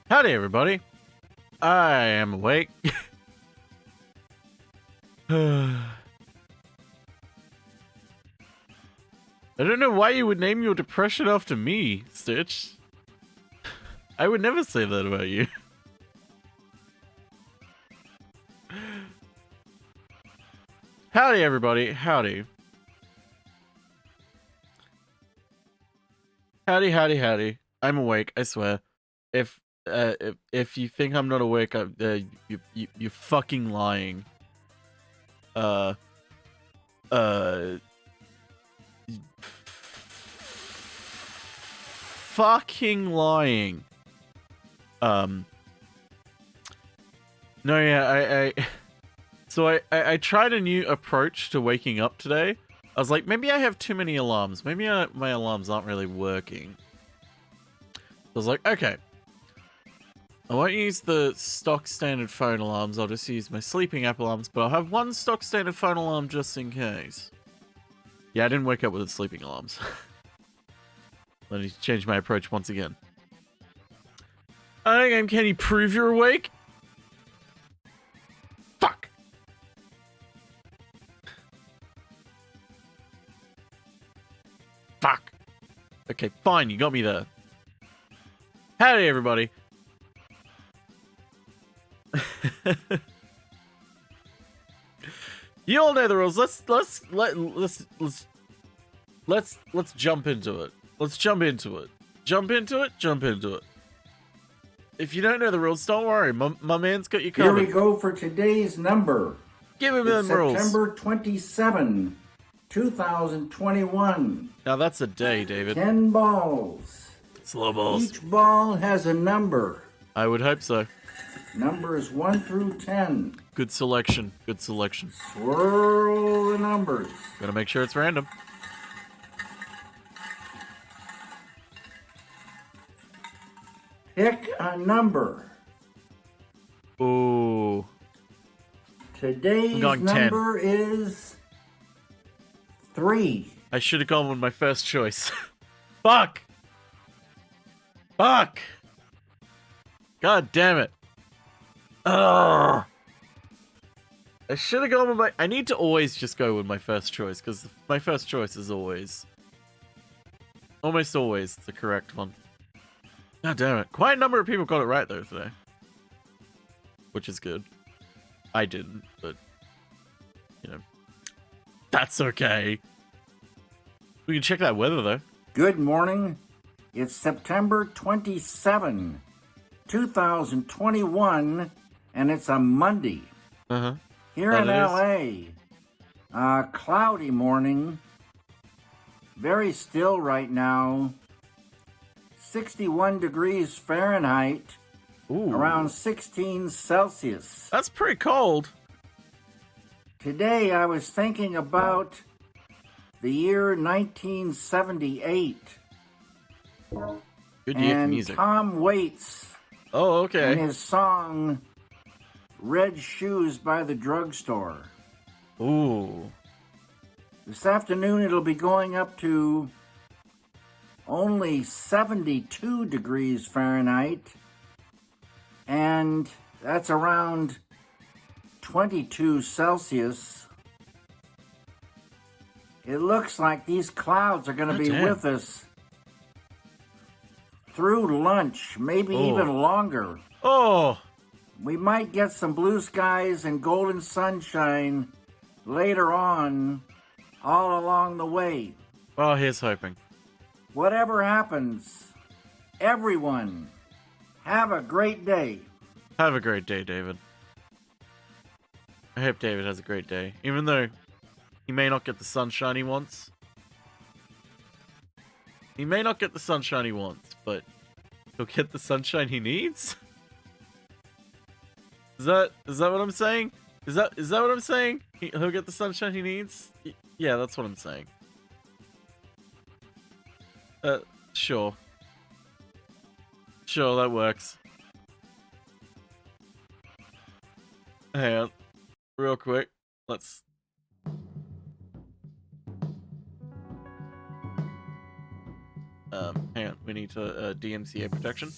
Howdy, everybody. I am awake. I don't know why you would name your depression after me, Stitch. I would never say that about you. Howdy, everybody. Howdy. Howdy, howdy, howdy. I'm awake, I swear. If you think I'm not awake, you're fucking lying. Fucking lying. No, yeah, so I tried a new approach to waking up today. I was like, maybe I have too many alarms. Maybe my alarms aren't really working. I was like, okay. I won't use the stock standard phone alarms. I'll just use my sleeping app alarms, but I'll have one stock standard phone alarm just in case. Yeah, I didn't wake up with the sleeping alarms. Let me change my approach once again. Can you prove you're awake? Fuck! Fuck! Okay, fine, you got me there. Howdy, everybody. You all know the rules. Let's jump into it. Let's jump into it. Jump into it. Jump into it. If you don't know the rules, don't worry. My man's got you covered. Here we go for today's number. Give him them rules. September 27, 2021. Now that's a day, David. 10 balls. Slow balls. Each ball has a number. I would hope so. Numbers 1 through 10. Good selection. Good selection. Swirl the numbers. Gotta make sure it's random. Pick a number. Ooh. Today's number is 3. I should have gone with my first choice. Fuck! Fuck! God damn it. Ugh. I should have gone with my... I need to always just go with my first choice, because my first choice is always... almost always the correct one. God damn it. Quite a number of people got it right, though, today. Which is good. I didn't, but... you know. That's okay. We can check that weather, though. Good morning. It's September 27, 2021, and it's a Monday. Uh-huh. Here in LA, cloudy morning, very still right now, 61 degrees Fahrenheit, Ooh. around 16 Celsius. That's pretty cold. Today I was thinking about the year 1978. Good year for and music. Tom Waits Oh, okay. and his song Red Shoes by the Drugstore. Ooh. This afternoon it'll be going up to only 72 degrees Fahrenheit, and that's around 22 Celsius. It looks like these clouds are going to be with us through lunch, maybe even longer. Oh! We might get some blue skies and golden sunshine later on, all along the way. Oh, here's hoping. Whatever happens, everyone, have a great day. Have a great day, David. I hope David has a great day. Even though he may not get the sunshine he wants. He may not get the sunshine he wants, but he'll get the sunshine he needs? Is that what I'm saying? Is that what I'm saying? He'll get the sunshine he needs? Yeah, that's what I'm saying. Sure. Sure, that works. Hang on. Real quick. Let's... hang on. We need to, DMCA protection.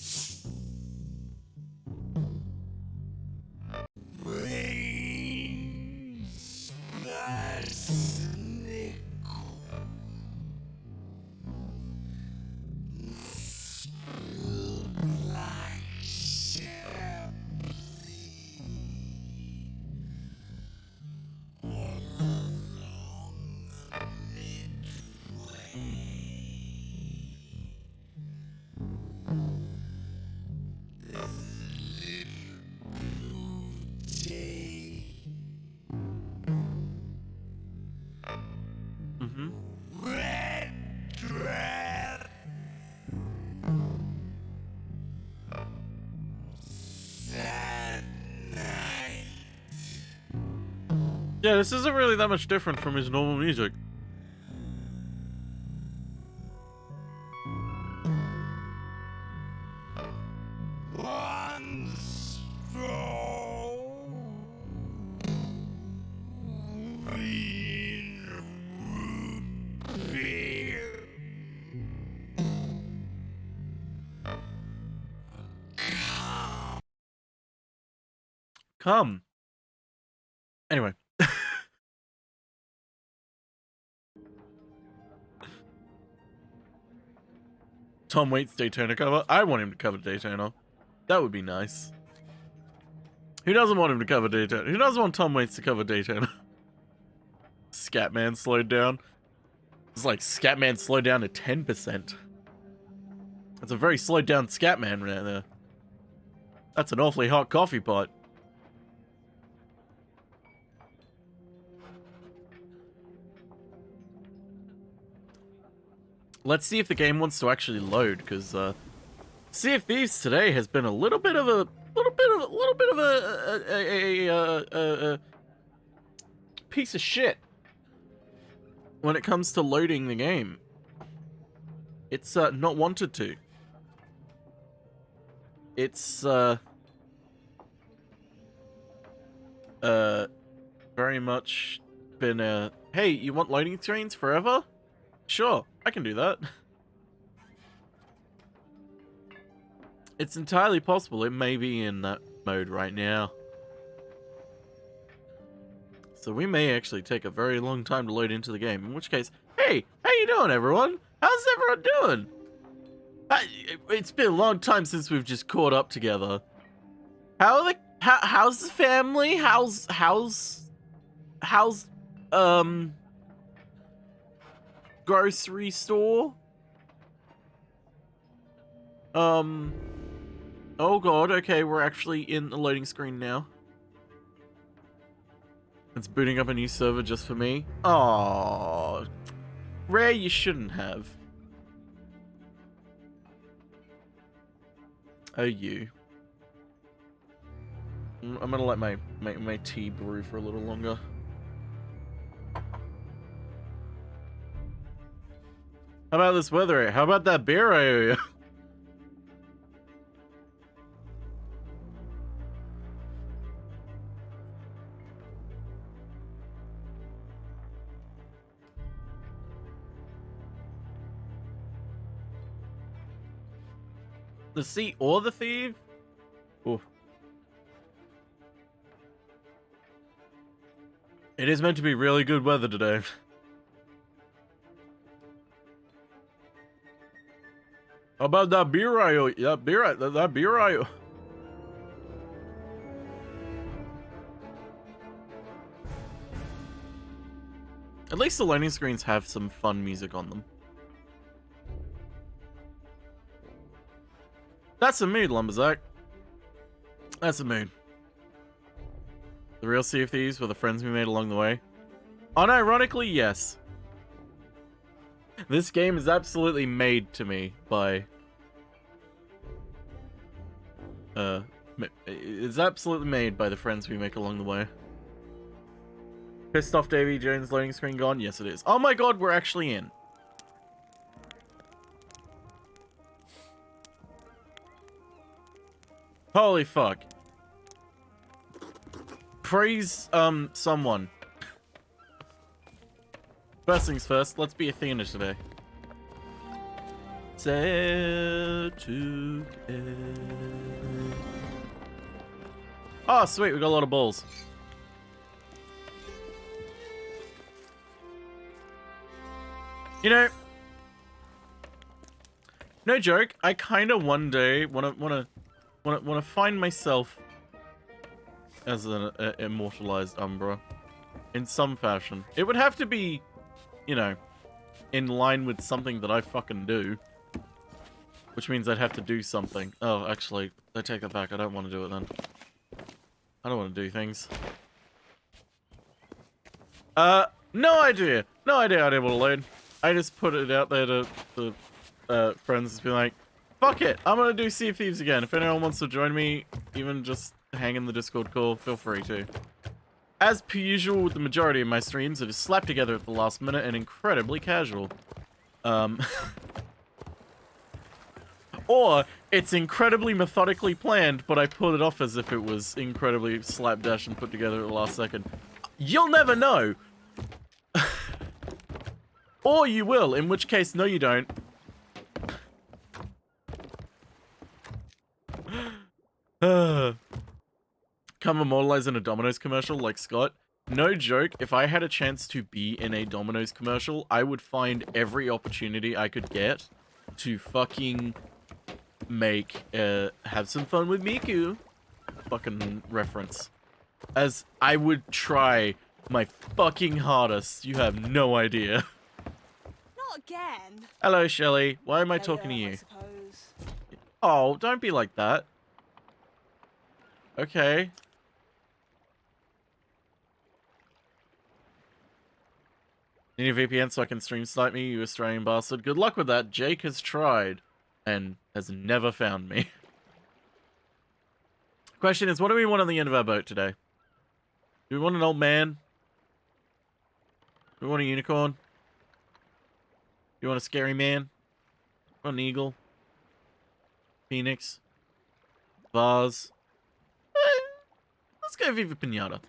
Yeah, this isn't really that much different from his normal music. Come. Anyway. Tom Waits Daytona cover. I want him to cover Daytona. That would be nice. Who doesn't want him to cover Daytona? Who doesn't want Tom Waits to cover Daytona? Scatman slowed down. It's like Scatman slowed down to 10%. That's a very slowed down Scatman right there. That's an awfully hot coffee pot. Let's see if the game wants to actually load, because Sea of Thieves today has been a little bit of a piece of shit when it comes to loading the game. It's not wanted to. It's very much been a, hey, you want loading screens forever? Sure, I can do that. It's entirely possible it may be in that mode right now. So we may actually take a very long time to load into the game, in which case, hey, how you doing everyone? How's everyone doing? It's been a long time since we've just caught up together. How's the family? How's grocery store? Oh god, okay, we're actually in the loading screen now. It's booting up a new server just for me. Aww. Rare, you shouldn't have. Oh, you. I'm gonna let my tea brew for a little longer. How about this weather? How about that beer I owe you? The sea or the thief? Ooh. It is meant to be really good weather today. How about that beer I owe you? That beer I owe. At least the loading screens have some fun music on them. That's a mood, Lumberzack. That's a mood. The real Sea of Thieves were the friends we made along the way. Unironically, yes. This game is absolutely made to me by... it's absolutely made by the friends we make along the way. Pissed off Davy Jones loading screen gone? Yes, it is. Oh my god, we're actually in. Holy fuck. Praise, someone. First things first, let's be Athena today. Sail together. Oh, sweet, we got a lot of balls. You know, no joke, I kind of one day wanna find myself as an immortalized Umbra in some fashion. It would have to be, you know, in line with something that I fucking do, which means I'd have to do something. Oh, actually, I take that back. I don't want to do it then. I don't want to do things. No idea. No idea I'd able to load. I just put it out there to friends to be like, fuck it, I'm gonna do Sea of Thieves again. If anyone wants to join me, even just hang in the Discord call, feel free to. As per usual with the majority of my streams, it is slapped together at the last minute and incredibly casual. Or it's incredibly methodically planned, but I put it off as if it was incredibly slapdash and put together at the last second. You'll never know. Or you will, in which case, no you don't. Come immortalized in a Domino's commercial like Scott. No joke, if I had a chance to be in a Domino's commercial, I would find every opportunity I could get to fucking make, have some fun with Miku. Fucking reference. As I would try my fucking hardest. You have no idea. Not again. Hello, Shelly. Why am I talking to you? Oh, don't be like that. Okay. Need a VPN so I can stream snipe me, you Australian bastard. Good luck with that. Jake has tried and has never found me. Question is, what do we want on the end of our boat today? Do we want an old man? Do we want a unicorn? Do you want a scary man? Want an eagle? Phoenix? Vase? Let's go Viva Pinata.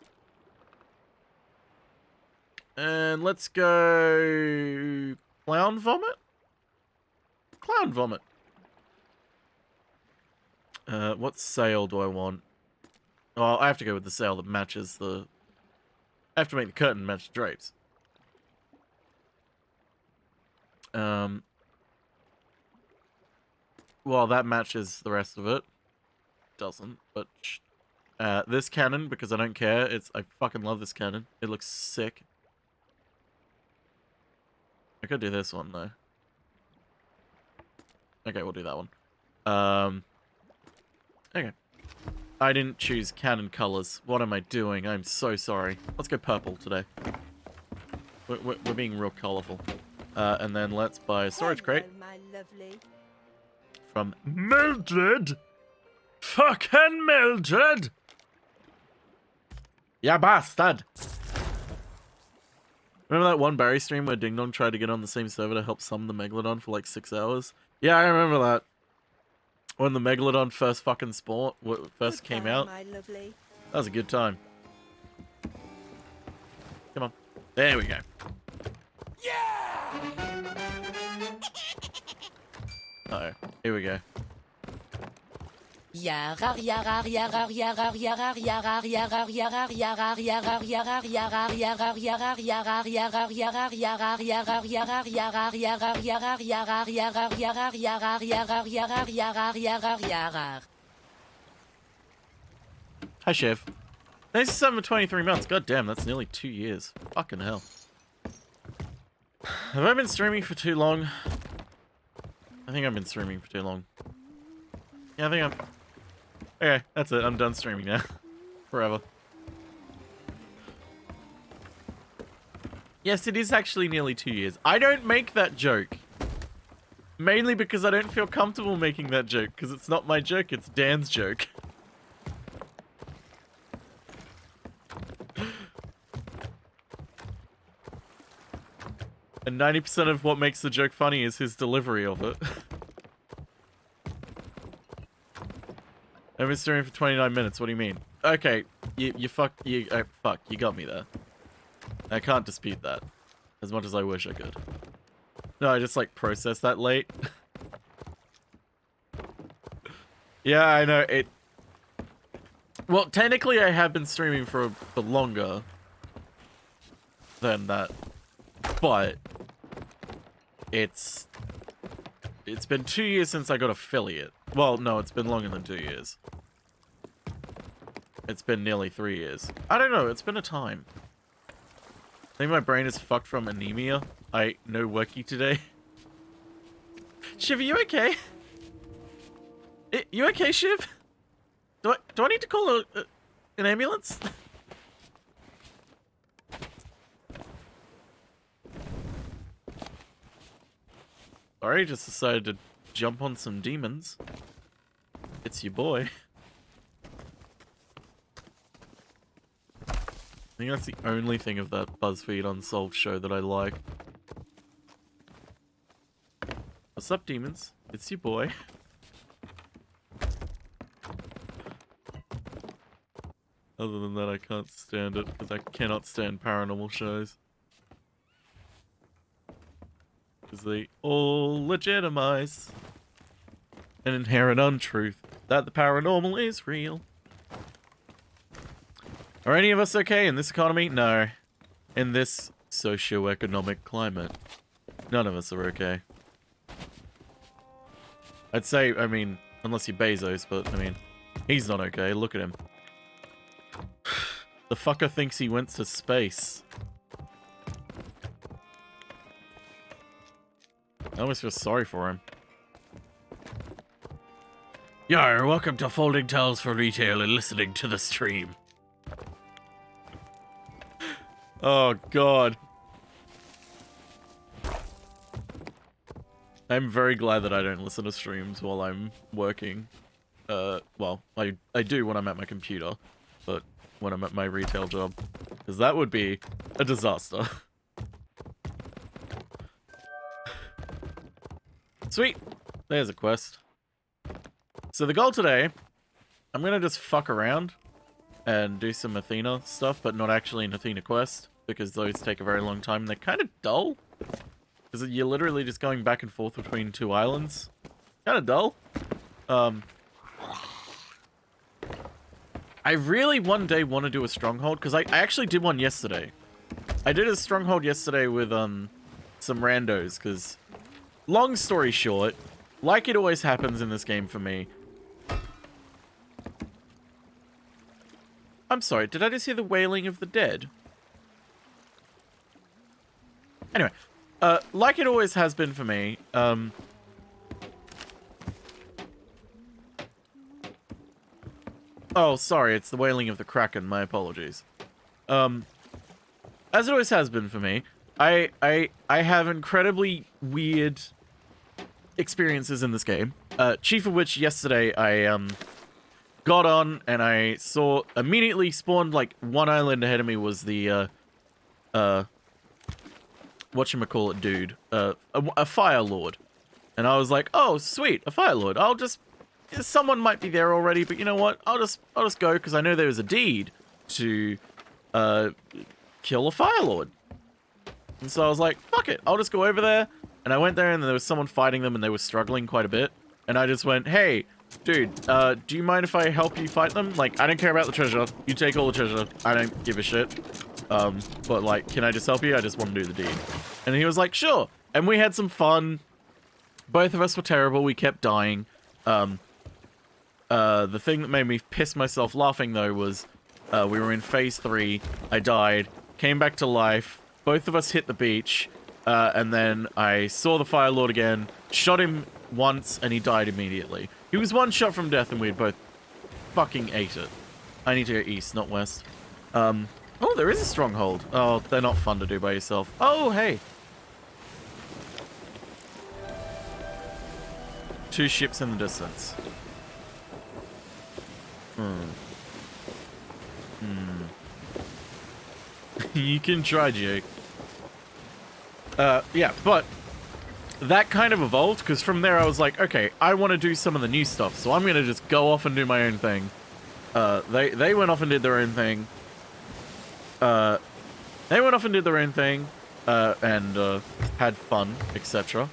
And let's go... Clown Vomit? Clown Vomit. What sail do I want? Oh, I have to go with the sail that matches the... I have to make the curtain match the drapes. Well, that matches the rest of it. Doesn't, but... this cannon, because I don't care. I fucking love this cannon. It looks sick. I could do this one, though. Okay, we'll do that one. Okay. I didn't choose cannon colors. What am I doing? I'm so sorry. Let's go purple today. We're being real colorful. And then let's buy a storage crate. My lovely. From Mildred! Fucking Mildred! Ya bastard! Remember that one Barry stream where Ding Dong tried to get on the same server to help summon the Megalodon for like 6 hours? Yeah, I remember that. When the Megalodon first fucking first came out. My lovely. That was a good time. Come on. There we go. Yeah! Uh-oh. Here we go. Hi, Shiv. Thanks to 7 for 23 months. God damn, that's nearly 2 years. Fucking hell. Have I been streaming for too long? I think I've been streaming for too long. Yeah, I think I'm... Okay, that's it. I'm done streaming now. Forever. Yes, it is actually nearly 2 years. I don't make that joke. Mainly because I don't feel comfortable making that joke, because it's not my joke, it's Dan's joke. And 90% of what makes the joke funny is his delivery of it. I've been streaming for 29 minutes, what do you mean? Okay, fuck, you got me there. I can't dispute that. As much as I wish I could. No, I just, like, processed that late. Yeah, I know, well, technically I have been streaming for longer than that. But it's been 2 years since I got affiliate. Well, no, it's been longer than 2 years. It's been nearly 3 years. I don't know, it's been a time. I think my brain is fucked from anemia. No worky today. Shiv, are you okay? You okay, Shiv? Do I need to call an ambulance? Sorry, just decided to jump on some demons. It's your boy. think that's the only thing of that BuzzFeed Unsolved show that I like. What's up, demons? It's your boy. Other than that, I can't stand it, because I cannot stand paranormal shows. Because they all legitimize an inherent untruth that the paranormal is real. Are any of us okay in this economy? No. In this socio-economic climate, none of us are okay. I'd say, I mean, unless you're Bezos, but, I mean, he's not okay. Look at him. The fucker thinks he went to space. I almost feel sorry for him. Yar, welcome to Folding Towels for Retail and listening to the stream. Oh, God. I'm very glad that I don't listen to streams while I'm working. Well, I do when I'm at my computer, but when I'm at my retail job, because that would be a disaster. Sweet! There's a quest. So the goal today, I'm gonna just fuck around and do some Athena stuff, but not actually an Athena quest, because those take a very long time. They're kind of dull, because you're literally just going back and forth between two islands. Kind of dull. I really one day want to do a stronghold, because I actually did one yesterday. I did a stronghold yesterday with some randos, because long story short, like it always happens in this game for me. I'm sorry, did I just hear the wailing of the dead? Anyway, like it always has been for me, oh, sorry, it's the wailing of the Kraken, my apologies. As it always has been for me, I have incredibly weird experiences in this game. Chief of which, yesterday, I, got on, and I saw, immediately spawned, like, one island ahead of me was the, whatchamacallit dude, a Fire Lord. And I was like, oh, sweet, a Fire Lord. I'll just, someone might be there already, but you know what? I'll just go, because I know there was a deed to, kill a Fire Lord. And so I was like, fuck it, I'll just go over there. And I went there, and there was someone fighting them, and they were struggling quite a bit. And I just went, hey, dude, do you mind if I help you fight them? Like, I don't care about the treasure. You take all the treasure. I don't give a shit. But, like, can I just help you? I just want to do the deed. And he was like, sure. And we had some fun. Both of us were terrible. We kept dying. The thing that made me piss myself laughing, though, was we were in phase 3. I died. Came back to life. Both of us hit the beach. And then I saw the Fire Lord again. Shot him once, and he died immediately. He was one shot from death, and we had both fucking ate it. I need to go east, not west. Oh, there is a stronghold. Oh, they're not fun to do by yourself. Oh, hey. 2 ships in the distance. You can try, Jake. Yeah, but that kind of evolved, because from there I was like, okay, I want to do some of the new stuff, so I'm going to just go off and do my own thing. They went off and did their own thing. And had fun, etc.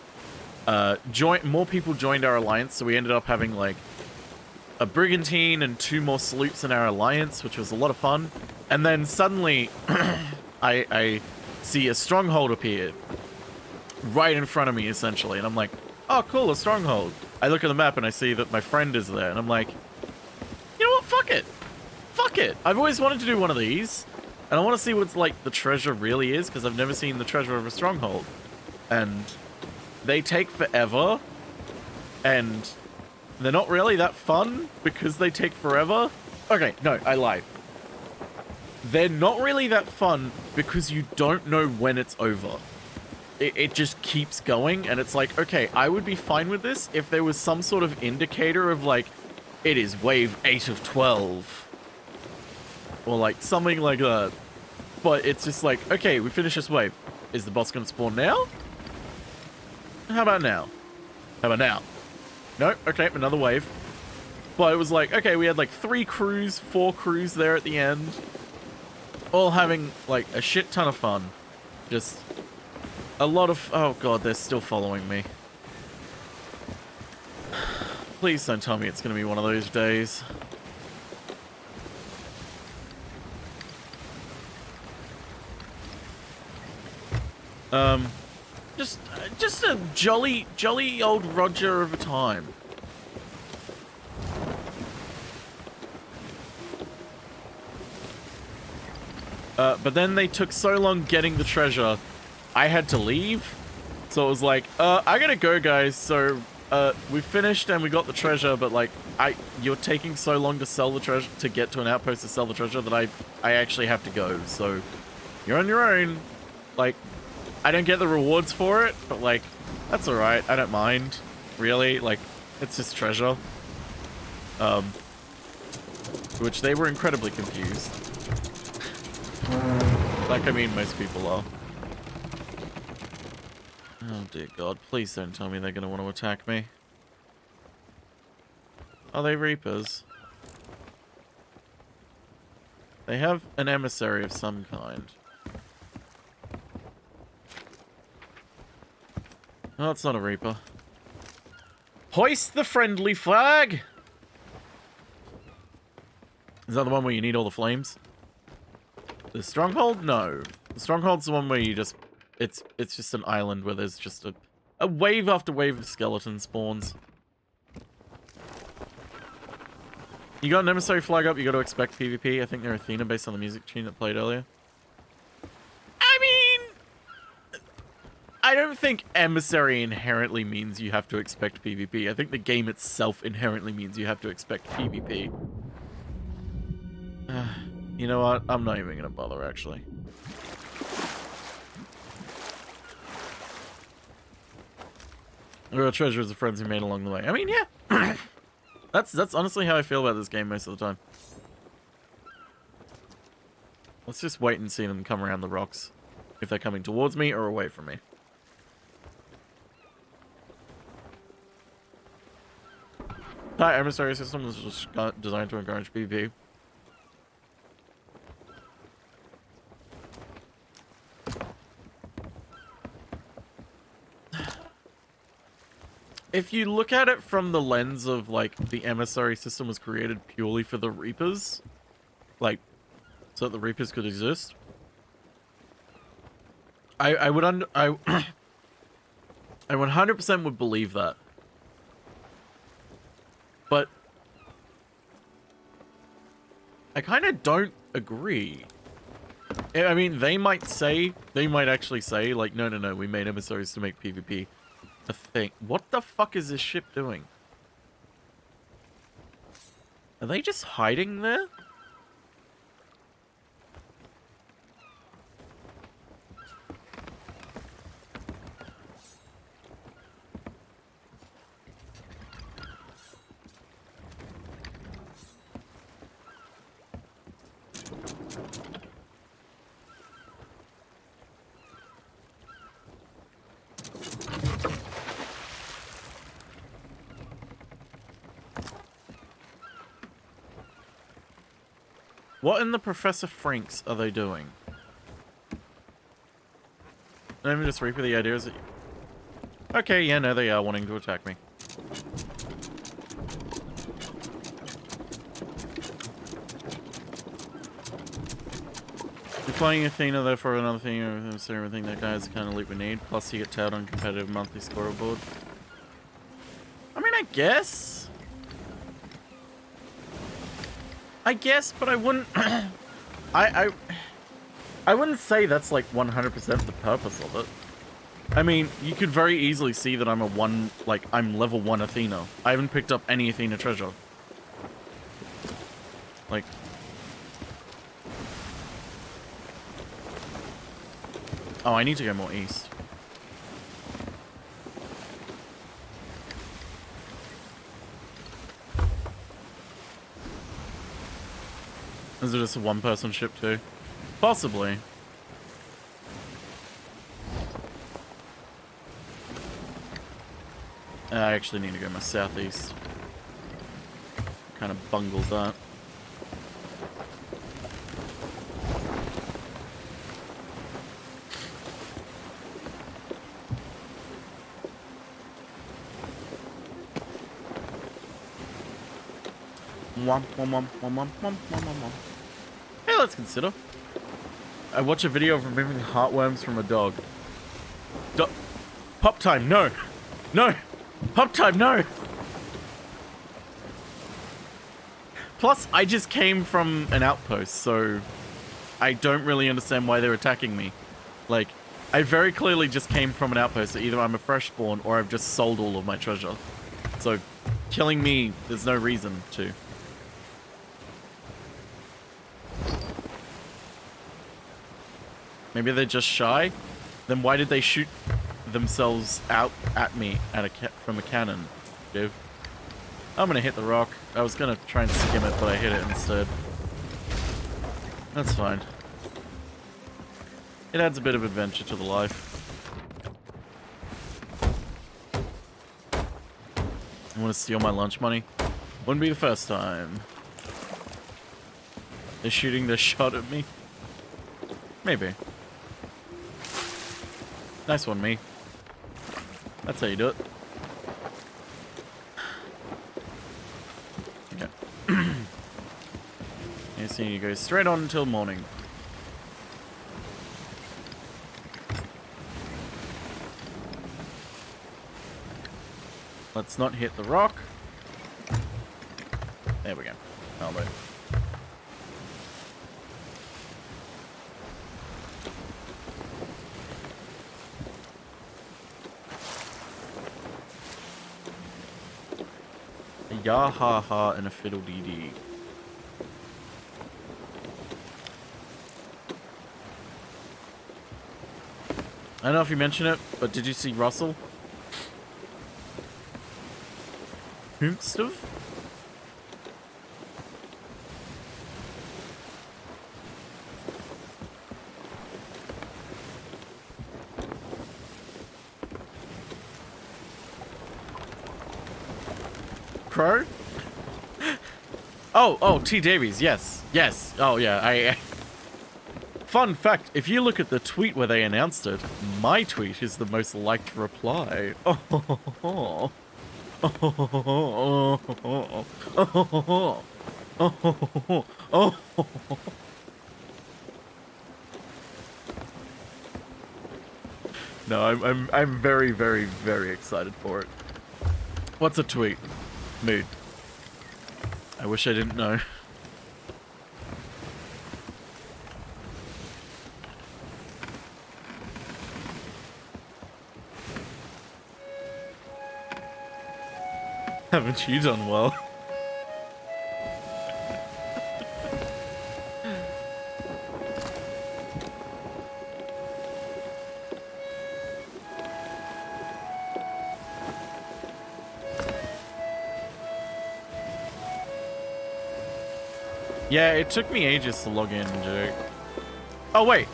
More people joined our alliance, so we ended up having, like, a brigantine and 2 more sloops in our alliance, which was a lot of fun. And then suddenly, I see a stronghold appear right in front of me, essentially, and I'm like, oh, cool, a stronghold. I look at the map and I see that my friend is there, and I'm like, you know what, fuck it. Fuck it. I've always wanted to do one of these, and I want to see what's, like, the treasure really is, because I've never seen the treasure of a stronghold. And they take forever, and they're not really that fun, because they take forever. Okay, no, I lied. They're not really that fun, because you don't know when it's over. It just keeps going, and it's like, okay, I would be fine with this if there was some sort of indicator of, like, it is wave 8 of 12. Or, like, something like that. But it's just like, okay, we finish this wave. Is the boss going to spawn now? How about now? How about now? No, okay, another wave. But it was like, okay, we had like 4 crews there at the end. All having like a shit ton of fun. Just a lot of, oh god, they're still following me. Please don't tell me it's going to be one of those days. Just a jolly old Roger of a time. But then they took so long getting the treasure, I had to leave. So it was like, I gotta go, guys. So, we finished and we got the treasure, but like, you're taking so long to sell the treasure, to get to an outpost to sell the treasure that I actually have to go. So, you're on your own. Like, I don't get the rewards for it, but like, that's alright. I don't mind. Really, like, it's just treasure. Which they were incredibly confused. Like, I mean, most people are. Oh dear god, please don't tell me they're gonna want to attack me. Are they Reapers? They have an emissary of some kind. Oh, it's not a Reaper. Hoist the friendly flag! Is that the one where you need all the flames? The stronghold? No. The stronghold's the one where you just... It's just an island where there's just a wave after wave of skeleton spawns. You got an emissary flag up, you got to expect PvP. I think they're Athena based on the music tune that played earlier. I mean... I don't think emissary inherently means you have to expect PvP. I think the game itself inherently means you have to expect PvP. You know what? I'm not even gonna bother, actually. Real treasure is the friends we made along the way. I mean, yeah. That's honestly how I feel about this game most of the time. Let's just wait and see them come around the rocks. If they're coming towards me or away from me. That emissary system was just designed to encourage PvP. If you look at it from the lens of, like, the emissary system was created purely for the Reapers, like, so that the Reapers could exist, I would I 100% would believe that. But I kind of don't agree. I mean, they might actually say, like, no, we made emissaries to make PvP a thing. What the fuck is this ship doing? Are they just hiding there? What in the Professor Franks are they doing? Let me just repeat the idea is that... Okay, yeah, no, they are wanting to attack me. You're flying Athena though for another thing, everything that guy's the kind of leap we need. Plus you get touted on competitive monthly scoreboard. I mean, I guess, but I wouldn't. I wouldn't say that's like 100% the purpose of it. I mean, you could very easily see that I'm I'm level 1 Athena. I haven't picked up any Athena treasure. Like, oh, I need to go more east. Is it just a one-person ship too? Possibly. I actually need to go my southeast. Kind of bungled that. Hey, let's consider. I watch a video of removing heartworms from a dog. Pop time, no! No! Pop time, no! Plus, I just came from an outpost, so I don't really understand why they're attacking me. Like, I very clearly just came from an outpost, so either I'm a fresh spawn or I've just sold all of my treasure. So, killing me, there's no reason to. Maybe they're just shy? Then why did they shoot themselves out at me from a cannon, dude? I'm gonna hit the rock. I was gonna try and skim it, but I hit it instead. That's fine. It adds a bit of adventure to the life. You wanna steal my lunch money? Wouldn't be the first time. They're shooting their shot at me? Maybe. Nice one, me. That's how you do it. Okay. You see, you go straight on until morning. Let's not hit the rock. There we go. I'll wait. Ya ha ha and a fiddle dee dee. I don't know if you mentioned it, but did you see Russell? Hoomstov? Crow? Oh, T. Davies, yes. Yes. Oh, yeah, Fun fact, if you look at the tweet where they announced it, my tweet is the most liked reply. Oh. No, I'm very, very, very excited for it. What's a tweet? Mood. I wish I didn't know. Haven't you done well? Yeah, it took me ages to log in, Jake. Oh, wait.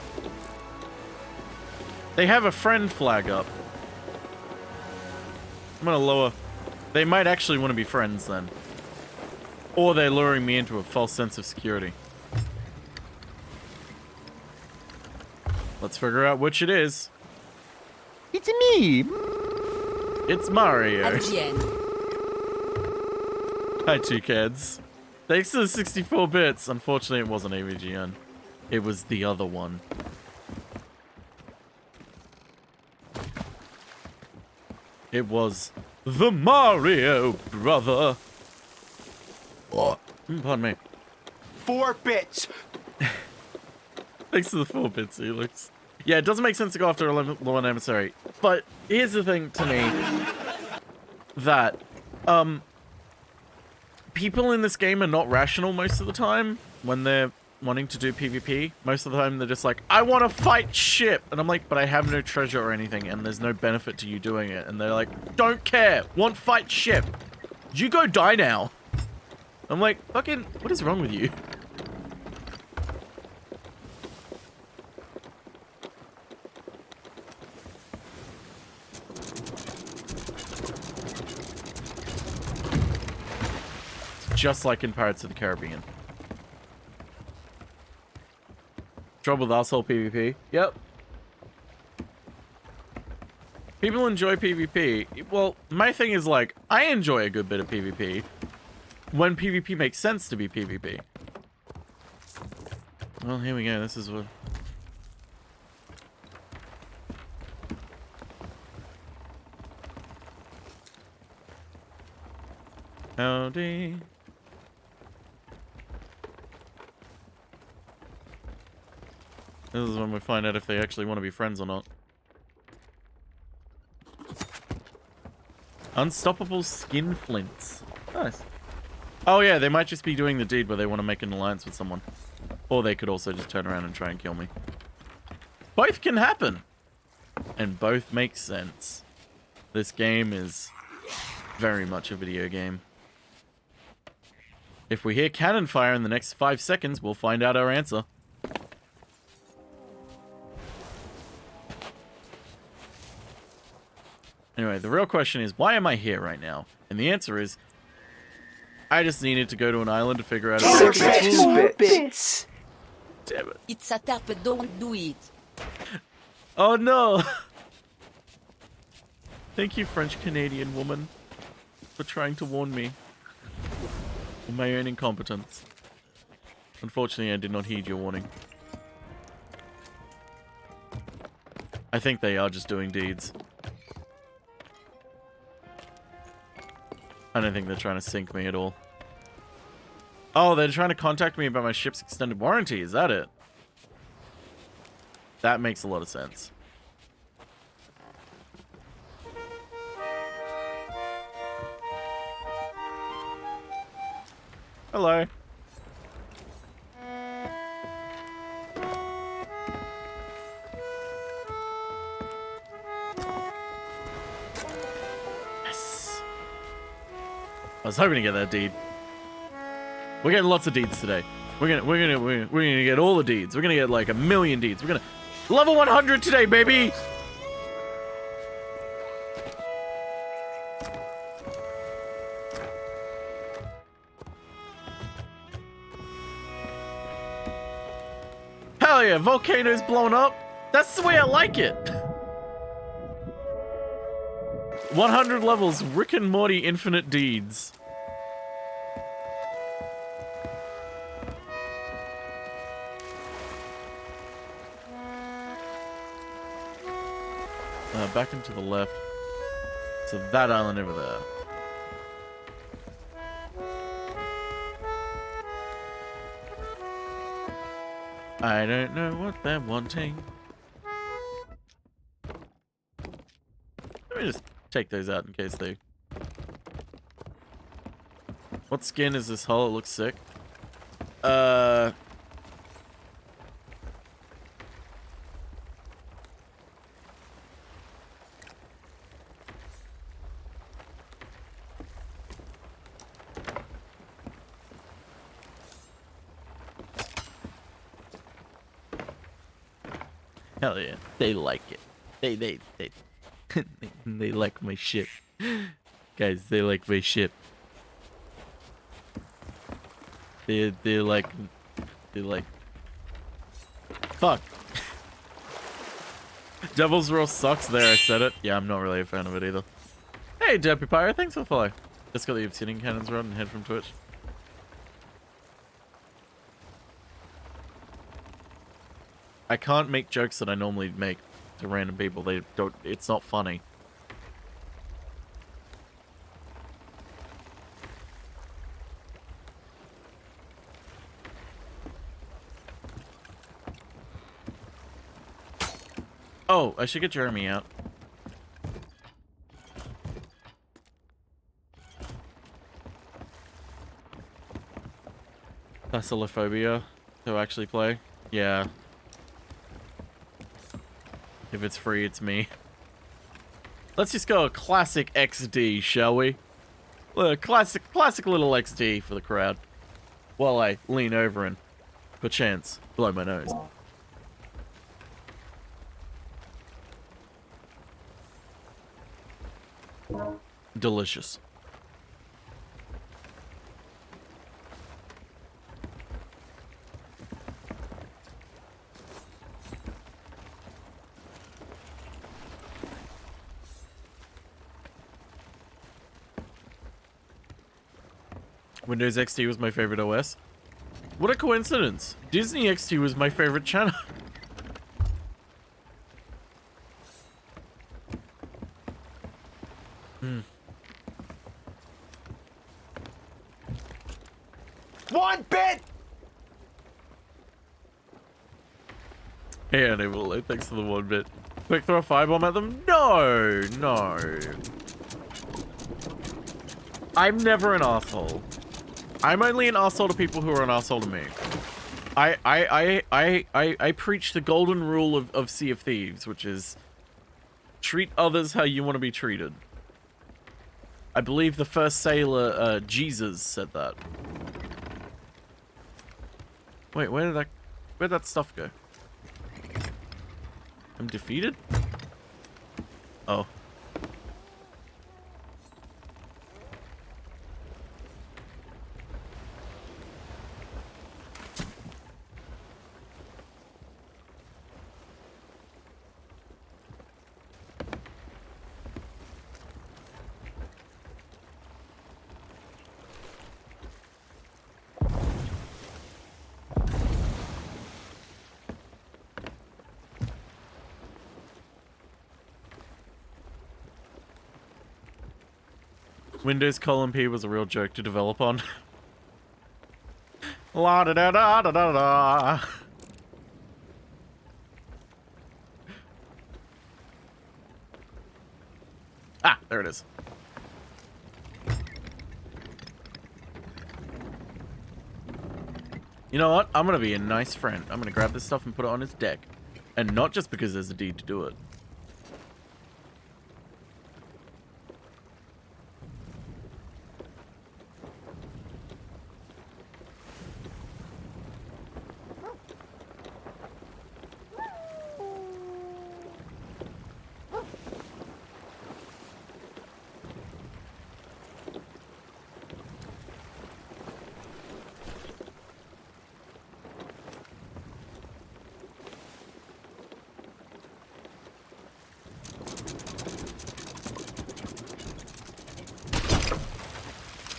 They have a friend flag up. I'm gonna lower... They might actually want to be friends, then. Or they're luring me into a false sense of security. Let's figure out which it is. It's me! It's Mario. Again. Hi, two kids. Thanks to the 64 bits. Unfortunately, it wasn't AVGN. It was the other one. It was the Mario brother. Oh, pardon me. 4 bits! Thanks to the 4 bits, Helix. Yeah, it doesn't make sense to go after a Lord Emissary. But here's the thing to me. That, people in this game are not rational most of the time when they're wanting to do PvP. Most of the time they're just like, I want to fight ship! And I'm like, but I have no treasure or anything, and there's no benefit to you doing it. And they're like, don't care! Want fight ship! You go die now! I'm like, fucking, what is wrong with you? just like in Pirates of the Caribbean. Trouble with asshole PvP. Yep. People enjoy PvP. Well, my thing is like, I enjoy a good bit of PvP when PvP makes sense to be PvP. Well, here we go. This is what... Howdy. This is when we find out if they actually want to be friends or not. Unstoppable skin flints. Nice. Oh yeah, they might just be doing the deed where they want to make an alliance with someone. Or they could also just turn around and try and kill me. Both can happen. And both make sense. This game is very much a video game. If we hear cannon fire in the next 5 seconds, we'll find out our answer. Anyway, the real question is, why am I here right now? And the answer is, I just needed to go to an island to figure out a... 4 bits. Damn it. It's a tap, don't do it. Oh no! Thank you, French-Canadian woman, for trying to warn me of my own incompetence. Unfortunately, I did not heed your warning. I think they are just doing deeds. I don't think they're trying to sink me at all. Oh, they're trying to contact me about my ship's extended warranty. Is that it? That makes a lot of sense. Hello. Yes. I was hoping to get that deed. We're getting lots of deeds today. We're gonna get all the deeds. We're gonna get like 1,000,000 deeds. We're gonna level 100 today, baby. Hell yeah, volcanoes blowing up. That's the way I like it. 100 levels, Rick and Morty infinite deeds. Back into the left. So that island over there. I don't know what they're wanting. Let me just take those out in case they... What skin is this hull? It looks sick. Hell yeah, they like it. They they like my ship. Guys, they like my ship. They like fuck. Devil's Roll sucks there, I said it. Yeah, I'm not really a fan of it either. Hey, Deppy Pyre, thanks for the follow. Just got the Obsidian Cannons run and head from Twitch. I can't make jokes that I normally make to random people. They don't. It's not funny. Oh, I should get Jeremy out. Thessallophobia to actually play. Yeah. If it's free, it's me. Let's just go a classic XD, shall we? Classic little XD for the crowd. While I lean over and, perchance, blow my nose. Delicious. Windows XT was my favorite OS. What a coincidence. Disney XT was my favorite channel. One bit! Hey, Enable, thanks for the 1 bit. Quick, throw a firebomb at them? No, no. I'm never an asshole. I'm only an asshole to people who are an asshole to me. I preach the golden rule of Sea of Thieves, which is treat others how you want to be treated. I believe the first sailor, Jesus, said that. Wait, where'd that stuff go? I'm defeated? Oh. Windows colon P was a real joke to develop on. La da da da da da da. Ah, there it is. You know what? I'm gonna be a nice friend. I'm gonna grab this stuff and put it on his deck. And not just because there's a deed to do it.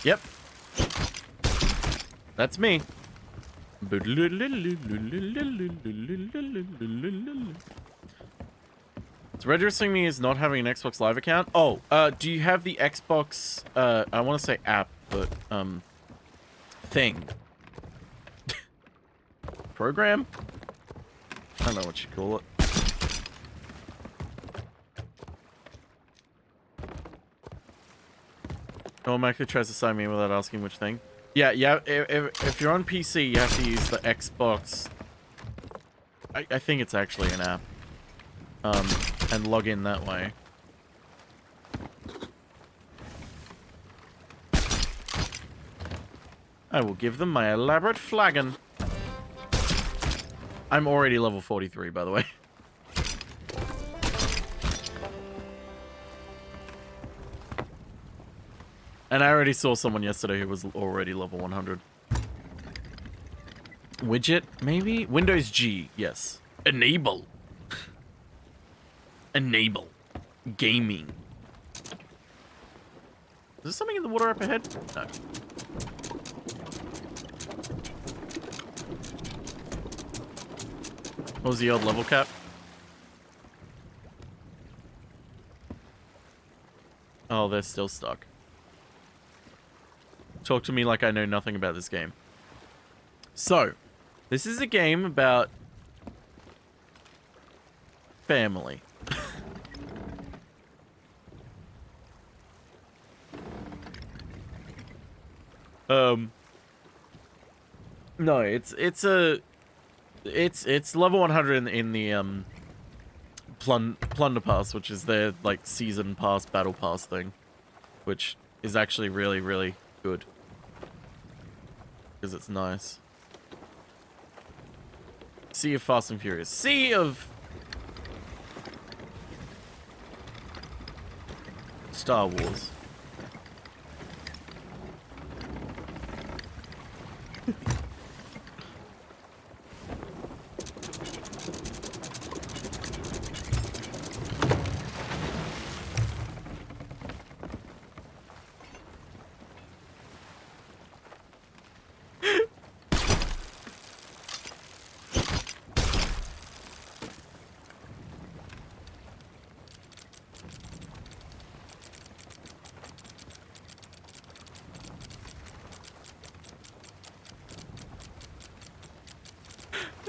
Yep. That's me. What's registering me is not having an Xbox Live account. Oh, do you have the Xbox, I want to say app, but, thing? Program? I don't know what you call it. No one actually tries to sign me in without asking which thing. Yeah, if you're on PC, you have to use the Xbox. I think it's actually an app. And log in that way. I will give them my elaborate flagon. I'm already level 43, by the way. And I already saw someone yesterday who was already level 100. Widget, maybe? Windows G, yes. Enable. Enable. Gaming. Is there something in the water up ahead? No. What was the old level cap? Oh, they're still stuck. Talk to me like I know nothing about this game. So, this is a game about family. No, it's level 100 in the Plunder Pass, which is their like season pass, battle pass thing, which is actually really, really good. Because it's nice. Sea of Fast and Furious. Sea of Star Wars.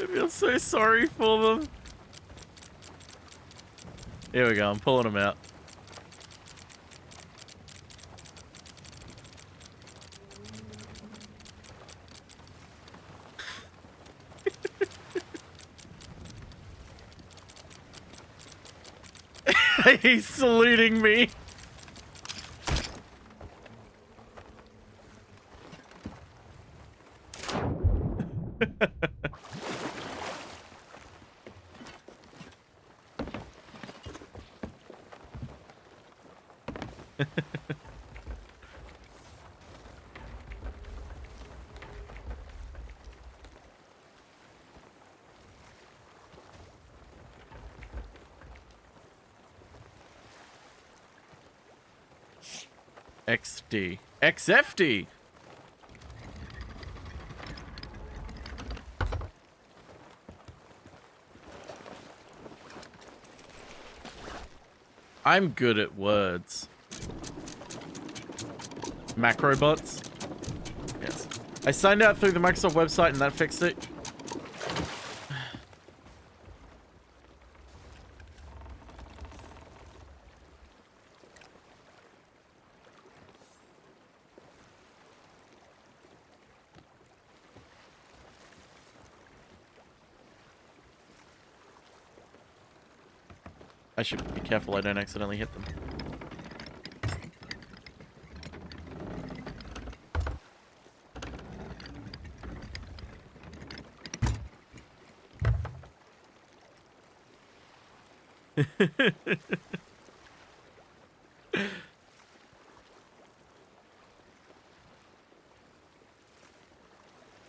I feel so sorry for them. Here we go, I'm pulling them out. He's saluting me. XD. XFD! I'm good at words. Macrobots? Yes. I signed out through the Microsoft website and that fixed it. I should be careful I don't accidentally hit them.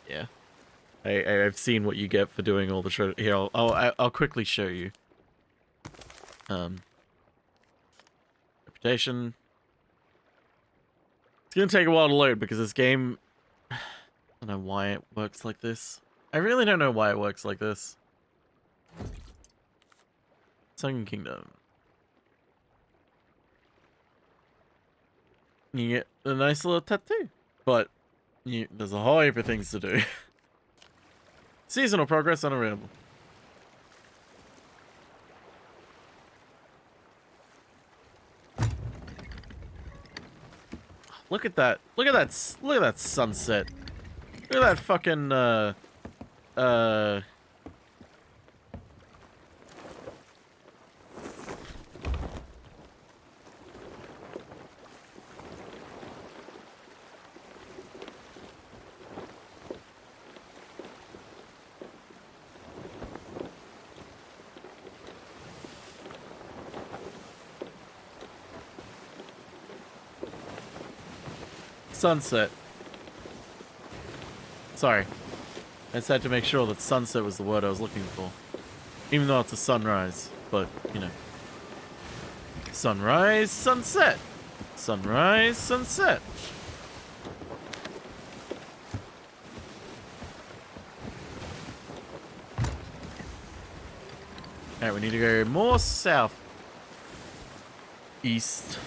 Yeah. I've seen what you get for doing all the here, I'll quickly show you. Reputation. It's gonna take a while to load because this game... I don't know why it works like this. I really don't know why it works like this. Sunken Kingdom. You get a nice little tattoo. But there's a whole heap of things to do. Seasonal progress unavailable. Look at that. Look at that. Look at that sunset. Look at that fucking sunset. Sorry. I just had to make sure that sunset was the word I was looking for. Even though it's a sunrise. But, you know. Sunrise, sunset. Sunrise, sunset. Alright, we need to go more south. East.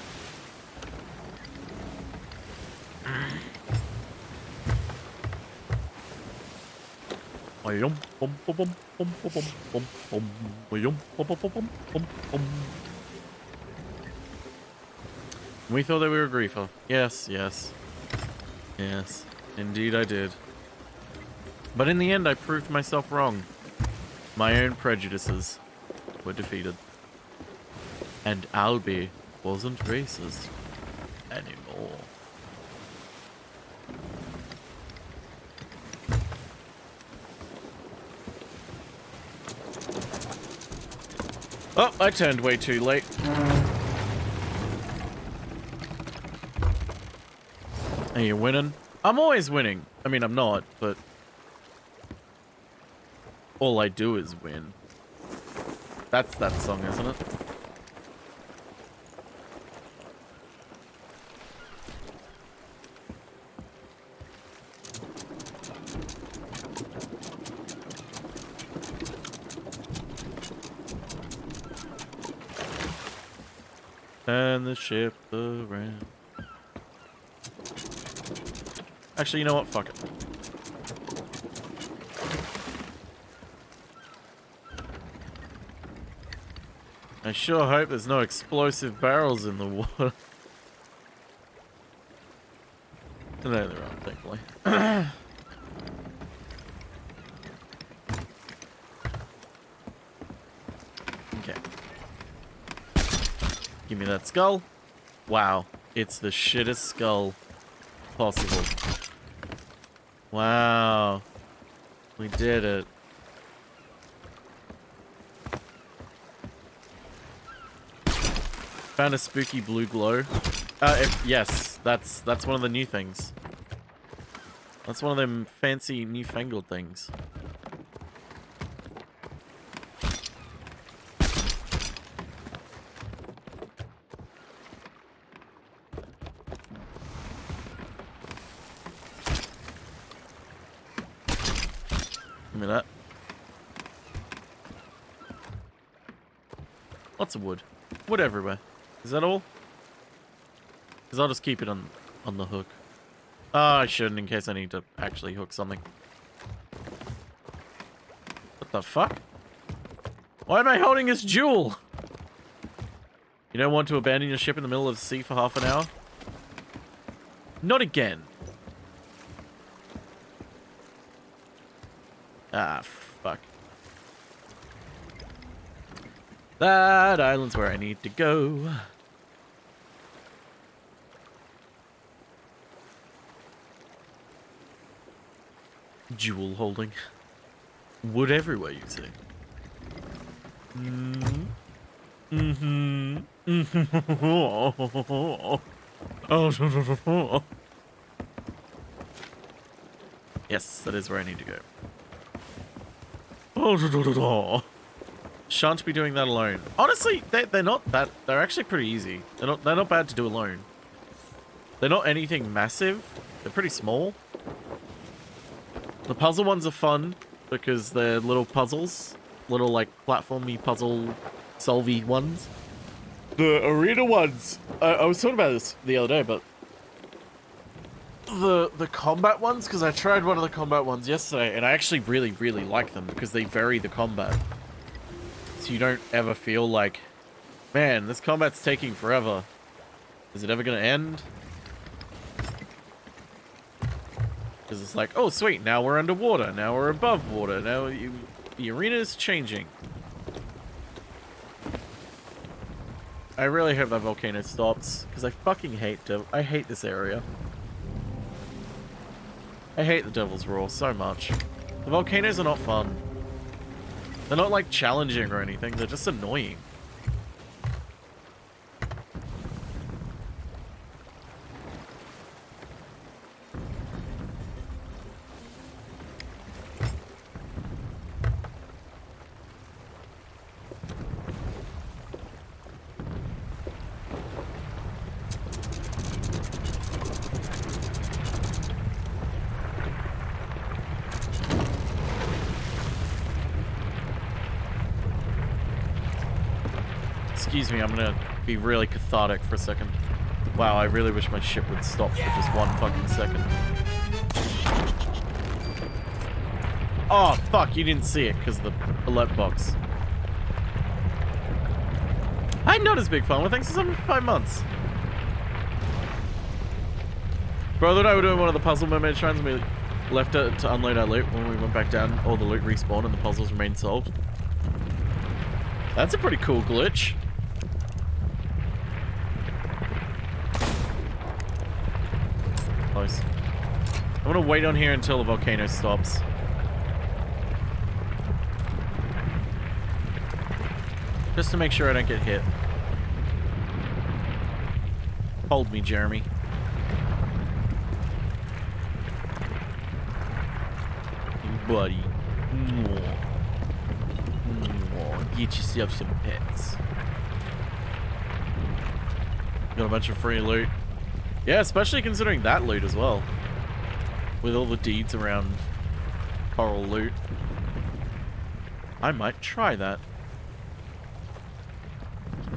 We thought that we were griefer. Yes, yes. Yes, indeed I did. But in the end, I proved myself wrong. My own prejudices were defeated. And Albie wasn't racist anymore. Oh, I turned way too late. Are you winning? I'm always winning. I mean, I'm not, but... all I do is win. That's that song, isn't it? And the ship around. Actually, you know what? Fuck it. I sure hope there's no explosive barrels in the water. No, there aren't, thankfully. Okay. Give me that skull. Wow. It's the shittest skull possible. Wow. We did it. Found a spooky blue glow. Yes, that's one of the new things. That's one of them fancy newfangled things. Give me that. Lots of wood. Wood everywhere. Is that all? Because I'll just keep it on the hook. Oh, I shouldn't in case I need to actually hook something. What the fuck? Why am I holding this jewel? You don't want to abandon your ship in the middle of the sea for half an hour? Not again. Ah, fuck. That island's where I need to go. Jewel holding. Wood everywhere, you see. Yes, that is where I need to go. Shan't be doing that alone. Honestly, they're not that. They're actually pretty easy. They're not bad to do alone. They're not anything massive. They're pretty small. The puzzle ones are fun because they're little puzzles, little like platformy puzzle solvey ones. The arena ones, I was talking about this the other day, but the combat ones, because I tried one of the combat ones yesterday, and I actually really like them because they vary the combat, so you don't ever feel like, man, this combat's taking forever. Is it ever gonna end? Because it's like, oh sweet, now we're underwater, now we're above water, now the arena is changing. I really hope that volcano stops, because I fucking hate I hate this area. I hate the Devil's Roar so much. The volcanoes are not fun. They're not like challenging or anything, they're just annoying. Excuse me, I'm gonna be really cathartic for a second. Wow, I really wish my ship would stop for just one fucking second. Oh, fuck, you didn't see it because of the alert box. I'm not as big fun with things for 5 months. Brother and I were doing one of the puzzle mermaid shrines and we left it to unload our loot. When we went back down, all the loot respawned and the puzzles remained solved. That's a pretty cool glitch. Close. I'm gonna wait on here until the volcano stops. Just to make sure I don't get hit. Hold me, Jeremy. Buddy. Get yourself some pets. Got a bunch of free loot. Yeah, especially considering that loot as well. With all the deeds around coral loot. I might try that.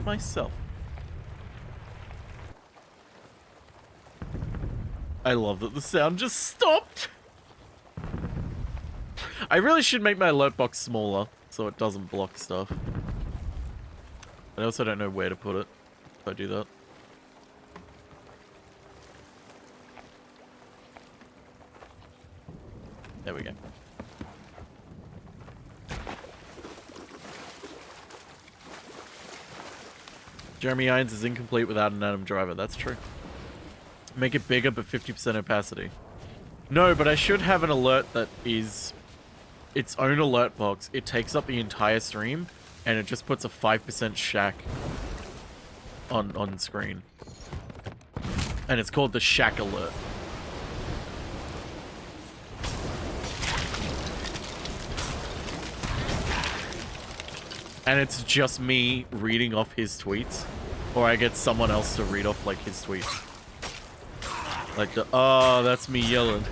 Myself. I love that the sound just stopped. I really should make my alert box smaller so it doesn't block stuff. I also don't know where to put it if I do that. There we go. Jeremy Irons is incomplete without an Adam driver. That's true. Make it bigger, but 50% opacity. No, but I should have an alert that is its own alert box. It takes up the entire stream, and it just puts a 5% shack on screen. And it's called the shack alert. And it's just me reading off his tweets. Or I get someone else to read off, like, his tweets. Like the, oh, that's me yelling.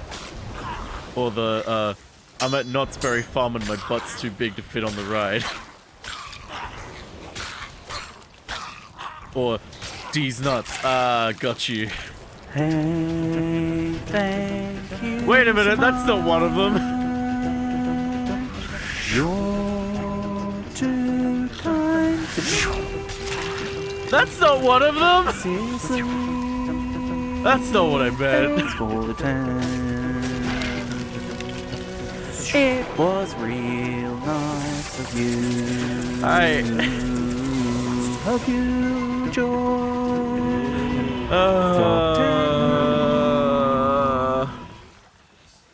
Or the, I'm at Knott's Berry Farm and my butt's too big to fit on the ride. Or, D's nuts. Got you. Hey, thank you. Wait a minute, that's not one of them. You're too kind to me. That's not one of them. Seriously. That's not what I meant. Thanks for the time. It was real nice of you. Hope you enjoy.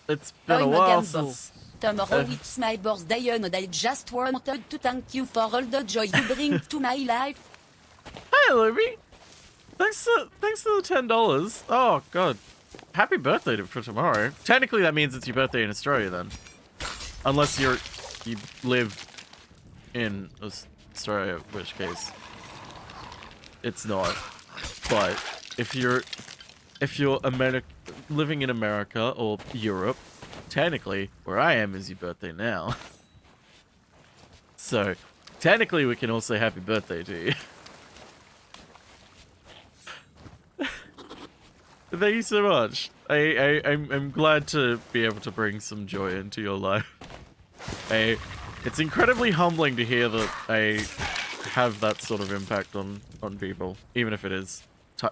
It's been a I'm while Gambo. since... Tomorrow it's my birthday and I just wanted to thank you for all the joy you bring to my life. Hi, Libby. Thanks for the $10. Oh god, happy birthday for tomorrow. Technically, that means it's your birthday in Australia then, unless you live in Australia, in which case it's not. But if you're living in America or Europe, technically where I am is your birthday now. So technically, we can all say happy birthday to you. Thank you so much. I'm glad to be able to bring some joy into your life. It's incredibly humbling to hear that I have that sort of impact on people, even if it is.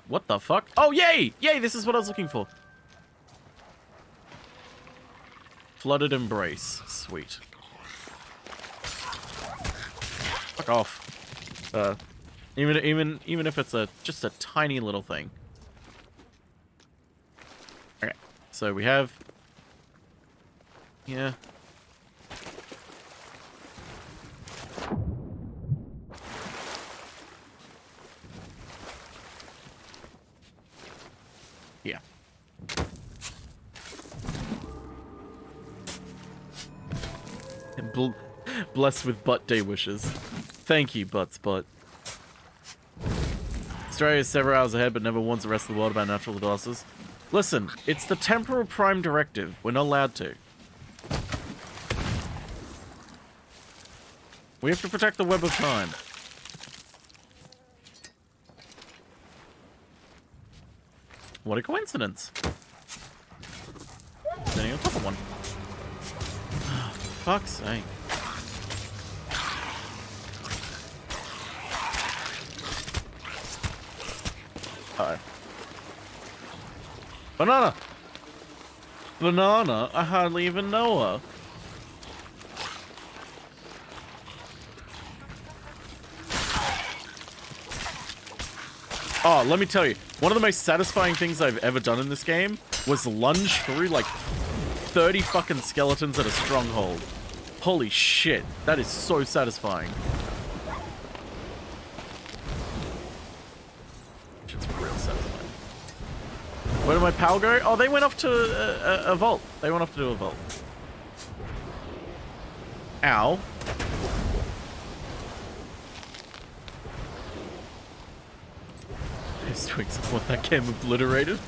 What the fuck? Oh, yay! Yay! This is what I was looking for. Flooded embrace. Sweet. Fuck off. Even if it's just a tiny little thing. Okay, so we have... Yeah. Yeah. And blessed with butt day wishes. Thank you, Butt. Australia is several hours ahead, but never warns the rest of the world about natural disasters. Listen, it's the Temporal Prime Directive. We're not allowed to. We have to protect the web of time. What a coincidence. Standing on top of one. Oh, for fuck's sake. Uh-oh. Banana! Banana? I hardly even know her. Oh, let me tell you, one of the most satisfying things I've ever done in this game was lunge through like 30 fucking skeletons at a stronghold. Holy shit, that is so satisfying. It's real satisfying. Where did my pal go? Oh, they went off to a vault. They went off to do a vault. Ow. These twigs want that game obliterated.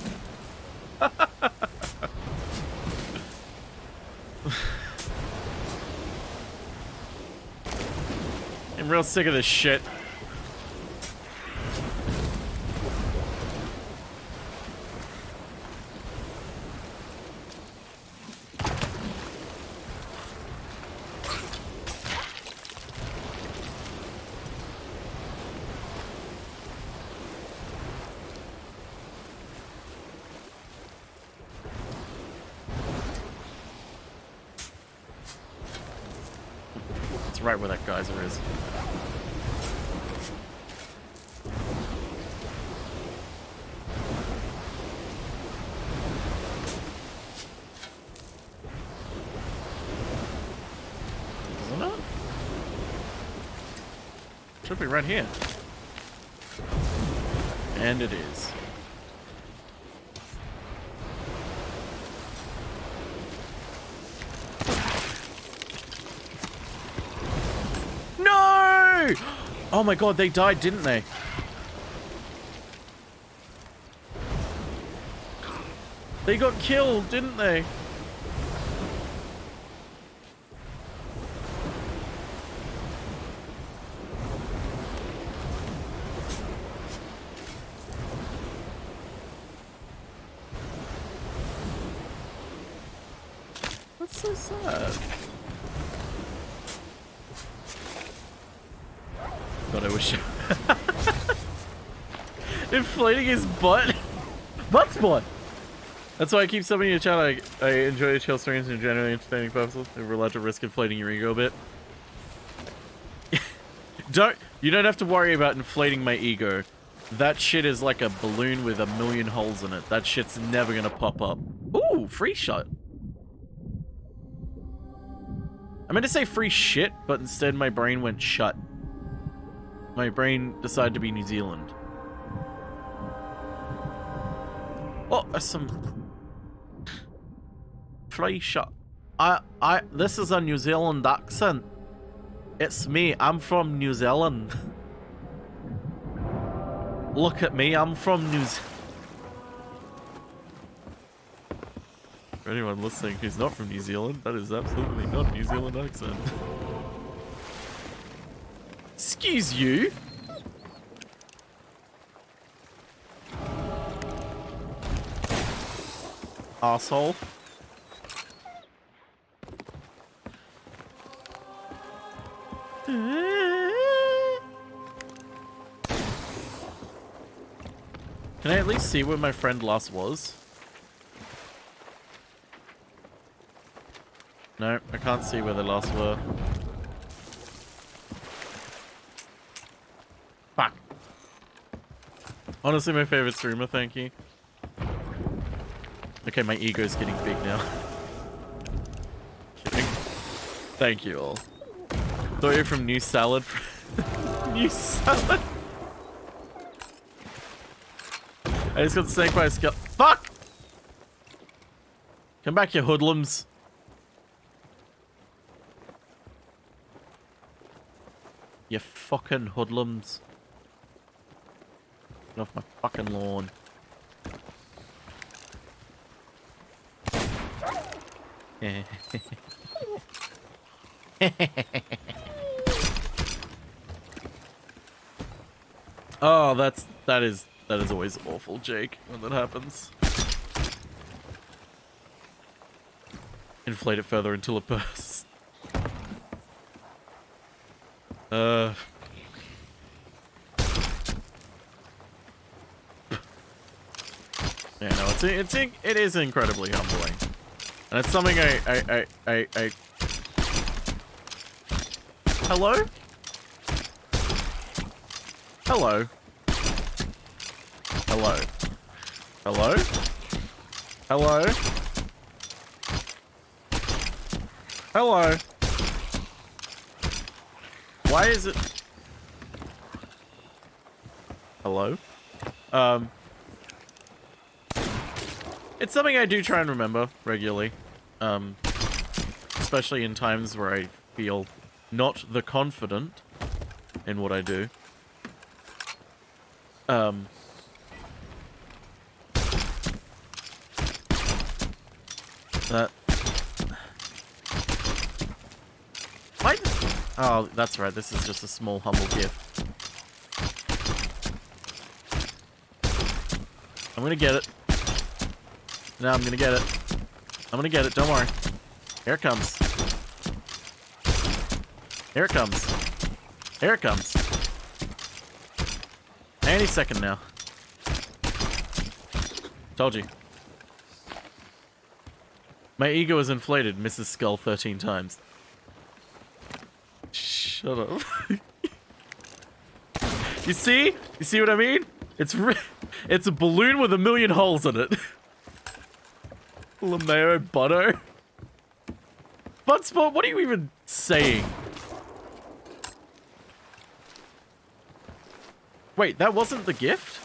I'm real sick of this shit. right where that geyser is. Isn't it? Should be right here. And it is. No! Oh my god, they died, didn't they? They got killed, didn't they? That's so sad. God, I wish. Inflating his butt. Butt spot. That's why I keep subbing your channel. I enjoy your chill streams and generally entertaining purposes. We're allowed to risk inflating your ego a bit. You don't have to worry about inflating my ego. That shit is like a balloon with a million holes in it. That shit's never gonna pop up. Ooh, free shot. I meant to say free shit, but instead my brain went shut. My brain decided to be New Zealand. Oh, some free shot. This is a New Zealand accent. It's me. I'm from New Zealand. Look at me. I'm from New Zealand. For anyone listening who's not from New Zealand, that is absolutely not a New Zealand accent. Excuse you. Asshole. Can I at least see where my friend last was? No, I can't see where the last were. Fuck. Honestly, my favorite streamer, thank you. Okay, my ego's getting big now. Kidding. Thank you all. Thought you're from New Salad. New Salad. I just got snaked by a skull. Fuck! Come back, you hoodlums. You fucking hoodlums. Get off my fucking lawn. Oh, that is always awful, Jake, when that happens. Inflate it further until it bursts. Yeah, no, it is incredibly humbling, and it's something I Hello? Hello? Hello? Hello? Hello? Hello? Why is it... Hello? It's something I do try and remember regularly. Especially in times where I feel not the confident in what I do. What? Oh, that's right. This is just a small, humble gift. I'm gonna get it. No, I'm gonna get it. I'm gonna get it. Don't worry. Here it comes. Here it comes. Here it comes. Any second now. Told you. My ego is inflated, Mrs. Skull 13 times. Shh. Shut up. You see? You see what I mean? It's a balloon with 1,000,000 holes in it. LeMayo Butto. Budsport, what are you even saying? Wait, that wasn't the gift?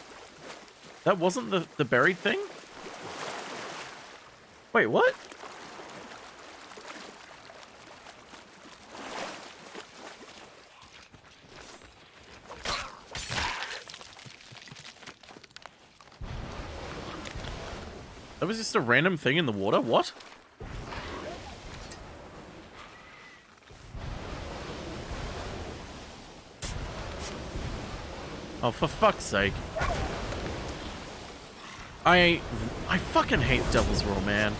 That wasn't the buried thing? Wait, what? That was just a random thing in the water? What? Oh, for fuck's sake. I fucking hate Devil's Roar, man.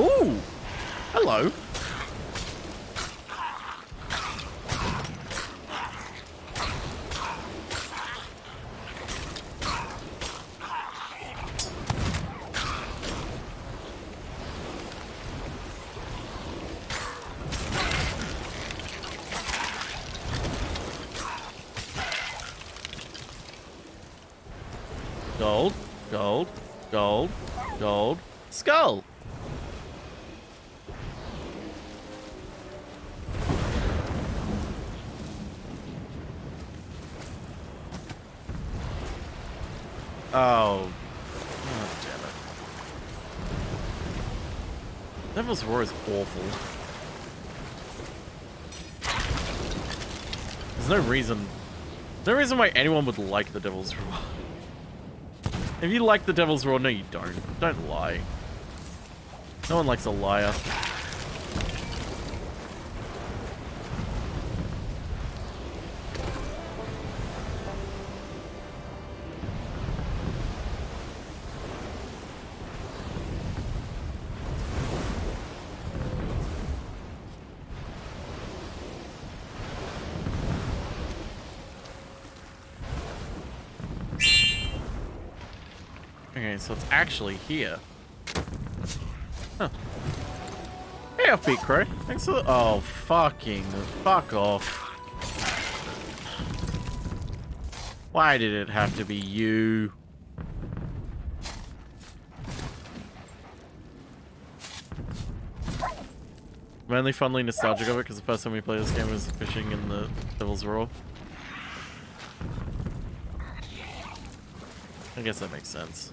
Ooh! Hello. Gold, gold, gold, gold, skull. Oh. Oh, damn it. Devil's Roar is awful. There's no reason why anyone would like the Devil's Roar. If you like the Devil's Roar, no you don't. Don't lie. No one likes a liar. Okay, so it's actually here. Huh. Hey, Offbeat Crow. Thanks for the— oh, fuck off. Why did it have to be you? I'm only fondly nostalgic of it because the first time we played this game was fishing in the Devil's Roar. I guess that makes sense.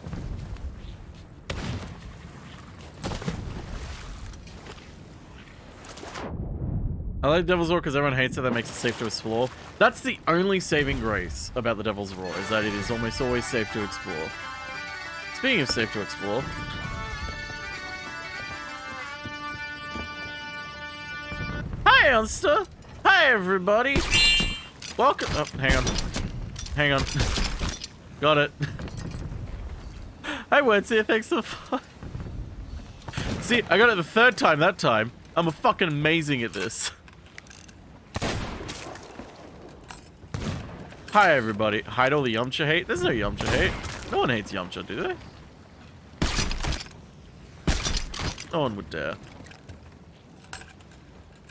I like Devil's Roar because everyone hates it. That makes it safe to explore. That's the only saving grace about the Devil's Roar, is that it is almost always safe to explore. Speaking of safe to explore, hi, Unster. Hi, everybody. Welcome. Oh, hang on. Hang on. Got it. Hi, Wordsy. Thanks for fun. See, I got it the third time that time. I'm a fucking amazing at this. Hi, everybody. Hide all the Yamcha hate. There's no Yamcha hate. No one hates Yamcha, do they? No one would dare.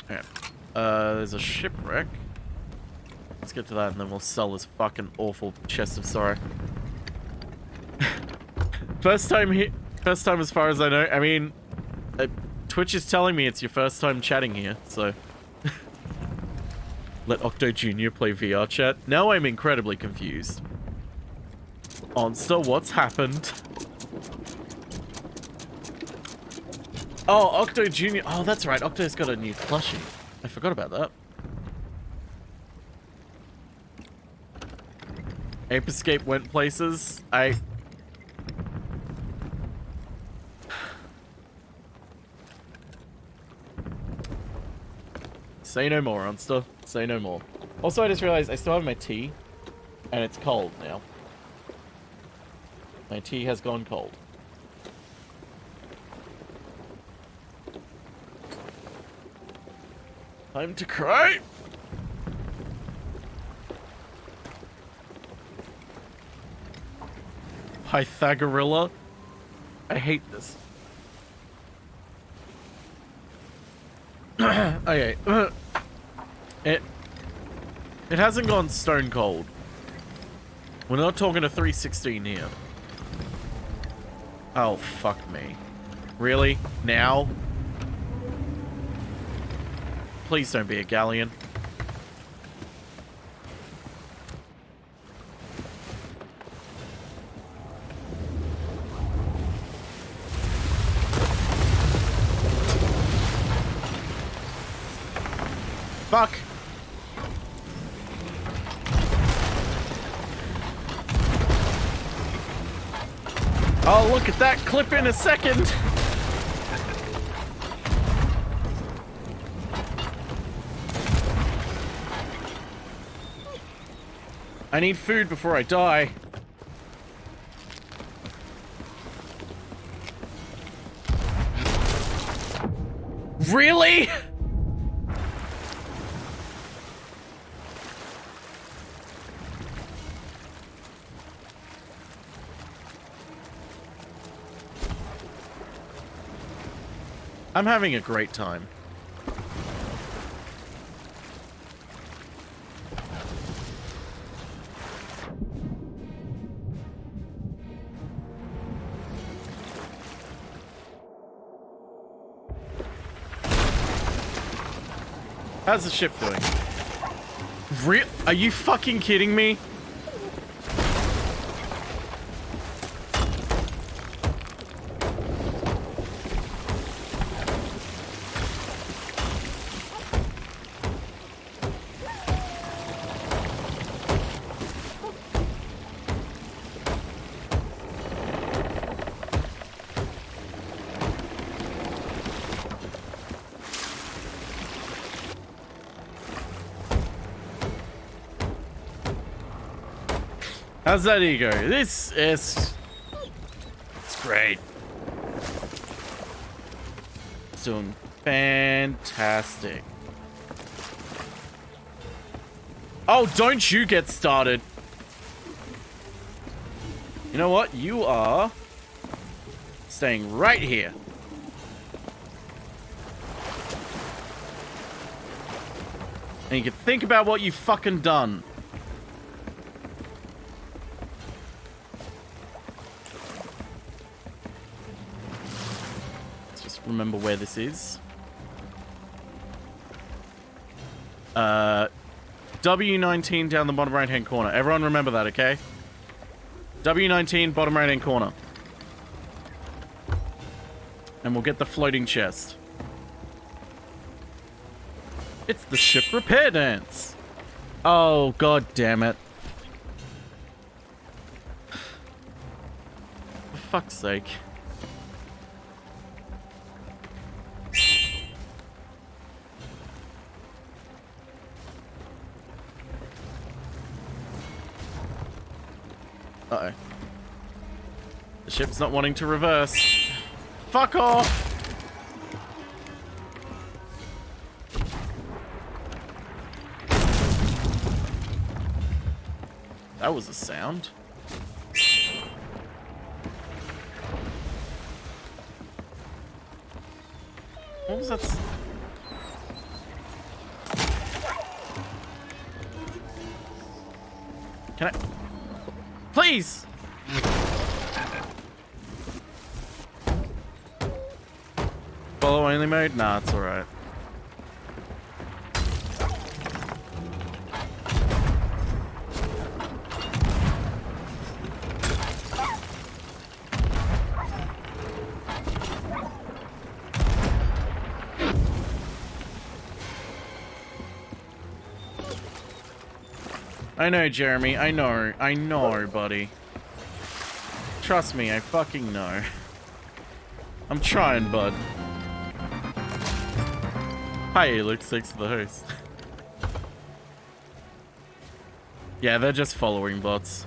Okay. There's a shipwreck. Let's get to that and then we'll sell this fucking awful chest of sorrow. First time here. First time as far as I know. I mean, Twitch is telling me it's your first time chatting here, so. Let Octo Jr. play VR chat. Now I'm incredibly confused. Onster, what's happened? Oh, Octo Jr. Oh, that's right. Octo's got a new plushie. I forgot about that. Ape Escape went places. Say no more, Unster. Say no more. Also, I just realized I still have my tea, and it's cold now. My tea has gone cold. Time to cry! Pythagorilla? I hate this. Okay. It hasn't gone stone cold. We're not talking a 316 here. Oh, fuck me. Really? Now? Please don't be a galleon. Fuck! Oh, look at that clip in a second! I need food before I die. Really? I'm having a great time. How's the ship doing? Are you fucking kidding me? How's that ego? This is... It's great. It's doing fantastic. Oh, don't you get started. You know what? You are staying right here. And you can think about what you've fucking done. Remember where this is. W19 down the bottom right hand corner. Everyone remember that, okay? W19 bottom right hand corner. And we'll get the floating chest. It's the ship repair dance. Oh, god damn it. For fuck's sake. Uh-oh. The ship's not wanting to reverse. Fuck off! That was a sound. What was that? Can I... Please! Follow only mode? Nah, it's alright. I know, Jeremy. I know, buddy. Trust me, I fucking know. I'm trying, bud. Hi, Alex. Thanks for the host. Yeah, they're just following bots.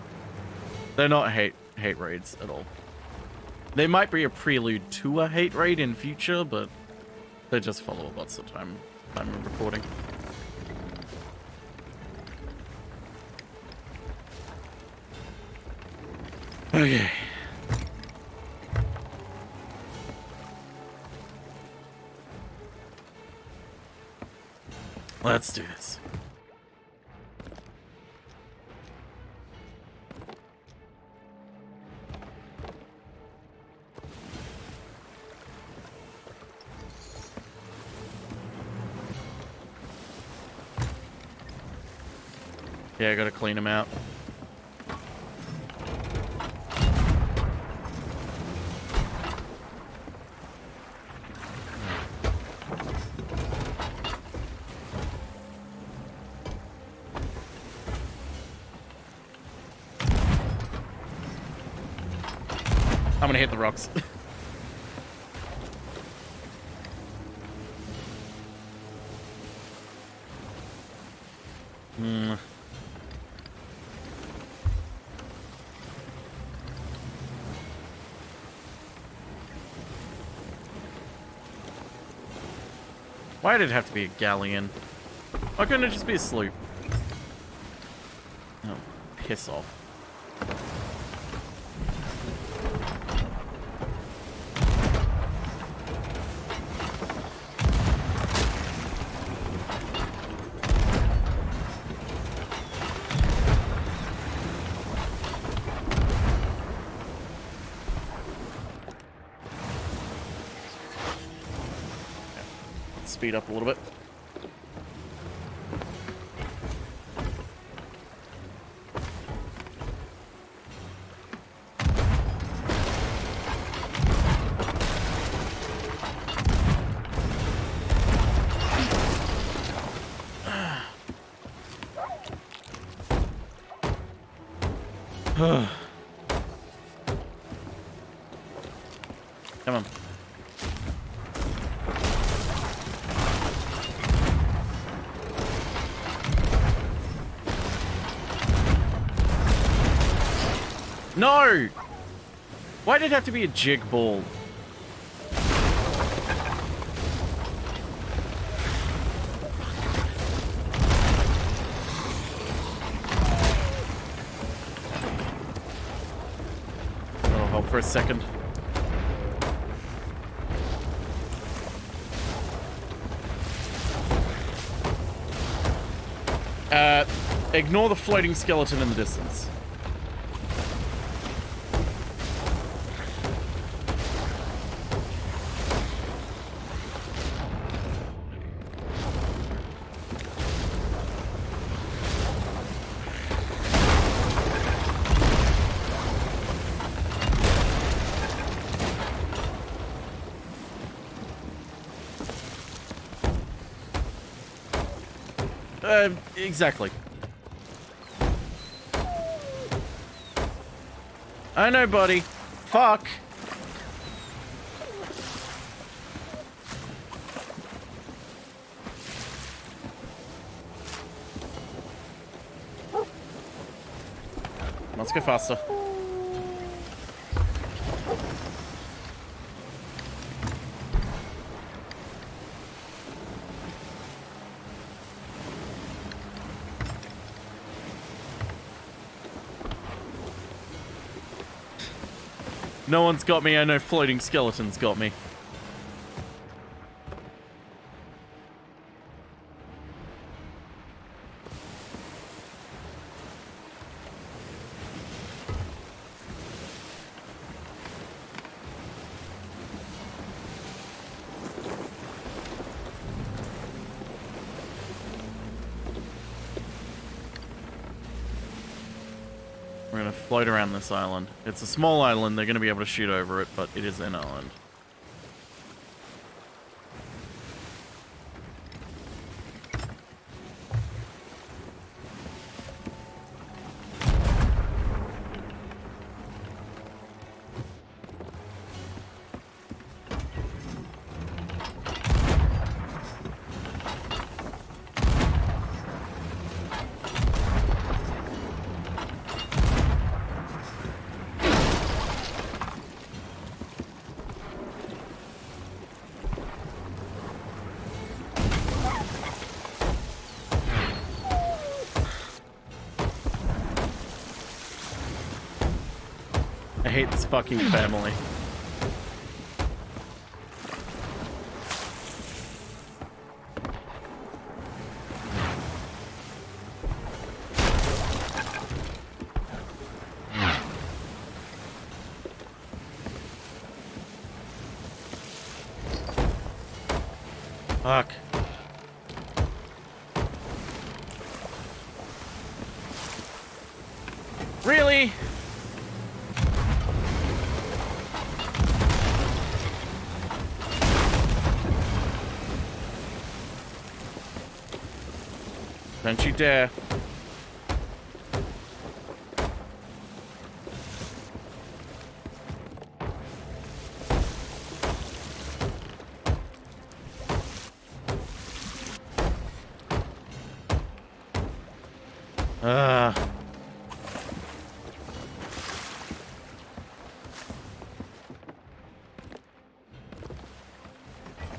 They're not hate raids at all. They might be a prelude to a hate raid in future, but they're just follower bots at the time of recording. Okay. Let's do this. Yeah, I gotta clean them out. I'm gonna hit the rocks. Why did it have to be a galleon? Why couldn't it just be a sloop? Oh, piss off. Speed up a little bit. Come on. No! Why did it have to be a jig ball? Oh, hold for a second. Ignore the floating skeleton in the distance. Exactly. I know, buddy. Fuck. Let's go faster. No one's got me, I know floating skeletons got me. We're gonna float around this island. It's a small island, they're gonna be able to shoot over it, but it is an island. I hate this fucking family. Fuck. Really? Don't you dare.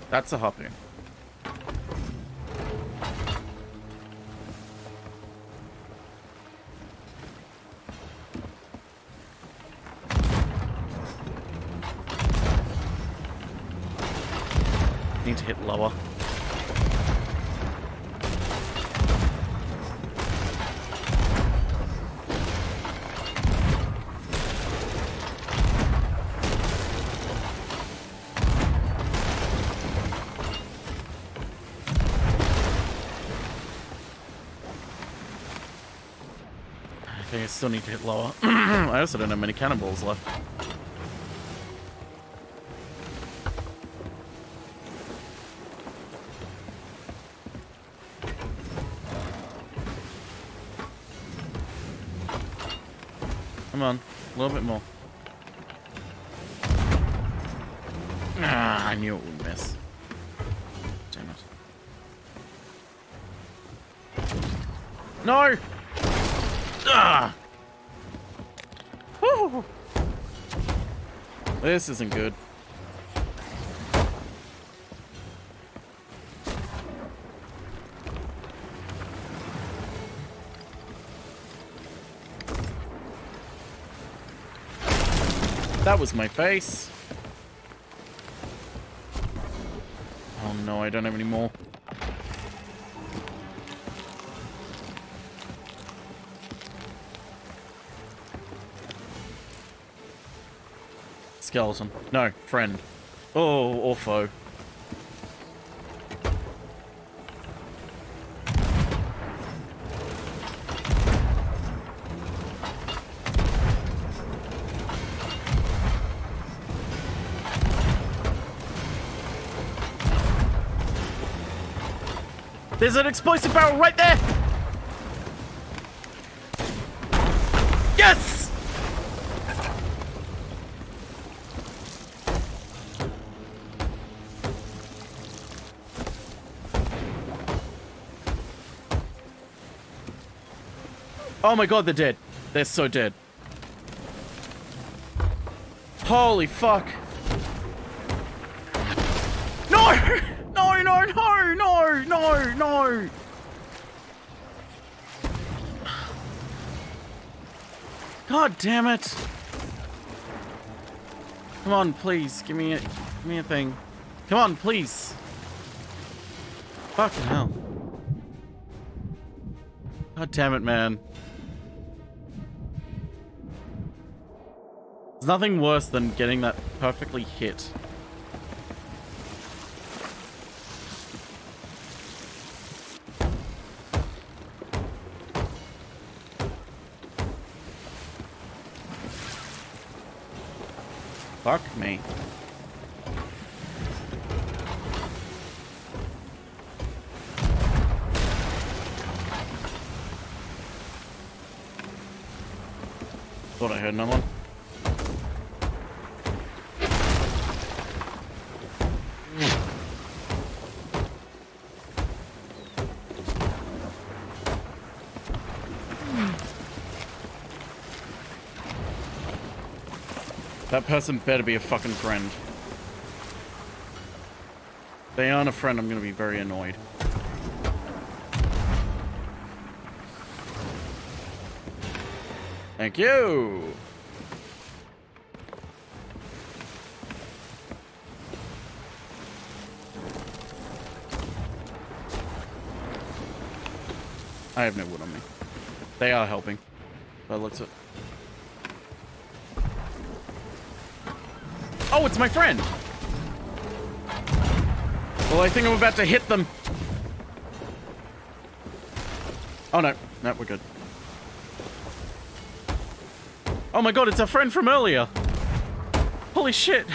That's a hoppy. Need to hit lower. I think I still need to hit lower. I also don't have many cannonballs left. Come on, a little bit more. Ah, I knew it would miss. Damn it. No! Ah! Woo! This isn't good. That was my face. Oh no, I don't have any more. Skeleton. No, friend. Oh, or foe. There's an explosive barrel right there! Yes! Oh my god, they're dead. They're so dead. Holy fuck. No! No, no, no, no, no, no! God damn it. Come on, please. Give me a thing. Come on, please. Fucking hell. God damn it, man. There's nothing worse than getting that perfectly hit. Fuck me. Thought I heard another one. That person better be a fucking friend. If they aren't a friend, I'm gonna be very annoyed. Thank you! I have no wood on me. They are helping. By the looks of it. Oh, it's my friend! Well, I think I'm about to hit them. Oh, no. No, we're good. Oh my god, it's our friend from earlier. Holy shit.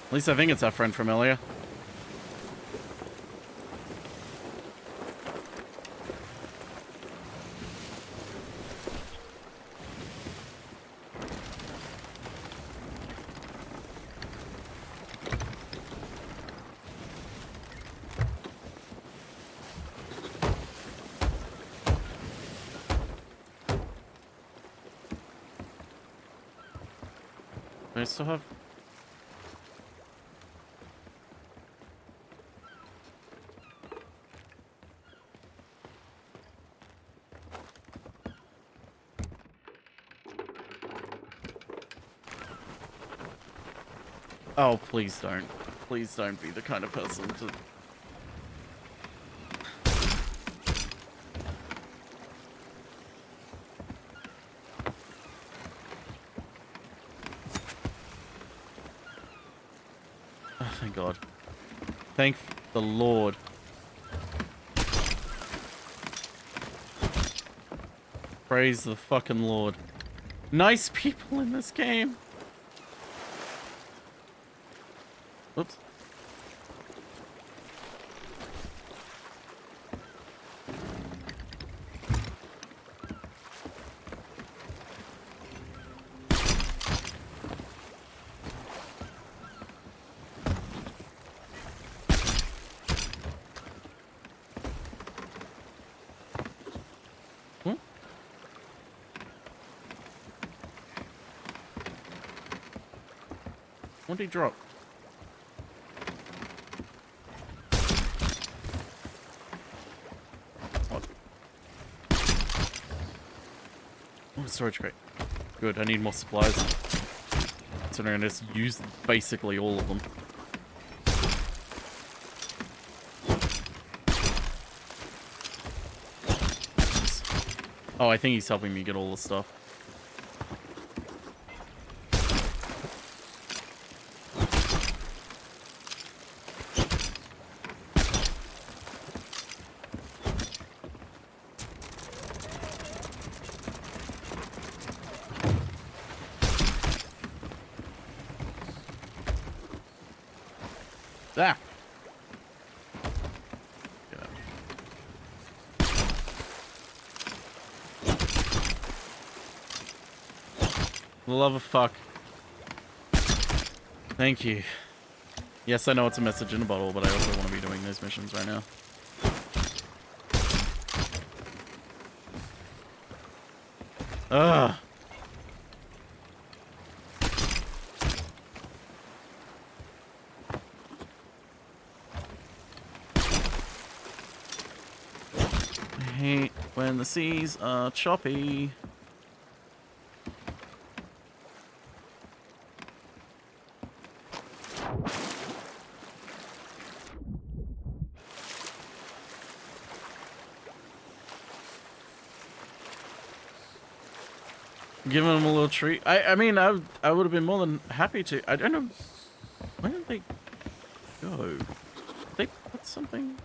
At least I think it's our friend from earlier. Do I still have... Oh, please don't. Please don't be the kind of person to... Oh, thank God. Thank the Lord. Praise the fucking Lord. Nice people in this game. Oops. What did he drop? What? Oh, storage crate. Good, I need more supplies. So I just use basically all of them. Oh, I think he's helping me get all the stuff. Ah. For the love of fuck. Thank you. Yes, I know it's a message in a bottle, but I also want to be doing those missions right now. Ugh. I hate when the seas are choppy. Giving them a little treat. I mean, I would have been more than happy to. I don't know. Where did they go? Did they put something?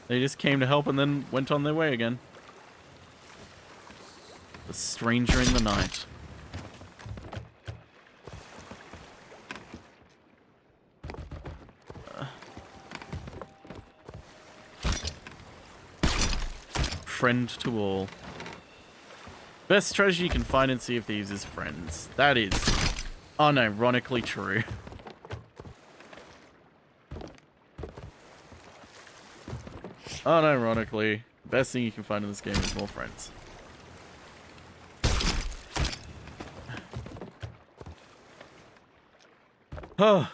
They just came to help and then went on their way again. The stranger in the night. Friend to all. Best treasure you can find in Sea of Thieves is friends. That is unironically true. Unironically, the best thing you can find in this game is more friends. Oh.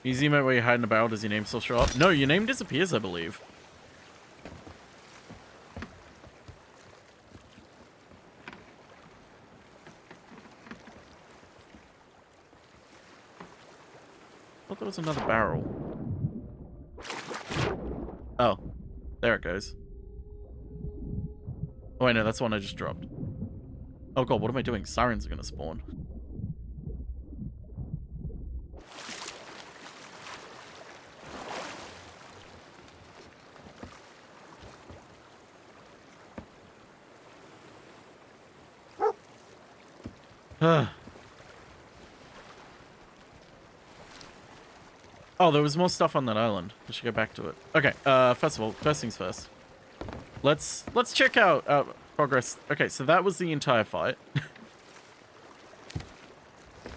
Easy emote where you hide in a barrel, does your name still show up? No, your name disappears, I believe. I thought there was another barrel. Oh, there it goes. Oh wait, no, that's the one I just dropped. Oh god, what am I doing? Sirens are gonna spawn. Oh, there was more stuff on that island. We should go back to it. Okay, first of all, first things first. Let's check out progress. Okay, so that was the entire fight.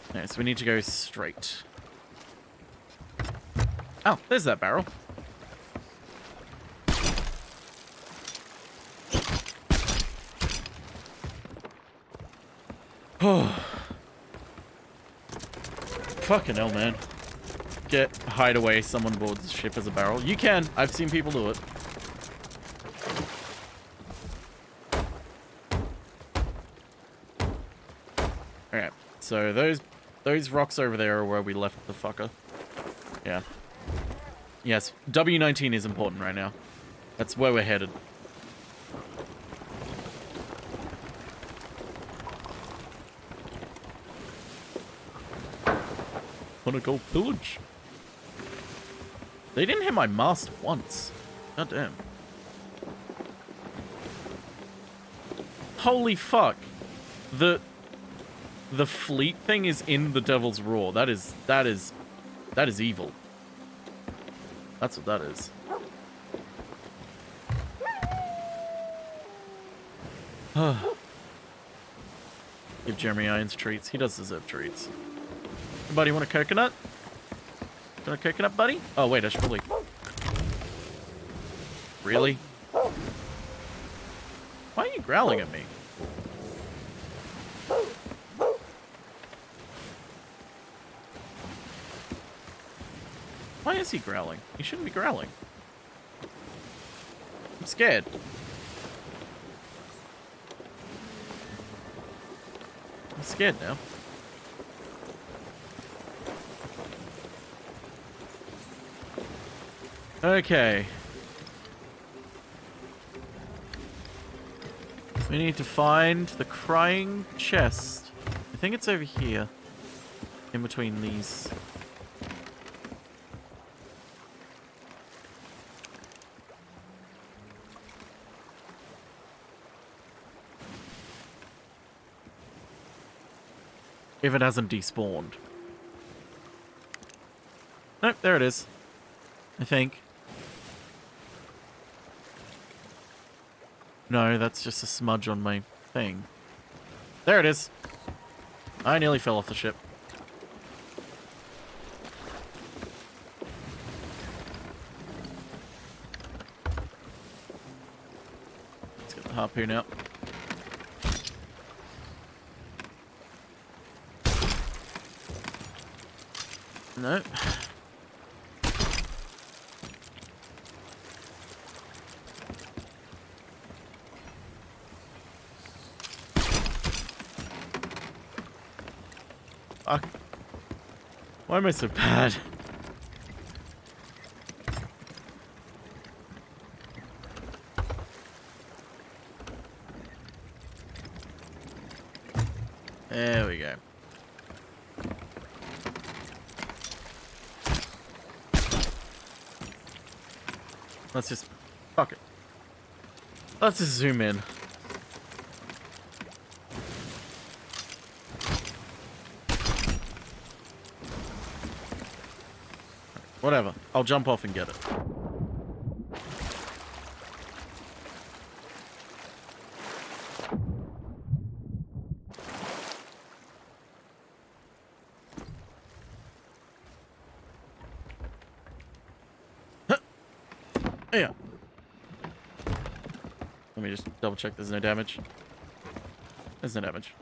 Okay, so we need to go straight. Oh, there's that barrel. Oh. Fucking hell, man. Hide away someone boards the ship as a barrel. You can. I've seen people do it. Okay, so those rocks over there are where we left the fucker. Yeah. Yes, W19 is important right now. That's where we're headed. Wanna go pillage? They didn't hit my mast once. God damn. Holy fuck. The fleet thing is in the Devil's Roar. That is evil. That's what that is. Give Jeremy Irons treats. He does deserve treats. Buddy, want a coconut? Want a coconut, buddy? Oh, wait, I should probably... Really? Why are you growling at me? Why is he growling? He shouldn't be growling. I'm scared. I'm scared now. Okay. We need to find the crying chest. I think it's over here. In between these. If it hasn't despawned. Nope, there it is. I think. No, that's just a smudge on my thing. There it is. I nearly fell off the ship. Let's get the harpoon out. No. Fuck. Why am I so bad? There we go. Let's just... Fuck it. Let's just zoom in. Whatever. I'll jump off and get it. Yeah. Let me just double check there's no damage. There's no damage.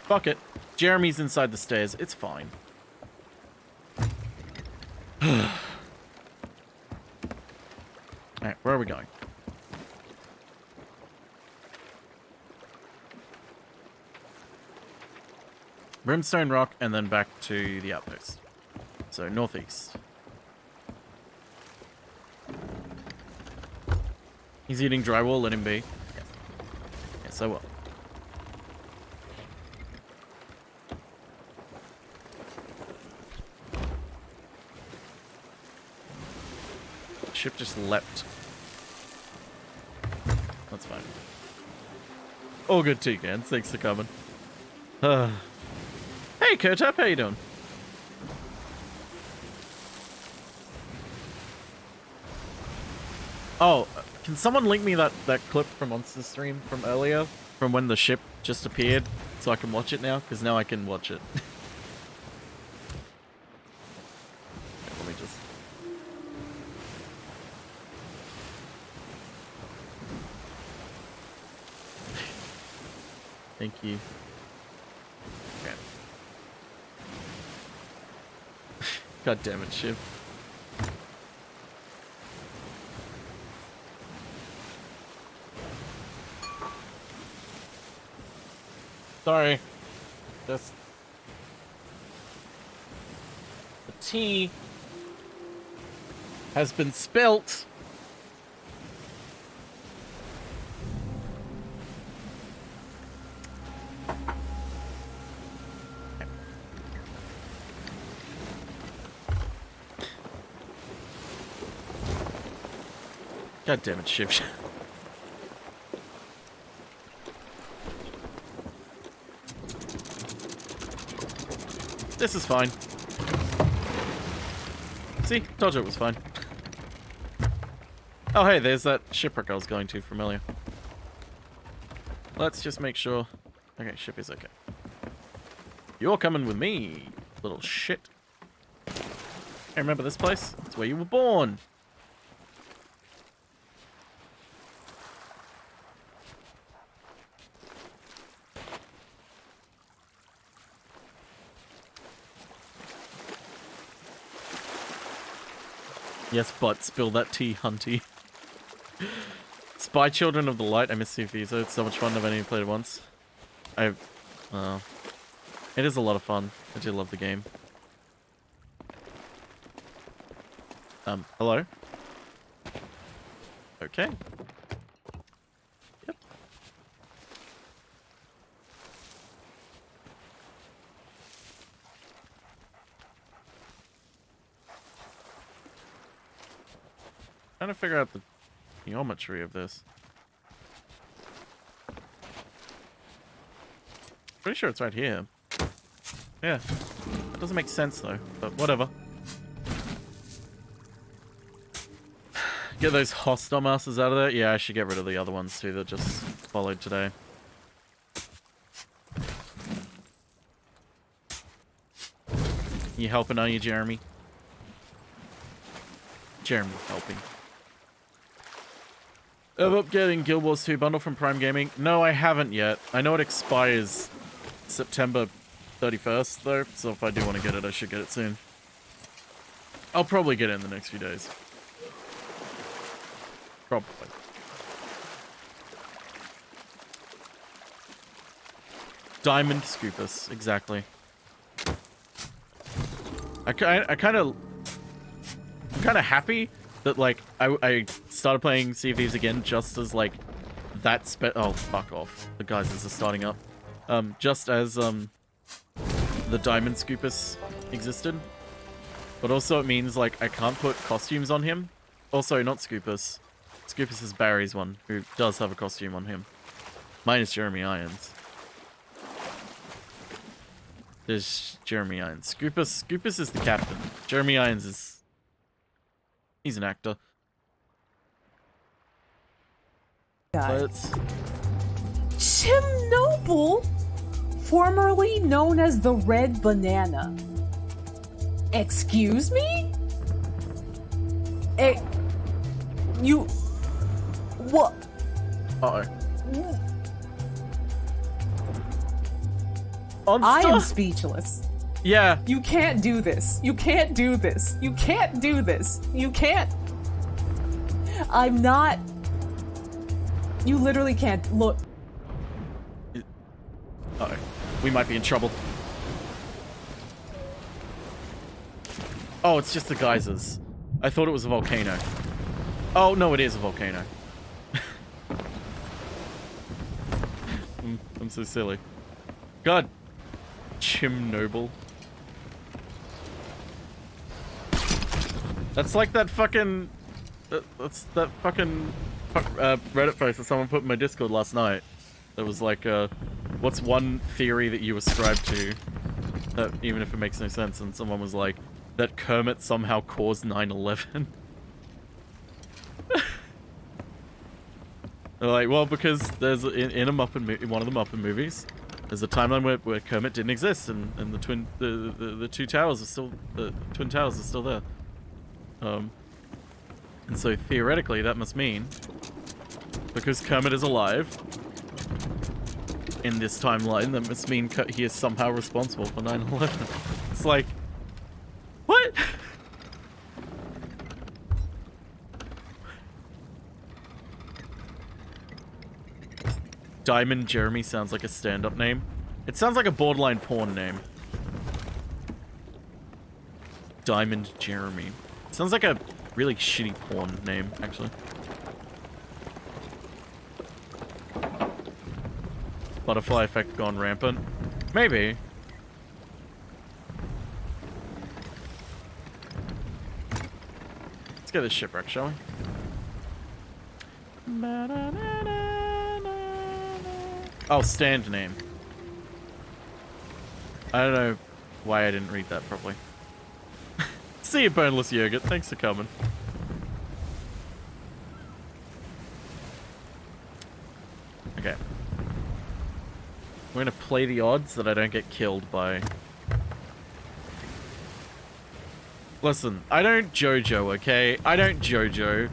Fuck it. Jeremy's inside the stairs. It's fine. are we going? Brimstone Rock, and then back to the outpost. So, northeast. He's eating drywall, let him be. Yes, yes I will. The ship just leapt. That's fine. All good, Toucans. Thanks for coming. Hey, Kurtap, how you doing? Oh, can someone link me that clip from Monster Stream from earlier? From when the ship just appeared? So I can watch it now? Because now I can watch it. Let me just... Thank you. Okay. God damn it, ship. Sorry. Just... The tea has been spilt. God damn it, ship. This is fine. See? Told you it was fine. Oh, hey, there's that shipwreck I was going to from earlier. Let's just make sure... Okay, ship is okay. You're coming with me, little shit. Hey, remember this place? It's where you were born. Yes, but spill that tea, hunty. Spy Children of the Light. I miss Thieves. It's so much fun. I've only played it once. It is a lot of fun. I do love the game. Hello? Okay. Yep. Trying to figure out the geometry of this. Pretty sure it's right here. Yeah. That doesn't make sense though, but whatever. Get those hostile masters out of there? Yeah, I should get rid of the other ones too that just followed today. You helping, are you, Jeremy? Jeremy's helping. Up getting Guild Wars 2 bundle from Prime Gaming? No, I haven't yet. I know it expires September 31st, though, so if I do want to get it, I should get it soon. I'll probably get it in the next few days. Probably. Diamond Scoopus, exactly. I'm kind of happy that, like, I started playing Sea of Thieves again just as, like, that oh, fuck off. The guys are starting up. Just as, the Diamond Scoopus existed. But also it means, like, I can't put costumes on him. Also, not Scoopus. Scoopus is Barry's one, who does have a costume on him. Mine is Jeremy Irons. There's Jeremy Irons. Scoopus is the captain. Jeremy Irons is... He's an actor. Chernobyl, formerly known as the Red Banana. Excuse me? You... What? Uh-oh. I am speechless. Yeah. You can't do this. You can't do this. You can't do this. You can't. I'm not. You literally can't look. Uh-oh. We might be in trouble. Oh, it's just the geysers. I thought it was a volcano. Oh, no, it is a volcano. I'm so silly. God. Chimnoble. That's like that fucking... That's that fucking Reddit post that someone put in my Discord last night. That was like, what's one theory that you ascribe to? That, even if it makes no sense. And someone was like, that Kermit somehow caused 9/11. They're like, well, because there's in a Muppet in one of the Muppet movies, there's a timeline where Kermit didn't exist, and the two towers are still the twin towers are still there. And so theoretically, that must mean because Kermit is alive in this timeline, that must mean he is somehow responsible for 9/11. It's like, what? Diamond Jeremy sounds like a stand-up name. It sounds like a borderline porn name. Diamond Jeremy. Sounds like a really shitty porn name, actually. Butterfly effect gone rampant. Maybe. Let's get this shipwreck, shall we? Oh, stand name. I don't know why I didn't read that properly. See you, Boneless Yogurt. Thanks for coming. Okay. We're gonna play the odds that I don't get killed by... Listen, I don't JoJo, okay? I don't JoJo.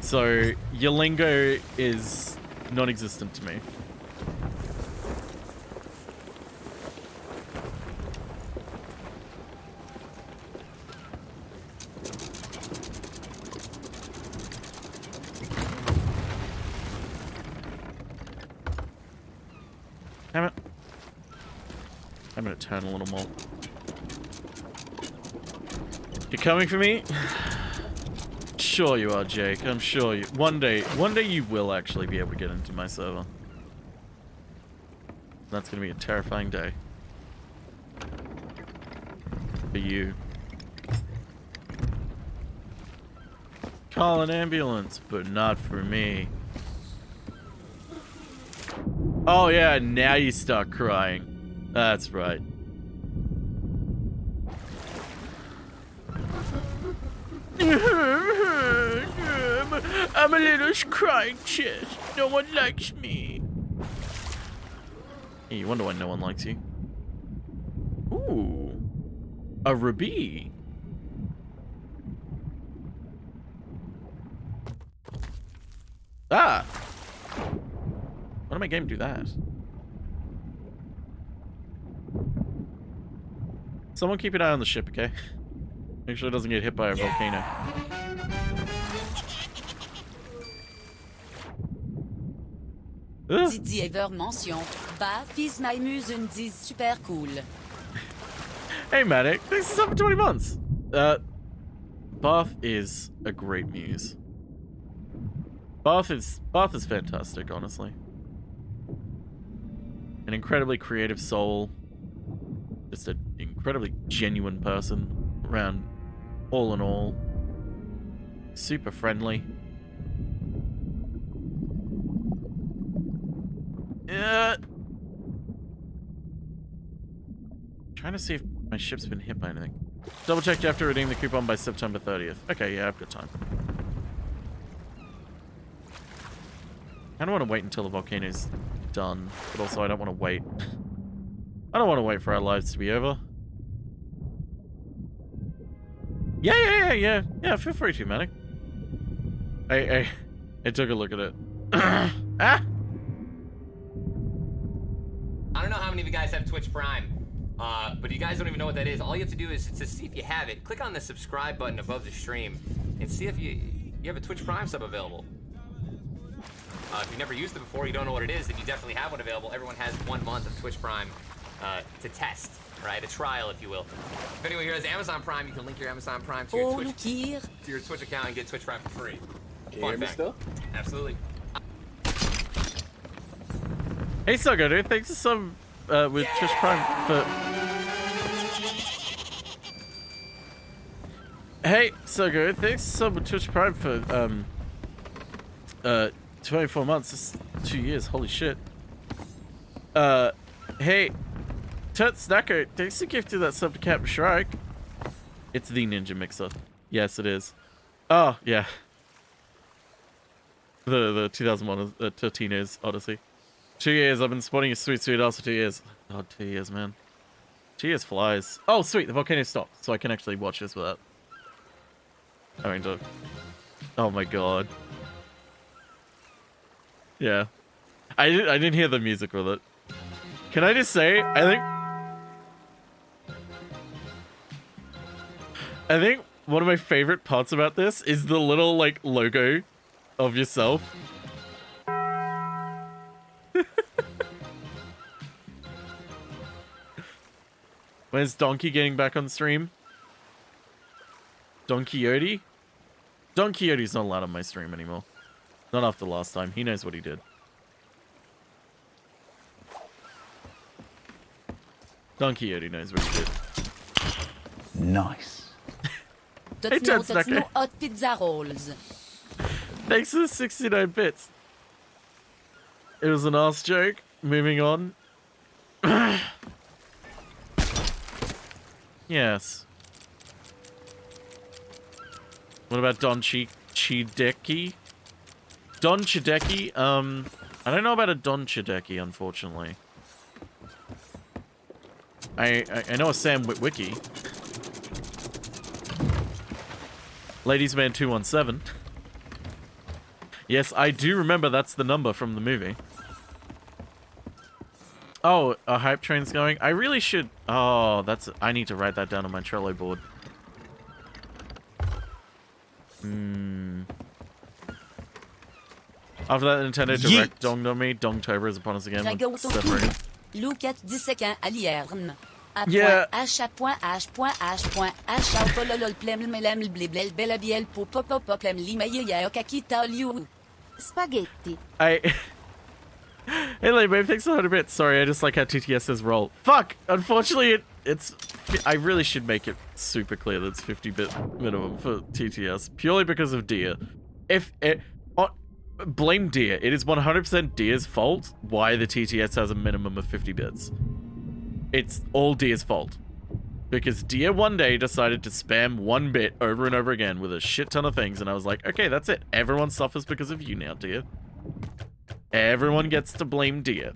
So, your lingo is non-existent to me. Damn it. I'm gonna turn a little more. You're coming for me? Sure you are, Jake. I'm sure you... One day you will actually be able to get into my server. That's gonna be a terrifying day. For you. Call an ambulance, but not for me. Oh yeah, now you start crying. That's right. I'm a little crying chest. No one likes me. Hey, you wonder why no one likes you. Ooh. A ruby. Ah! Why did my game do that? Someone keep an eye on the ship, okay? Make sure it doesn't get hit by a volcano. Didi Ever mention. Bath is my muse and is super cool. Hey Manic, thanks for sub for 20 months. Bath is a great muse. Bath is fantastic, honestly. An incredibly creative soul. Just an incredibly genuine person around all in all. Super friendly. Trying to see if my ship's been hit by anything. Double check you have to redeem the coupon by September 30th. Okay, yeah, I've got time. I don't want to wait until the volcano's done, but also I don't want to wait. I don't want to wait for our lives to be over. Yeah, feel free to, Manic. I took a look at it. Ah! I don't know how many of you guys have Twitch Prime, but you guys don't even know what that is. All you have to do is to see if you have it, click on the subscribe button above the stream and see if you you have a Twitch Prime sub available. If you've never used it before, you don't know what it is, then you definitely have one available. Everyone has 1 month of Twitch Prime to test, right? A trial, if you will. If anyone here has Amazon Prime, you can link your Amazon Prime to your Twitch account and get Twitch Prime for free. Can you hear me still? Absolutely. Hey, Sogo, dude. Thanks for some with Twitch Prime for. Hey, Sogo, thanks for some with Twitch Prime for 24 months. That's 2 years. Holy shit. Hey, Tut Snacker, thanks for gifting that sub to Captain Shrike. It's the Ninja Mixer. Yes, it is. Oh, yeah. The 2001 Totino's Odyssey. 2 years. I've been spotting your sweet, sweet ass for 2 years. God, 2 years, man. 2 years flies. Oh, sweet. The volcano stopped, so I can actually watch this without having to. Oh my god. Yeah. I didn't hear the music with it. Can I just say, I think one of my favorite parts about this is the little, like, logo of yourself. Where's Donkey getting back on stream? Don Quixote? Don Quixote's not allowed on my stream anymore. Not after last time. He knows what he did. Don Quixote knows what he did. Nice. Hey, hot pizza rolls. Thanks for the 69 bits. It was an ass joke. Moving on. Yes. What about Don Chideki? Don Chideki? I don't know about a Don Chideki, unfortunately. I know a Sam Witwicky. Ladies Man 217. Yes, I do remember that's the number from the movie. Oh, a hype train's going? I really should... Oh, that's... I need to write that down on my Trello board. After that Nintendo Direct donged on me, Dongtober is upon us again. Look at 10 seconds à l'IRM. Yeah. Spaghetti. Hey, babe, thanks for 100 bits. Sorry, I just like how TTS says roll. Fuck! Unfortunately, it's... I really should make it super clear that it's 50-bit minimum for TTS. Purely because of Deer. If it... blame Deer. It is 100% Deer's fault why the TTS has a minimum of 50 bits. It's all Deer's fault. Because Deer one day decided to spam 1 bit over and over again with a shit ton of things, and I was like, okay, that's it. Everyone suffers because of you now, Deer. Everyone gets to blame Deer.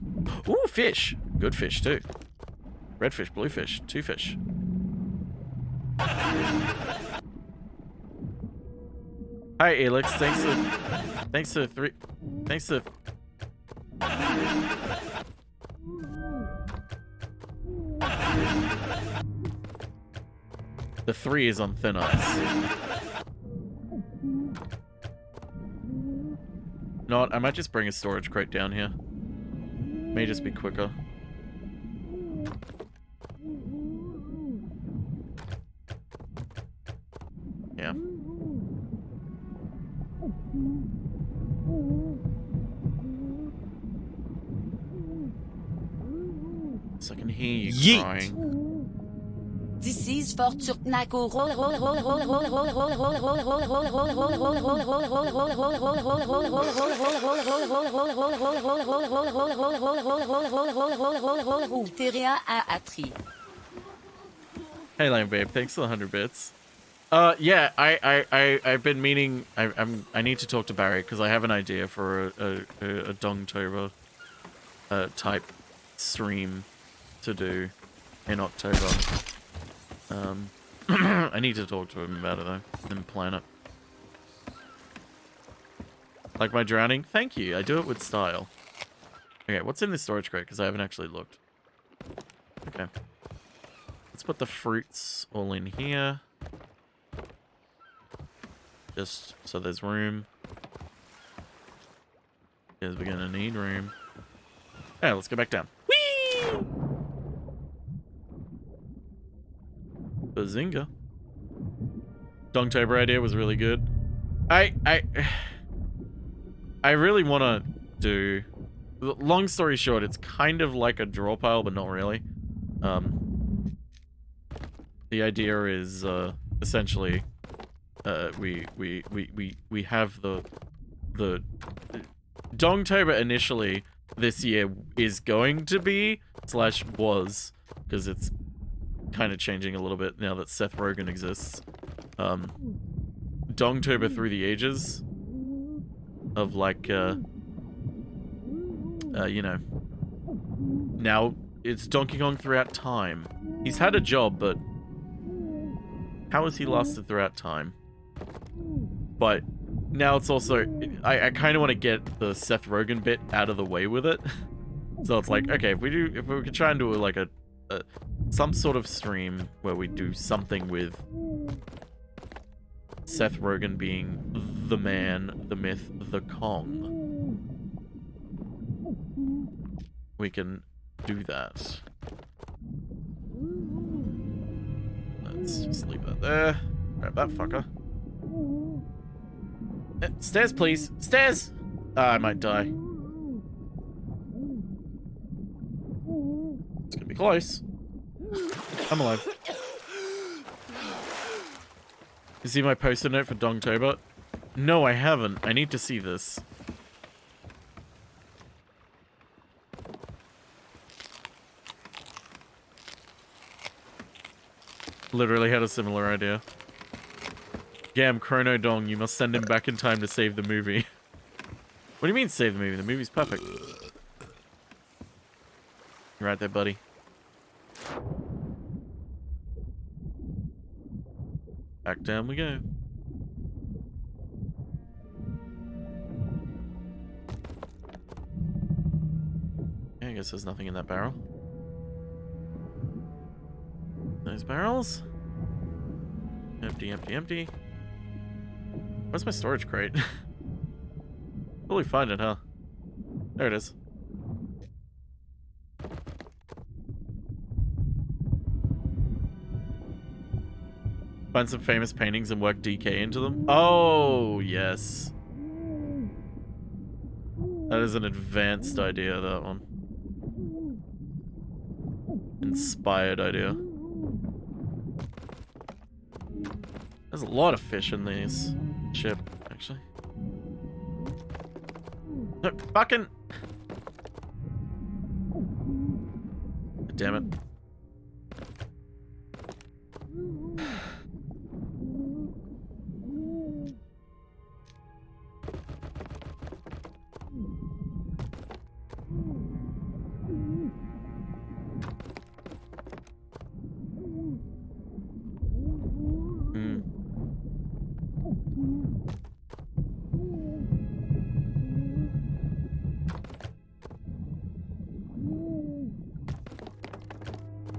Ooh, fish. Good fish, too. Red fish, blue fish, 2 fish. Hi, Elix. Thanks for 3... Thanks for... The 3 is on thin ice. Not. I might just bring a storage crate down here. May just be quicker. Yeah. So I can hear you crying. This is for Turtnaco. Hey, Lame Babe, thanks for the 100 bits. Yeah, I've been meaning. I need to talk to Barry because I have an idea for a Dongtober type stream to do in October. I need to talk to him about it though, and plan it. Like my drowning? Thank you, I do it with style. Okay, what's in this storage crate? Because I haven't actually looked. Okay. Let's put the fruits all in here. Just so there's room. Because we're gonna need room. Yeah, let's go back down. Whee! Bazinga. Dongtober idea was really good. I really want to do... Long story short, it's kind of like a draw pile, but not really. The idea is essentially we have the Dongtober initially this year is going to be / was, because it's kind of changing a little bit now that Seth Rogen exists. Dongtober through the ages of like you know, now it's Donkey Kong throughout time. He's had a job, but how has he lasted throughout time? But now it's also, I kind of want to get the Seth Rogen bit out of the way with it. So it's like, okay, if we could try and do like some sort of stream where we do something with Seth Rogen being the man, the myth, the Kong, we can do that. Let's just leave that there. Grab that fucker. Stairs, please. Stairs! I might die. It's gonna be close. I'm alive. You see my post-it note for Dongtober? No, I haven't. I need to see this. Literally had a similar idea. Gam, Chrono Dong, you must send him back in time to save the movie. What do you mean save the movie? The movie's perfect. You're right there, buddy. Back down we go. Yeah, I guess there's nothing in that barrel. Those barrels? Empty, empty, empty. Where's my storage crate? Really find it, huh? There it is. Find some famous paintings and work DK into them. Oh, yes. That is an advanced idea, that one. Inspired idea. There's a lot of fish in these ship, actually. No, fucking... Damn it.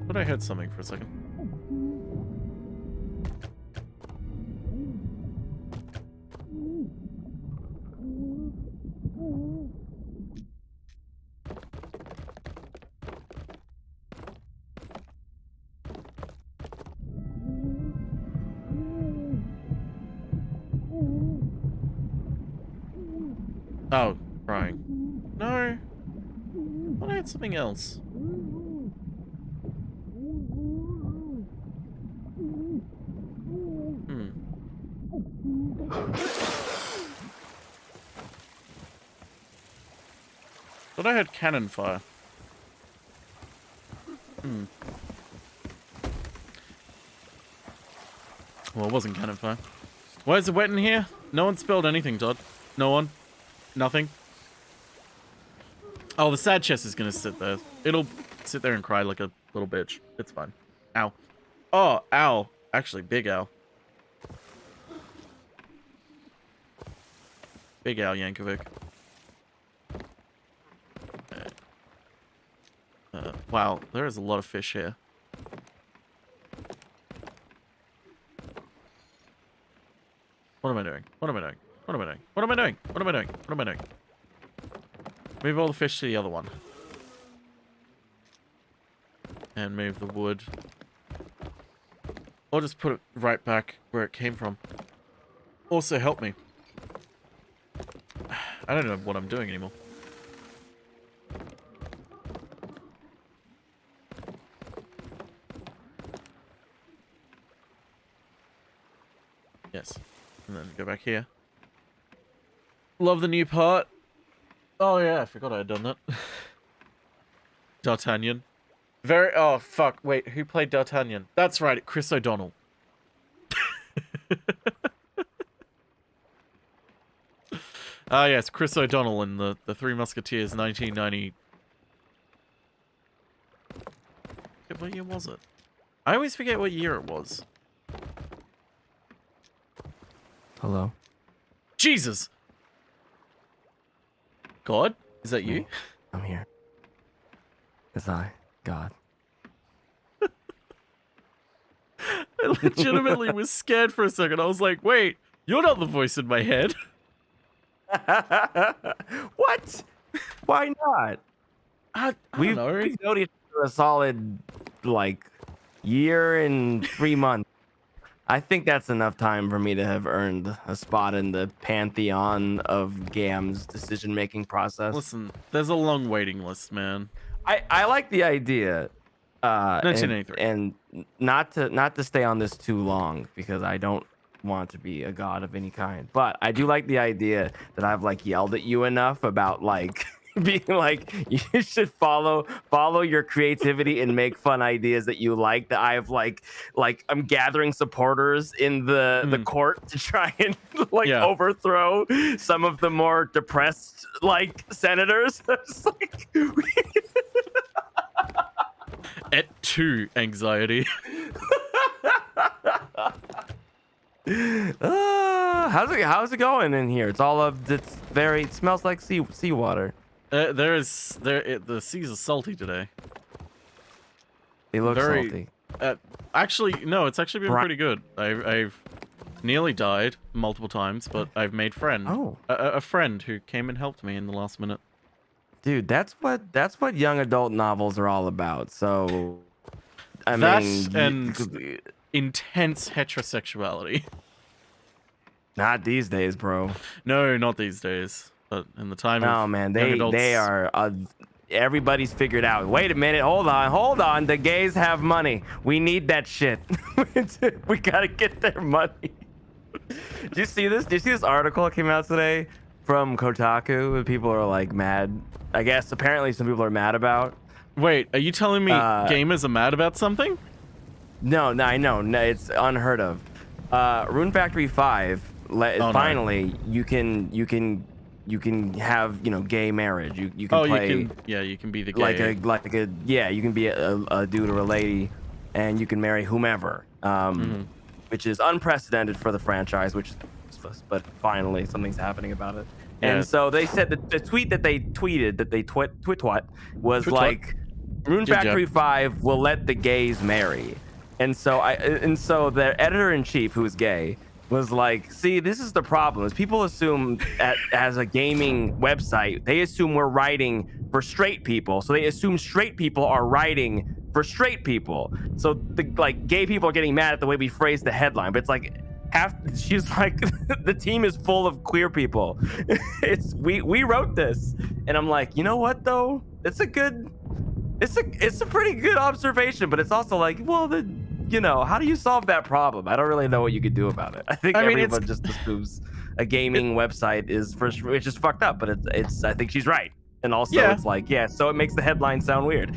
But I heard something for a second. Oh, crying. No. I thought I had something else. Thought I had cannon fire. Well, it wasn't cannon fire. Why is it wet in here? No one spilled anything, Todd. No one? Nothing? Oh, the sad chest is gonna sit there. It'll sit there and cry like a little bitch. It's fine. Ow. Oh, ow. Actually, big ow. Big ow, Yankovic. Wow, there is a lot of fish here. What am I doing? What am I doing? What am I doing? What am I doing? What am I doing? What am I doing? Move all the fish to the other one. And move the wood. Or just put it right back where it came from. Also help me. I don't know what I'm doing anymore. Yes. And then go back here. Love the new part. Oh yeah, I forgot I had done that. D'Artagnan. Oh fuck, wait, who played D'Artagnan? That's right, Chris O'Donnell. Ah yes, Chris O'Donnell in the Three Musketeers 1990. What year was it? I always forget what year it was. Hello. Jesus! God? Is that you? I'm here. It's I, God. I legitimately was scared for a second. I was like, wait, you're not the voice in my head. What? Why not? I We've don't know. known each other a solid, like, year and 3 months. I think that's enough time for me to have earned a spot in the pantheon of GAM's decision-making process. Listen, there's a long waiting list, man. I like the idea. 1983. And not to stay on this too long because I don't want to be a god of any kind, but I do like the idea that I've like yelled at you enough about like being like you should follow your creativity and make fun ideas that you like, that I've like I'm gathering supporters in the court to try and like overthrow some of the more depressed like senators. It's like at 2 anxiety. How's it going in here? It's all it smells like seawater. The seas are salty today. They look salty. Actually, no, it's actually been pretty good. I've nearly died multiple times, but I've made a friend who came and helped me in the last minute. Dude, that's what young adult novels are all about. So, I mean, and intense heterosexuality. Not these days, bro. No, not these days. But in the time of man, they are. Everybody's figured out. Wait a minute, hold on. The gays have money. We need that shit. We gotta get their money. Do you see this? Do you see this article that came out today from Kotaku? Where people are like mad. I guess apparently some people are mad about. Wait, are you telling me gamers are mad about something? No, I know. No, it's unheard of. Rune Factory 5 finally you can have, gay marriage. You can play. You can be the gay. You can be a dude or a lady, and you can marry whomever. Which is unprecedented for the franchise. But finally something's happening about it. Yeah. And so they said that the tweet that they tweeted was like, Rune Factory 5 will let the gays marry. And so their editor-in-chief, who's gay, was like, see, this is the problem, is people assume as a gaming website, they assume we're writing for straight people. So they assume straight people are writing for straight people. So the gay people are getting mad at the way we phrase the headline, but it's like she's like the team is full of queer people. We wrote this. And I'm like, you know what though? It's a pretty good observation, but it's also like, well, how do you solve that problem? I don't really know what you could do about it. I think everyone just assumes a gaming website is it's just fucked up, but it's I think she's right. And also it's like, so it makes the headline sound weird.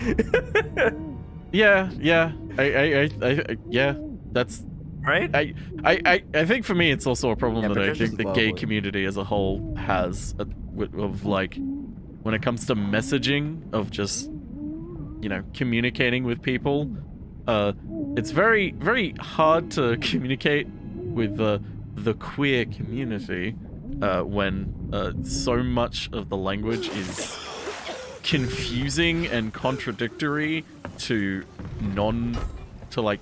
That's right. I think for me it's also a problem that I think the gay community as a whole has of like when it comes to messaging of just communicating with people. It's very, very hard to communicate with the queer community when so much of the language is confusing and contradictory to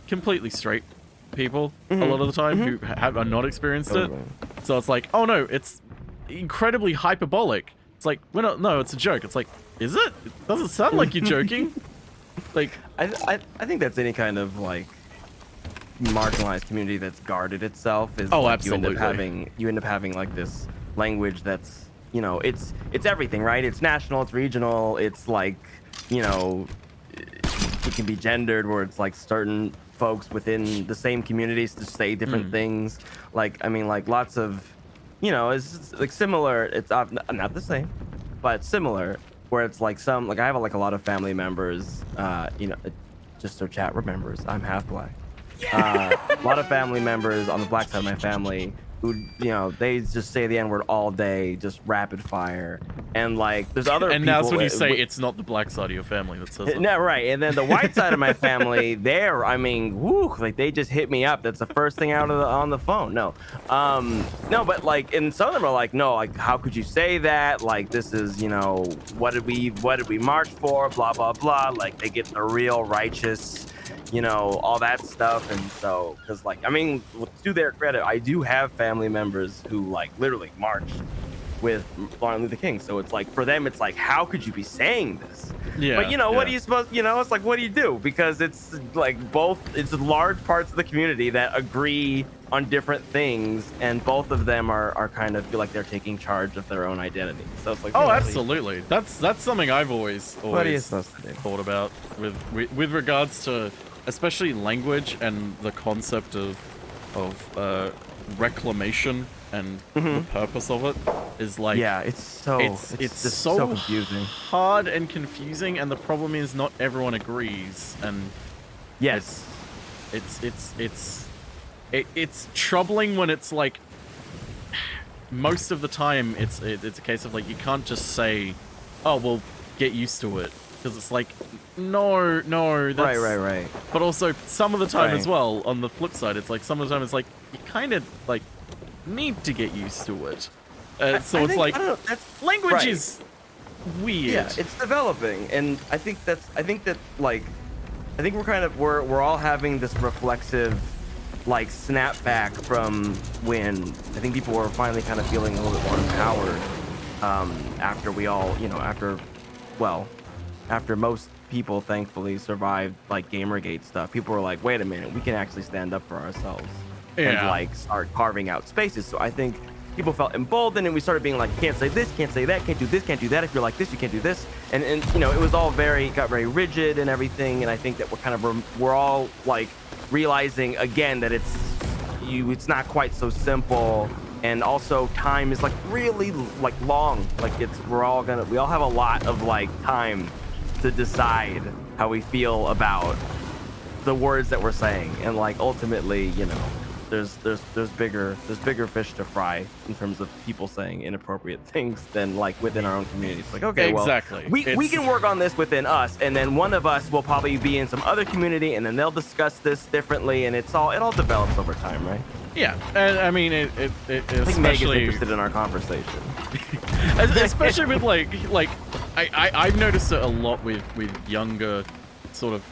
completely straight people a lot of the time who are not experienced it. So it's like, oh no, it's incredibly hyperbolic. It's like, no, it's a joke. It's like, is it? It doesn't sound like you're joking. Like, I think that's any kind of like marginalized community that's guarded itself is like, absolutely. you end up having like this language that's, you know, it's everything, right? It's national, it's regional, it's like, you know, it can be gendered where it's like certain folks within the same communities to say different things. Like, I mean, like lots of, you know, it's like similar. It's not the same, but similar. Where it's like some, like I have like a lot of family members, you know, just so chat remembers, I'm half black. A lot of family members on the black side of my family who, you know, they just say the N-word all day, just rapid fire. And like, there's other and people. now when you say it's not the black side of your family that says it. No, right. And then the white side of my family, I mean, whoo, like they just hit me up. That's the first thing out of on the phone. No, but like, and some of them are like, no, like, how could you say that? Like, this is, you know, what did we march for? Blah, blah, blah. Like, they get the real righteous, you know, all that stuff. And so, because like, I mean, to their credit, I do have family members who like literally marched with Martin Luther King. So it's like, for them, it's like, how could you be saying this? Yeah. But you know, what are you supposed, you know, it's like, what do you do? Because it's like it's large parts of the community that agree on different things, and both of them are kind of feel like they're taking charge of their own identity. So it's like, oh, absolutely. That's something I've always what are you supposed to do? thought about with regards to especially language and the concept of reclamation and the purpose of it is like, yeah, it's just so confusing, hard and confusing, and the problem is not everyone agrees, and yes, it's troubling when it's like most of the time it's a case of like, you can't just say, oh well, get used to it, because it's like, no, that's, right. But also some of the time as well, on the flip side, it's like some of the time it's like you kind of like need to get used to it. So it's like, language is weird. Yeah, it's developing, and I think we're all having this reflexive like snapback from when I think people were finally kind of feeling a little bit more empowered after we all, you know, after most people thankfully survived like Gamergate stuff. People were like, wait a minute, we can actually stand up for ourselves and like start carving out spaces. So I think people felt emboldened, and we started being like, you can't say this, can't say that, can't do this, can't do that. If you're like this, you can't do this. And you know, it was all got very rigid and everything. And I think that we're all like realizing again that it's not quite so simple. And also time is like really like long. Like we all have a lot of like time to decide how we feel about the words that we're saying. And like ultimately, you know, there's bigger fish to fry in terms of people saying inappropriate things than like within our own community. It's like, okay, exactly. Well, we can work on this within us, and then one of us will probably be in some other community, and then they'll discuss this differently, and it all develops over time, right? Yeah, and I mean it I think Meg is interested in our conversation. Especially with like I've noticed it a lot with younger sort of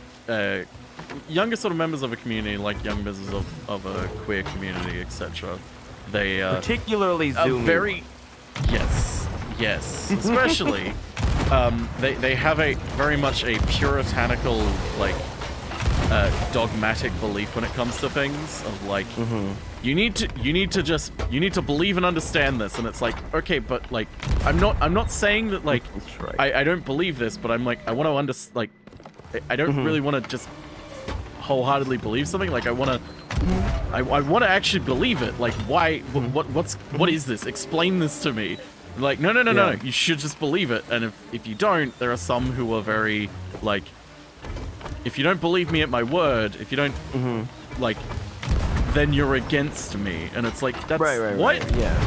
members of a community, like young members of a queer community, etc. They particularly Zoom. Very yes, especially they have a very much a puritanical like dogmatic belief when it comes to things of like you need to believe and understand this, and it's like, okay, but like I'm not saying that like I don't believe this, but I'm like, I want to understand, like I don't really want to just wholeheartedly believe something. Like I want to actually believe it. Like why? What is this? Explain this to me. Like no. You should just believe it. And if you don't, there are some who are very like, if you don't believe me at my word, if you don't like, then you're against me. And it's like, that's right. What? Yeah.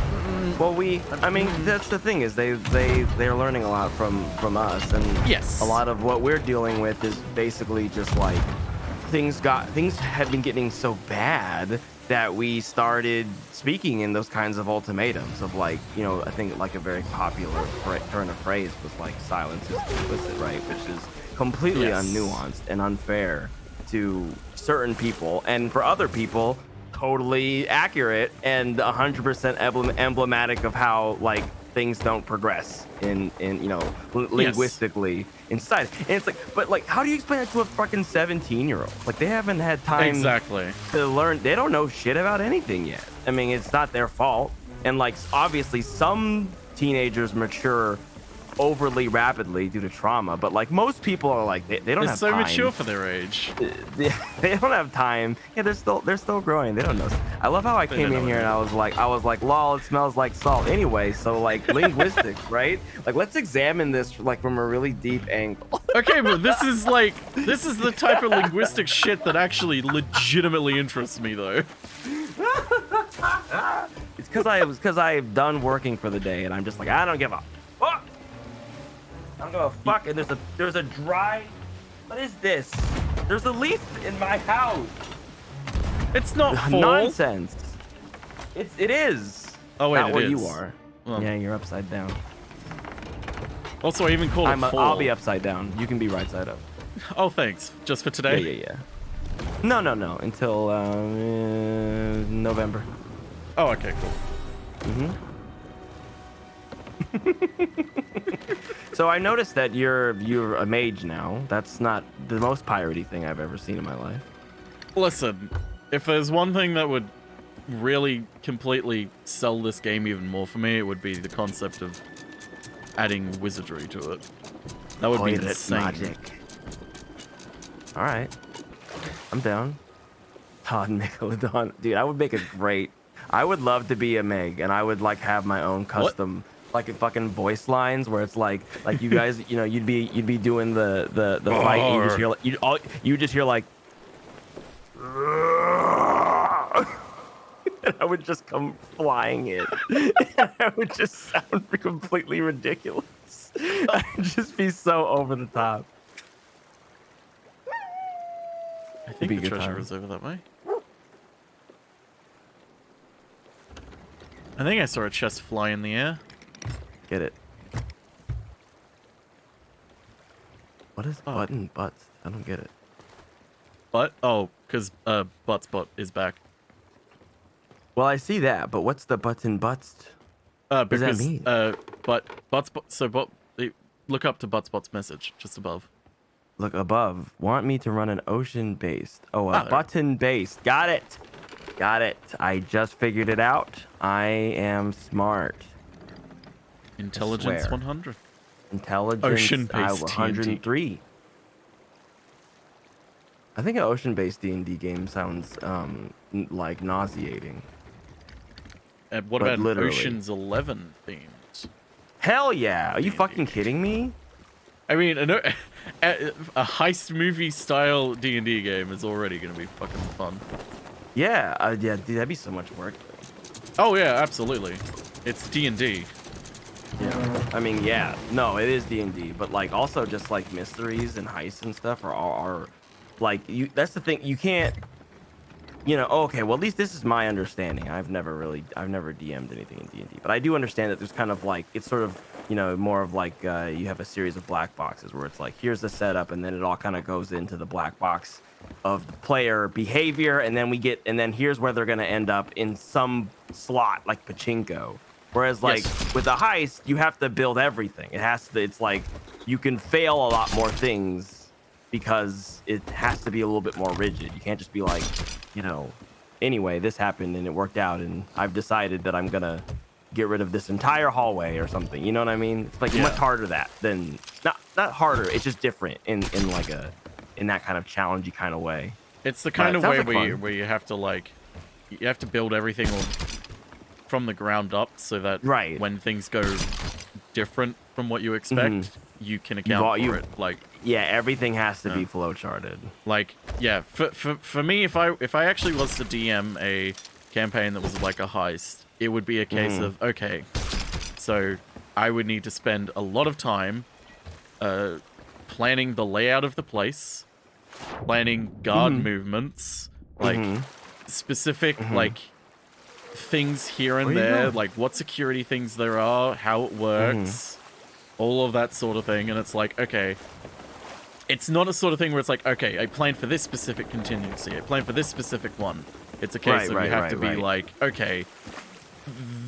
Well, I mean, that's the thing is they're learning a lot from us, and yes, a lot of what we're dealing with is basically just like things have been getting so bad that we started speaking in those kinds of ultimatums of like, you know, I think like a very popular turn of phrase was like silence is complicit, right? Which is completely unnuanced and unfair to certain people, and for other people totally accurate and 100% emblematic of how like things don't progress in linguistically in society. And it's like, but like, how do you explain it to a fucking 17-year-old? Like, they haven't had time Exactly. to learn. They don't know shit about anything yet. I mean, it's not their fault. And like, obviously, some teenagers mature overly rapidly due to trauma, but like most people are like they don't They're have so time. mature for their age. They don't have time. Yeah, they're still growing. They don't know. I love how I came in here and I was like, lol, it smells like salt. Anyway, so like linguistics, right? Like, let's examine this like from a really deep angle. Okay, but this is the type of linguistic shit that actually legitimately interests me, though. It's because I've done working for the day and I'm just like, I don't give a fuck. I don't give a fuck. And there's a dry. What is this? There's a leaf in my house. It's not fall. Nonsense. It is. Oh wait, not it where is. you are. Well, yeah, you're upside down. Also, I even call it fall. I'll be upside down. You can be right side up. Oh, thanks. Just for today? Yeah. No. Until November. Oh, okay, cool. So I noticed that you're a mage now. That's not the most piratey thing I've ever seen in my life. Listen, if there's one thing that would really completely sell this game even more for me, it would be the concept of adding wizardry to it. That would be insane. Magic. All right, I'm down. Todd Megalodon, dude, I would make a great. I would love to be a Meg, and I would like have my own custom, like fucking voice lines where it's like you guys, you'd be doing the fight, and you just hear like you just hear like, and I would just come flying in, and I would just sound completely ridiculous. I'd just be so over the top. I think the treasure is over that way. I think I saw a chest fly in the air. Get it. What is button butts? I don't get it. But oh, because Buttspot is back. Well, I see that, but what's the button butts? Because, what does that mean? Buttspot. So look up to Buttspot's message just above. Look above. Want me to run an ocean-based? Oh, a there. button-based. Got it. Got it. I just figured it out. I am smart. Intelligence 100. Intelligence Ocean-based 103. I think an ocean-based D&D game sounds like nauseating. And what But about literally. Ocean's 11 themes? Hell yeah! Are you fucking kidding me? I mean, a heist movie style D&D game is already going to be fucking fun. Yeah, yeah, dude, that'd be so much work. Oh yeah, absolutely. It's D&D. Yeah, I mean, yeah, no, it is D&D, but like also just like mysteries and heists and stuff are like you. That's the thing. You can't, okay. Well, at least this is my understanding. I've never DM'd anything in D&D, but I do understand that there's kind of like it's sort of more of like you have a series of black boxes where it's like here's the setup, and then it all kind of goes into the black box of the player behavior, and then here's where they're gonna end up in some slot like pachinko. Whereas like with a heist, you have to build everything. It's like you can fail a lot more things because it has to be a little bit more rigid. You can't just be like, anyway, this happened and it worked out, and I've decided that I'm gonna get rid of this entire hallway or something. You know what I mean? It's like much harder than not harder. It's just different in that kind of challengey kind of way. It's the kind of way like where you have to build everything from the ground up so that when things go different from what you expect, you can account for it. Like everything has to be flow charted. Like for me, if I actually was to DM a campaign that was like a heist, it would be a case of okay, so I would need to spend a lot of time planning the layout of the place, planning guard movements, like specific like things here and there, like what security things there are, how it works, all of that sort of thing. And it's like, okay, it's not a sort of thing where it's like, okay, I planned for this specific contingency, I planned for this specific one, It's a case of you have to be right. like, okay,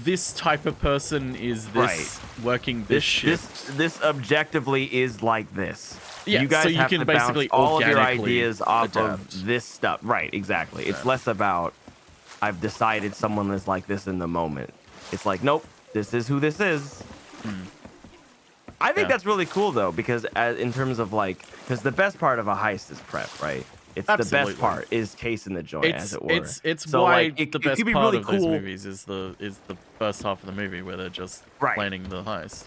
this type of person is this working this shift. This objectively is like this. Yeah, you guys so you have can to basically bounce all of your organically ideas off adapt. of this stuff. Right, exactly. It's less about I've decided someone is like this in the moment. It's like, nope, this is who this is. I think that's really cool though, because in terms of like, because the best part of a heist is prep, right? It's Absolutely. the best part is casing the joint, as it were. It's So, why like, the best could be part really of those cool. movies is the first half of the movie where they're just planning the heist.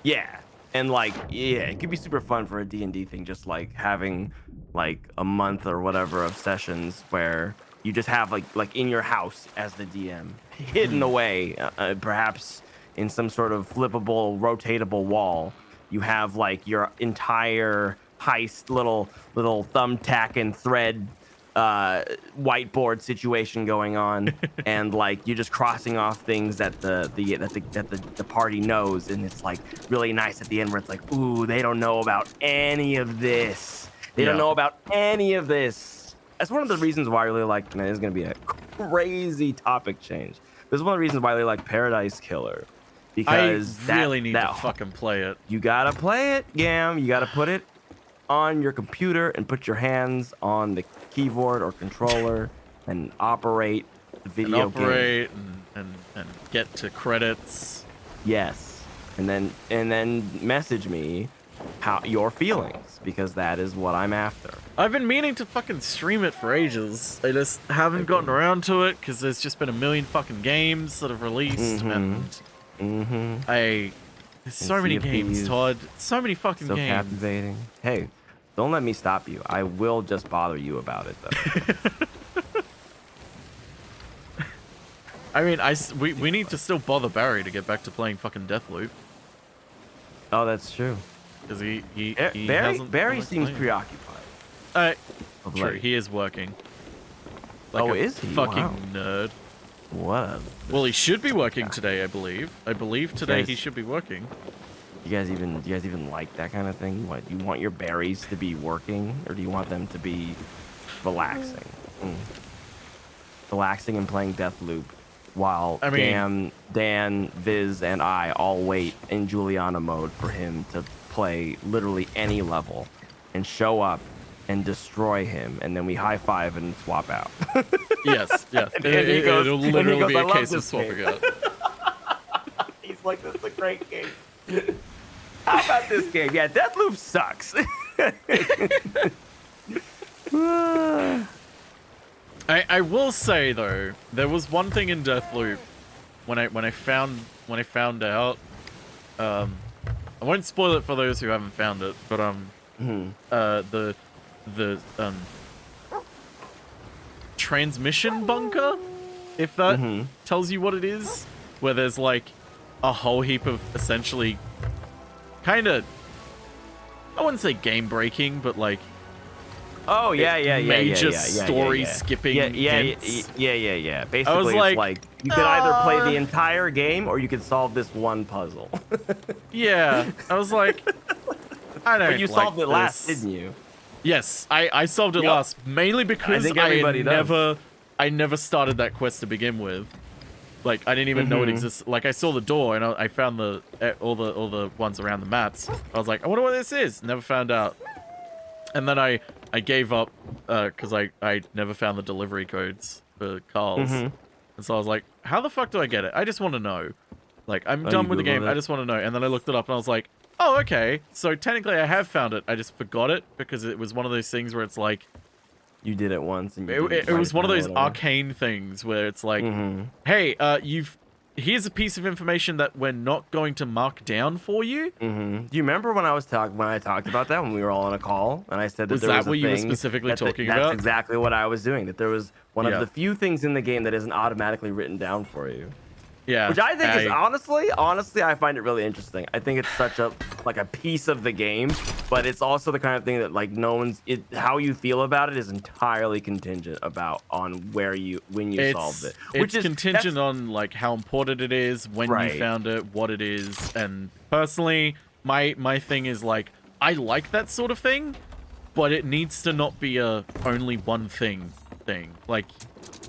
Yeah, and like, yeah, it could be super fun for a D&D thing, just like having like a month or whatever of sessions where you just have like in your house as the DM, hidden away, perhaps in some sort of flippable, rotatable wall. You have like your entire heist little thumbtack and thread whiteboard situation going on, and like you're just crossing off things that the party knows, and it's like really nice at the end where it's like, ooh, they don't know about any of this. They don't know about any of this. That's one of the reasons why I really like, man, it's gonna be a crazy topic change. This is one of the reasons why I really like Paradise Killer. Because I really need to fucking play it. You gotta play it, Gam. You gotta put it on your computer and put your hands on the keyboard or controller and operate the video game. And get to credits. Yes, and then message me how your feelings, because that is what I'm after. I've been meaning to fucking stream it for ages. I just haven't gotten around to it because there's just been a million fucking games that have released, and there's so many games, Todd. So many fucking games. So captivating. Hey, don't let me stop you. I will just bother you about it, though. I mean, we need to still bother Barry to get back to playing fucking Deathloop. Oh, that's true. Because he Barry seems preoccupied. True, he is working. Is he? Fucking nerd. What? Well, he should be working today, I believe. I believe today he should be working. You guys even like that kind of thing? What, do you want your berries to be working, or do you want them to be relaxing? Relaxing and playing Deathloop while Dan, Viz, and I all wait in Juliana mode for him to play literally any level and show up and destroy him, and then we high five and swap out. Yes. It'll literally be a case of swapping out. He's like, this is a great game. How about this game? Yeah, Deathloop sucks. I will say though, there was one thing in Deathloop when I found out. I won't spoil it for those who haven't found it, but the transmission bunker, if that tells you what it is, where there's like a whole heap of essentially kind of, I wouldn't say game breaking, but like major story skipping hints. Yeah. Basically, it's like you could either play the entire game or you could solve this one puzzle. Yeah, I was like, I don't. But you solved it last, didn't you? Yes, I solved it last, mainly because I never started that quest to begin with. Like, I didn't even know it existed. Like, I saw the door and I found all the ones around the maps. I was like, I wonder what this is. Never found out. And then I gave up because I never found the delivery codes for Carl's. And so I was like, how the fuck do I get it? I just want to know. Like, I'm done with the game. I just want to know. And then I looked it up and I was like, oh, okay. So technically I have found it. I just forgot it because it was one of those things where it's like, you did it once, and it was one of those arcane things where it's like, hey, here's a piece of information that we're not going to mark down for you. Do you remember when I talked about that when we were all on a call and I said that there was what a you were thing specifically talking about? That's exactly what I was doing. That there was one of the few things in the game that isn't automatically written down for you. Yeah, which I think is honestly, I find it really interesting. I think it's such a piece of the game, but it's also the kind of thing that like how you feel about it is entirely contingent on when you solved it. Which is contingent on like how important it is, when you found it, what it is, and personally, my thing is like I like that sort of thing, but it needs to not be a only one thing. Like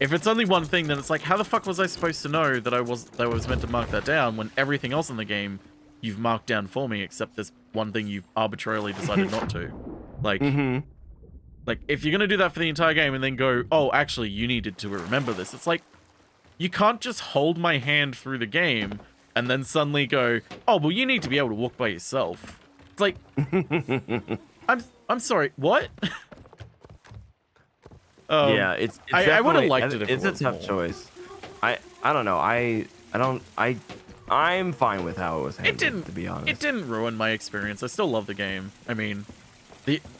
If it's only one thing, then it's like, how the fuck was I supposed to know that I was meant to mark that down when everything else in the game you've marked down for me, except this one thing you've arbitrarily decided not to. Like, like if you're gonna do that for the entire game and then go, oh, actually, you needed to remember this. It's like, you can't just hold my hand through the game and then suddenly go, oh, well, you need to be able to walk by yourself. It's like, I'm sorry, what? Yeah, it's I would have definitely- liked it if it's it a was tough more. choice. I don't know. I'm fine with how it was handled, to be honest. It didn't ruin my experience. I still love the game. I mean,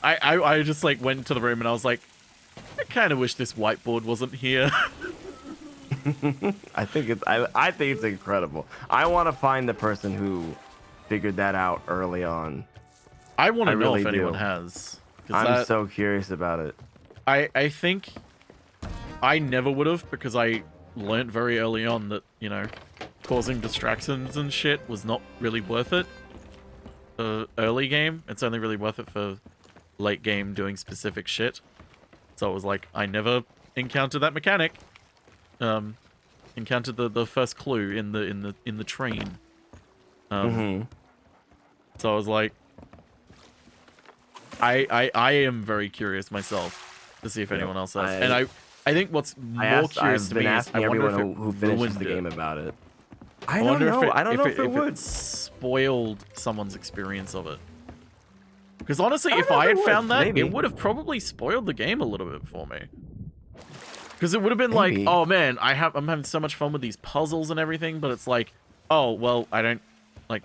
I just like went to the room and I was like, I kind of wish this whiteboard wasn't here. I think it's incredible. I want to find the person who figured that out early on. I want to know really if anyone do. has. I'm so curious about it. I think I never would have, because I learned very early on that, you know, causing distractions and shit was not really worth it for early game. It's only really worth it for late game doing specific shit. So it was like, I never encountered that mechanic. Encountered the first clue in the train. So I was like, I am very curious myself to see if anyone else has. And I think what's more curious to me is I wonder if it who finishes ruined the game it. about it. I don't know. I don't know if it would. Spoiled someone's experience of it. Because honestly, if know I if had it would. found that, Maybe. it would have probably spoiled the game a little bit for me. Because it would have been Maybe. like, oh man, I'm having so much fun with these puzzles and everything, but it's like, oh well, I don't like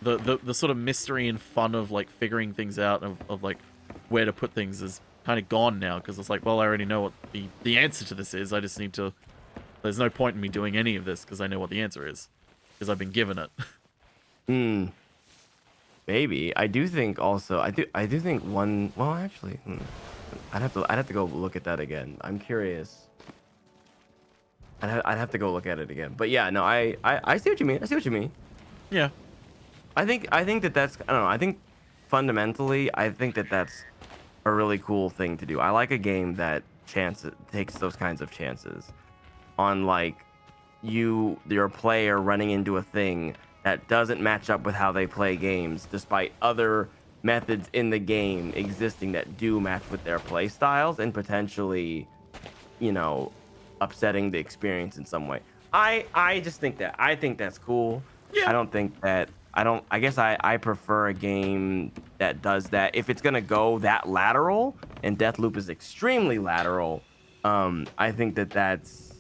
the sort of mystery and fun of like figuring things out of like where to put things is kind of gone now, because it's like, well, I already know what the answer to this is. I just need to. There's no point in me doing any of this because I know what the answer is, because I've been given it. Maybe. I do think also. I do think one. Well, actually, I'd have to go look at that again. I'm curious. I'd have to go look at it again. But yeah, no, I see what you mean. I see what you mean. Yeah. I think that's. I don't know. I think fundamentally, I think that's a really cool thing to do. I like a game that takes those kinds of chances on like your player running into a thing that doesn't match up with how they play games, despite other methods in the game existing that do match with their play styles and potentially, you know, upsetting the experience in some way. I just think that's cool. Yeah. I don't think that I guess I prefer a game that does that. If it's gonna go that lateral, and Deathloop is extremely lateral, I think that's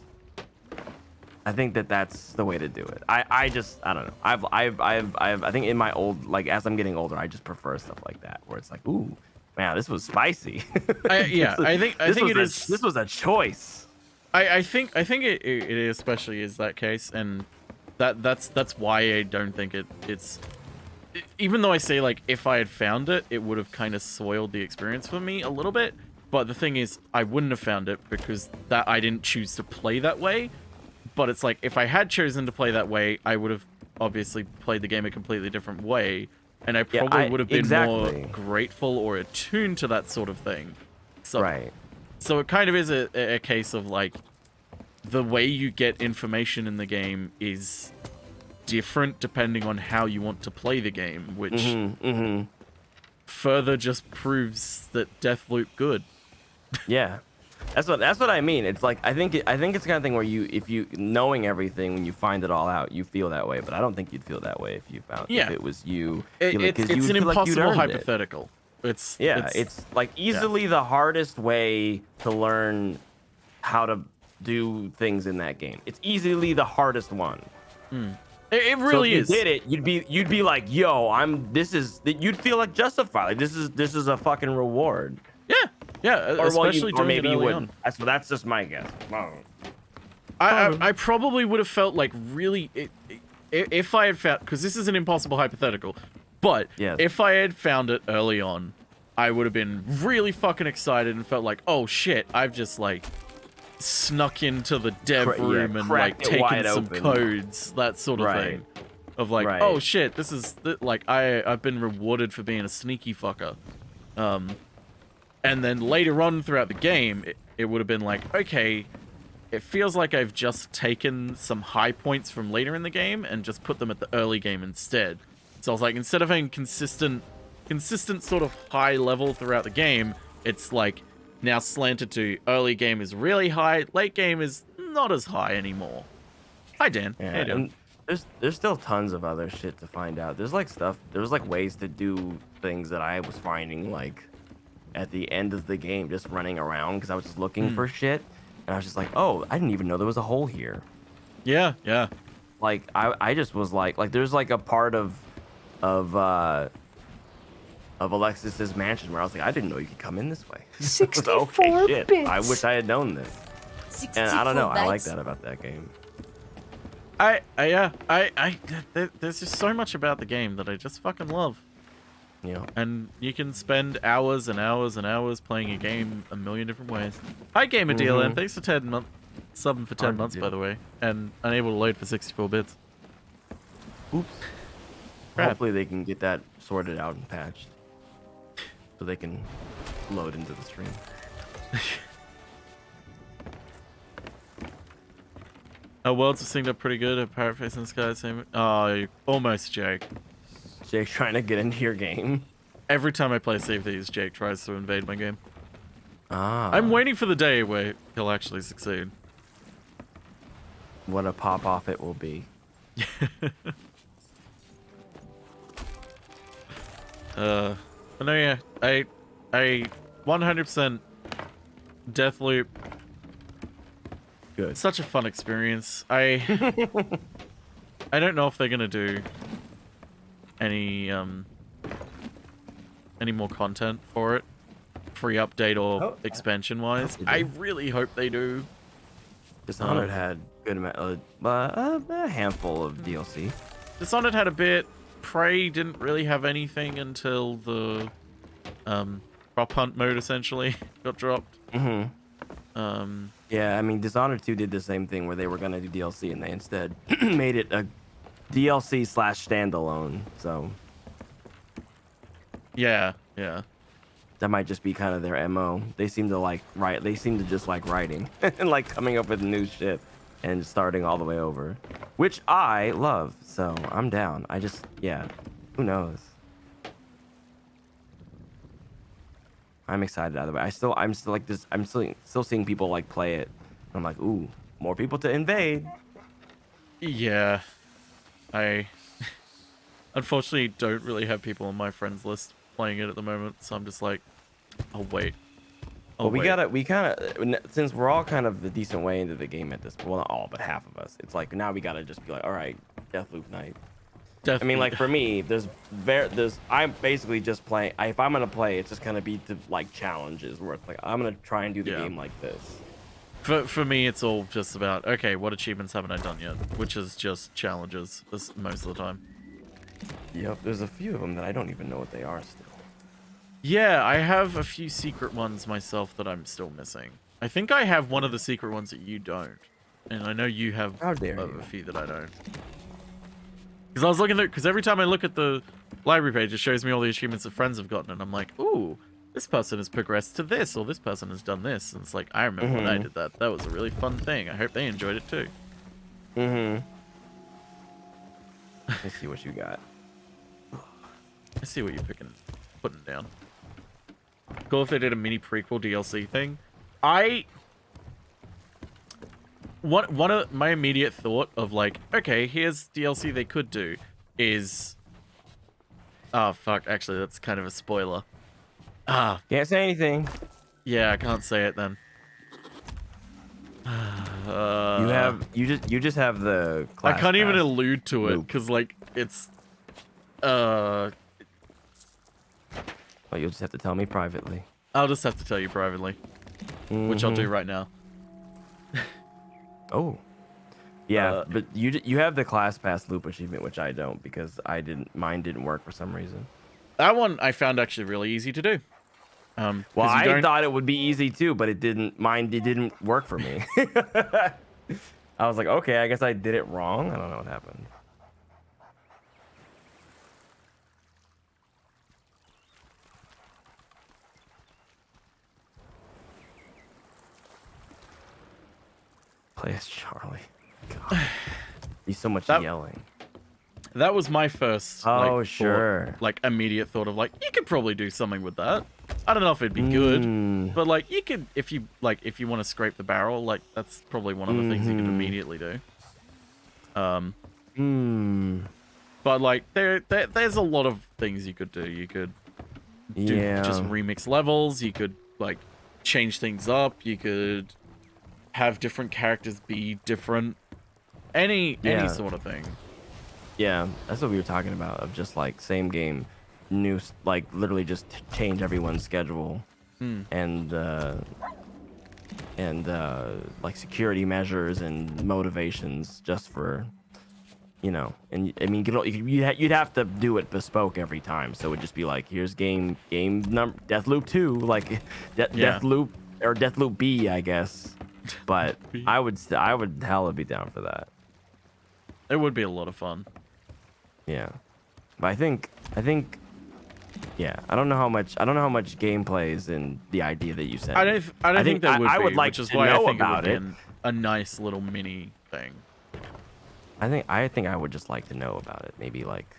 the way to do it. I don't know. I think in my old, like, as I'm getting older, I just prefer stuff like that where it's like, ooh, man, this was spicy. I think this was a choice. I think it especially is that case, and that's why I don't think it's even though I say like if I had found it, it would have kind of soiled the experience for me a little bit. But the thing is, I wouldn't have found it because that I didn't choose to play that way. But it's like, if I had chosen to play that way, I would have obviously played the game a completely different way. And I probably would have been more grateful or attuned to that sort of thing. So, right. So it kind of is a case of like, the way you get information in the game is different depending on how you want to play the game, which further just proves that Deathloop good. Yeah. That's what I mean. It's like I think it's the kind of thing where if you knowing everything, when you find it all out, you feel that way. But I don't think you'd feel that way if you found if it was you. It's an impossible hypothetical. It's like easily the hardest way to learn how to do things in that game. It's easily the hardest one. It really is. If you did it, you'd be like, yo, you'd feel like justified. Like this is a fucking reward. Yeah, especially doing maybe it you early wouldn't. on. That's just my guess. I probably would have felt like really if I had found, because this is an impossible hypothetical, but if I had found it early on, I would have been really fucking excited and felt like, oh shit, I've just like snuck into the dev room and like taken some codes, that sort of thing. Of like, oh shit, this is like I've been rewarded for being a sneaky fucker. And then later on throughout the game, it would have been like, okay, it feels like I've just taken some high points from later in the game and just put them at the early game instead. So I was like, instead of having consistent sort of high level throughout the game, it's like now slanted to early game is really high, late game is not as high anymore. Hi, Dan. Yeah, How you doing? and there's still tons of other shit to find out. There's like ways to do things that I was finding like at the end of the game, just running around because I was just looking for shit, and I was just like, oh, I didn't even know there was a hole here. Yeah, yeah. Like I just was like there's like a part of Alexis's mansion where I was like, I didn't know you could come in this way. 64 okay, shit. bits. I wish I had known this. 64 And I don't know. I like bytes. that about that game. There's just so much about the game that I just fucking love. Yeah. And you can spend hours and hours and hours playing a game a million different ways. Hi, Gamer DLN. Thanks for 10 months. Subbing for 10 months, by the way. And unable to load for 64 bits. Oops. Crap. Hopefully they can get that sorted out and patched. So they can load into the stream. Worlds have synced up pretty good at Pirate Face in the Sky. Same. Oh, almost, Jake. Jake's trying to get into your game. Every time I play Sea of Thieves, Jake tries to invade my game. Ah. I'm waiting for the day where he'll actually succeed. What a pop off it will be. But no, yeah, I 100% Deathloop. Good. Such a fun experience. I don't know if they're gonna do any more content for it, free update or expansion wise. I really hope they do. Dishonored had good amount, a handful of DLC. Dishonored had a bit. Prey didn't really have anything until the prop hunt mode essentially got dropped. Yeah, I mean, Dishonored 2 did the same thing where they were gonna do DLC and they instead made it a DLC / standalone. So yeah. that might just be kind of their MO. They seem to like write. They seem to just like writing and like coming up with new shit and starting all the way over, which I love. So I'm down. Yeah, who knows? I'm excited either way. I'm still like this. I'm still seeing people like play it. I'm like, ooh, more people to invade. Yeah. I unfortunately don't really have people on my friends list playing it at the moment, so I'm just like, I'll wait. Well, we kind of, since we're all kind of a decent way into the game at this point, well, not all, but half of us. It's like now we gotta just be like, all right, Deathloop night. I mean, like for me, I'm basically just playing. If I'm gonna play, it's just gonna be to like challenges where it's like I'm gonna try and do the game like this. For me, it's all just about, okay, what achievements haven't I done yet? Which is just challenges most of the time. Yep, there's a few of them that I don't even know what they are still. Yeah, I have a few secret ones myself that I'm still missing. I think I have one of the secret ones that you don't. And I know you have a few that I don't. Because I was looking at, because every time I look at the library page, it shows me all the achievements that friends have gotten, and I'm like, ooh, this person has progressed to this, or this person has done this. And it's like, I remember when I did that. That was a really fun thing. I hope they enjoyed it too. Let's see what you got. I see what you're putting down. Cool if they did a mini prequel DLC thing. One of my immediate thought of like, okay, here's DLC they could do is, oh fuck, actually that's kind of a spoiler. Can't say anything. Yeah, I can't say it then. You just have the I class can't even pass allude to it loop. because like it's Well, you'll just have to tell me privately. I'll just have to tell you privately, which I'll do right now. Oh, yeah, but you have the class pass loop achievement, which I don't because mine didn't work for some reason. That one I found actually really easy to do. Well, I thought it would be easy too, but it didn't. Mine didn't work for me. I was like, okay, I guess I did it wrong. I don't know what happened. play as Charlie. God, he's so much That- yelling. That was my first Oh, like, sure. thought, like immediate thought of like you could probably do something with that. I don't know if it'd be good, but like you could if you want to scrape the barrel, like that's probably one of the things you could immediately do. But like there's a lot of things you could do. You could do just remix levels. You could like change things up. You could have different characters be different. Any sort of thing. Yeah, that's what we were talking about, of just like same game, new, like literally just change everyone's schedule and like security measures and motivations just for, you know, and I mean, you'd have to do it bespoke every time. So it would just be like, here's game number, Deathloop 2, like Deathloop or Deathloop B, I guess. But I would hella be down for that. It would be a lot of fun. Yeah, but I think, yeah, I don't know how much gameplay is in the idea that you said. I don't think that would I would be, like which is to why know I think about it it. would be a nice little mini thing. I think I would just like to know about it. Maybe like,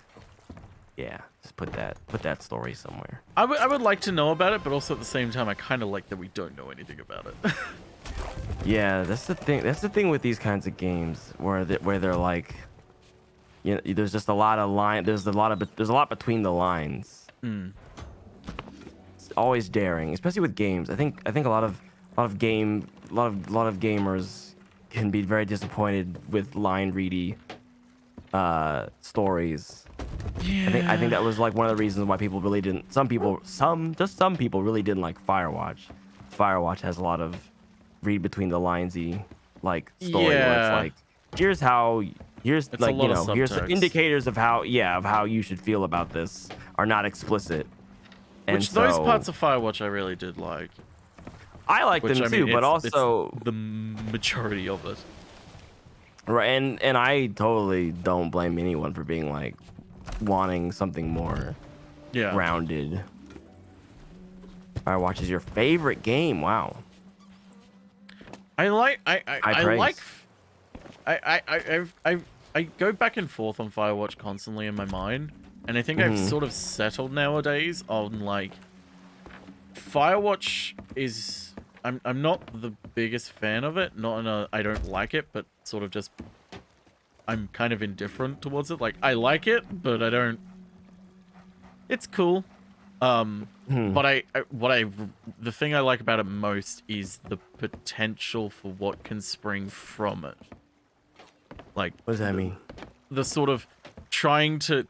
yeah, just put that story somewhere. I would like to know about it, but also at the same time, I kind of like that we don't know anything about it. Yeah, that's the thing. That's the thing with these kinds of games where they're like, you know, there's just a lot of line. There's a lot between the lines. It's always daring, especially with games. I think a lot of gamers can be very disappointed with line ready stories. Yeah. I think that was like one of the reasons why people really didn't. Some people really didn't like Firewatch. Firewatch has a lot of read between the linesy like story where it's like, here's It's like, you know, here's subtext. indicators of how you should feel about this are not explicit. And Which so, those parts of Firewatch I really did like. I like Which, them I mean, too, but also it's the majority of it. right, and I totally don't blame anyone for being like wanting something more grounded. Firewatch is your favorite game. Wow. I go back and forth on Firewatch constantly in my mind, and I think I've sort of settled nowadays on like Firewatch is I'm not the biggest fan of it, not in a I don't like it, but sort of just I'm kind of indifferent towards it. Like I like it, but I don't. It's cool. But the thing I like about it most is the potential for what can spring from it. Like, what does that mean? The sort of trying to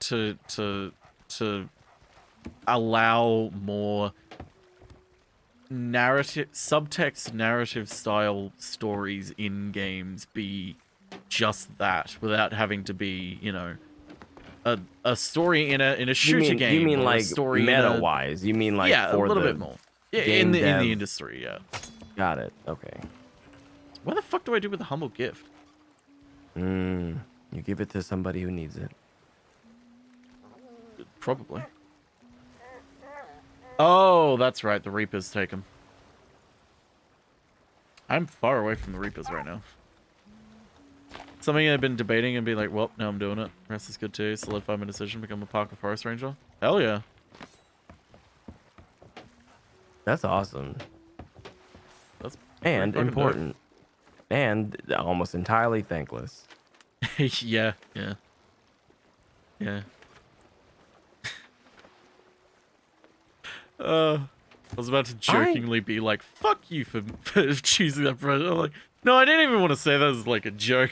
allow more subtext narrative style stories in games be just that, without having to be, you know, a story in a shooter game. You mean or like a story meta wise? You mean like yeah, for a little the bit more. Yeah, in the dev? industry, yeah. Got it. Okay. What the fuck do I do with a humble gift? You give it to somebody who needs it. Probably. Oh, that's right. The Reapers take him. I'm far away from the Reapers right now. Something I've been debating and be like, well, now I'm doing it. Rest is good too. Solidify my decision, become a Parker Forest Ranger. Hell yeah. That's awesome. That's and pretty fucking important. And almost entirely thankless. dope. Yeah. I was about to jokingly be like, fuck you for choosing that president. I'm like, no, I didn't even want to say that as like a joke.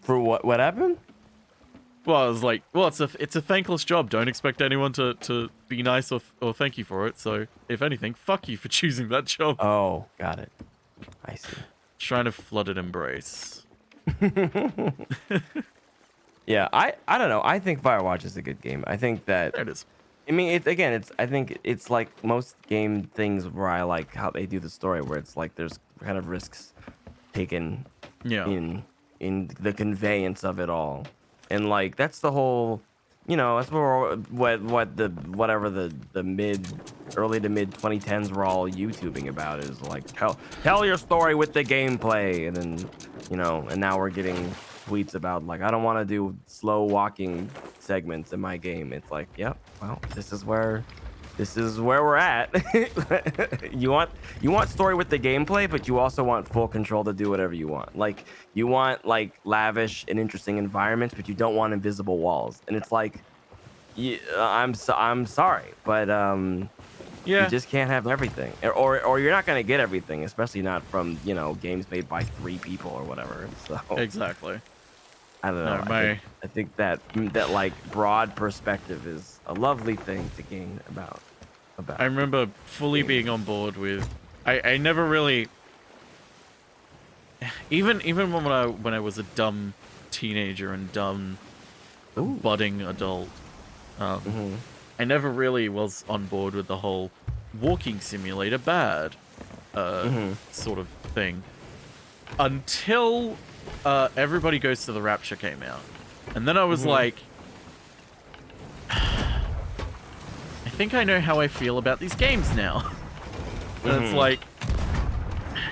For what happened? Well, I was like, well, it's a thankless job. Don't expect anyone to be nice or thank you for it. So, if anything, fuck you for choosing that job. Oh, got it. I see. Trying to flood an embrace. Yeah, I don't know. I think Firewatch is a good game. I think that There it is. I mean, I think it's like most game things where I like how they do the story, where it's like there's kind of risks taken Yeah. in the conveyance of it all. And like that's the whole you know, that's whatever the early to mid 2010s were all YouTubing about is like tell your story with the gameplay, and then you know, and now we're getting tweets about like I don't want to do slow walking segments in my game. It's like, yep, well, this is where we're at. you want story with the gameplay, but you also want full control to do whatever you want. Like you want like lavish and interesting environments, but you don't want invisible walls. And it's like, yeah, I'm sorry, but Yeah. you just can't have everything, or you're not gonna get everything, especially not from, you know, games made by 3 people or whatever. So Exactly. I don't know. No, I think that like broad perspective is a lovely thing to gain about. I remember fully being on board with. I never really. Even when I was a dumb teenager and dumb budding adult, I never really was on board with the whole walking simulator bad sort of thing until Everybody Goes to the Rapture came out, and then I was like, I think I know how I feel about these games now. And it's like,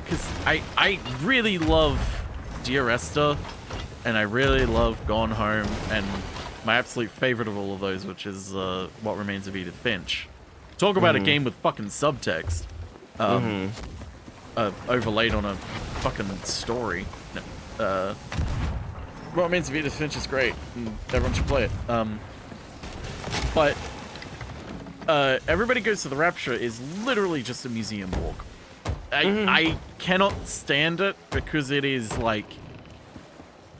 because I really love Dear Esther, and I really love Gone Home, and my absolute favorite of all of those, which is What Remains of Edith Finch. Talk about a game with fucking subtext, overlaid on a fucking story. What Remains of Edith Finch is great, and everyone should play it. But Everybody Goes to the Rapture is literally just a museum walk. I cannot stand it because it is like,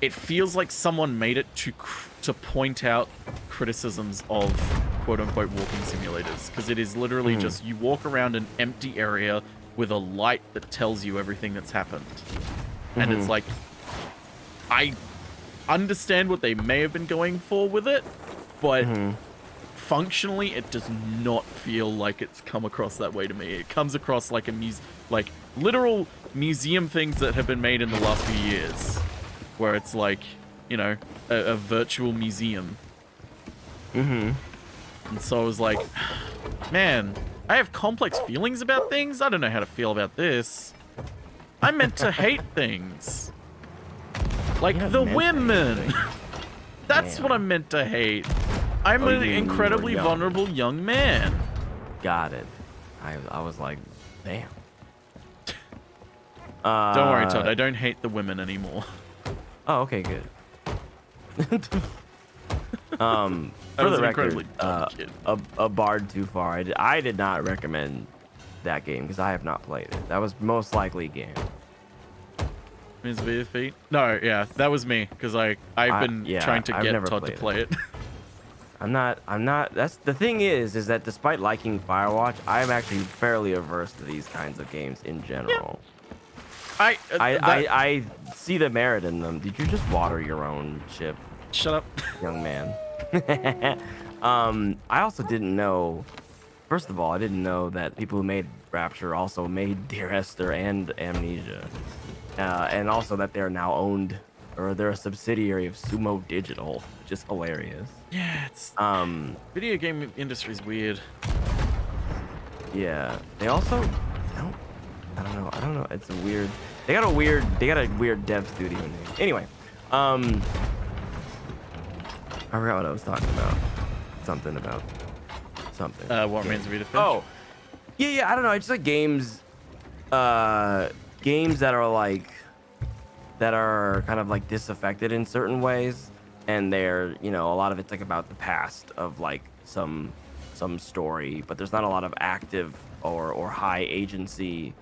it feels like someone made it to point out criticisms of quote-unquote walking simulators, because it is literally just you walk around an empty area with a light that tells you everything that's happened. And it's like, I understand what they may have been going for with it, but functionally it does not feel like it's come across that way to me. It comes across like like literal museum things that have been made in the last few years, where it's like, you know, a virtual museum. And so I was like, man, I have complex feelings about things. I don't know how to feel about this. I'm meant to hate things. Like the women. That's what I'm meant to hate. I'm an incredibly vulnerable young man. Got it. I was like, damn. Don't worry, Todd. I don't hate the women anymore. Oh, okay, good. For the record, a Bard Too Far. I did not recommend that game because I have not played it. That was most likely a game. Means via feet? No, yeah, that was me because I've been trying to get Todd to play it. I'm not. That's the thing is that despite liking Firewatch, I'm actually fairly averse to these kinds of games in general. Yeah. I see the merit in them. Did you just water your own ship? Shut up, young man. I also didn't know. First of all, I didn't know that people who made Rapture also made Dear Esther and Amnesia, and also that they're now owned, or they're a subsidiary of Sumo Digital, which is hilarious. Yeah, it's video game industry's weird. Yeah, they also I don't know. It's a weird. They got a weird dev studio name. Anyway, I forgot what I was talking about. Something about something. What Remains of Edith Finch? Oh, yeah. I don't know. It's just like games that are kind of like disaffected in certain ways, and they're, you know, a lot of it's like about the past of like some story, but there's not a lot of active or high agency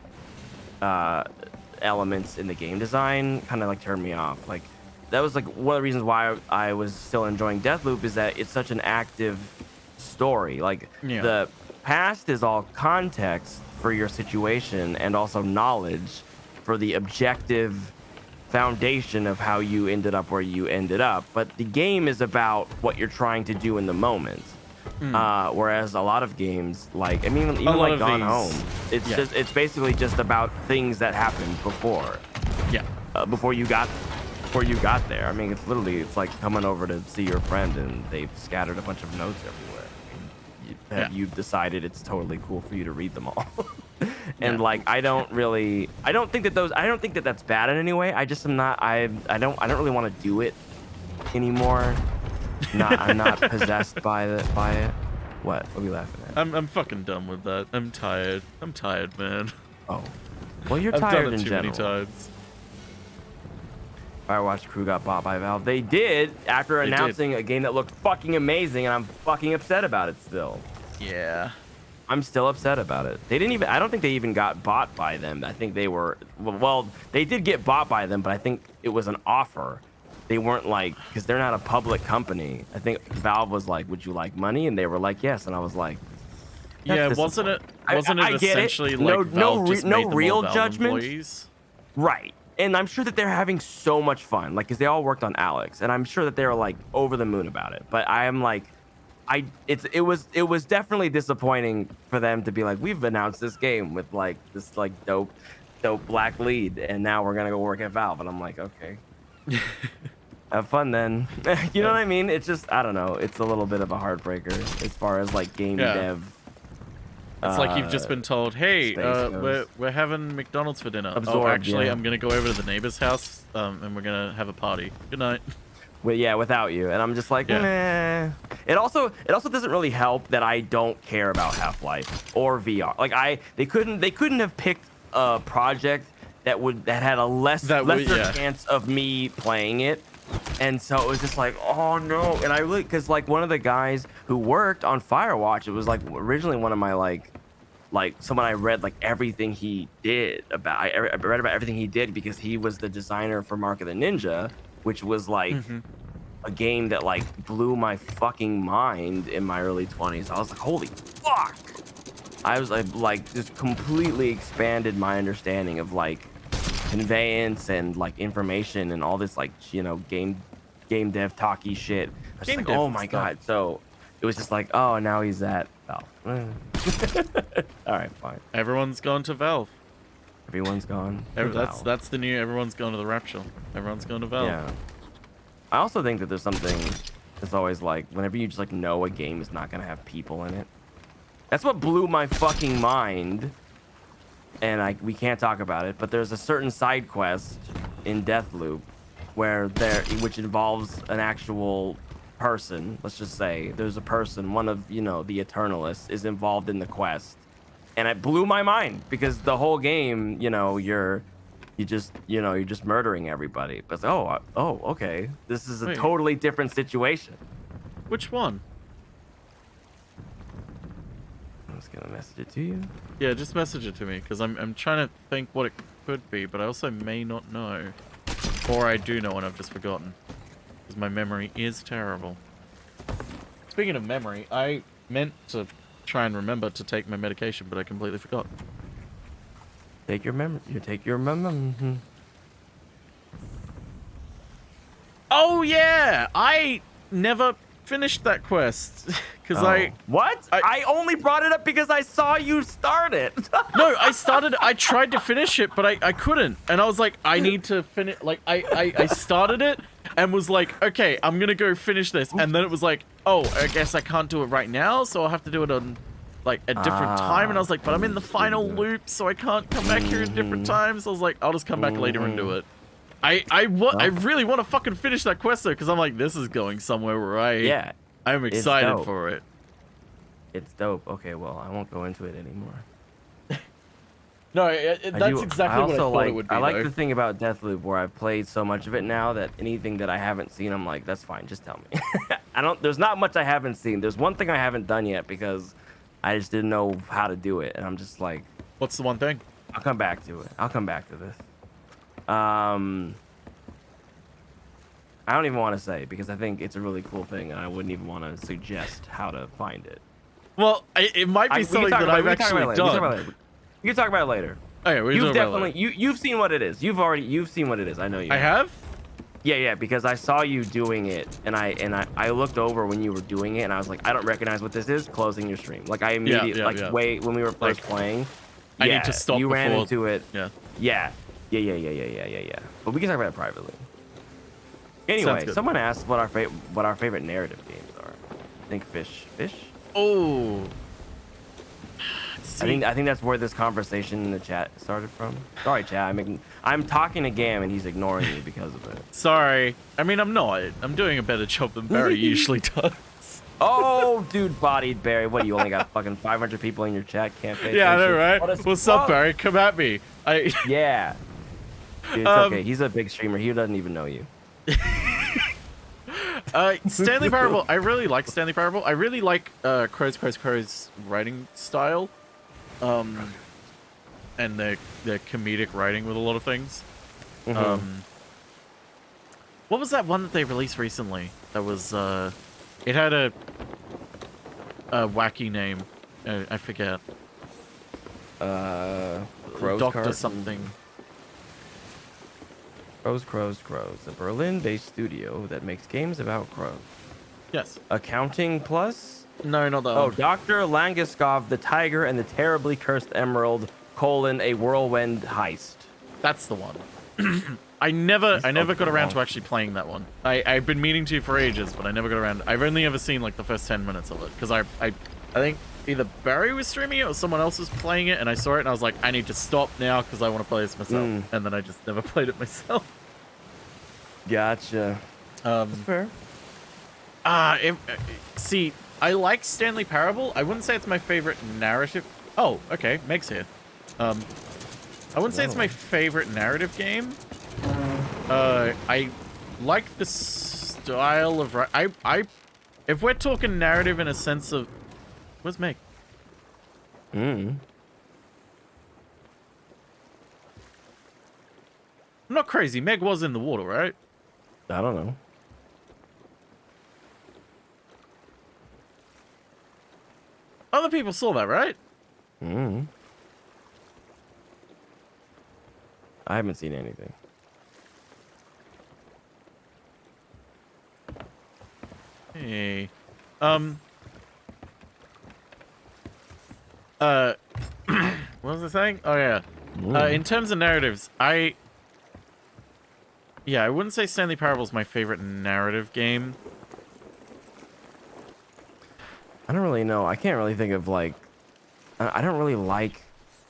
elements in the game design. Kind of like turned me off. Like that was like one of the reasons why I was still enjoying Deathloop, is that it's such an active story. Like the past is all context for your situation and also knowledge for the objective foundation of how you ended up where you ended up, but the game is about what you're trying to do in the moment. Whereas a lot of games, like even like Gone Home, it's basically just about things that happened before. Yeah. Before you got before you got there. I mean, it's like coming over to see your friend and they've scattered a bunch of notes everywhere. You've decided it's totally cool for you to read them all. And like, I don't think that that's bad in any way. I just am not, I don't really want to do it anymore. I'm not possessed by it. What are we laughing at? I'm fucking done with that. I'm tired, man. Oh, well, you're I've tired done it in too general. many times. Firewatch crew got bought by Valve. They did after announcing a game that looked fucking amazing, and I'm fucking upset about it still. Yeah. I'm still upset about it. They didn't even, I don't think they even got bought by them. I think they were, well, they did get bought by them, but I think it was an offer. They weren't like, because they're not a public company. I think Valve was like, would you like money? And they were like, yes. And I was like, yeah, wasn't it essentially like Valve just made them real all Valve judgment? Employees? Right. And I'm sure that they're having so much fun, like, because they all worked on Alex, and I'm sure that they're like over the moon about it. But I am like, it was definitely disappointing for them to be like, we've announced this game with like this like dope black lead, and now we're gonna go work at Valve, and I'm like, okay, have fun then. You know what I mean? It's just, I don't know. It's a little bit of a heartbreaker as far as like game dev. It's like you've just been told, hey, we're having McDonald's for dinner. Actually, I'm gonna go over to the neighbor's house, and we're gonna have a party. Good night. Well, without you, and I'm just like, meh. It also doesn't really help that I don't care about Half-Life or VR. Like they couldn't have picked a project that had a lesser chance of me playing it. And so it was just like, oh no. And I really, because like one of the guys who worked on Firewatch, it was like originally one of my like someone I read like everything he did about. I read about everything he did because he was the designer for Mark of the Ninja, which was like a game that like blew my fucking mind in my early 20s. I was like, holy fuck. I was like just completely expanded my understanding of like conveyance and like information and all this like, you know, game dev talky shit. I was just like, oh my god. So it was just like, oh, now he's at Valve. All right, fine. Everyone's gone to Valve. Everyone's gone. That's the new. Everyone's going to the Rapture. Everyone's going to Valve. Yeah. I also think that there's something that's always like whenever you just like know a game is not gonna have people in it. That's what blew my fucking mind. And we can't talk about it, but there's a certain side quest in Deathloop which involves an actual person. Let's just say there's a person, one of, you know, the Eternalists is involved in the quest. And it blew my mind because the whole game, you know, you're just murdering everybody. But oh, okay. This is a totally different situation. Which one? I'm just gonna message it to you. Yeah, just message it to me because I'm trying to think what it could be, but I also may not know, or I do know and I've just forgotten because my memory is terrible. Speaking of memory, I meant to try and remember to take my medication, but I completely forgot. Take your memory. You take your memory. Oh yeah, I never finished that quest because I only brought it up because I saw you start it. No, I tried to finish it, but I couldn't, and I was like, I need to finish. Like I started it and was like, okay, I'm gonna go finish this, and then it was like, oh, I guess I can't do it right now, so I'll have to do it on like a different time. And I was like, but I'm in the final loop, so I can't come back here at different times. So I was like, I'll just come back later and do it. I really want to fucking finish that quest though, because I'm like, this is going somewhere where I'm excited for it. It's dope. Okay, well, I won't go into it anymore. No, that's exactly what I thought it would be. I like the thing about Deathloop where I've played so much of it now that anything that I haven't seen, I'm like, that's fine, just tell me. There's not much I haven't seen. There's one thing I haven't done yet because I just didn't know how to do it, and I'm just like, what's the one thing? I'll come back to it. I'll come back to this. I don't even want to say because I think it's a really cool thing, and I wouldn't even want to suggest how to find it. Well, it might be something that I've actually done. We can talk about it later. Okay, you've definitely you've seen what it is. You've seen what it is. I know you. I have. Yeah, because I saw you doing it, and I looked over when you were doing it, and I was like, I don't recognize what this is. Closing your stream. Like I immediately wait when we were first playing. I need to stop. You ran into it. Yeah. Yeah. But we can talk about it privately. Anyway, good. someone asked what our favorite narrative games are. I think Fish. Oh. I think that's where this conversation in the chat started from. Sorry, chat. I'm talking to Gam and he's ignoring me because of it. Sorry. I mean, I'm not. I'm doing a better job than Barry usually does. Oh, dude, bodied Barry. What, you only got fucking 500 people in your chat? Can't pay Yeah, I know, attention? right? What's up, Barry? Come at me. Yeah. Dude, it's okay. He's a big streamer. He doesn't even know you. Stanley Parable. I really like Stanley Parable. I really like Crow's writing style. And the comedic writing with a lot of things. What was that one that they released recently? That was it had a wacky name. I forget. Crow's Doctor Cart? something. Crows. A Berlin-based studio that makes games about crows. Yes. Accounting Plus? No, not that Oh, one. Dr. Langeskov, the Tiger and the Terribly Cursed Emerald, a whirlwind heist. That's the one. I never got around to actually playing that one. I've been meaning to for ages, but I never got around. I've only ever seen like the first 10 minutes of it because I think either Barry was streaming it or someone else was playing it, and I saw it and I was like, I need to stop now because I want to play this myself. And then I just never played it myself. Gotcha. That's fair. See, I like Stanley Parable. I wouldn't say it's my favorite narrative. Oh, okay, Meg's here. I wouldn't say it's my favorite narrative game. I like the style of if we're talking narrative in a sense of, where's Meg? I'm not crazy. Meg was in the water, right? I don't know. Other people saw that, right? I haven't seen anything. Hey. What was I saying? Oh, yeah. In terms of narratives, I wouldn't say Stanley Parable is my favorite narrative game. I don't really know. I can't really think of like. I don't really like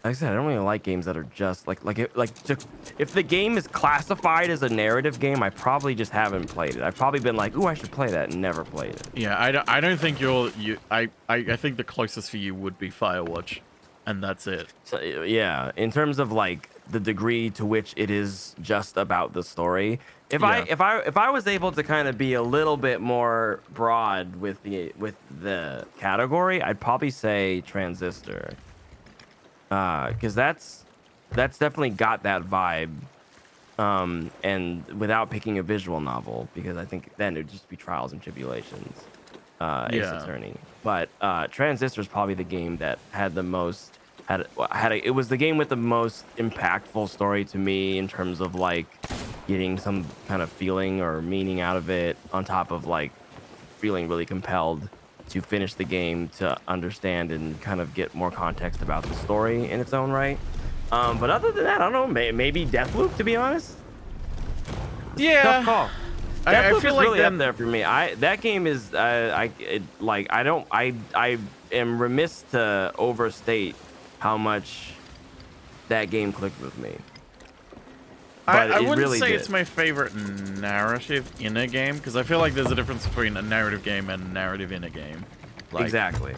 I said, I don't really like games that are just if the game is classified as a narrative game, I probably just haven't played it. I've probably been like, ooh, I should play that, and never played it. Yeah, I don't think I think the closest for you would be Firewatch, and that's it. So, yeah, in terms of like the degree to which it is just about the story. If I was able to kind of be a little bit more broad with the category, I'd probably say Transistor. Because that's definitely got that vibe, and without picking a visual novel, because I think then it would just be Trials and Tribulations, Ace Attorney. But Transistor is probably the game that had the most it was the game with the most impactful story to me in terms of like getting some kind of feeling or meaning out of it, on top of like feeling really compelled to finish the game to understand and kind of get more context about the story in its own right. But other than that, I don't know, maybe Deathloop, to be honest. Yeah. Tough call. I Deathloop feel is like really up there for me. That game is I am remiss to overstate how much that game clicked with me. But I wouldn't really say did. it's my favorite narrative in a game, because I feel like there's a difference between a narrative game and a narrative in a game. Like, exactly.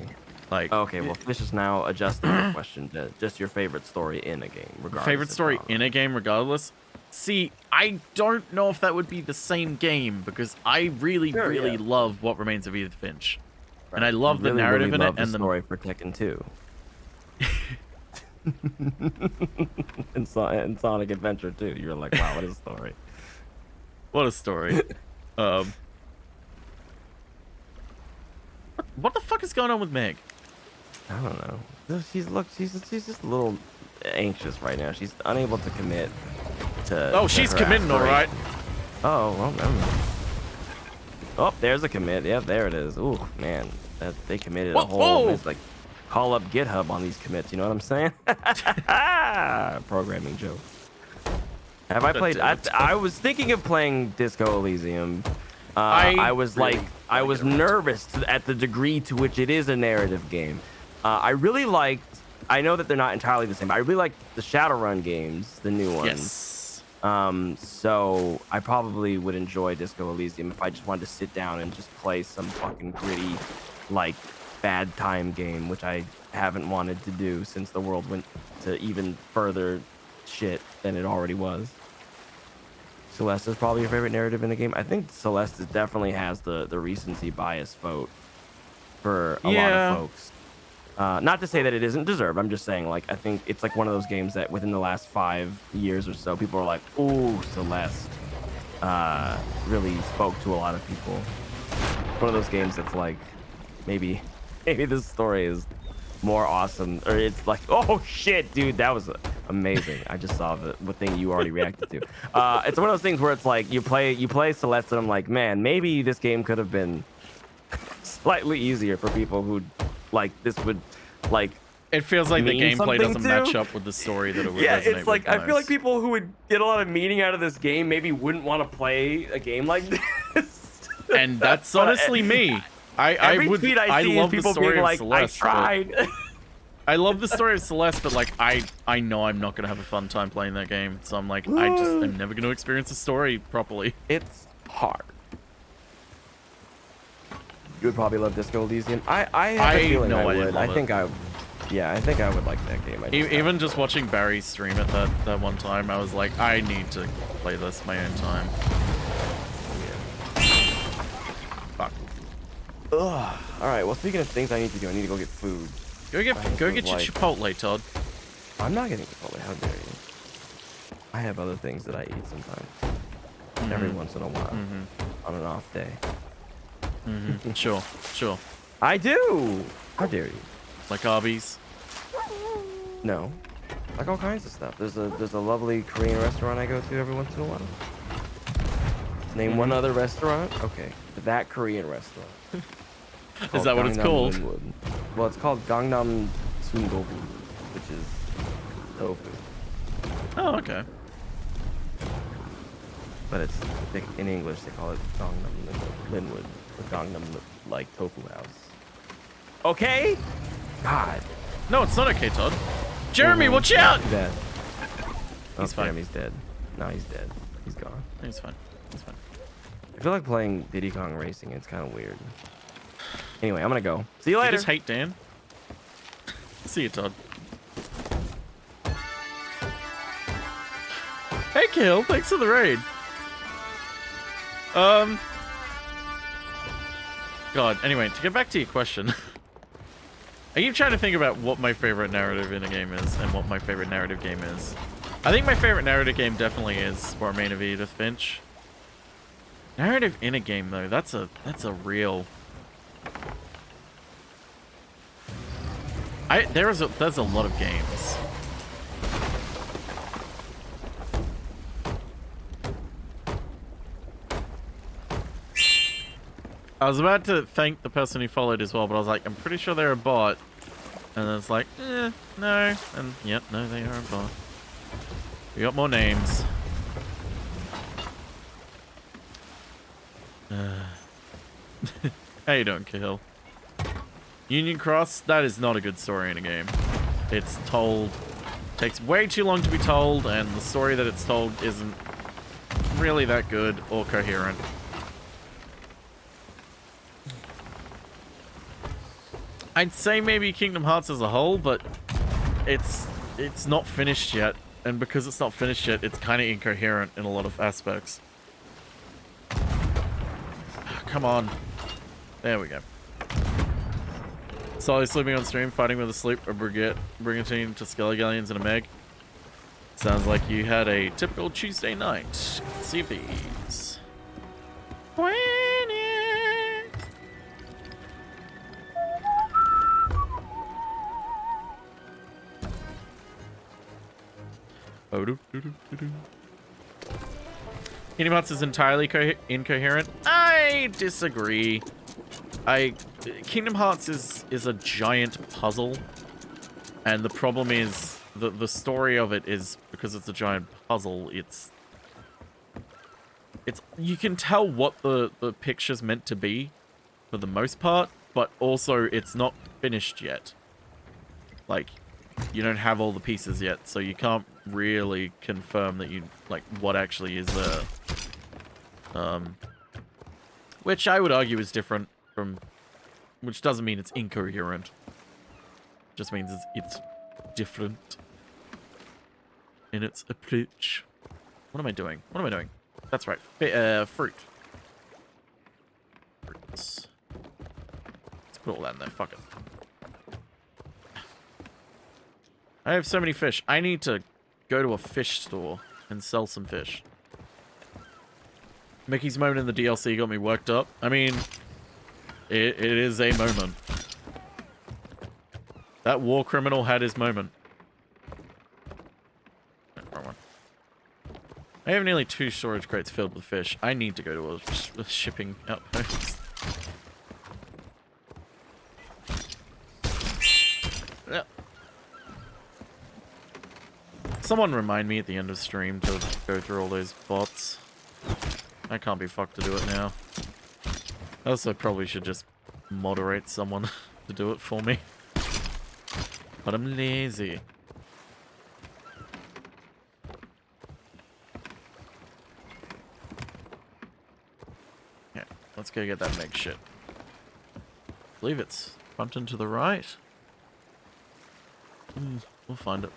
Like, okay, well, Fish is now adjusting the question to just your favorite story in a game, regardless. Favorite story in a game, regardless. See, I don't know if that would be the same game, because I really love What Remains of Edith Finch, and I love the narrative in it, and the story for Tekken 2. and Sonic Adventure 2. You're like, wow, what a story. What a story. What the fuck is going on with Meg? I don't know. She's just a little anxious right now. She's unable to commit to. Oh, she's committing, all right. Oh, well, never mind. Oh, there's a commit. Yeah, there it is. Ooh, man, they committed a whole. It's like call up GitHub on these commits. You know what I'm saying? Programming joke. Have I played? I was thinking of playing Disco Elysium. I was like, I was nervous at the degree to which it is a narrative game. I really liked. I know that they're not entirely the same. But I really liked the Shadowrun games, the new ones. Yes. So I probably would enjoy Disco Elysium if I just wanted to sit down and just play some fucking gritty, like, bad time game, which I haven't wanted to do since the world went to even further shit than it already was. Celeste is probably your favorite narrative in the game. I think Celeste definitely has the recency bias vote for a lot of folks. Not to say that it isn't deserved. I'm just saying, like, I think it's like one of those games that within the last 5 years or so, people are like, "Ooh, Celeste," really spoke to a lot of people. One of those games that's like, maybe this story is more awesome, or it's like, oh shit, dude, that was amazing. I just saw the thing you already reacted to. It's one of those things where it's like you play Celeste, and I'm like, man, maybe this game could have been slightly easier for people who like this would like. It feels like the gameplay doesn't too. match up with the story that it would. Yeah, resonate it's like with I feel like most. people who would get a lot of meaning out of this game maybe wouldn't want to play a game like this. And that's honestly me. I would. Tweet I see love is people the story being of like, Celeste. I tried. I love the story of Celeste, but like I know I'm not gonna have a fun time playing that game, so I'm like I'm never gonna experience the story properly. It's hard. You would probably love Disco Elysium. I have a feeling I would. I think I would like that game. Even just watching Barry stream it that one time, I was like, I need to play this my own time. Fuck. Ugh. All right. Well, speaking of things I need to do, I need to go get food. Go get your Chipotle, Todd. I'm not getting Chipotle. How dare you? I have other things that I eat sometimes. Every once in a while. On an off day. Sure. I do. How dare you? Like Arby's. No. Like all kinds of stuff. There's a lovely Korean restaurant I go to every once in a while. Name one other restaurant. Okay. That Korean restaurant. Is that what it's Gangnam called? Linwood. Well, it's called Gangnam Sundobu, which is tofu. Oh, okay. But it's in English they call it Gangnam Linwood, or Gangnam like tofu house. Okay. God. No, it's not okay, Todd. Jeremy, watch out! He's dead. He's fine. Jeremy's dead. No, he's dead. He's gone. He's fine. I feel like playing Diddy Kong Racing. It's kind of weird. Anyway, I'm gonna go. See you later. You just hate Dan. See you, Todd. Hey, Kill. Thanks for the raid. God. Anyway, to get back to your question, I keep trying to think about what my favorite narrative in a game is and what my favorite narrative game is. I think my favorite narrative game definitely is Remain of Edith Finch. Narrative in a game though, that's a real. There's a lot of games. I was about to thank the person who followed as well, but I was like, I'm pretty sure they're a bot. And then it's like, no. And yep, no, they are a bot. We got more names. How you doing, Cahill? Union Cross, that is not a good story in a game. It's told, takes way too long to be told, and the story that it's told isn't really that good or coherent. I'd say maybe Kingdom Hearts as a whole, but it's not finished yet, and because it's not finished yet, it's kind of incoherent in a lot of aspects. Come on. There we go. Solly sleeping on stream, fighting with a sleep, a brigantine to Skelly Galleons and a Meg. Sounds like you had a typical Tuesday night. See these. Kingdom Hearts is entirely incoherent. I disagree. Kingdom Hearts is a giant puzzle, and the problem is the story of it is because it's a giant puzzle. you can tell what the picture's meant to be for the most part, but also it's not finished yet. Like, you don't have all the pieces yet, so you can't really confirm that you, like, what actually is there. Which I would argue is different from, which doesn't mean it's incoherent. Just means it's different in its approach. What am I doing? What am I doing? That's right. Fruit. Fruits. Let's put all that in there. Fuck it. I have so many fish. I need to go to a fish store and sell some fish. Mickey's moment in the DLC got me worked up. I mean, it is a moment. That war criminal had his moment. Wrong one. I have nearly 2 storage crates filled with fish. I need to go to a shipping outpost. Yep. Someone remind me at the end of stream to go through all those bots. I can't be fucked to do it now. I also probably should just moderate someone to do it for me. But I'm lazy. Yeah, let's go get that meg shit. I believe it's bumped into the right. We'll find it.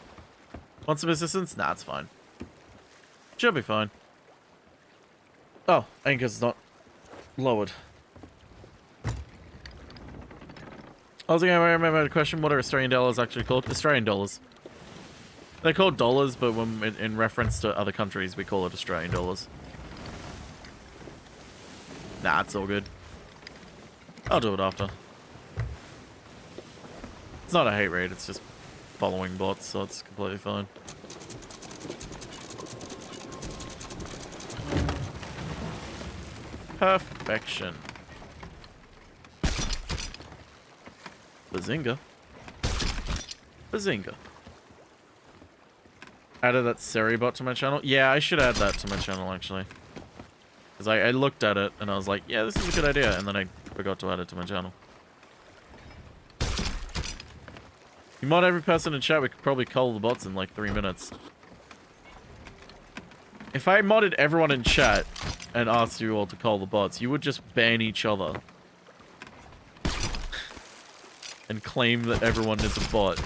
Want some assistance? Nah, it's fine. Should be fine. Oh, anchor's not lowered. I was going to remember the question, what are Australian dollars actually called? Australian dollars. They're called dollars, but when in reference to other countries, we call it Australian dollars. Nah, it's all good. I'll do it after. It's not a hate raid, it's just following bots, so it's completely fine. Perfection. Bazinga. Bazinga. Added that Seri bot to my channel? Yeah, I should add that to my channel, actually. Because I looked at it, and I was like, yeah, this is a good idea, and then I forgot to add it to my channel. You mod every person in chat, we could probably cull the bots in like 3 minutes. If I modded everyone in chat and asked you all to call the bots, you would just ban each other. And claim that everyone is a bot.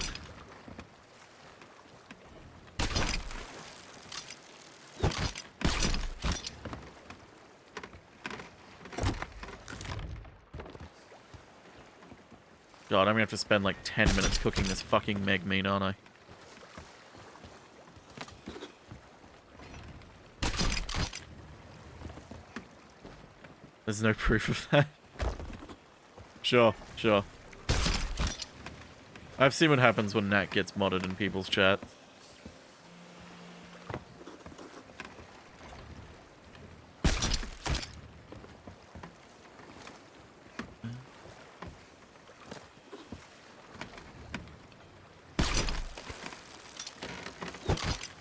God, I'm gonna have to spend like 10 minutes cooking this fucking meg meat, aren't I? There's no proof of that. Sure, sure. I've seen what happens when Nat gets modded in people's chat.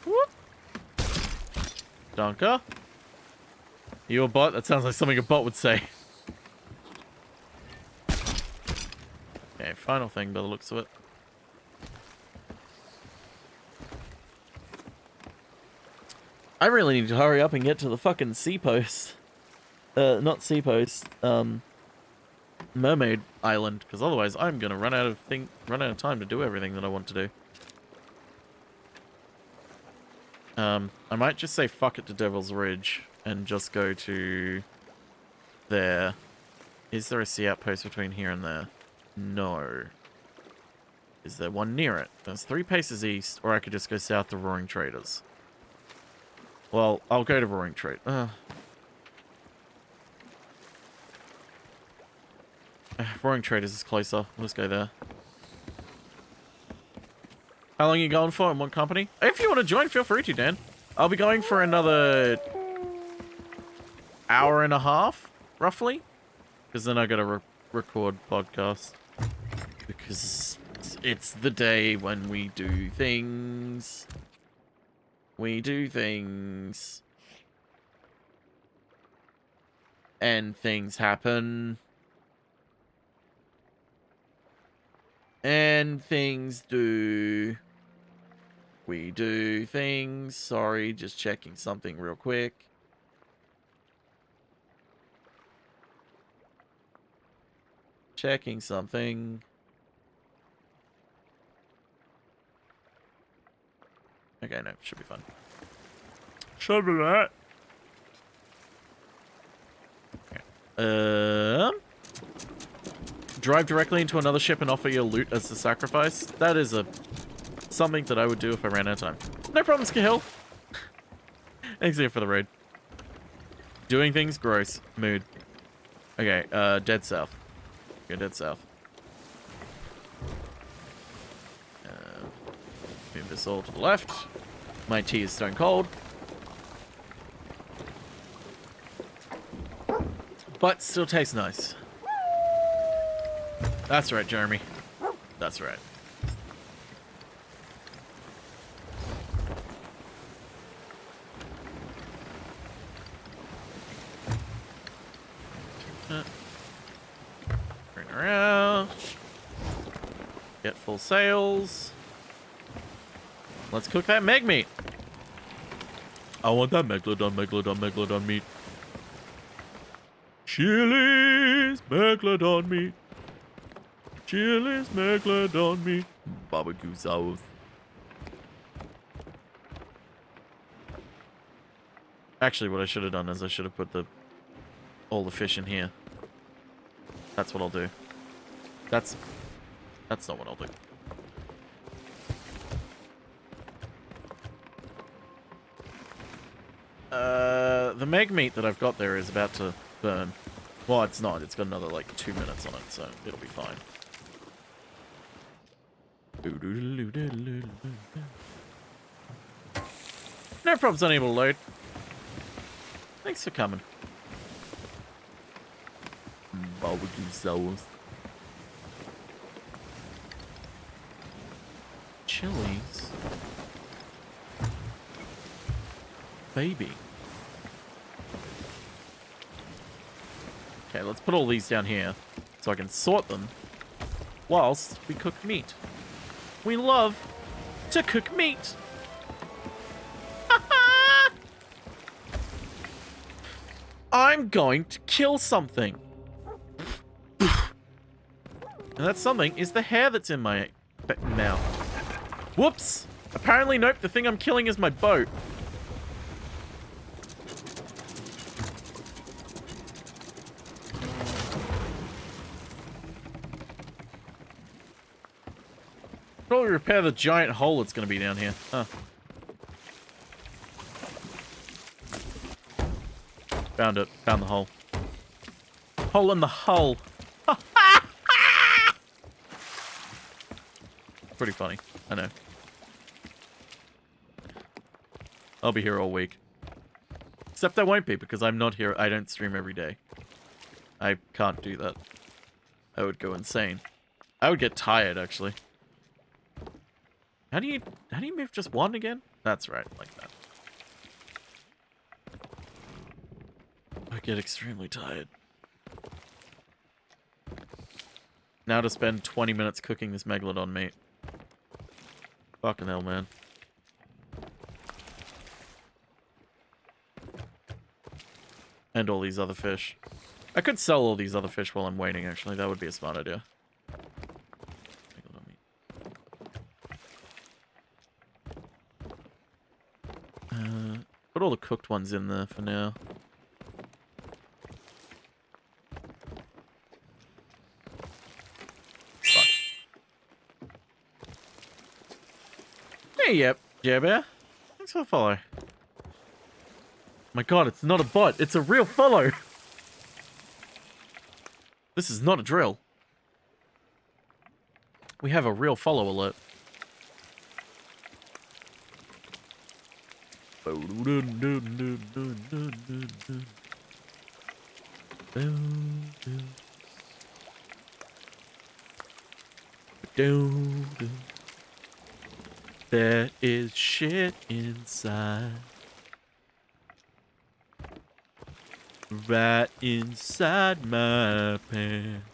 Whoop. Donka? You a bot? That sounds like something a bot would say. Okay, final thing by the looks of it. I really need to hurry up and get to the fucking sea post. Not sea post, Mermaid Island, because otherwise I'm gonna run out of time to do everything that I want to do. I might just say fuck it to Devil's Ridge and just go to there. Is there a sea outpost between here and there? No. Is there one near it? There's 3 paces east, or I could just go south to Roaring Traders. Well, I'll go to Roaring Trade. Roaring Traders is closer. Let's go there. How long are you going for in what company? If you want to join, feel free to, Dan. I'll be going for another hour and a half, roughly. Because then I gotta record podcast. Because it's the day when we do things. We do things. And things happen. And things do. We do things. Sorry, just checking something real quick. Checking something. Okay, no, should be fun. Should be right. Okay. Drive directly into another ship and offer your loot as the sacrifice. That is something that I would do if I ran out of time. No problem, Skahil. Thanks here for the raid. Doing things, gross. Mood. Okay, dead south. Go dead south. Move this all to the left. My tea is stone cold. But still tastes nice. That's right, Jeremy. That's right. Turn around. Get full sails. Let's cook that meg meat. I want that megalodon meat. Chili's megalodon meat. Chili's megalodon meat. Barbecue sauce. Actually, what I should have done is I should have put all the fish in here. That's what I'll do. That's not what I'll do. The meg meat that I've got there is about to burn. Well, it's not. It's got another, like, 2 minutes on it, so it'll be fine. No problems, unable to load. Thanks for coming. Barbecue sauce. Chili's. Baby. Okay, let's put all these down here so I can sort them whilst we cook meat. We love to cook meat. I'm going to kill something. And that something is the hair that's in my mouth. Whoops. Apparently, nope, the thing I'm killing is my boat. Probably repair the giant hole that's going to be down here. Huh. Found it. Found the hole. Hole in the hull. Pretty funny. I know. I'll be here all week. Except I won't be because I'm not here. I don't stream every day. I can't do that. I would go insane. I would get tired, actually. How do you move just one again? That's right, like that. I get extremely tired. Now to spend 20 minutes cooking this megalodon meat. Fucking hell, man. And all these other fish. I could sell all these other fish while I'm waiting, actually. That would be a smart idea. Put all the cooked ones in there for now. Fuck. Hey, yep. Yeah, thanks for the follow. My god, it's not a bot. It's a real follow. This is not a drill. We have a real follow alert. There is shit inside. Right inside my pants.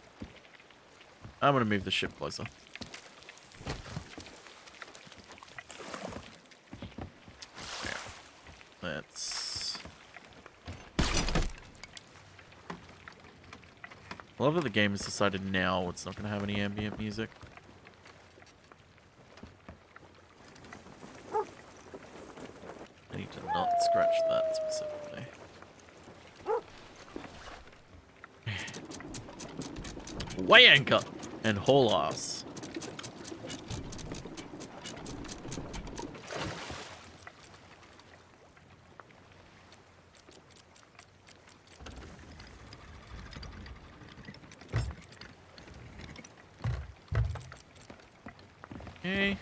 I'm gonna move the ship closer. Okay. Let's... I love that the game has decided now it's not gonna have any ambient music. I need to not scratch that specifically. Weigh anchor and haul ass. Okay.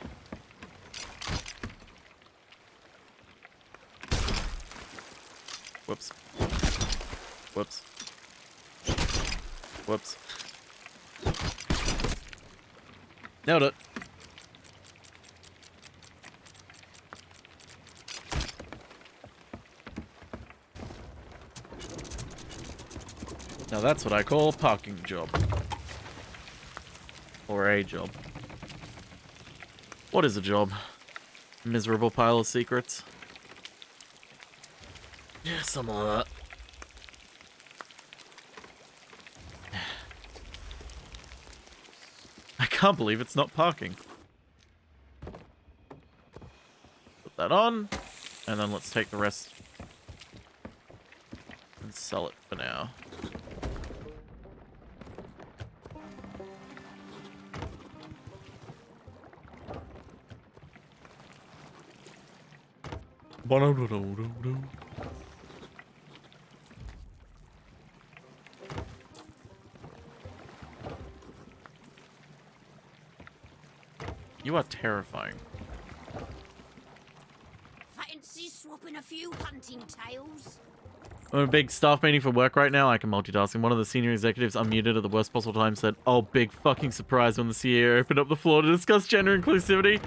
Whoops. Whoops. Whoops. Nailed it. Now that's what I call a parking job. Or a job. What is a job? Miserable pile of secrets. Yeah, something like that. I can't believe it's not parking. Put that on, and then let's take the rest and sell it for now. You are terrifying. Fancy swapping a few hunting tales? I'm in a big staff meeting for work right now. I can multitask. And one of the senior executives, unmuted at the worst possible time, said, "Oh, big fucking surprise," when the CEO opened up the floor to discuss gender inclusivity.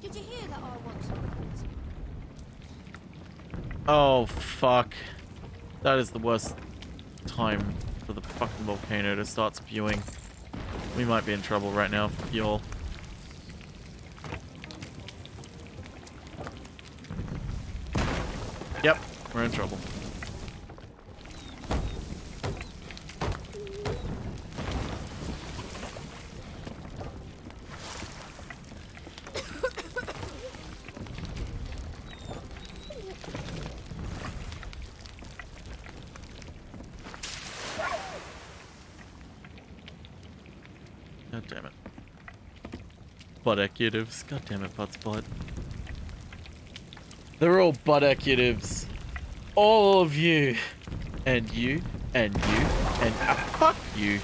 Did you hear that I want some? Oh, fuck. That is the worst time for the fucking volcano to start spewing. We might be in trouble right now for fuel. Yep, we're in trouble. God damn it. Butt executives. God damn it, Butt's butt. They're all butt executives. All of you. And you. And you. And fuck you.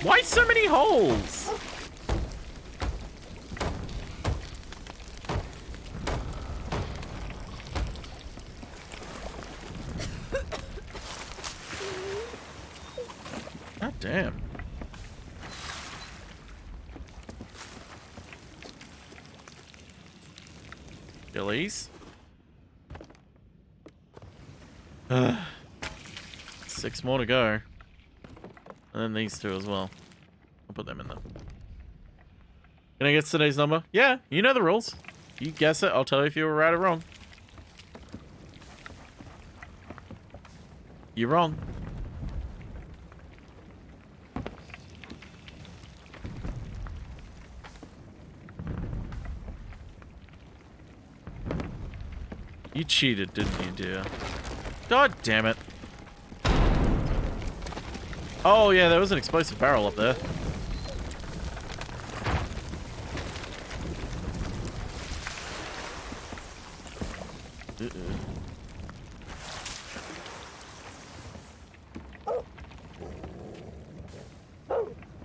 Why so many holes? God damn. Gillies. 6 more to go. And then these two as well. I'll put them in there. Can I guess today's number? Yeah, you know the rules. You guess it, I'll tell you if you were right or wrong. You're wrong. You cheated, didn't you, dear? God damn it. Oh, yeah, there was an explosive barrel up there.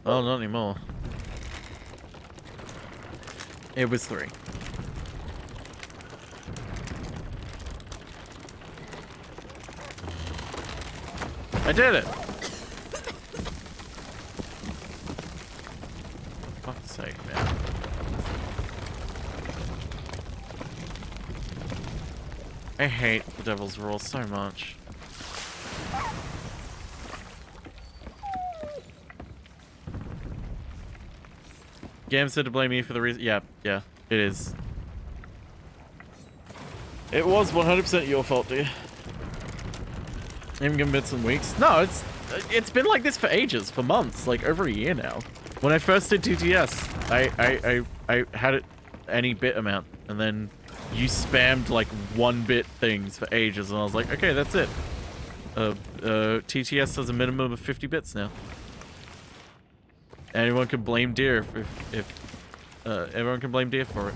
Oh, not anymore. It was 3. I did it! sake, man. I hate the Devil's Roar so much. Gam said to blame me for the reason. Yeah, it is. It was 100% your fault, dude. Even given bits and weeks. No, it's been like this for ages, for months, like over a year now. When I first did TTS, I had it any bit amount, and then you spammed like 1-bit things for ages, and I was like, okay, that's it. TTS has a minimum of 50 bits now. Anyone can blame Deer if everyone can blame Deer for it.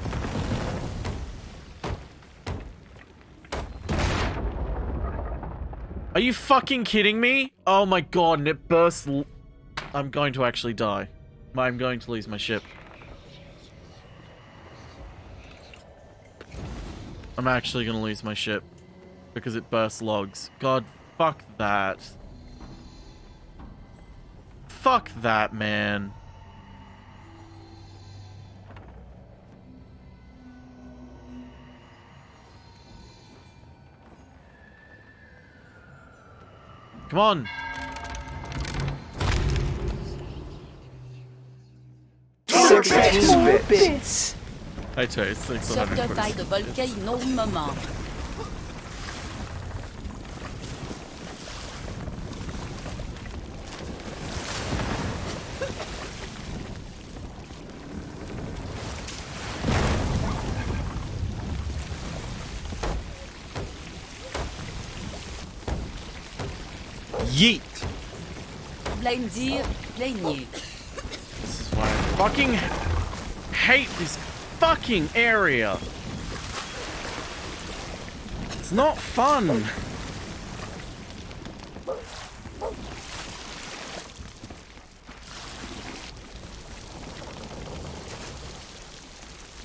Are you fucking kidding me? Oh my god, and it burst. I'm going to actually die. I'm going to lose my ship. I'm actually going to lose my ship. Because it burst logs. God, fuck that. Fuck that, man. Come on. Bits. Hi, Chase. Thanks for having Certified volcano moment. Yeet. Blame Deer, blame you. This is why I fucking hate this fucking area. It's not fun.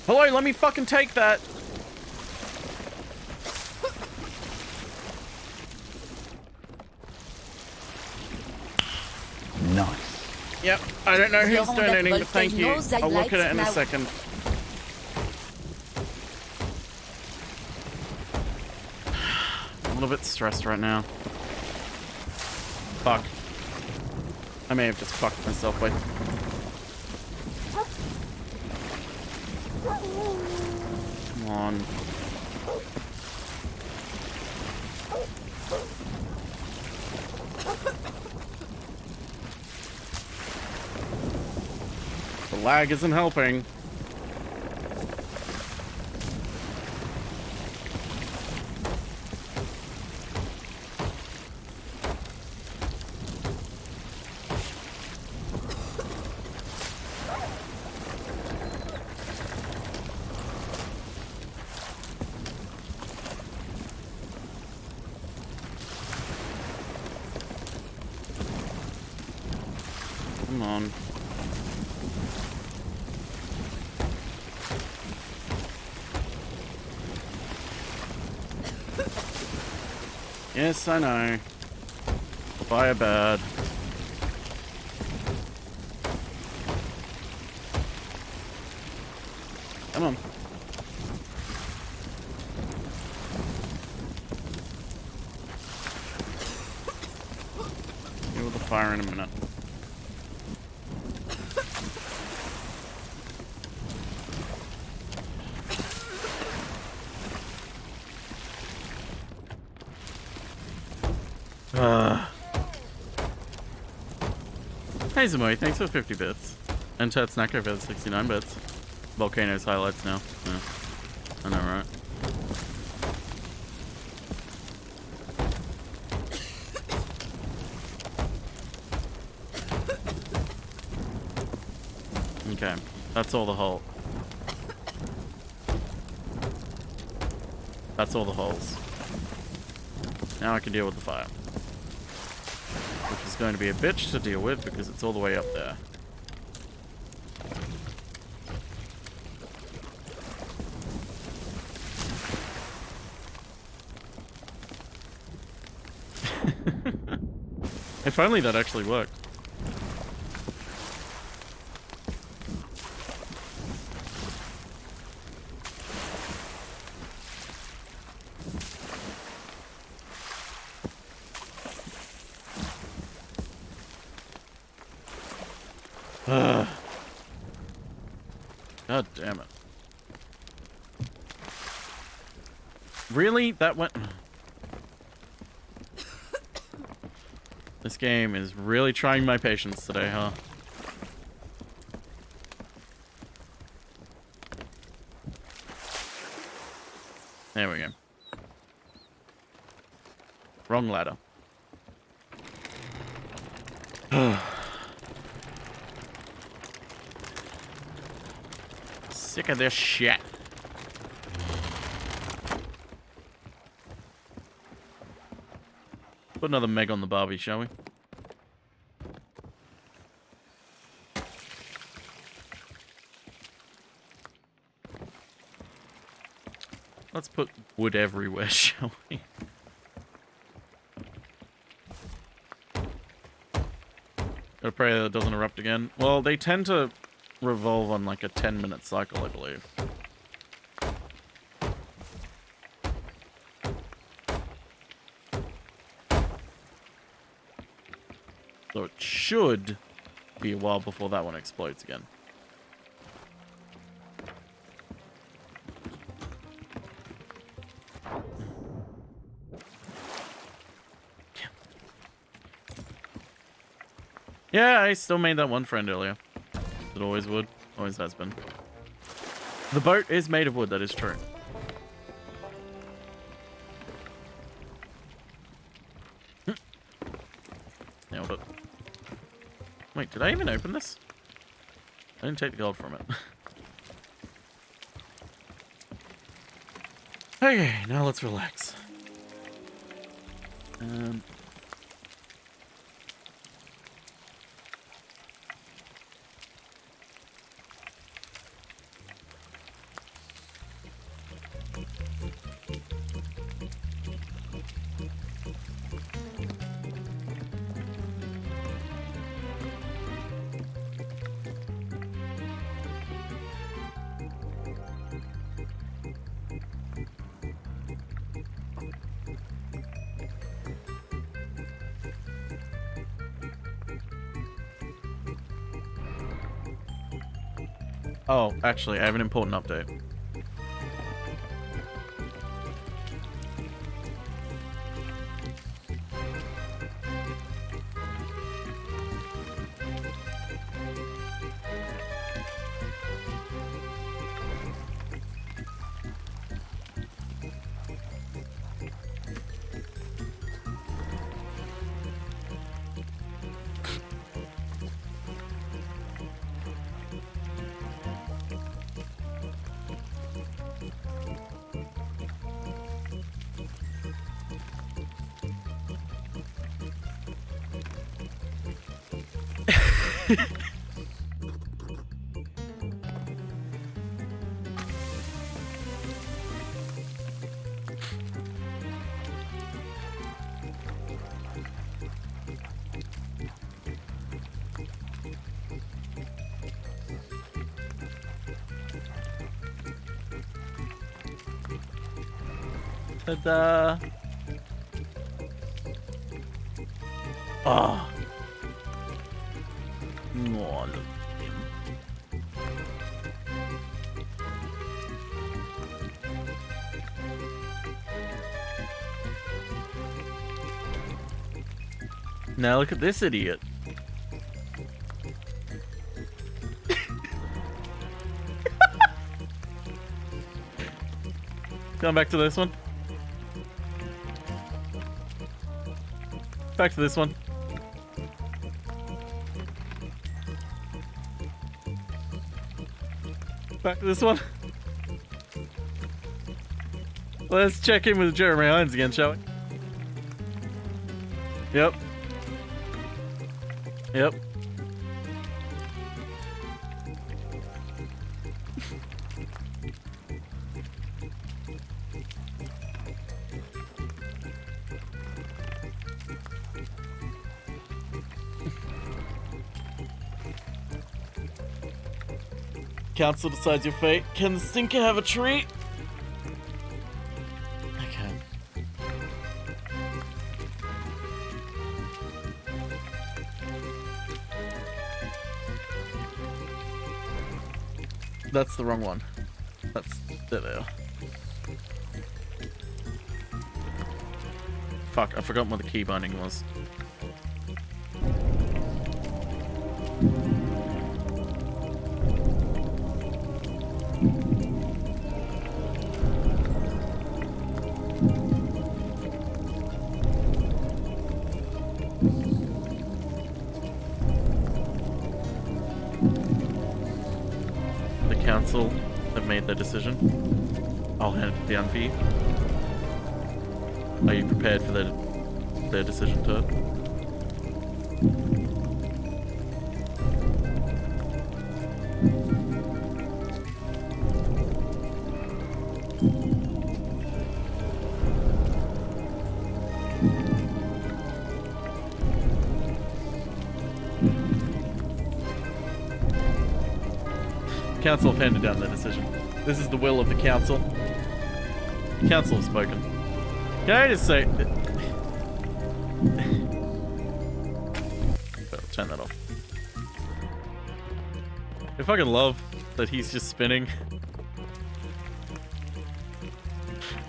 Hello, let me fucking take that. Nice. Yep, I don't know who's donating, but thank you. I'll look at it in a second. I'm a little bit stressed right now. Fuck. I may have just fucked myself with. Come on. The lag isn't helping. Come on. Yes, I know. Fire bad. Come on. Deal with the fire in a minute. Hey Zamoy, thanks for 50 bits. And Chat Snacker for 69 bits. Volcanoes highlights now. Yeah. I know, right? Okay, that's all the hole. That's all the holes. Now I can deal with the fire. Which is going to be a bitch to deal with because it's all the way up there. If only that actually worked. Ugh. God damn it. Really? That went... This game is really trying my patience today, huh? There we go. Wrong ladder. Sick of this shit. Put another Meg on the Barbie, shall we? Let's put wood everywhere, shall we? Gotta pray that it doesn't erupt again. Well, they tend to revolve on like a 10-minute cycle, I believe. So it should be a while before that one explodes again. Yeah, I still made that one friend earlier. It always would. Always has been. The boat is made of wood, that is true. Nailed it. Wait, did I even open this? I didn't take the gold from it. Okay, now let's relax. Oh, actually, I have an important update. Ta-da! Oh. Oh, look. Now look at this idiot. Going back to this one. Back to this one. Back to this one. Let's check in with Jeremy Hines again, shall we? Yep. Yep. Council decides your fate. Can the stinker have a treat? Okay. that's the wrong one. That's there. Fuck, I forgot what the key binding was. The council have made their decision. I'll hand it down for you. Are you prepared for their decision, Toad? Council have handed down their decision. This is the will of the council. Council have spoken. Can I just say... Turn that off. I fucking love that he's just spinning.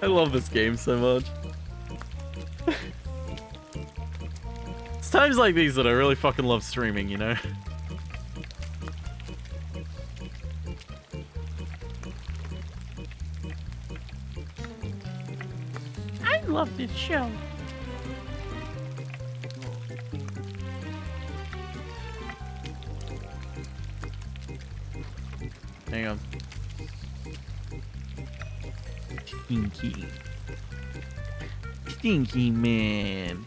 I love this game so much. It's times like these that I really fucking love streaming, you know? I love this show. Hang on. Stinky. Stinky man.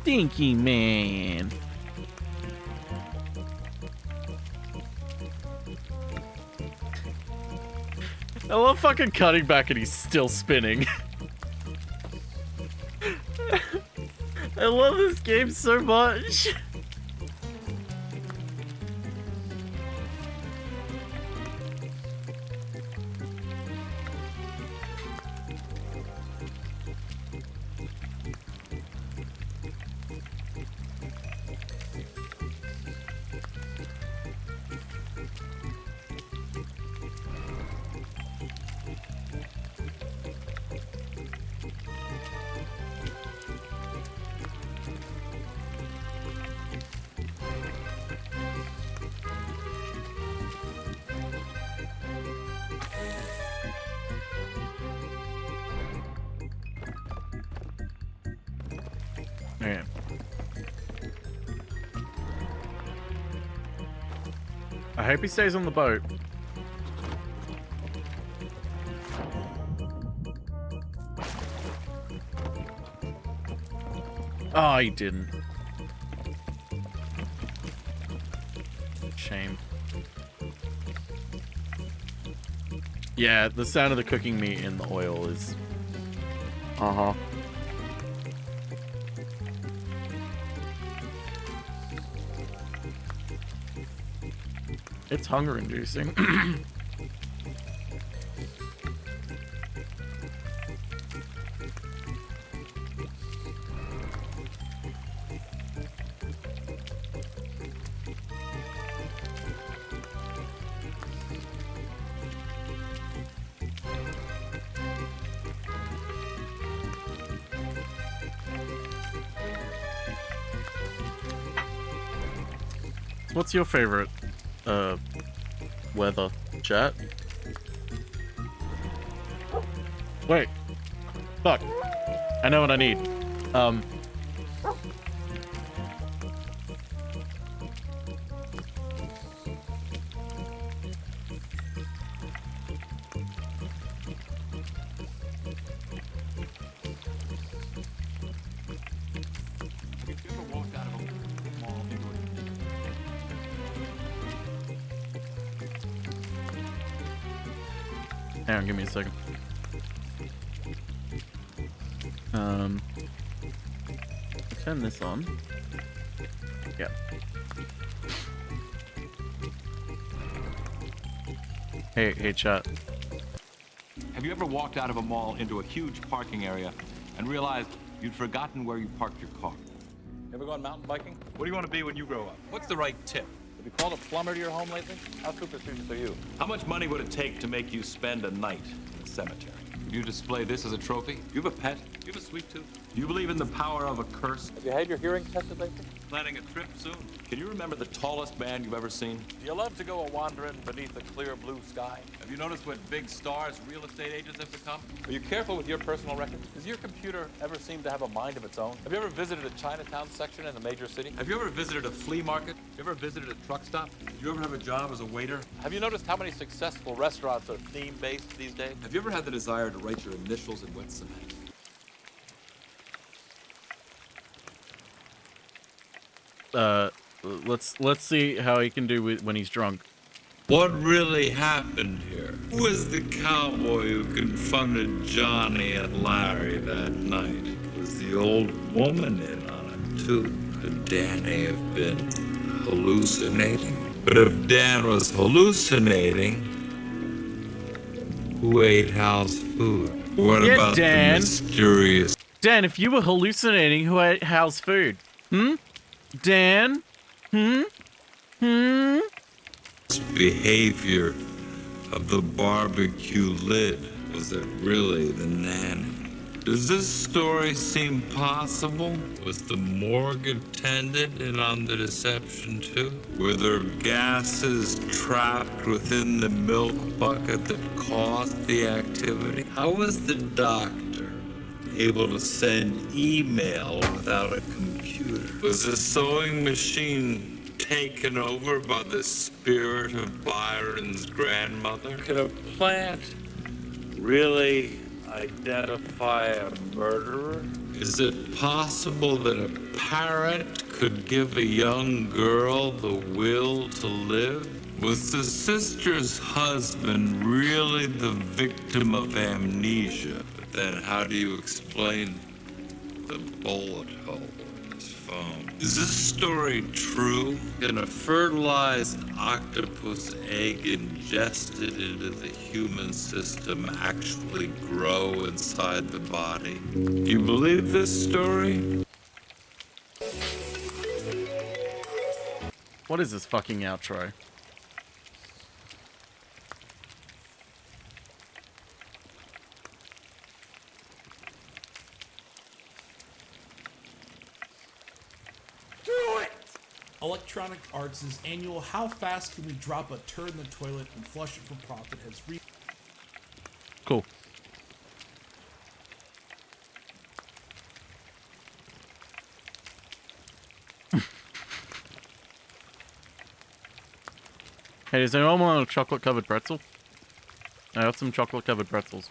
Stinky man. I love fucking cutting back and he's still spinning. I love this game so much. Man. I hope he stays on the boat. Oh, he didn't. Shame. Yeah, the sound of the cooking meat in the oil is... Uh-huh. It's hunger-inducing. What's your favorite weather, chat? Wait. Fuck. I know what I need. Hang on, give me a second. Turn this on. Yeah. Hey, chat. Have you ever walked out of a mall into a huge parking area and realized you'd forgotten where you parked your car? Ever gone mountain biking? What do you want to be when you grow up? What's the right tip? Have you called a plumber to your home lately? How superstitious are you? How much money would it take to make you spend a night in a cemetery? Would you display this as a trophy? Do you have a pet? Do you have a sweet tooth? Do you believe in the power of a curse? Have you had your hearing tested lately? Planning a trip soon. Can you remember the tallest man you've ever seen? Do you love to go a-wandering beneath a clear blue sky? Have you noticed what big stars real estate agents have become? Are you careful with your personal records? Does your computer ever seem to have a mind of its own? Have you ever visited a Chinatown section in a major city? Have you ever visited a flea market? Have you ever visited a truck stop? Did you ever have a job as a waiter? Have you noticed how many successful restaurants are theme-based these days? Have you ever had the desire to write your initials in wet cement? Let's see how he can do when he's drunk. What really happened here? Who was the cowboy who confronted Johnny and Larry that night? Was the old woman in on it too? Could Danny have been hallucinating? But if Dan was hallucinating, who ate Hal's food? What Yeah, about Dan. the mysterious Dan, if you were hallucinating, who ate Hal's food? Dan? behavior of the barbecue lid? Was it really the nanny? Does this story seem possible? Was the morgue attendant in on the deception too? Were there gases trapped within the milk bucket that caused the activity? How was the doctor able to send email without a computer? Was the sewing machine taken over by the spirit of Byron's grandmother? Could a plant really identify a murderer? Is it possible that a parrot could give a young girl the will to live? Was the sister's husband really the victim of amnesia? But then how do you explain the bullet hole in his phone? Is this story true? Can a fertilized octopus egg ingested into the human system actually grow inside the body? Do you believe this story? What is this fucking outro? Electronic Arts' annual How Fast Can We Drop a Turd in the Toilet and Flush It for Profit has Cool. Hey, does anyone want a chocolate-covered pretzel? I got some chocolate-covered pretzels.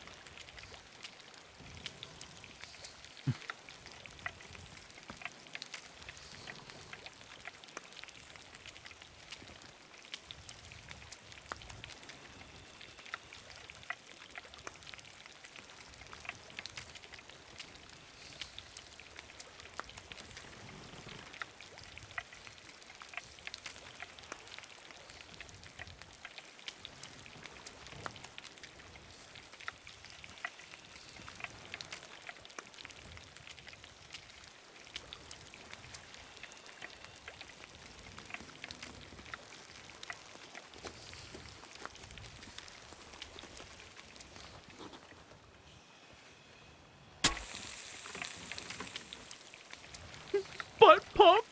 Butt pop.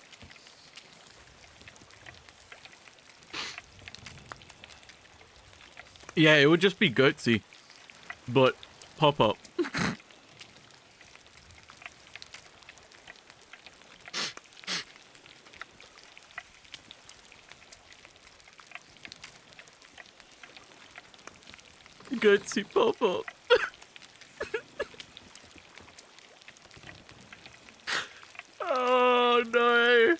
Yeah, it would just be goatsy, but pop up. Goatsy pop up. Oh no.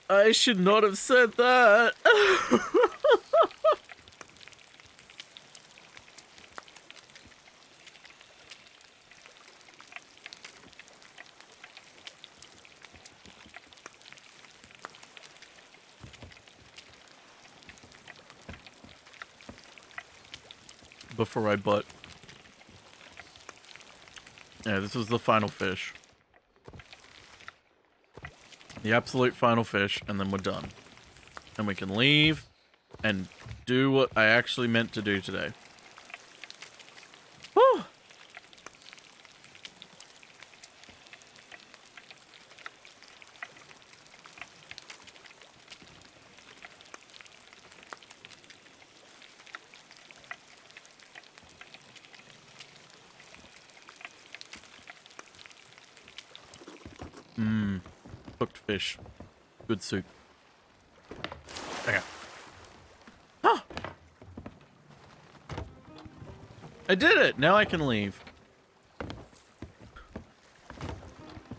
I should not have said that. before I butt. Yeah, this is the final fish. The absolute final fish, and then we're done. And we can leave and do what I actually meant to do today. Whew! Mmm. Cooked fish. Good soup. Okay. Huh! I did it! Now I can leave.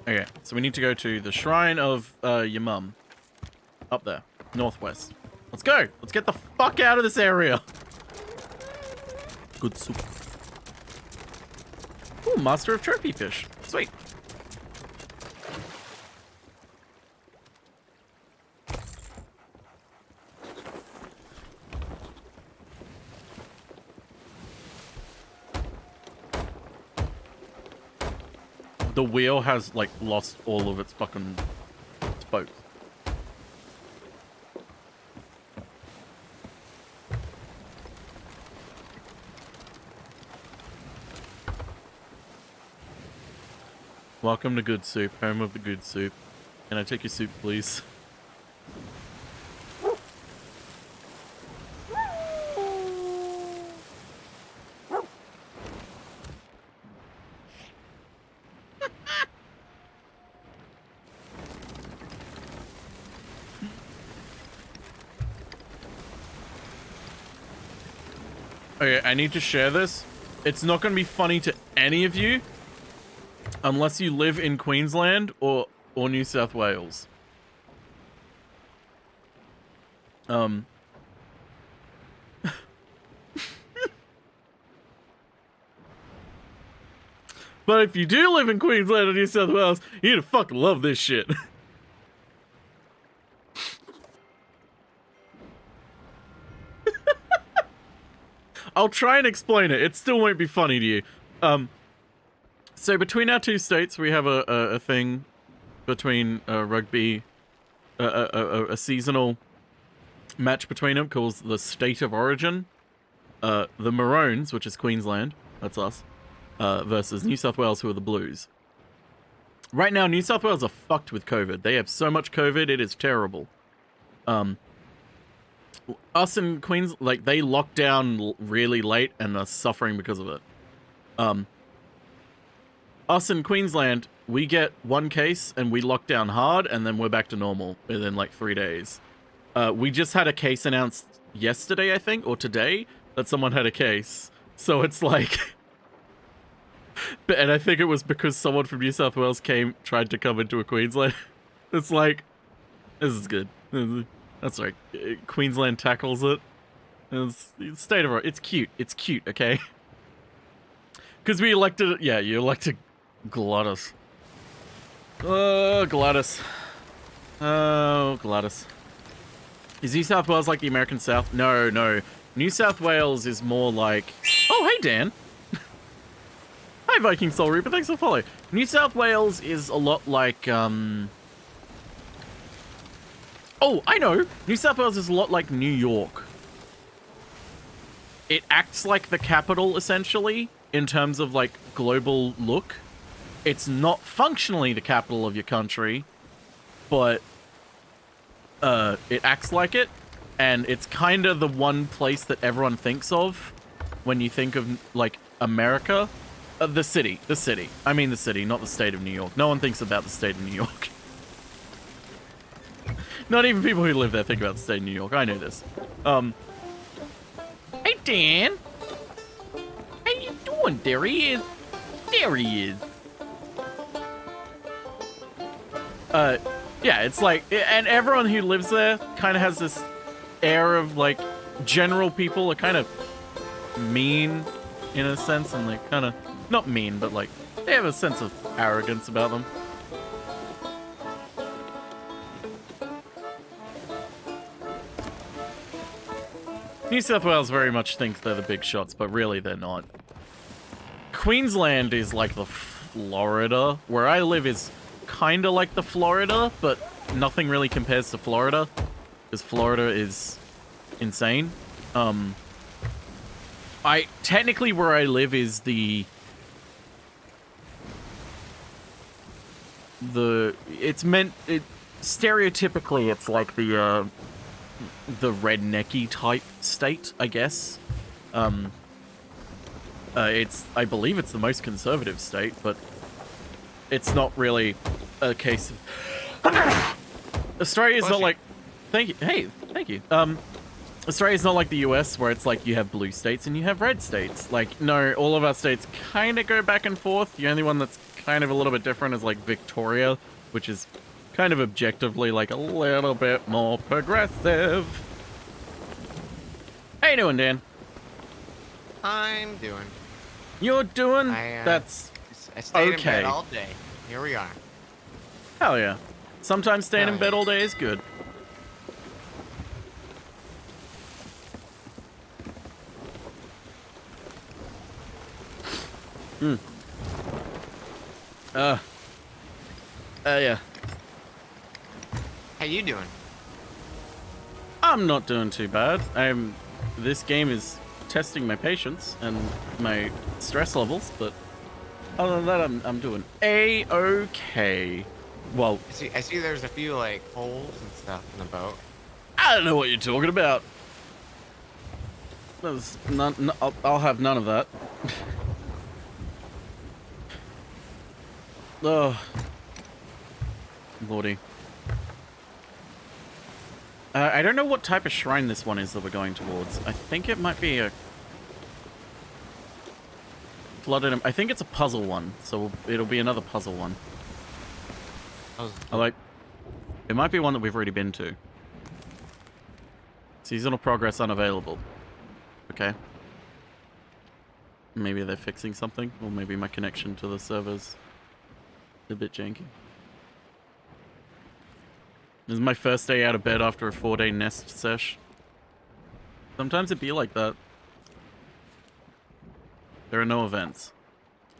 Okay, so we need to go to the shrine of your mum. Up there. Northwest. Let's go! Let's get the fuck out of this area! Good soup. Ooh, master of trophy fish. Sweet. The wheel has, like, lost all of its fucking spokes. Welcome to Good Soup, home of the good soup. Can I take your soup, please? Okay, I need to share this. It's not going to be funny to any of you unless you live in Queensland or New South Wales. But if you do live in Queensland or New South Wales, you're gonna fucking love this shit. I'll try and explain it. It still won't be funny to you. So between our two states, we have a thing between rugby, a seasonal match between them called the State of Origin. The Maroons, which is Queensland, that's us, versus New South Wales, who are the Blues. Right now, New South Wales are fucked with COVID. They have so much COVID, it is terrible. Us in Queens, like, they locked down really late and are suffering because of it. Us in Queensland, we get one case and we lock down hard and then we're back to normal within like 3 days. We just had a case announced yesterday, I think, or today, that someone had a case. So it's like... and I think it was because someone from New South Wales tried to come into a Queensland. It's like, this is good. That's right. Queensland tackles it. It's state of art. It's cute. It's cute, okay? Because we elected... Yeah, you elected Gladys. Oh, Gladys. Oh, Gladys. Is New South Wales like the American South? No, no. New South Wales is more like... Oh, hey, Dan. Hi, Viking Soul Reaper. Thanks for following. New South Wales is a lot like... Oh, I know. New South Wales is a lot like New York. It acts like the capital, essentially, in terms of, like, global look. It's not functionally the capital of your country, but it acts like it, and it's kind of the one place that everyone thinks of when you think of, like, America. The city. The city. I mean the city, not the state of New York. No one thinks about the state of New York. Not even people who live there think about the state of New York. I know this. Hey, Dan. How you doing? There he is. There he is. Yeah, it's like... And everyone who lives there kind of has this air of, like, general people are kind of mean, in a sense, and, like, kind of... Not mean, but, like, they have a sense of arrogance about them. New South Wales very much thinks they're the big shots, but really they're not. Queensland is like the Florida. Where I live is kind of like the Florida, but nothing really compares to Florida, because Florida is insane. Technically where I live is stereotypically it's like the rednecky type state, I guess. I believe it's the most conservative state, but it's not really a case of Australia's not like thank you. Hey, thank you. Australia's not like the US where it's like you have blue states and you have red states. Like, no, all of our states kind of go back and forth. The only one that's kind of a little bit different is like Victoria, which is kind of objectively like a little bit more progressive. How you doing, Dan? I'm doing. You're doing? I stayed in okay. bed all day. Here we are. Hell yeah. Sometimes staying in bed all day is good. Yeah. How you doing? I'm not doing too bad. This game is testing my patience and my stress levels, but other than that, I'm doing A-okay. Well, I see there's a few, like, holes and stuff in the boat. I don't know what you're talking about. There's none, I'll have none of that. Oh. Lordy. I don't know what type of shrine this one is that we're going towards. I think it might be a... Flooded... I think it's a puzzle one, so it'll be another puzzle one. It might be one that we've already been to. Seasonal progress unavailable. Okay. Maybe they're fixing something, or maybe my connection to the server's a bit janky. This is my first day out of bed after a 4-day nest sesh. Sometimes it be like that. There are no events.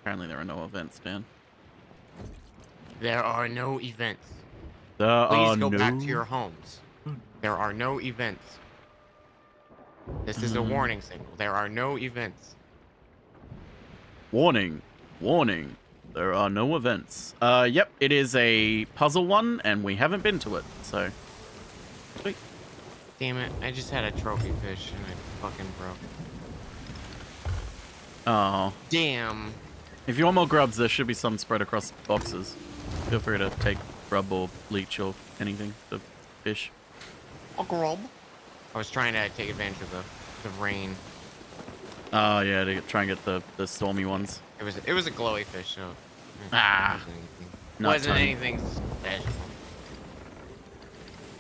Apparently there are no events, Dan. There are no events. Please Please go back to your homes. There are no events. This is a warning signal. There are no events. Warning. Warning. There are no events. Yep, it is a puzzle one, and we haven't been to it, so... Sweet. Damn it, I just had a trophy fish, and I fucking broke. Oh. Damn. If you want more grubs, there should be some spread across boxes. Feel free to take grub or leech or anything to fish. A grub? I was trying to take advantage of the rain. Oh, yeah, to try and get the stormy ones. It was a glowy fish, so... Wasn't anything special.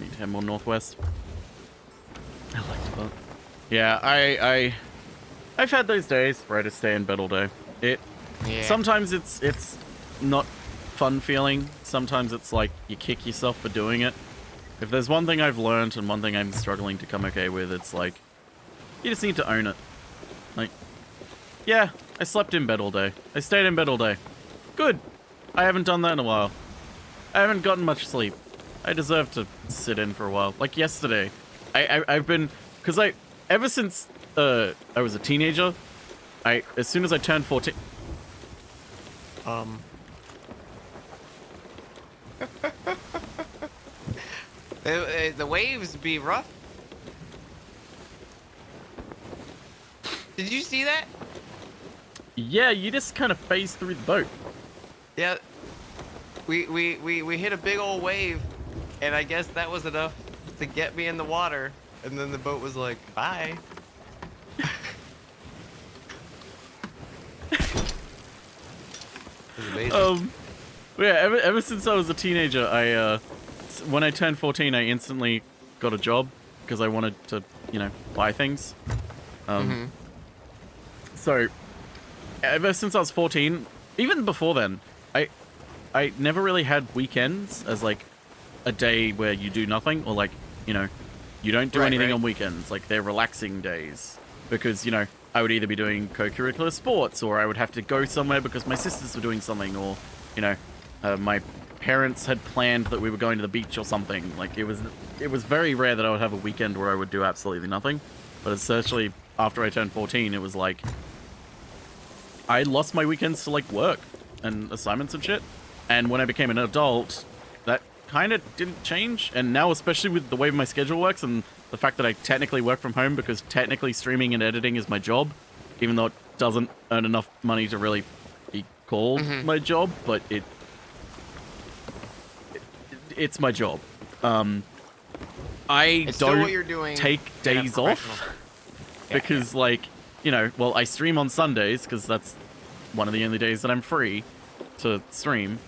Need to head more northwest. I like the boat. Yeah, I've had those days where I just stay in bed all day. Sometimes it's not fun feeling. Sometimes it's like you kick yourself for doing it. If there's one thing I've learned and one thing I'm struggling to come okay with, it's like you just need to own it. Like, yeah, I slept in bed all day. I stayed in bed all day. Good. I haven't done that in a while. I haven't gotten much sleep. I deserve to sit in for a while. Like yesterday, I've been, because ever since I was a teenager, as soon as I turned 14. The waves be rough. Did you see that? Yeah, you just kind of phased through the boat. Yeah. We hit a big old wave, and I guess that was enough to get me in the water, and then the boat was like, bye. Yeah, ever since I was a teenager, when I turned 14, I instantly got a job because I wanted to, buy things. So, ever since I was 14, even before then, I never really had weekends as like a day where you do nothing, or like, You don't do Right, anything right. on weekends. Like, they're relaxing days. Because, you know, I would either be doing co-curricular sports, or I would have to go somewhere because my sisters were doing something, or, you know, my parents had planned that we were going to the beach or something. Like, it was very rare that I would have a weekend where I would do absolutely nothing. But essentially, after I turned 14, it was like, I lost my weekends to, like, work and assignments and shit. And when I became an adult, that kind of didn't change. And now, especially with the way my schedule works and the fact that I technically work from home, because technically streaming and editing is my job, even though it doesn't earn enough money to really be called my job, but it's my job. I It's still don't what you're doing take in a days off because, like, you know, well, I stream on Sundays because that's one of the only days that I'm free to stream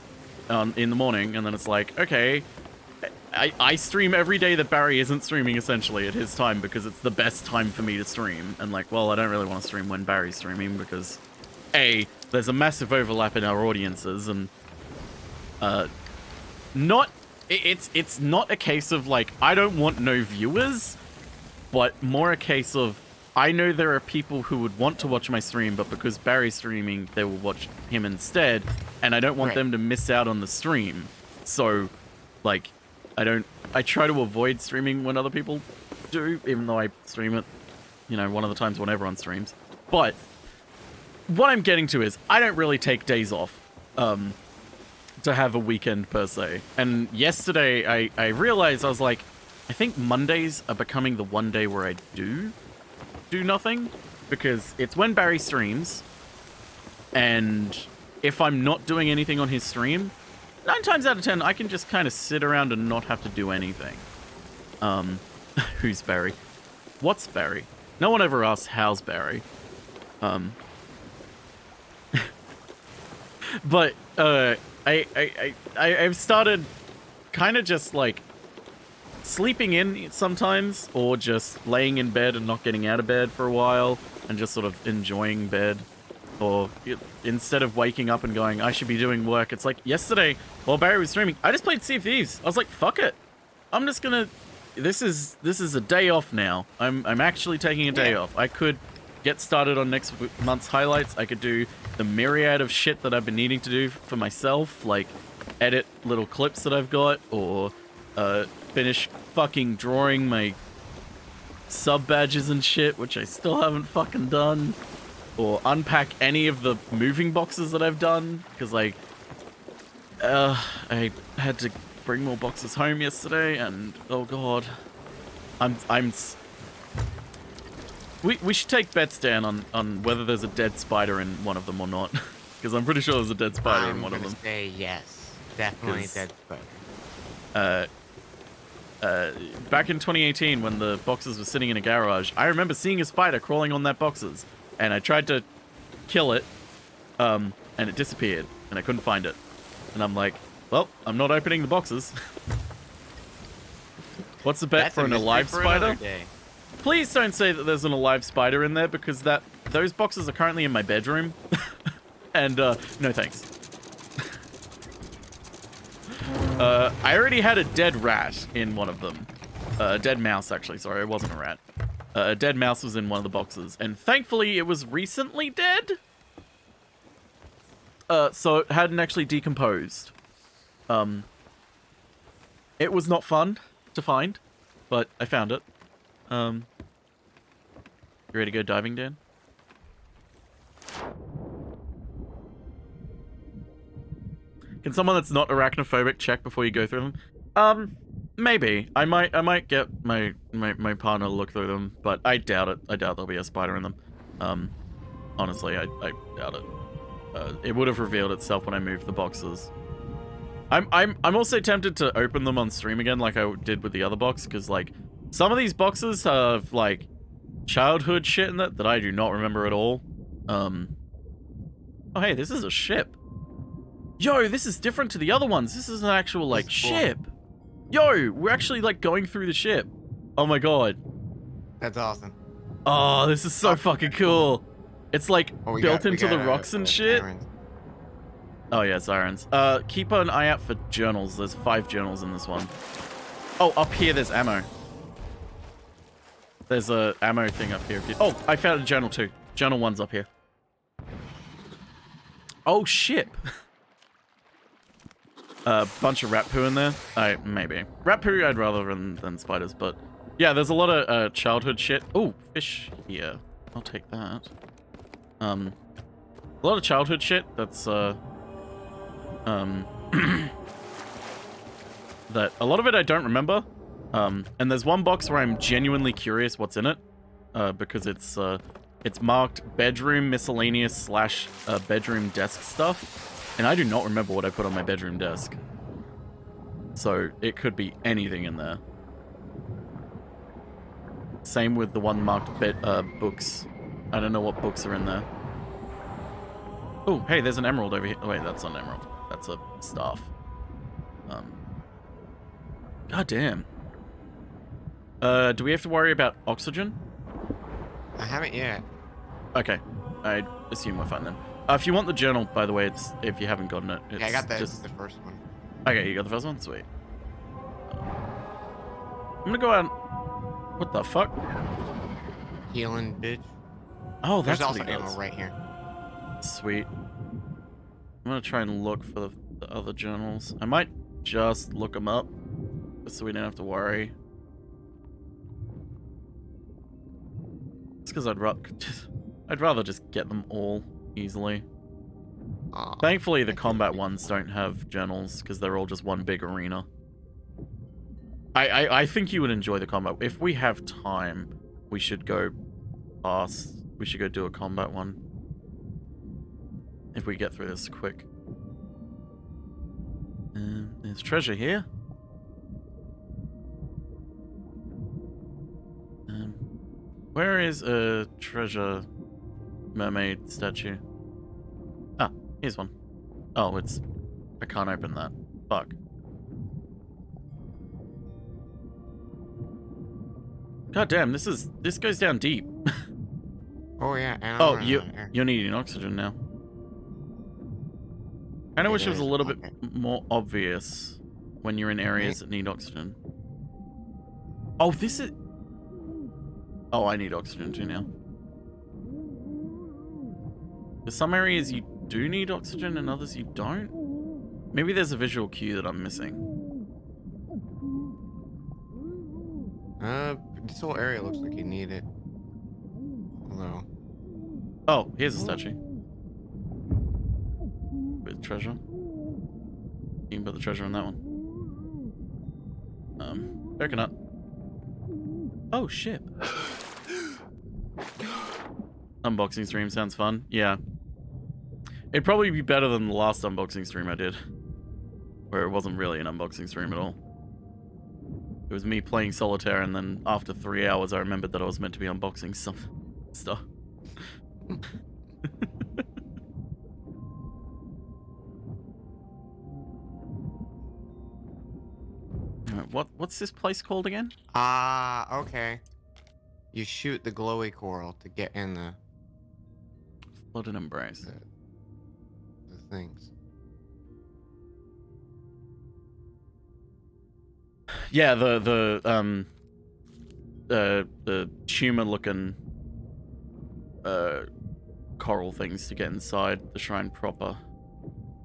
in the morning, and then it's like, okay, I stream every day that Barry isn't streaming, essentially, at his time, because it's the best time for me to stream, and, like, well, I don't really want to stream when Barry's streaming, because, A, there's a massive overlap in our audiences, and, it's not a case of, like, I don't want no viewers, but more a case of, I know there are people who would want to watch my stream, but because Barry's streaming, they will watch him instead, and I don't want them to miss out on the stream. So, like, I try to avoid streaming when other people do, even though I stream it, you know, one of the times when everyone streams. But, what I'm getting to is, I don't really take days off, to have a weekend, per se. And yesterday, I realized, I was like, I think Mondays are becoming the one day where I do nothing, because it's when Barry streams, and if I'm not doing anything on his stream, 9 times out of 10, I can just kind of sit around and not have to do anything. Who's Barry? What's Barry? No one ever asks how's Barry. But, I've started kind of just, like, sleeping in sometimes, or just laying in bed and not getting out of bed for a while, and just sort of enjoying bed. Or instead of waking up and going, I should be doing work, it's like, yesterday, while Barry was streaming, I just played Sea of Thieves. I was like, fuck it. I'm just gonna... This is a day off now. I'm actually taking a day off. I could get started on next month's highlights. I could do the myriad of shit that I've been needing to do for myself, like edit little clips that I've got, or finish fucking drawing my sub badges and shit, which I still haven't fucking done, or unpack any of the moving boxes that I've done, because, like, I had to bring more boxes home yesterday, and oh god, we should take bets, Dan, on whether there's a dead spider in one of them or not, because I'm pretty sure there's a dead spider in one of them. Say yes, definitely dead spider. Back in 2018, when the boxes were sitting in a garage, I remember seeing a spider crawling on that boxes, and I tried to kill it, and it disappeared, and I couldn't find it. And I'm like, well, I'm not opening the boxes. What's the bet for an alive spider? Please don't say that there's an alive spider in there, because those boxes are currently in my bedroom. And, no thanks. I already had a dead rat in one of them. A dead mouse, actually. Sorry, it wasn't a rat. A dead mouse was in one of the boxes. And thankfully, it was recently dead. So it hadn't actually decomposed. It was not fun to find, but I found it. You ready to go diving, Dan? Can someone that's not arachnophobic check before you go through them? Maybe. I might get my partner to look through them, but I doubt it. I doubt there'll be a spider in them. Honestly, I doubt it. It would have revealed itself when I moved the boxes. I'm also tempted to open them on stream again, like I did with the other box, because, like, some of these boxes have, like, childhood shit in it that I do not remember at all. Oh hey, this is a ship. Yo, this is different to the other ones. This is an actual, like, ship. Yo, we're actually, like, going through the ship. Oh my god. That's awesome. Oh, this is so fucking cool. It's, like, built into the rocks and shit. Sirens. Oh, yeah, sirens. Keep an eye out for journals. There's 5 journals in this one. Oh, up here there's ammo. There's a ammo thing up here. Oh, I found a journal too. Journal 1's up here. Oh, shit. A bunch of rat poo in there. Maybe. Rat poo I'd rather than spiders, but... Yeah, there's a lot of childhood shit. Oh, fish here. I'll take that. A lot of childhood shit that's, that a lot of it I don't remember. And there's one box where I'm genuinely curious what's in it. Because it's marked bedroom miscellaneous / bedroom desk stuff. And I do not remember what I put on my bedroom desk. So it could be anything in there. Same with the one marked books. I don't know what books are in there. Oh, hey, there's an emerald over here. Oh, wait, that's not an emerald. That's a staff. God damn. Do we have to worry about oxygen? I haven't yet. Okay. I assume we're fine then. If you want the journal, by the way, it's if you haven't gotten it. It's Yeah, I got the first one. Okay, you got the first one? Sweet. I'm gonna go out... What the fuck? Healing, bitch. Oh, that's There's what also he does. ammo right here. Sweet. I'm gonna try and look for the other journals. I might just look them up, just so we don't have to worry. It's because I'd rather just get them all easily. Thankfully, the combat ones don't have journals because they're all just one big arena. I think you would enjoy the combat. If we have time, we should go past. We should go do a combat one. If we get through this quick. There's treasure here. Where is a treasure mermaid statue? Ah, here's one. Oh, it's... I can't open that. Fuck. God damn, this goes down deep. Oh yeah. And Oh, you're needing oxygen now. Kinda wish it was a little bit more obvious when you're in areas that need oxygen. Oh, this is... Oh, I need oxygen too now. For some areas you do need oxygen and others you don't? Maybe there's a visual cue that I'm missing. This whole area looks like you need it. Hello. Oh, here's a statue. With treasure. You can put the treasure in that one. Coconut. Oh, shit. Unboxing stream sounds fun. Yeah. It'd probably be better than the last unboxing stream I did. Where it wasn't really an unboxing stream at all. It was me playing solitaire, and then after 3 hours I remembered that I was meant to be unboxing some stuff. What's this place called again? Okay. You shoot the glowy coral to get in the... Flooded embrace. The things. Yeah, the tumor-looking coral things to get inside the shrine proper.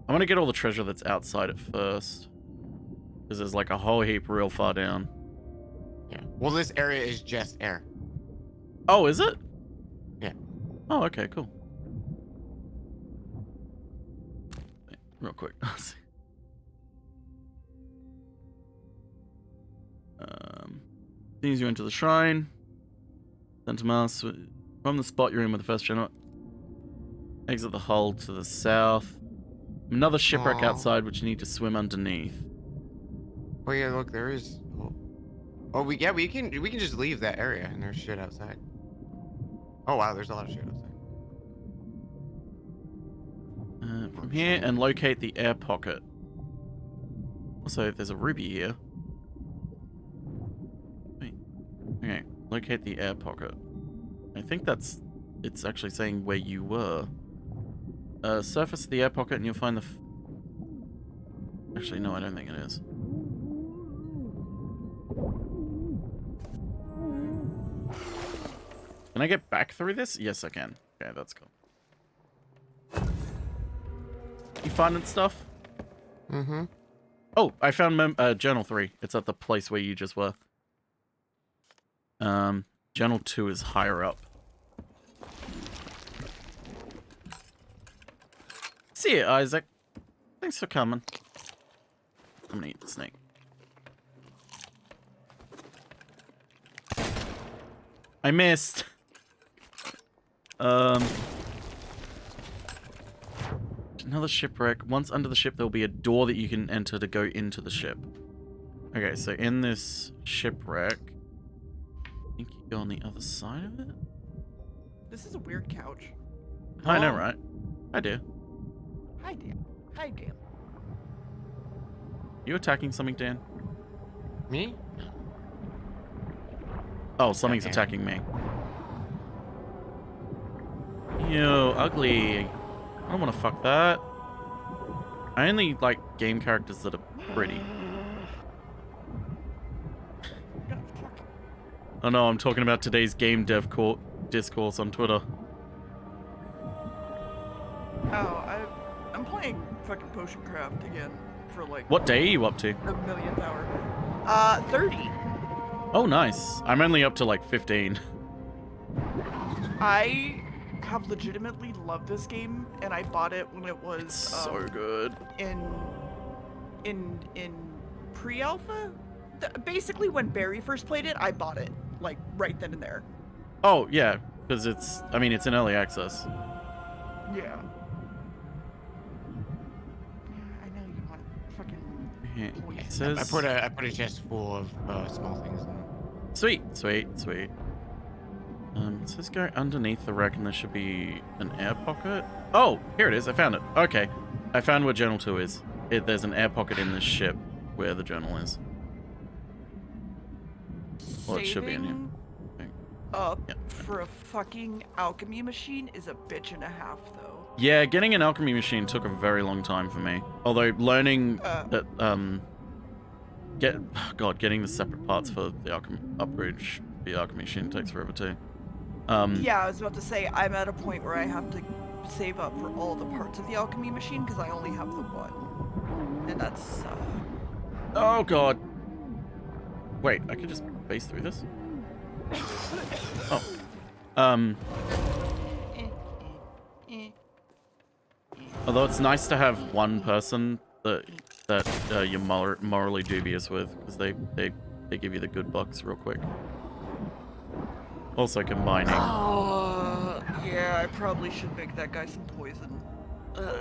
I want to get all the treasure that's outside it first. Because there's like a whole heap real far down. Yeah. Well, this area is just air. Oh, is it? Yeah. Oh, okay, cool. Real quick. Let's see. Sees you into the shrine. Santa Mass. From the spot you're in with the first general. Exit the hull to the south. Another shipwreck outside which you need to swim underneath. Oh yeah, look, there is. Oh, we can just leave that area and there's shit outside. Oh wow, there's a lot of shit outside. From here and locate the air pocket. Also, there's a ruby here. Wait. Okay, locate the air pocket. I think it's actually saying where you were. Surface of the air pocket and you'll find the... Actually, no, I don't think it is. Can I get back through this? Yes, I can. Okay, that's cool. You finding stuff? Mm-hmm. Oh, I found Journal 3. It's at the place where you just were. Journal 2 is higher up. See you, Isaac. Thanks for coming. I'm gonna eat the snake. I missed. Another shipwreck. Once under the ship, there'll be a door that you can enter to go into the ship. Okay, so in this shipwreck, I think you go on the other side of it? This is a weird couch. I know, right? I do. Hi, Dan. Hi, Dan. You attacking something, Dan? Me? Oh, something's attacking me. Ew, ugly. I don't want to fuck that. I only like game characters that are pretty. Oh no, I'm talking about today's game dev discourse on Twitter. Oh, I'm playing fucking Potion Craft again for like... What day are you up to? The millionth hour. 30. Oh, nice. I'm only up to like 15. I have legitimately loved this game, and I bought it when it was... so good. In pre-alpha? Basically, when Barry first played it, I bought it. Like, right then and there. Oh, yeah. Because it's... I mean, it's in early access. Yeah. I know you want fucking... Yeah, it says... I put a chest full of small things in. Sweet, sweet, sweet. It says go underneath the wreck and there should be an air pocket. Oh, here it is. I found it. Okay. I found where Journal 2 is. There's an air pocket in this ship where the journal is. Well, it should be in here. Up for a fucking alchemy machine is a bitch and a half, though. Yeah, getting an alchemy machine took a very long time for me. Although learning that getting the separate parts for the alchemy upgrade, the alchemy machine takes forever too. Yeah, I was about to say I'm at a point where I have to save up for all the parts of the alchemy machine because I only have the one, and that's. Oh god. Wait, I could just base through this. Oh. Although it's nice to have one person that you're morally dubious with, because they give you the good bucks real quick. Also combining. Yeah, I probably should make that guy some poison.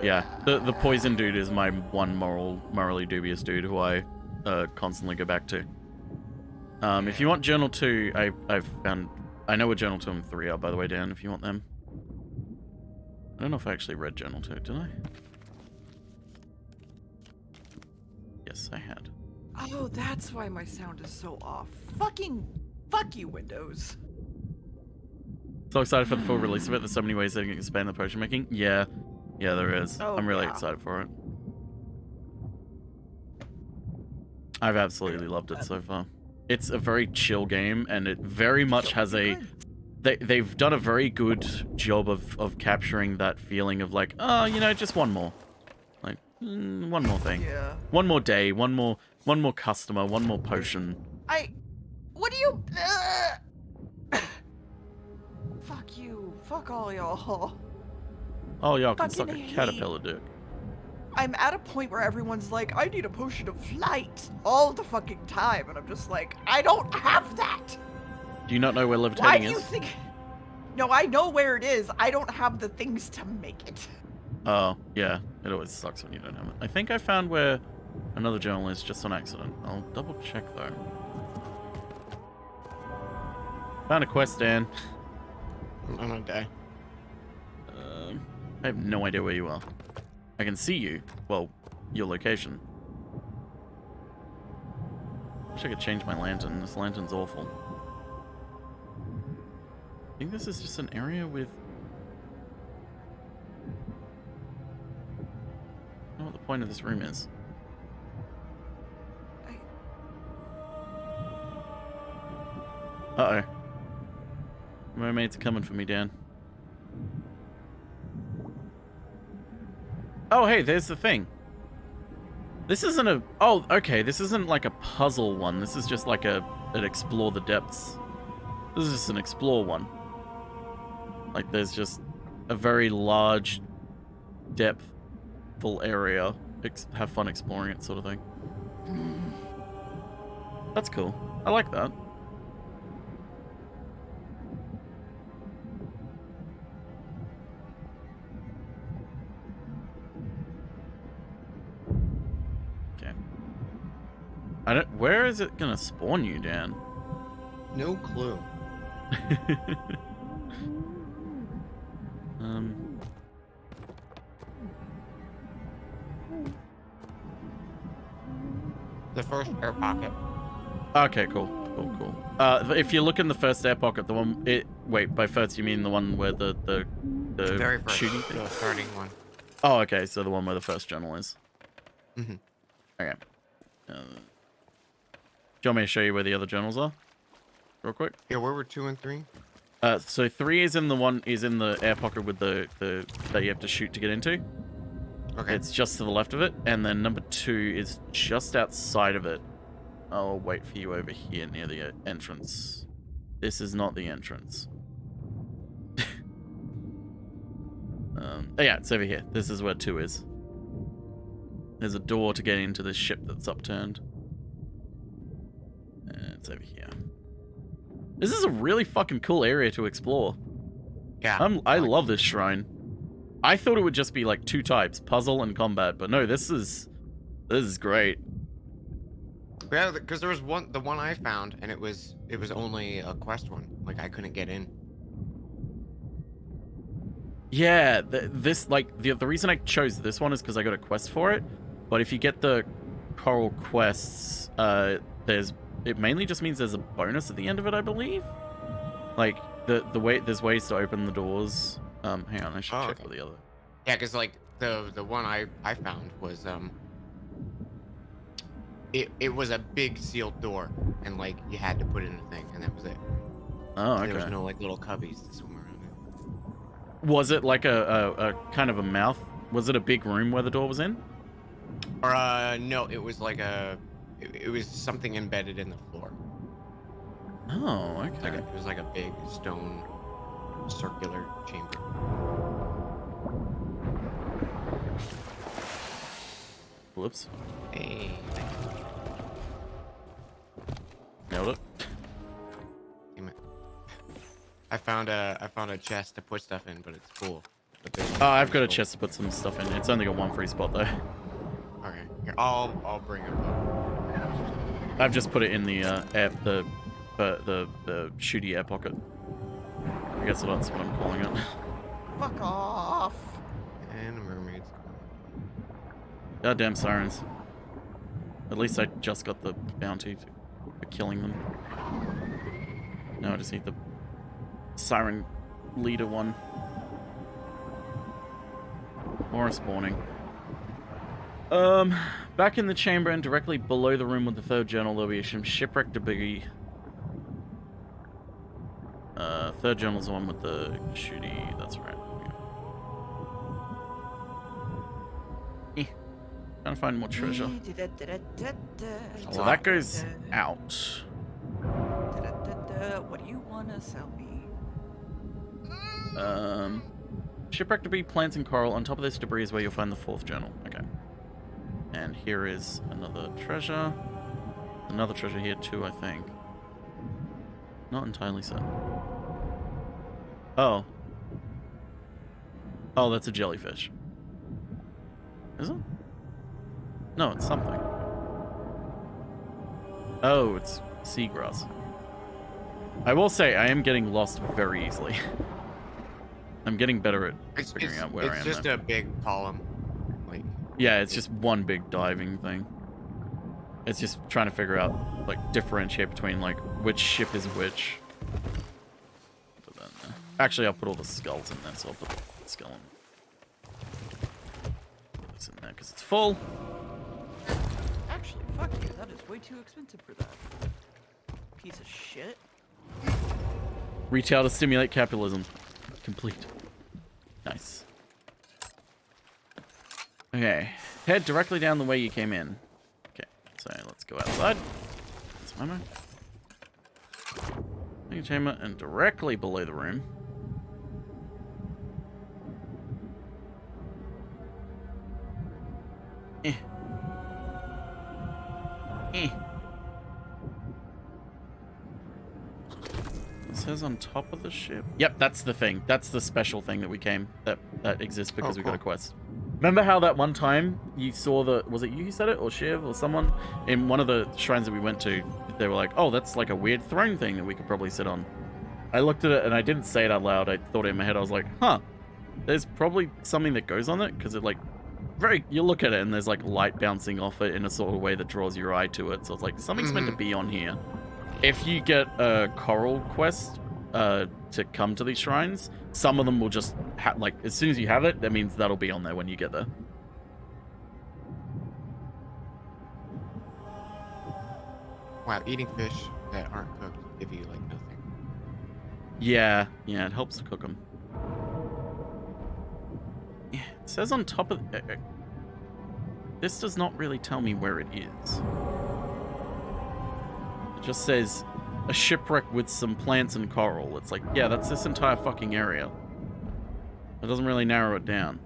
Yeah, the poison dude is my one morally dubious dude who I constantly go back to. If you want Journal 2, I know where Journal 2 and 3 are, by the way, Dan, if you want them. I don't know if I actually read Journal 2, did I? Yes, I had. Oh, that's why my sound is so off. Fuck you, Windows. So excited for the full release of it. There's so many ways they can expand the potion making. Yeah, there is. Oh, I'm really excited for it. I've absolutely loved it so far. It's a very chill game, and it very much has a... They've done a very good job of capturing that feeling of like, oh, you know, just one more. Like, one more thing. Yeah. One more day, one more customer, one more potion. What do you... Fuck you. Fuck all y'all. Oh, y'all can suck a Fucking caterpillar dick. I'm at a point where everyone's like, I need a potion of flight all the fucking time. And I'm just like, I don't have that. Do you not know where Why levitating do you is? think... No, I know where it is. I don't have the things to make it. Oh, yeah. It always sucks when you don't have it. I think I found where another journal is just on accident. I'll double check, though. Found a quest, Dan. I'm gonna die. I have no idea where you are. I can see you. Well, your location. Wish I could change my lantern. This lantern's awful. I think this is just an area with... I don't know what the point of this room is. Uh-oh. Mermaids are coming for me, Dan. Oh, hey, there's the thing. This isn't a... Oh, okay, this isn't like a puzzle one. This is just like an explore the depths. This is just an explore one. Like, there's just a very large, depthful area. Have fun exploring it, sort of thing. That's cool. I like that. Okay. I don't... Where is it gonna spawn you, Dan? No clue. The first air pocket. Okay, cool. If you look in the first air pocket, the one... Wait, by first you mean the one where the very first, shooting thing? the starting one. Oh, okay, so the one where the first journal is. Mm-hmm. Okay. Do you want me to show you where the other journals are? Real quick? Yeah, where were 2 and 3? So 3 is in the air pocket with the that you have to shoot to get into. Okay. It's just to the left of it, and then number 2 is just outside of it. I'll wait for you over here near the entrance. This is not the entrance. Oh yeah, it's over here. This is where 2 is. There's a door to get into this ship that's upturned. And it's over here. This is a really fucking cool area to explore. Yeah. I love this shrine. I thought it would just be like 2 types, puzzle and combat, but no, this is great. Yeah, because there was the one I found, and it was only a quest one. Like I couldn't get in. Yeah, the reason I chose this one is because I got a quest for it. But if you get the coral quests, it mainly just means there's a bonus at the end of it, I believe. Like the way there's ways to open the doors. Hang on, I should check for the other. Yeah, because like the one I found was it was a big sealed door, and like you had to put in a thing, and that was it. Oh, okay. There was no like little cubbies to swim around in. Was it like a kind of a mouth? Was it a big room where the door was in? Or no, it was like it was something embedded in the floor. Oh, okay. It was like a big stone circular chamber. Whoops. Hey. Nailed it. Damn it. I found a chest to put stuff in, but it's full. Oh, I've got a chest to put some stuff in. It's only got 1 free spot though. Okay. Here, I'll bring it up. I've just put it in the the shooty air pocket. I guess that's what I'm calling it. Fuck off. And the mermaids. Goddamn sirens. At least I just got the bounty for killing them. Now I just need the siren leader one. More spawning. Back in the chamber and directly below the room with the 3rd journal, there'll be some shipwreck debris. 3rd journal's the one with the shooty, that's right. Yeah. Trying to find more treasure. So that goes out. What do you want to sell me? Shipwreck debris, plants, and coral. On top of this debris is where you'll find the 4th journal. Okay. And here is another treasure. Another treasure here too, I think. Not entirely certain. Oh. Oh, that's a jellyfish. Is it? No, it's something. Oh, it's seagrass. I will say, I am getting lost very easily. I'm getting better at figuring out where I am. It's just a big column. Like. Yeah, it's just one big diving thing. It's just trying to figure out, like, differentiate between, like, which ship is which. Put that in there. Actually, I'll put all the skulls in there, so I'll put the skull in. Put this in there, because it's full. Actually, fuck you. That is way too expensive for that. Piece of shit. Retail to stimulate capitalism. Complete. Nice. Okay. Head directly down the way you came in. Okay. So let's go outside. That's my mind. Chamber and directly below the room. Eh. Eh. It says on top of the ship. Yep, that's the thing. That's the special thing that we came that exists because we got a quest. Remember how that one time you saw the, was it you who said it or Shiv or someone in one of the shrines that we went to? They were like, "Oh, that's like a weird throne thing that we could probably sit on." I looked at it and I didn't say it out loud. I thought it in my head. I was like, "Huh, there's probably something that goes on it because it like you look at it and there's like light bouncing off it in a sort of way that draws your eye to it. So it's like something's meant to be on here." If you get a coral quest to come to these shrines, some of them will just like as soon as you have it, that means that'll be on there when you get there. Wow, eating fish that aren't cooked give you like nothing. Yeah, it helps to cook them. Yeah, it says on top of this does not really tell me where it is. It just says a shipwreck with some plants and coral. It's like, yeah, that's this entire fucking area. It doesn't really narrow it down.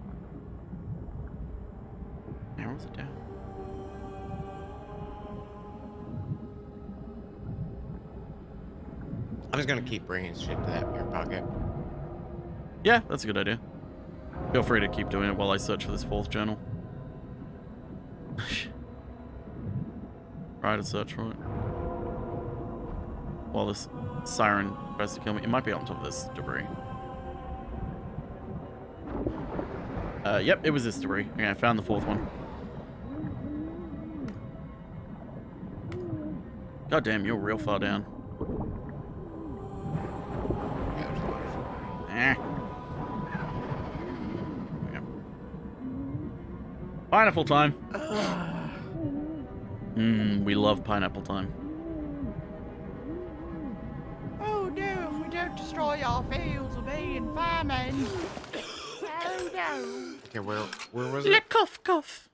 Narrows it down. I'm just gonna keep bringing shit to that beer pocket. Yeah, that's a good idea. Feel free to keep doing it while I search for this fourth journal. Try to search for it. While this siren tries to kill me. It might be on top of this debris. Yep, it was this debris. Okay, I found the fourth one. God damn, you're real far down. Eh. Pineapple time. We love pineapple time. Oh no, if we don't destroy our fields, we'll be in famine. Oh no. Okay, where was it? Cough.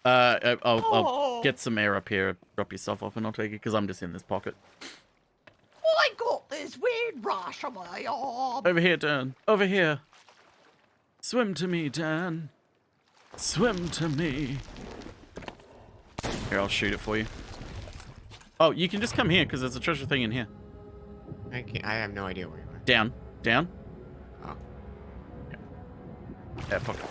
I'll get some air up here. Drop your stuff off and I'll take it because I'm just in this pocket. I got this weird rash on my arm. Over here, Dan. Over here. Swim to me, Dan. Swim to me. Here, I'll shoot it for you. Oh, you can just come here because there's a treasure thing in here. I have no idea where you are. Down. Oh. Yeah, pocket.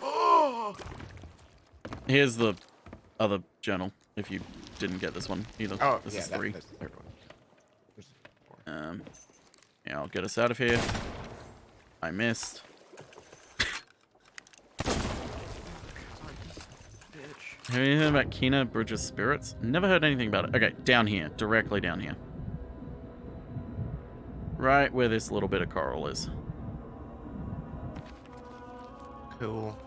Oh. Here's the other journal, if you didn't get this one either. Oh, this yeah, is 3. that's the third one. Yeah, I'll get us out of here. I missed. Have you heard about Kina Bridges Spirits? Never heard anything about it. Okay, down here. Directly down here. Right where this little bit of coral is. Cool.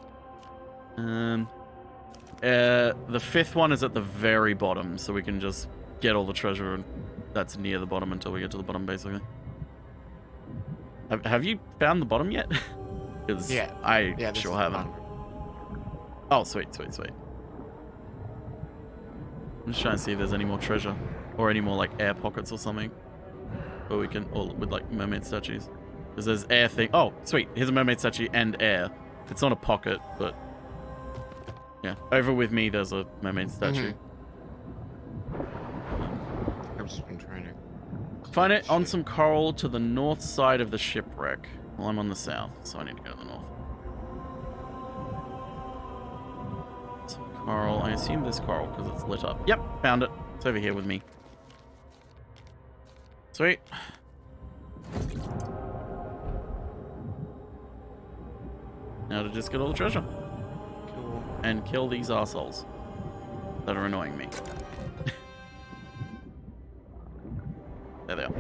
The fifth one is at the very bottom, so we can just get all the treasure that's near the bottom until we get to the bottom, basically. Have you found the bottom yet? Because I sure haven't. Oh, sweet. I'm just trying to see if there's any more treasure or any more like air pockets or something, where we can, or with like mermaid statues. Because there's air thing. Oh, sweet. Here's a mermaid statue and air. It's not a pocket, but yeah. Over with me, there's a mermaid statue. I've just been trying to find it on some coral to the north side of the shipwreck. Well, I'm on the south, so I need to go to the north. Some coral. I assume this coral because it's lit up. Yep, found it. It's over here with me. Sweet. Now to just get all the treasure. Cool. And kill these assholes that are annoying me. There they are.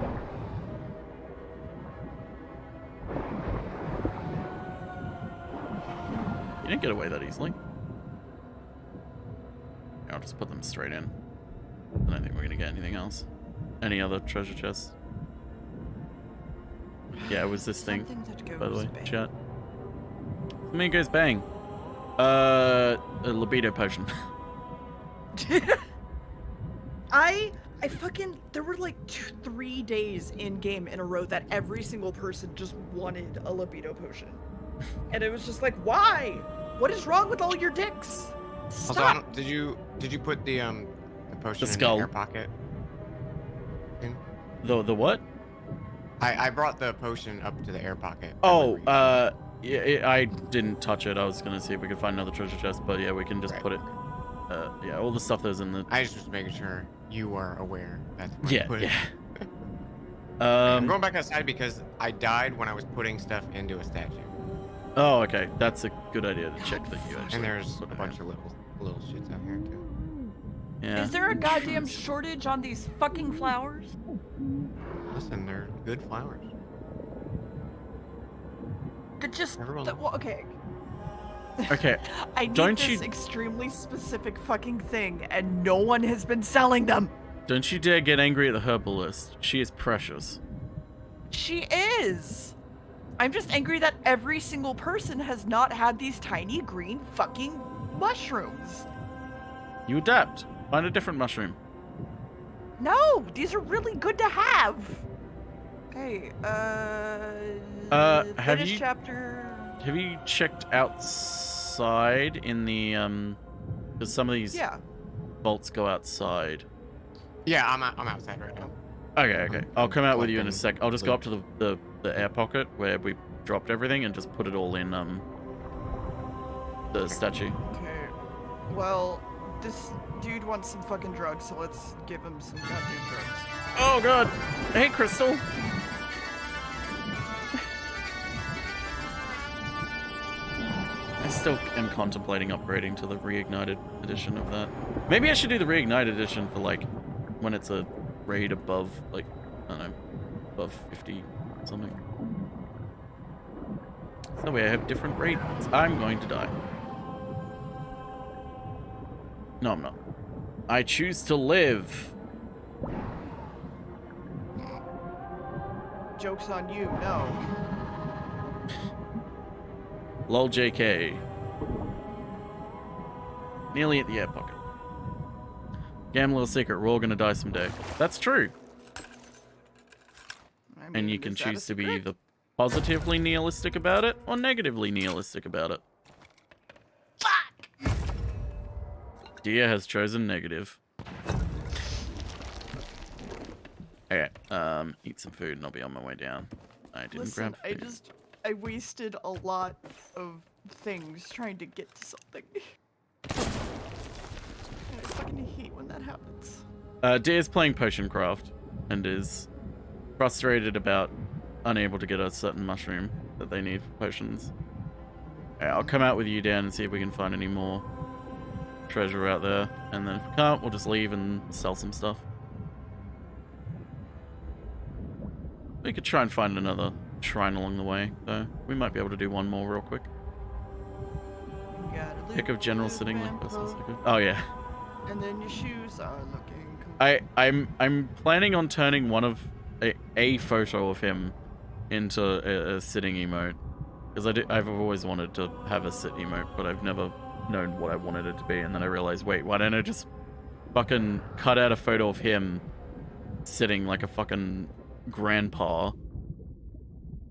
You didn't get away that easily. I'll just put them straight in. I don't think we're gonna get anything else. Any other treasure chests? Yeah, it was this thing, by the way, chat. Something goes bang. A libido potion. I fucking, there were like 3 days in game in a row that every single person just wanted a libido potion. And it was just like, why? What is wrong with all your dicks? Stop. Also, did you put the potion in the air pocket? The what? I brought the potion up to the air pocket. Oh, yeah, I didn't touch it. I was gonna see if we could find another treasure chest, but yeah, we can just put it. Yeah, all the stuff that's in the. I just was making sure you were aware. That's where Yeah, I put it. I'm going back outside because I died when I was putting stuff into a statue. Oh, okay. That's a good idea to check that you actually. And there's a bunch of little shits out here too. Yeah. Is there a goddamn shortage on these fucking flowers? Listen, they're good flowers. They're just, well, okay. Okay. I need Don't this you extremely specific fucking thing, and no one has been selling them. don't you dare get angry at the herbalist. She is precious. She is. I'm just angry that every single person has not had these tiny green fucking mushrooms. You adapt. Find a different mushroom. No, these are really good to have. Hey, have finish you chapter. have you checked outside in the because some of these vaults go outside. Yeah, I'm outside right now. Okay. I'll come out with you in a sec. I'll just go up to the air pocket where we dropped everything and just put it all in the statue. Okay. Well, this dude wants some fucking drugs, so let's give him some goddamn drugs. Oh god. Hey, Crystal. I still am contemplating upgrading to the reignited edition of that. Maybe I should do the reignited edition for like when it's a raid above like I don't know, above 50 something. So that way I have different raids. I'm going to die. No, I'm not. I choose to live. Joke's on you, no. Lol JK. Nearly at the air pocket. Damn little secret, we're all gonna die someday. That's true. I mean, And you can choose to be either positively nihilistic about it or negatively nihilistic about it. Fuck! Dia has chosen negative. Okay, eat some food and I'll be on my way down. I didn't grab food. I wasted a lot of things trying to get to something. I fucking hate when that happens. Dia's playing Potion Craft and is frustrated about unable to get a certain mushroom that they need for potions. Okay, I'll come out with you, Dan, and see if we can find any more treasure out there. And then if we can't, we'll just leave and sell some stuff. We could try and find another shrine along the way, though. We might be able to do one more real quick. Pick of general sitting like this. Oh yeah. And then your shoes are looking. I'm planning on turning one of a photo of him into a sitting emote, because I've always wanted to have a sit emote, but I've never known what I wanted it to be. And then I realized, wait, why don't I just fucking cut out a photo of him sitting like a fucking grandpa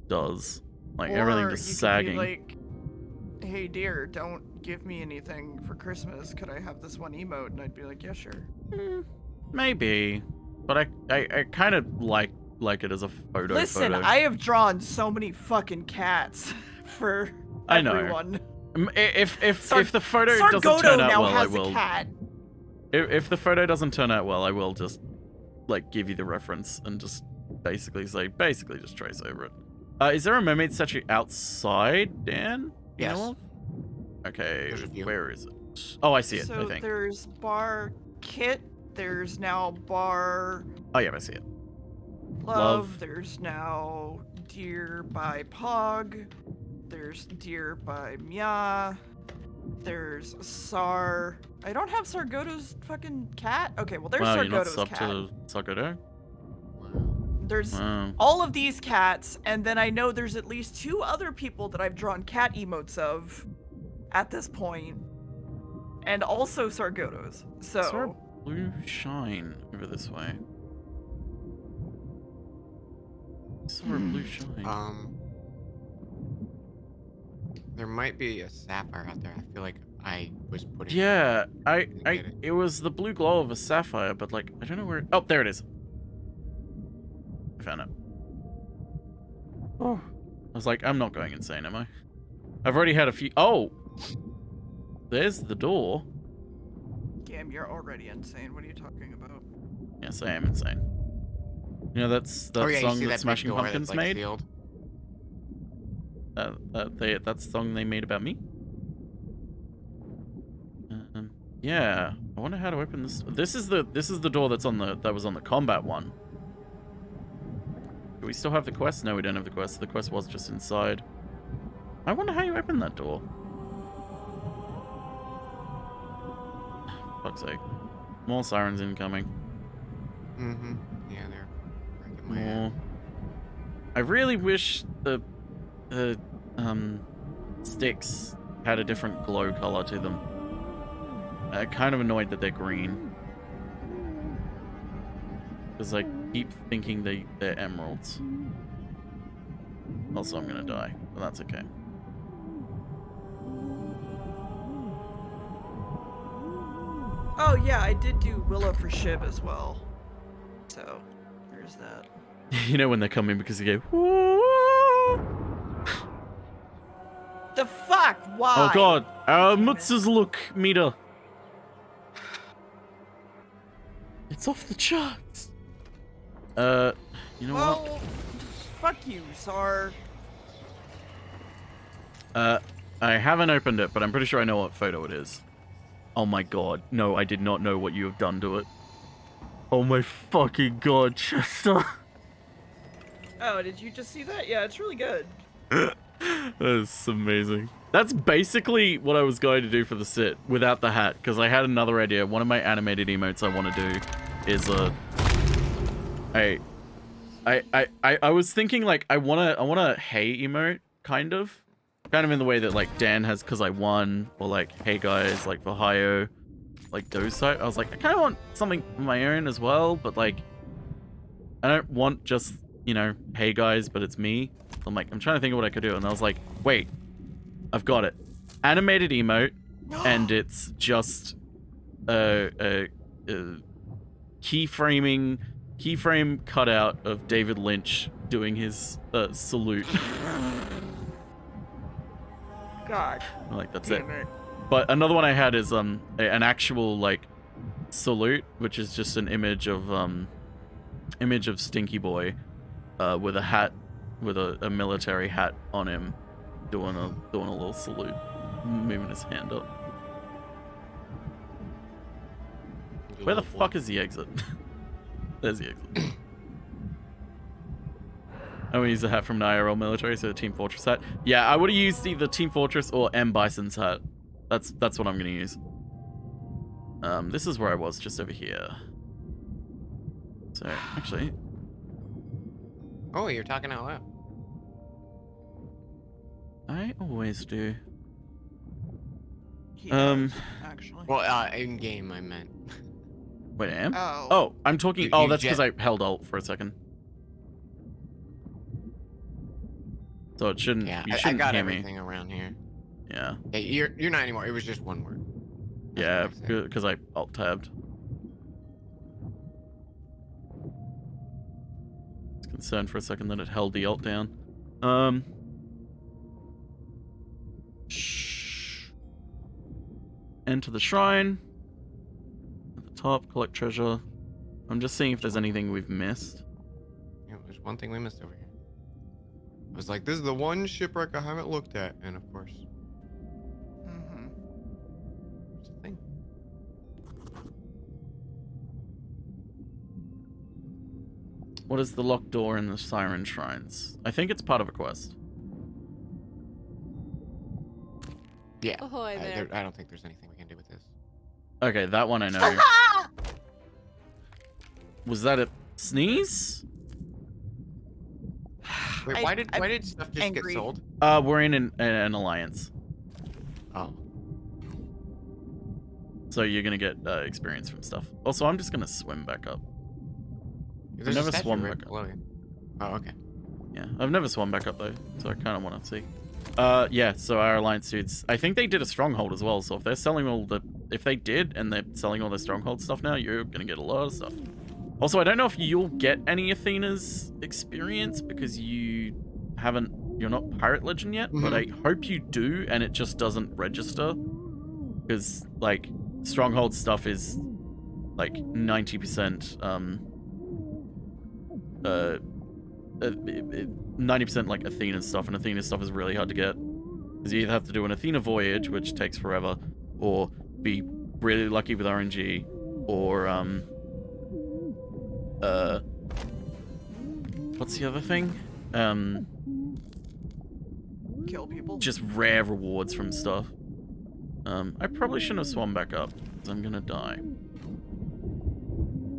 does, like everything just sagging. Like, hey dear, don't give me anything for Christmas. Could I have this one emote? And I'd be like, yeah, sure. Maybe, but I kind of like it as a photo. Listen, I have drawn so many fucking cats for everyone. I know. If the photo doesn't turn out well, I will. If the photo doesn't turn out well, I will just like give you the reference and just basically just trace over it. Is there a mermaid statue outside, Dan? You know of? Okay, where is it? Oh, I see it, I think. There's Bar Kit, there's now Bar... Oh yeah, I see it. Love. There's now Deer by Pog. There's Deer by Mia. There's Sar. I don't have Sargoto's fucking cat. Okay, well there's Wow, you're not Sargoto's sub cat. to Sargoto? There's Wow. all of these cats, and then I know there's at least 2 other people that I've drawn cat emotes of at this point, and also Sargoto's. Is there a So blue shine over this way? I saw a blue shine. There might be a sapphire out there. I feel like I was putting. Yeah, it was the blue glow of a sapphire, but like I don't know where. Oh, there it is. I found it. Oh, I was like, I'm not going insane, am I? I've already had a few. Oh, there's the door. Gam, you're already insane. What are you talking about? Yes, I am insane. You know that's that you song see that big Smashing door Pumpkins that's, like, made. sealed? That's the song they made about me. Yeah, I wonder how to open this. This is the door that was on the combat one. Do we still have the quest? No, we don't have the quest. The quest was just inside. I wonder how you open that door. Fuck's sake. More sirens incoming. Mm-hmm. Yeah, they're breaking my More. head. I really wish the sticks had a different glow color to them. I'm kind of annoyed that they're green. Because I keep thinking they're emeralds. Also, I'm gonna die, but that's okay. Oh yeah, I did do Willow for Shiv as well. So there's that. You know when they're coming because you go, whoa! The fuck? Why? Oh god, Mutz's look meter. It's off the charts. You know what? Well, fuck you, Sar. I haven't opened it, but I'm pretty sure I know what photo it is. Oh my god. No, I did not know what you have done to it. Oh my fucking god, Chester. Oh, did you just see that? Yeah, it's really good. That is amazing. That's basically what I was going to do for the sit without the hat, because I had another idea. One of my animated emotes I want to do is I was thinking like I want a hey emote kind of in the way that like Dan has because I won, or like hey guys like for Hio, like those type. I was like I kind of want something of my own as well, but like I don't want just, you know, hey guys, but it's me. I'm like, I'm trying to think of what I could do, and I was like, wait, I've got it. Animated emote, and it's just keyframe cutout of David Lynch doing his salute. God. Like that's damn it. But another one I had is an actual like salute, which is just an image of Stinky Boy with a hat, with a military hat on him, doing a little salute, moving his hand up. Where the fuck is the exit? There's the exit. I would use the hat from the IRL military, so the Team Fortress hat. Yeah, I would have used either Team Fortress or M. Bison's hat. That's what I'm gonna use. This is where I was, just over here. So, actually... Oh, you're talking out loud. I always do. Actually. Well, in game, I meant. Wait, I am? Oh. Oh, I'm talking... You Oh, that's jet- because I held Alt for a second. So it shouldn't... Yeah, you I shouldn't got hear me. everything around here. Yeah. Yeah, you're not anymore. It was just one word. Yeah, because I Alt tabbed. I was concerned for a second that it held the Alt down. Enter the shrine. At the top, collect treasure. I'm just seeing if there's anything we've missed. Yeah, there's one thing we missed over here. I was like, this is the one shipwreck I haven't looked at, and of course. Mm-hmm. It's a thing. What is the locked door in the Siren Shrines? I think it's part of a quest. Yeah. Ahoy there. I don't think there's anything we can do with this. Okay, that one I know. Was that a sneeze? Wait, why did stuff just angry. get sold? We're in an alliance. Oh. So you're gonna get experience from stuff. Also, I'm just gonna swim back up. I've There's a never statue swum right back up. below you. Oh, okay. Yeah, I've never swum back up though, so I kind of want to see. Yeah, so our alliance dudes, I think they did a stronghold as well. So if they're selling if they did and they're selling all their stronghold stuff now, you're gonna get a lot of stuff. Also, I don't know if you'll get any Athena's experience because you're not Pirate Legend yet, but I hope you do and it just doesn't register. Because, like, stronghold stuff is, like, 90%, 90% like Athena stuff, and Athena stuff is really hard to get. Because you either have to do an Athena voyage, which takes forever, or be really lucky with RNG, or, what's the other thing? Kill people? Just rare rewards from stuff. I probably shouldn't have swum back up, because I'm gonna die.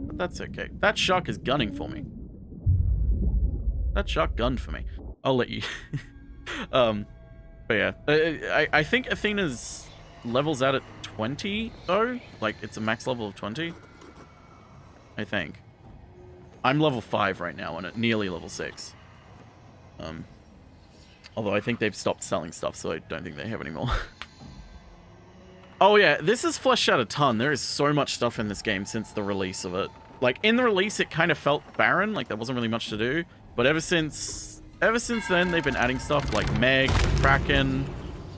But that's okay. That shark is gunning for me. That shark gunned for me. I'll let you... but yeah. I think Athena's levels out at 20, though. Like, it's a max level of 20. I think. I'm level 5 right now, and at nearly level 6. Although I think they've stopped selling stuff, so I don't think they have any more. Oh yeah, this has fleshed out a ton. There is so much stuff in this game since the release of it. Like, in the release, it kind of felt barren, like there wasn't really much to do. But ever since then, they've been adding stuff like Meg, Kraken,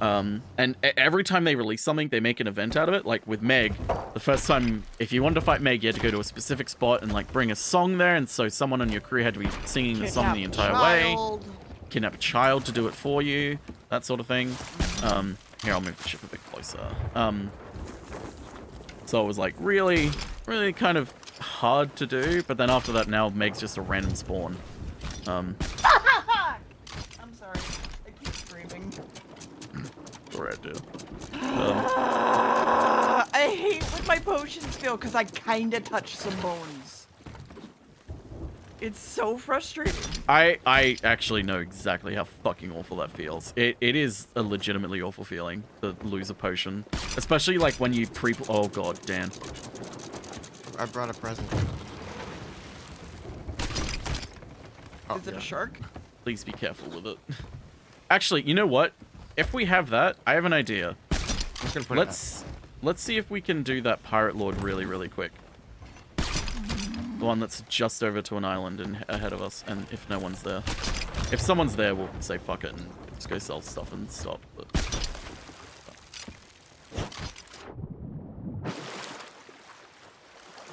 and every time they release something, they make an event out of it. Like with Meg, the first time, if you wanted to fight Meg, you had to go to a specific spot and like bring a song there, and so someone on your crew had to be singing the song the entire way. Kidnap a child to do it for you, that sort of thing. Here, I'll move the ship a bit closer. So it was like really kind of hard to do, but then after that, now Meg's just a random spawn. I'm sorry. I keep screaming. Sorry, I do. I hate when my potions fail because I kinda touched some bones. It's so frustrating. I actually know exactly how fucking awful that feels. It is a legitimately awful feeling to lose a potion. Especially like when you oh god, Dan. I brought a present. Oh, is it a shark? Please be careful with it. Actually, you know what? If we have that, I have an idea. I'm just gonna put Let's see if we can do that Pirate Lord really quick. The one that's just over to an island and ahead of us, and if no one's there. If someone's there, we'll say fuck it and just go sell stuff and stop. But...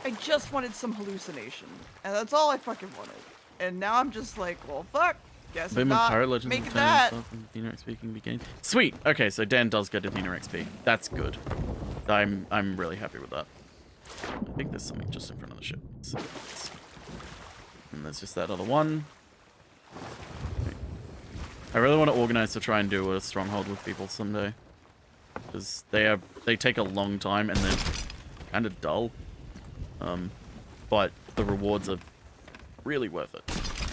I just wanted some hallucination, and that's all I fucking wanted. And now I'm just like, well, fuck. Guess I'm not Pirate Legends making that. Athena XP can be gained. Sweet. Okay, so Dan does get Athena XP. That's good. I'm really happy with that. I think there's something just in front of the ship. And there's just that other one. Okay. I really want to organize to try and do a stronghold with people someday. Because they take a long time and they're kind of dull. But the rewards are really worth it.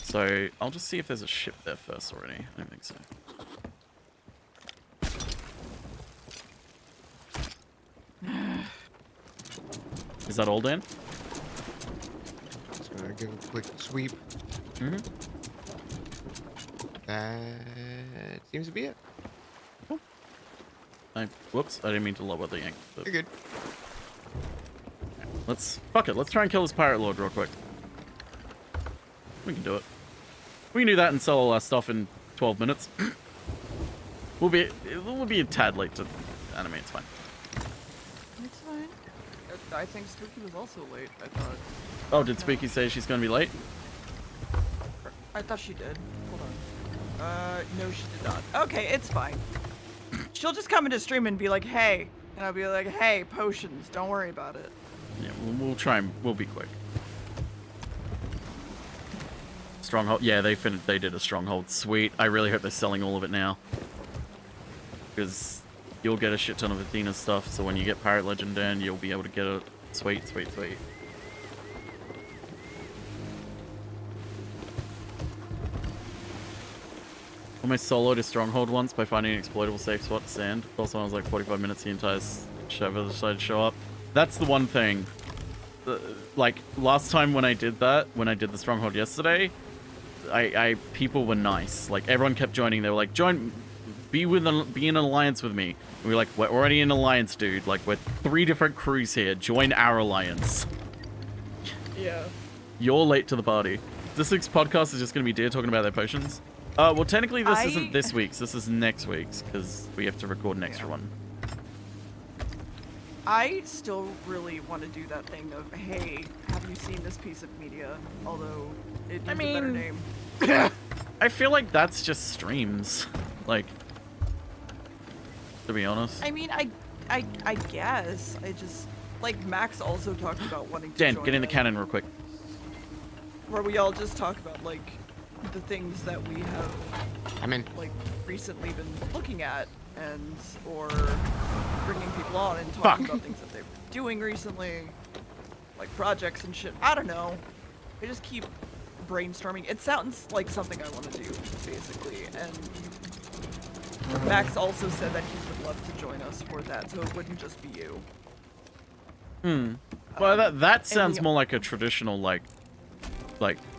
So I'll just see if there's a ship there first already. I don't think so. Is that all, Dan? Just gonna give a quick sweep. That seems to be it. Cool. Whoops, I didn't mean to lower the anchor. You're good. Fuck it, let's try and kill this Pirate Lord real quick. We can do it. We can do that and sell all our stuff in 12 minutes. We'll be a tad late to animate, it's fine. It's fine. I think Spooky was also late, I thought. Oh, did Spooky say she's gonna be late? I thought she did. Hold on. No, she did not. Okay, it's fine. She'll just come into stream and be like, hey. And I'll be like, hey, potions, don't worry about it. Yeah, we'll try and we'll be quick. Stronghold. Yeah, they did a stronghold. Sweet. I really hope they're selling all of it now. Because you'll get a shit ton of Athena stuff. So when you get Pirate Legend Dan, you'll be able to get it. Sweet, sweet, sweet. Almost soloed a stronghold once by finding an exploitable safe spot to sand. Also, I was like 45 minutes, the entire Sheva decided to show up. That's the one thing. Like, last time when I did that, when I did the stronghold yesterday, people were nice. Like, everyone kept joining. They were like, be in an alliance with me. And we were like, we're already in alliance, dude. Like, we're 3 different crews here. Join our alliance. Yeah. You're late to the party. This week's podcast is just going to be Deer talking about their potions. Well, technically this isn't this week's. This is next week's, because we have to record an extra one. I still really want to do that thing of, hey, have you seen this piece of media? Although, it needs a better name. I feel like that's just streams. Like, to be honest. I mean, I guess. I just, like, Max also talked about wanting to Dan, join get in the it, cannon real quick. where we all just talk about, like, the things that we have, like, recently been looking at, and, or bringing people on and talking about things that they're doing recently, like projects and shit. I don't know. I just keep brainstorming. It sounds like something I want to do, basically, and Max also said that he would love to join us for that, so it wouldn't just be you. Well, that sounds more like a traditional, like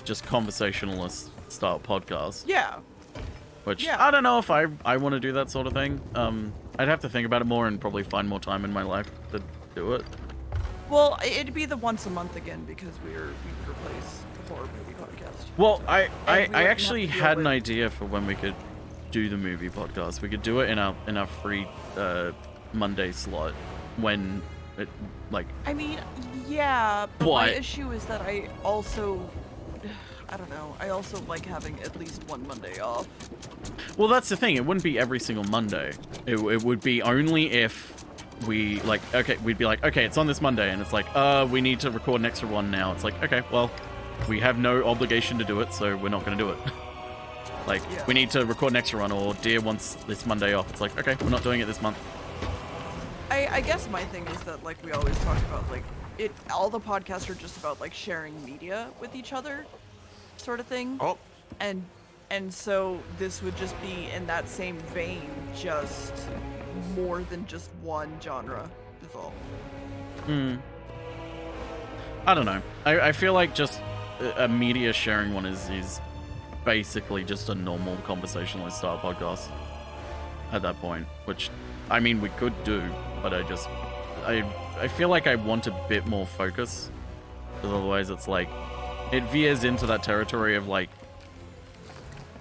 just conversationalist style podcast. Yeah. Which, I don't know if I want to do that sort of thing. I'd have to think about it more and probably find more time in my life to do it. Well, it'd be the once a month again, because we would replace the horror movie podcast. Well, I actually had an idea for when we could do the movie podcast. We could do it in our free Monday slot when it, like... I mean, yeah, but What? my issue is that I also... I don't know. I also like having at least one Monday off. Well, that's the thing. It wouldn't be every single Monday. It would be only if we, like, okay, we'd be like, okay, it's on this Monday, and it's like, we need to record an extra one now. It's like, okay, well, we have no obligation to do it, so we're not going to do it. Like, we need to record an extra one, or Deer wants this Monday off. It's like, okay, we're not doing it this month. I guess my thing is that, like, we always talk about, like, all the podcasts are just about, like, sharing media with each other, sort of thing. Oh. And so this would just be in that same vein, just more than just one genre, is all. I don't know. I feel like just a media sharing one is basically just a normal conversationalist style podcast at that point, which, I mean, we could do, but I feel like I want a bit more focus, because otherwise it's like, it veers into that territory of like,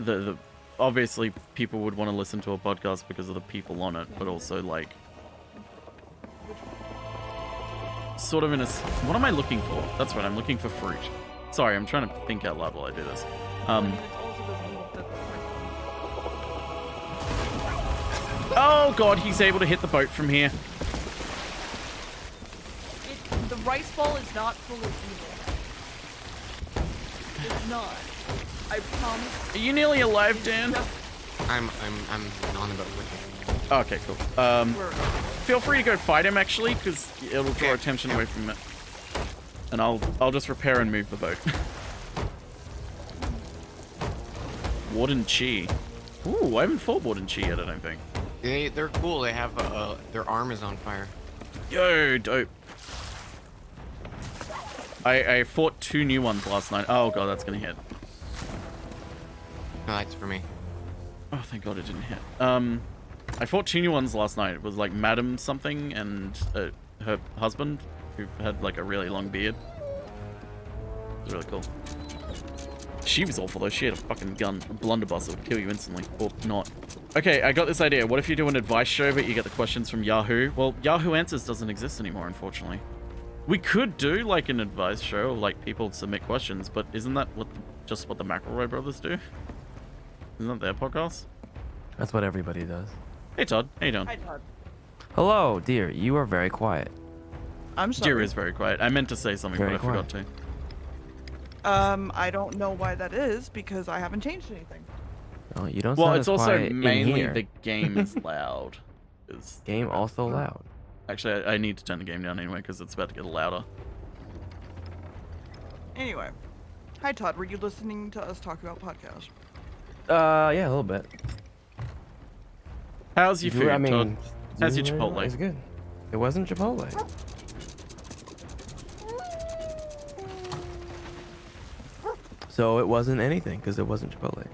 the obviously people would want to listen to a podcast because of the people on it, but also like, sort of in a, what am I looking for? That's right, I'm looking for fruit. Sorry, I'm trying to think out loud while I do this. Oh god, he's able to hit the boat from here. The rice ball is not full of evil. It's not. I promise. Are you nearly alive, Dan? I'm on the boat with you. Okay, cool. Feel free to go fight him actually, because it'll draw attention away from it. And I'll just repair and move the boat. Warden Chi. Ooh, I haven't fought Warden Chi yet, I don't think. They're cool. They have their arm is on fire. Yo, dope. I fought 2 new ones last night. Oh god, that's gonna hit. No, that's for me. Oh, thank god it didn't hit. I fought 2 new ones last night. It was like Madam something and her husband, who had like a really long beard. It was really cool. She was awful though. She had a fucking gun, a blunderbuss that would kill you instantly, or not. Okay, I got this idea. What if you do an advice show, but you get the questions from Yahoo? Well, Yahoo Answers doesn't exist anymore, unfortunately. We could do like an advice show, like people submit questions, but isn't that just what the McElroy brothers do? Isn't that their podcast? That's what everybody does. Hey Todd, how you doing? Hi, Todd. Hello, dear. You are very quiet. I'm sorry. Dear is very quiet. I meant to say something, Very but I forgot to. I don't know why that is, because I haven't changed anything. Oh, you don't Well, sound it's as also quiet in mainly here. the game is loud. Game also loud. Actually, I need to turn the game down anyway because it's about to get louder. Anyway, hi Todd. Were you listening to us talk about podcasts? Yeah, a little bit. How's your food, Todd? How's your It Chipotle? was good. It wasn't Chipotle. So it wasn't anything because it wasn't Chipotle.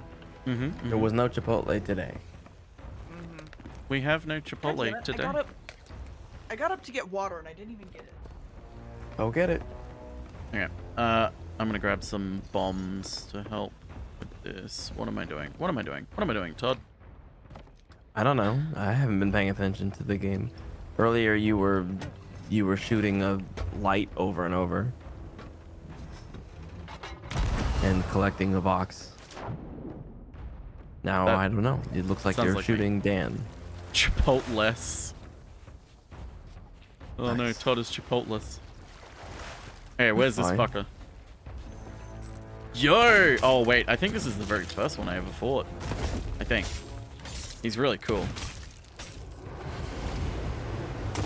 There was no Chipotle today. We have no Chipotle today. I got up to get water and I didn't even get it. Go get it. Okay. I'm gonna grab some bombs to help with this. What am I doing? What am I doing? What am I doing, Todd? I don't know. I haven't been paying attention to the game. Earlier, you were shooting a light over and over and collecting a box. Now I don't know. It looks like you're shooting Dan. Chipotle. Oh no, Todd is Chipotle. Hey, where's this fucker? Yo! Oh wait, I think this is the very first one I ever fought. I think. He's really cool. I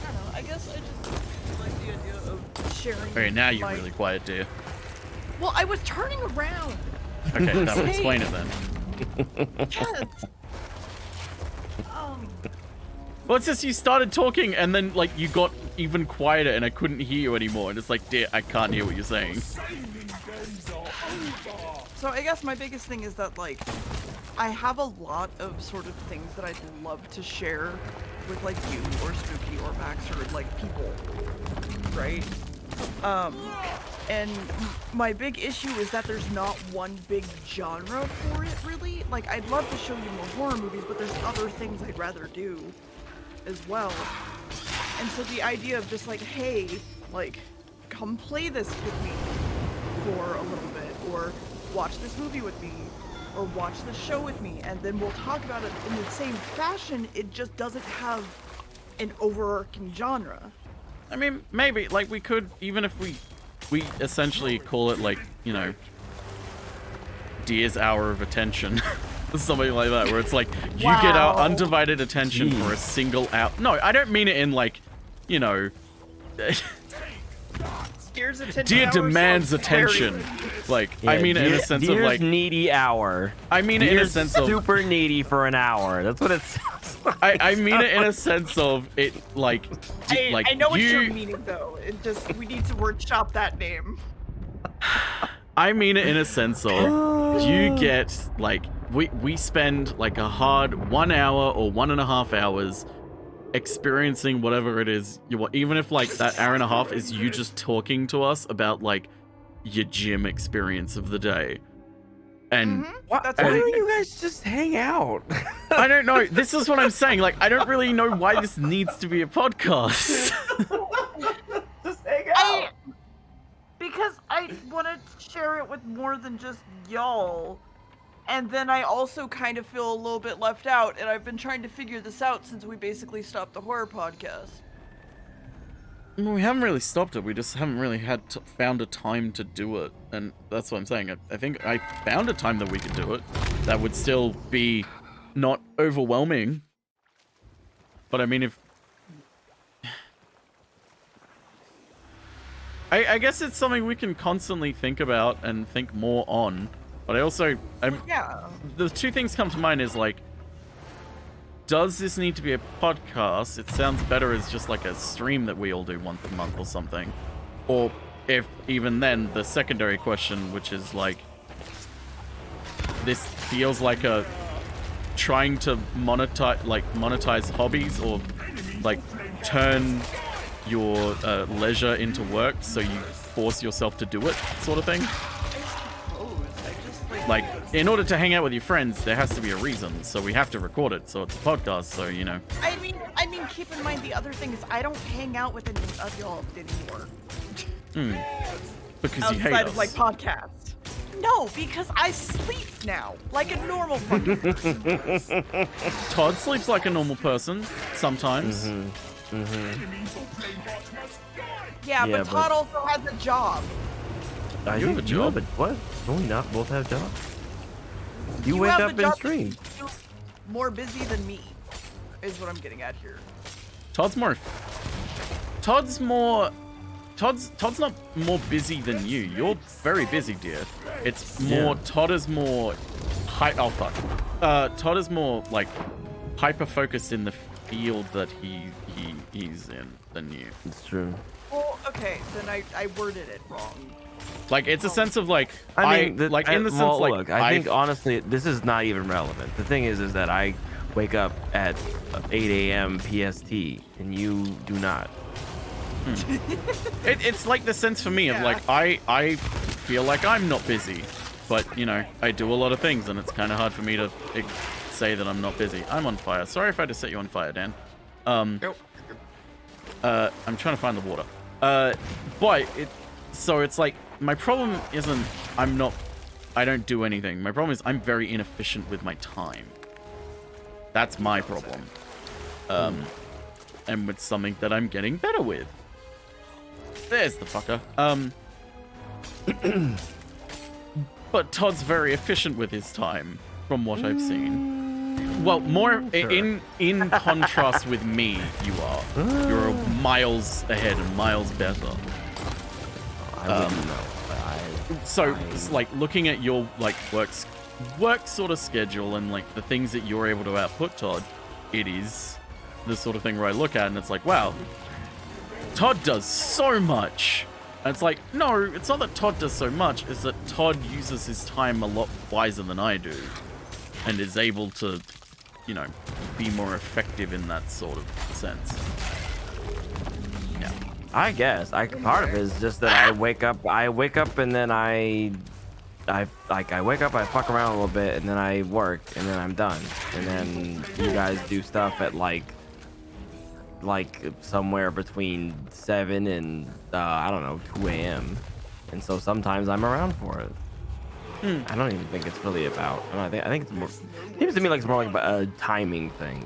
don't know. I guess I just like the idea of sharing. Okay, now you're really quiet, dear. Well, I was turning around. Okay, that would explain it then. Yes. Well, it's just you started talking and then like you got even quieter and I couldn't hear you anymore. And it's like, dear, I can't hear what you're saying. So I guess my biggest thing is that like I have a lot of sort of things that I'd love to share with like you or Spooky or Max or like people, right? And my big issue is that there's not one big genre for it really. Like I'd love to show you more horror movies, but there's other things I'd rather do as well. And so the idea of just like, hey, like come play this with me for a little bit, or watch this movie with me, or watch this show with me, and then we'll talk about it in the same fashion. It just doesn't have an overarching genre. I mean, maybe like we could, even if we essentially call it like, you know, Deer's hour of attention. Something like that, where it's like you get our undivided attention for a single hour. No, I don't mean it in like, you know, Deer demands attention. Like, yeah, I mean it in a sense of like needy hour. I mean it in a sense of super needy for an hour. That's what it sounds like. I mean it in a sense of it like I know what you're meaning though. It just we need to workshop that name. I mean it in a sense of you get like we spend like a hard 1 hour or 1.5 hours experiencing whatever it is you want, even if like that hour and a half is you just talking to us about like your gym experience of the day. And why don't you guys just hang out? I don't know. This is what I'm saying. Like, I don't really know why this needs to be a podcast. Just hang out. Because I want to share it with more than just y'all. And then I also kind of feel a little bit left out, and I've been trying to figure this out since we basically stopped the horror podcast. Well, we haven't really stopped it. We just haven't really found a time to do it. And that's what I'm saying. I think I found a time that we could do it. That would still be not overwhelming. But I mean, if... I guess it's something we can constantly think about and think more on. But I also... The two things come to mind is like, does this need to be a podcast? It sounds better as just like a stream that we all do once a month or something. Or if even then, the secondary question, which is like, this feels like a trying to monetize hobbies or like turn your leisure into work so you force yourself to do it sort of thing. Like, in order to hang out with your friends, there has to be a reason, so we have to record it, so it's a podcast, so, you know. I mean, keep in mind the other thing is I don't hang out with any of y'all anymore. Because you hate us. Outside of, like, podcasts. No, because I sleep now, like a normal fucking person. Todd sleeps like a normal person, sometimes. Yeah, but Todd also has a job. You have a job? What? Don't we not both have jobs? You wake up and stream. more busy than me, is what I'm getting at here. Todd's not more busy than you. You're very busy, dear. It's more, Todd is more oh fuck. Todd is more like hyper-focused in the field that he's in than you. It's true. Well, okay, then I worded it wrong. Like, it's a sense of like, I mean, like in the sense well, like, look, I think honestly, this is not even relevant. The thing is that I wake up at 8 a.m. PST and you do not. It's like the sense for me of like, I feel like I'm not busy, but you know, I do a lot of things and it's kind of hard for me to say that I'm not busy. I'm on fire. Sorry if I just set you on fire, Dan. Nope. I'm trying to find the water. But so it's like, my problem isn't I don't do anything. My problem is I'm very inefficient with my time. That's my problem. And it's something that I'm getting better with. There's the fucker. But Todd's very efficient with his time, from what I've seen. Well, more in contrast with me, you are. You're miles ahead and miles better. I wouldn't know. So, it's like looking at your like work sort of schedule and like the things that you're able to output, Todd, it is the sort of thing where I look at and it's like, wow, Todd does so much. And it's like, no, it's not that Todd does so much, it's that Todd uses his time a lot wiser than I do and is able to, you know, be more effective in that sort of sense. Yeah. I guess part of it is just that I wake up and then I wake up, I fuck around a little bit, and then I work, and then I'm done, and then you guys do stuff at like somewhere between 7 and I don't know, 2 a.m. and so sometimes I'm around for it. I don't even think it's really about. I think it's more. It seems to me like it's more like a timing thing.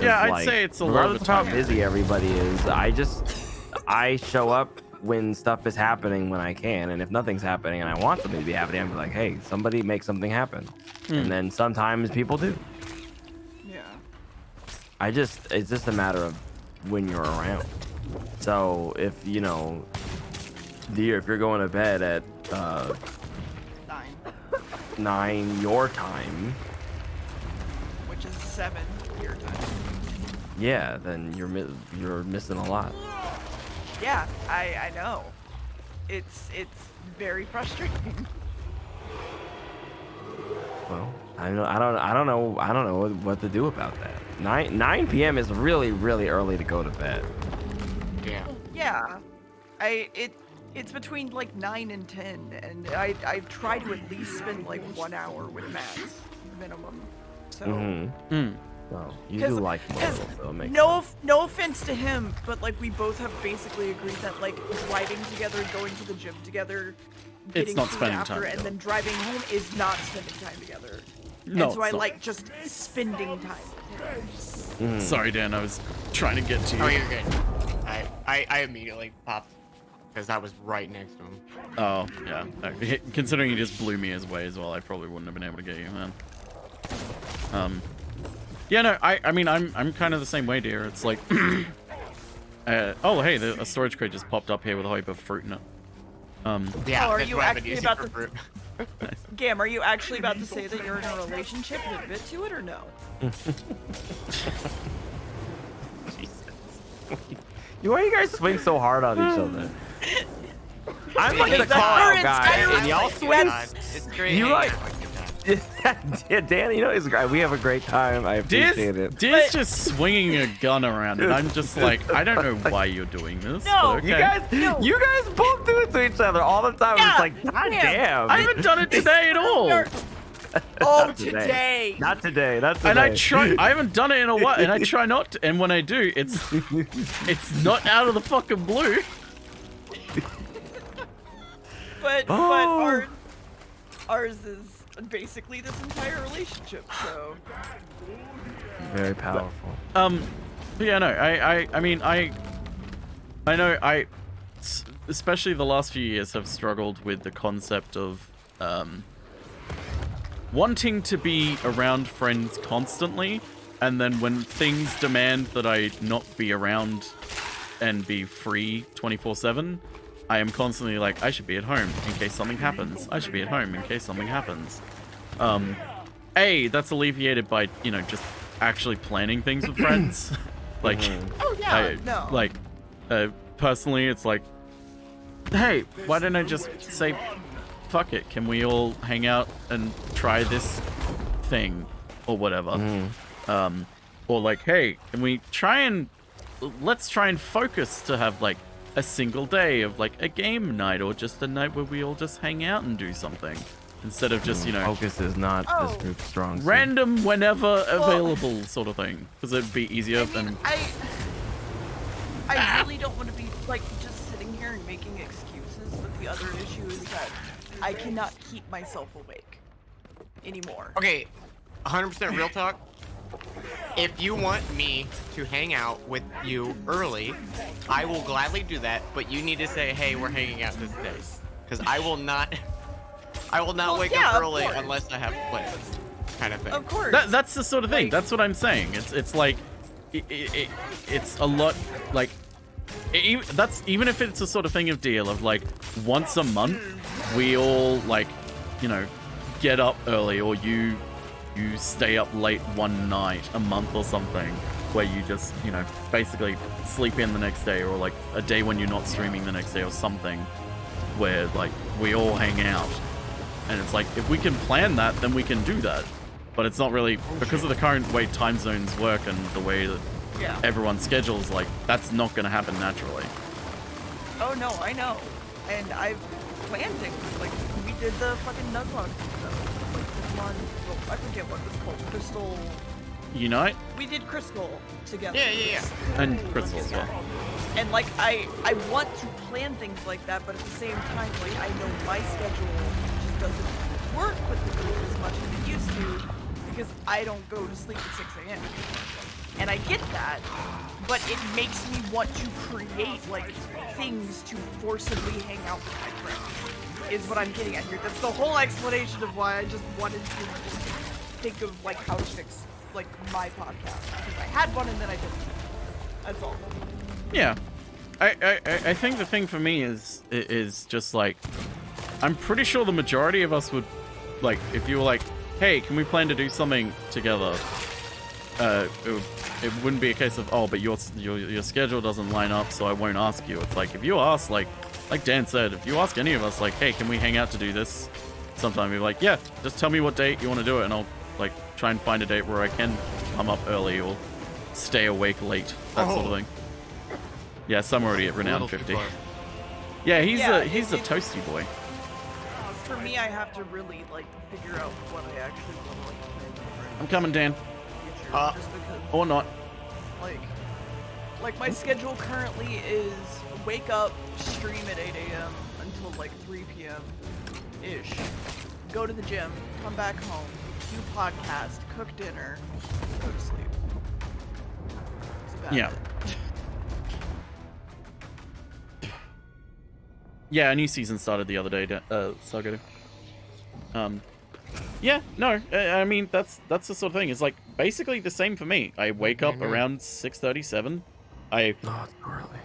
Yeah, I'd say it's a lot of regardless of how busy everybody is. I show up when stuff is happening when I can, and if nothing's happening and I want something to be happening, I'm like, hey, somebody make something happen. And then sometimes people do. Yeah. It's just a matter of when you're around. So if you know, if you're going to bed at 9 your time, which is 7 your time. yeah, then you're missing a lot. Yeah, I know. It's very frustrating. Well, I don't know what to do about that. 9 p.m. is really early to go to bed. Yeah. Yeah, it's between like 9 and 10, and I try to at least spend like 1 hour with Max minimum. So. Well, you do like Marvel, so it makes sense. No offense to him, but like we both have basically agreed that like driving together, going to the gym together, getting not food spending after, time and together. then driving home is not spending time together. No, and so I it's not. like just spending time with him. Sorry, Dan, I was trying to get to you. Oh, you're good. I immediately popped because I was right next to him. Oh, yeah. No, considering you just blew me away as well, I probably wouldn't have been able to get you, man. Yeah, no, I mean, I'm kind of the same way, dear. It's like, oh, hey, a storage crate just popped up here with a heap of fruit in it. Yeah, are that's you what I've been actually using about for to- fruit. Gam, are you actually about to say that you're in a relationship and admit to it, or no? Why you guys swing so hard on each other? I'm like Because the that's call our out guy, entire and y'all relationship. swing. It's great. You hanging like- out with you, man. Yeah, Dan, you know, it's great. We have a great time. I appreciate it. Diz just swinging a gun around, and I'm just like, I don't know why you're doing this. No, but okay. You guys both do it to each other all the time. Yeah, It's like, god damn. I haven't done it today at all. Oh, Not today. Not today. Not today. And I haven't done it in a while, and I try not to, and when I do, it's not out of the fucking blue. But Oh. ours is basically this entire relationship, so. Very powerful. Yeah, no, I mean, I know especially the last few years have struggled with the concept of wanting to be around friends constantly, and then when things demand that I not be around and be free 24/7, I am constantly like, I should be at home in case something happens. I should be at home in case something happens. That's alleviated by, just actually planning things with friends. Like, Oh yeah, no. Personally, it's like, hey, why don't I just say, fuck it, can we all hang out and try this thing or whatever? Or like, hey, can we let's try and focus to have like a single day of like a game night, or just a night where we all just hang out and do something instead of just, focus is not this group's strong suit. random whenever available sort of thing, because it'd be easier than I really don't want to be like just sitting here and making excuses, but the other issue is that I cannot keep myself awake anymore. Okay, 100% real talk. If you want me to hang out with you early, I will gladly do that, but you need to say, hey, we're hanging out this day. Because I will not wake up early unless I have plans, kind of thing. Of course. That's the sort of thing. That's what I'm saying. It's like, it's a lot, like, that's even if it's a sort of thing of deal of like once a month we all like, get up early, or you stay up late one night a month or something, where you just, basically sleep in the next day, or like a day when you're not streaming the next day or something, where like we all hang out. And it's like, if we can plan that, then we can do that. But it's not really, because of the current way time zones work and the way that everyone's schedules, like, that's not going to happen naturally. Oh no, I know. And I've planned things. Like, we did the fucking Nuzlocke stuff. Like, this one, I forget what it was called. Crystal... Unite? We did Crystal together. Yeah. And Crystal as well. And like, I want to plan things like that, but at the same time, like, I know my schedule just doesn't work with the group as much as it used to, because I don't go to sleep at 6 a.m. And I get that, but it makes me want to create, like, things to forcibly hang out with my friends, is what I'm getting at here. That's the whole explanation of why I just wanted to think of, like, how to fix, like, my podcast. Because I had one and then I didn't. That's all. Yeah. I think the thing for me is just, like, I'm pretty sure the majority of us would, like, if you were like, hey, can we plan to do something together? It wouldn't be a case of, oh, but your schedule doesn't line up, so I won't ask you. It's like, if you ask, like Dan said, if you ask any of us, like, hey, can we hang out to do this sometime? We're like, yeah, just tell me what date you want to do it, and I'll, like, try and find a date where I can come up early or stay awake late, that sort of thing. Yeah, some already at Renown 50. Yeah, he's a toasty boy. For me, I have to really, like, figure out what I actually want to, like, plan for. I'm coming, Dan. Just because, Or not. Like my schedule currently is wake up, stream at 8 a.m. until like 3 p.m.-ish. Go to the gym, come back home, do podcast, cook dinner, go to sleep. That's about Yeah. it. Yeah, a new season started the other day, Sago. Yeah, no, I mean, that's the sort of thing. It's like basically the same for me. I wake up around 6:37. Oh, it's early.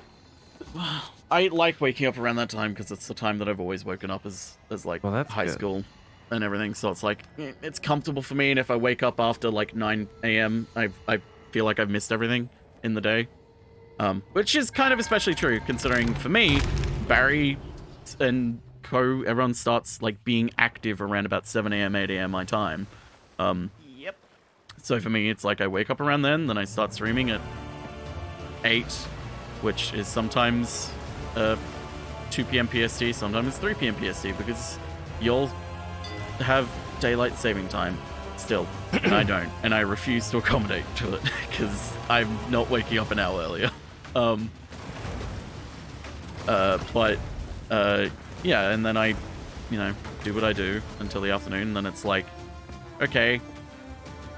I like waking up around that time because it's the time that I've always woken up as like high school and everything. So it's like, it's comfortable for me. And if I wake up after like 9 a.m., I feel like I've missed everything in the day. Which is kind of especially true considering for me, Barry and everyone starts like being active around about 7 a.m., 8 a.m. my time. Yep. So for me, it's like I wake up around then I start streaming at 8, which is sometimes 2 p.m. PST, sometimes it's 3 p.m. PST, because you'll have daylight saving time still, and I don't, and I refuse to accommodate to it because I'm not waking up an hour earlier. Yeah, and then I, do what I do until the afternoon, and then it's like, okay,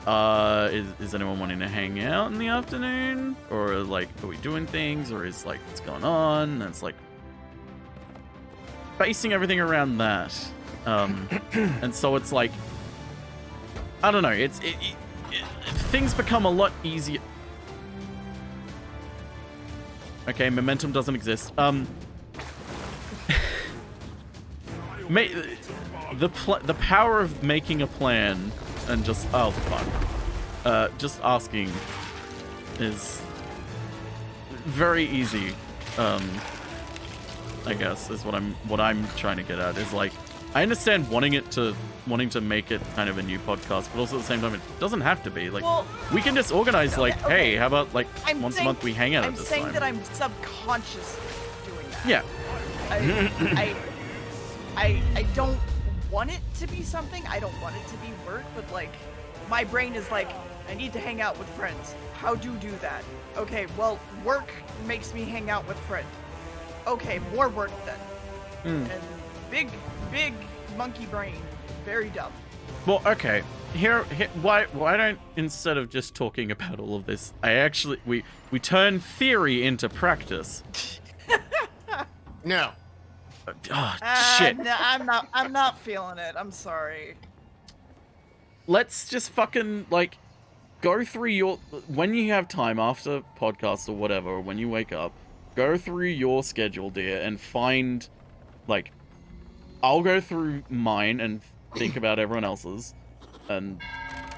is anyone wanting to hang out in the afternoon? Or, like, are we doing things? Or is, like, what's going on? And it's, like, basing everything around that. And so it's, like, I don't know. Things become a lot easier. Okay, momentum doesn't exist. The power of making a plan and just just asking is very easy. I guess is what I'm trying to get at. Is like, I understand wanting to make it kind of a new podcast, but also at the same time it doesn't have to be. Like, we can just organize like, hey, how about like once a month we hang out at this time? I'm saying that I'm subconsciously doing that. Yeah. I don't want it to be something. I don't want it to be work, but like, my brain is like, I need to hang out with friends. How do you do that? Okay, well, work makes me hang out with friends. Okay, more work then. And big monkey brain. Very dumb. Well, okay. Here, why don't, instead of just talking about all of this, we turn theory into practice. No. Oh, shit. No, I'm not feeling it. I'm sorry. Let's just fucking, like, go through when you have time after podcast or whatever, or when you wake up, go through your schedule, dear, and find, like, I'll go through mine and think about everyone else's, and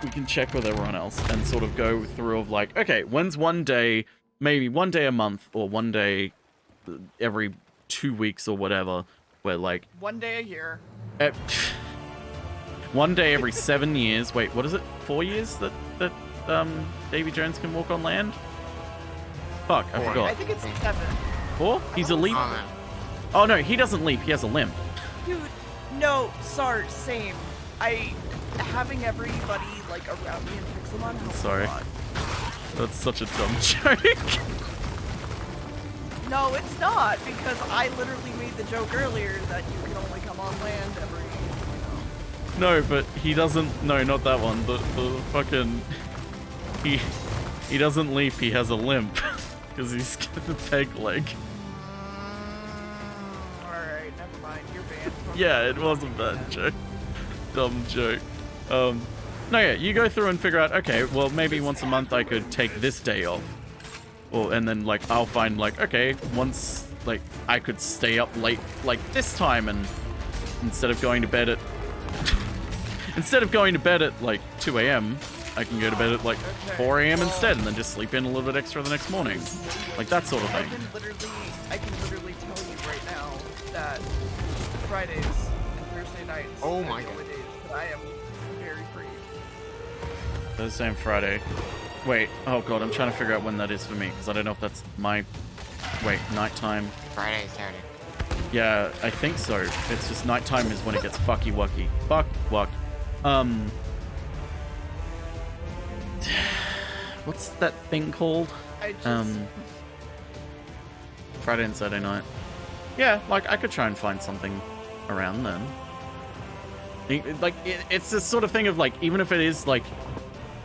we can check with everyone else and sort of go through of like, okay, when's one day, maybe one day a month, or one day every 2 weeks or whatever, where like... One day a year. One day every 7 years. Wait, what is it? 4 years that Davy Jones can walk on land? Fuck, I forgot. I think it's 7. 4? He's a leap? Oh no, he doesn't leap, he has a limp. Dude, no, sorry, same. Having everybody, like, around me in Pixelmon helps Sorry. a lot. That's such a dumb joke. No, it's not, because I literally made the joke earlier that you can only come on land every... No, but he doesn't... No, not that one. The fucking... He doesn't leap, he has a limp. Because he's got a peg leg. Alright, never mind. You're banned. Yeah, it was a bad joke. Dumb joke. No, yeah, you go through and figure out, okay, well, maybe once a month I could take this day off. And then, like, I'll find, like, okay, once, like, I could stay up late, like, this time, and instead of going to bed at... instead of going to bed at, like, 2 a.m., I can go to bed at, like, 4 a.m. instead, and then just sleep in a little bit extra the next morning. Like, that sort of thing. I can literally tell you right now that Fridays and Thursday nights oh are my the God. only days that I am very free. Thursday and Friday. Wait, oh god, I'm trying to figure out when that is for me, because I don't know if that's my... Wait, nighttime. Friday, Saturday. Yeah, I think so. It's just nighttime is when it gets fucky-wucky. Fuck-wuck. What's that thing called? Friday and Saturday night. Yeah, like, I could try and find something around then. Like, it's this sort of thing of, like, even if it is, like...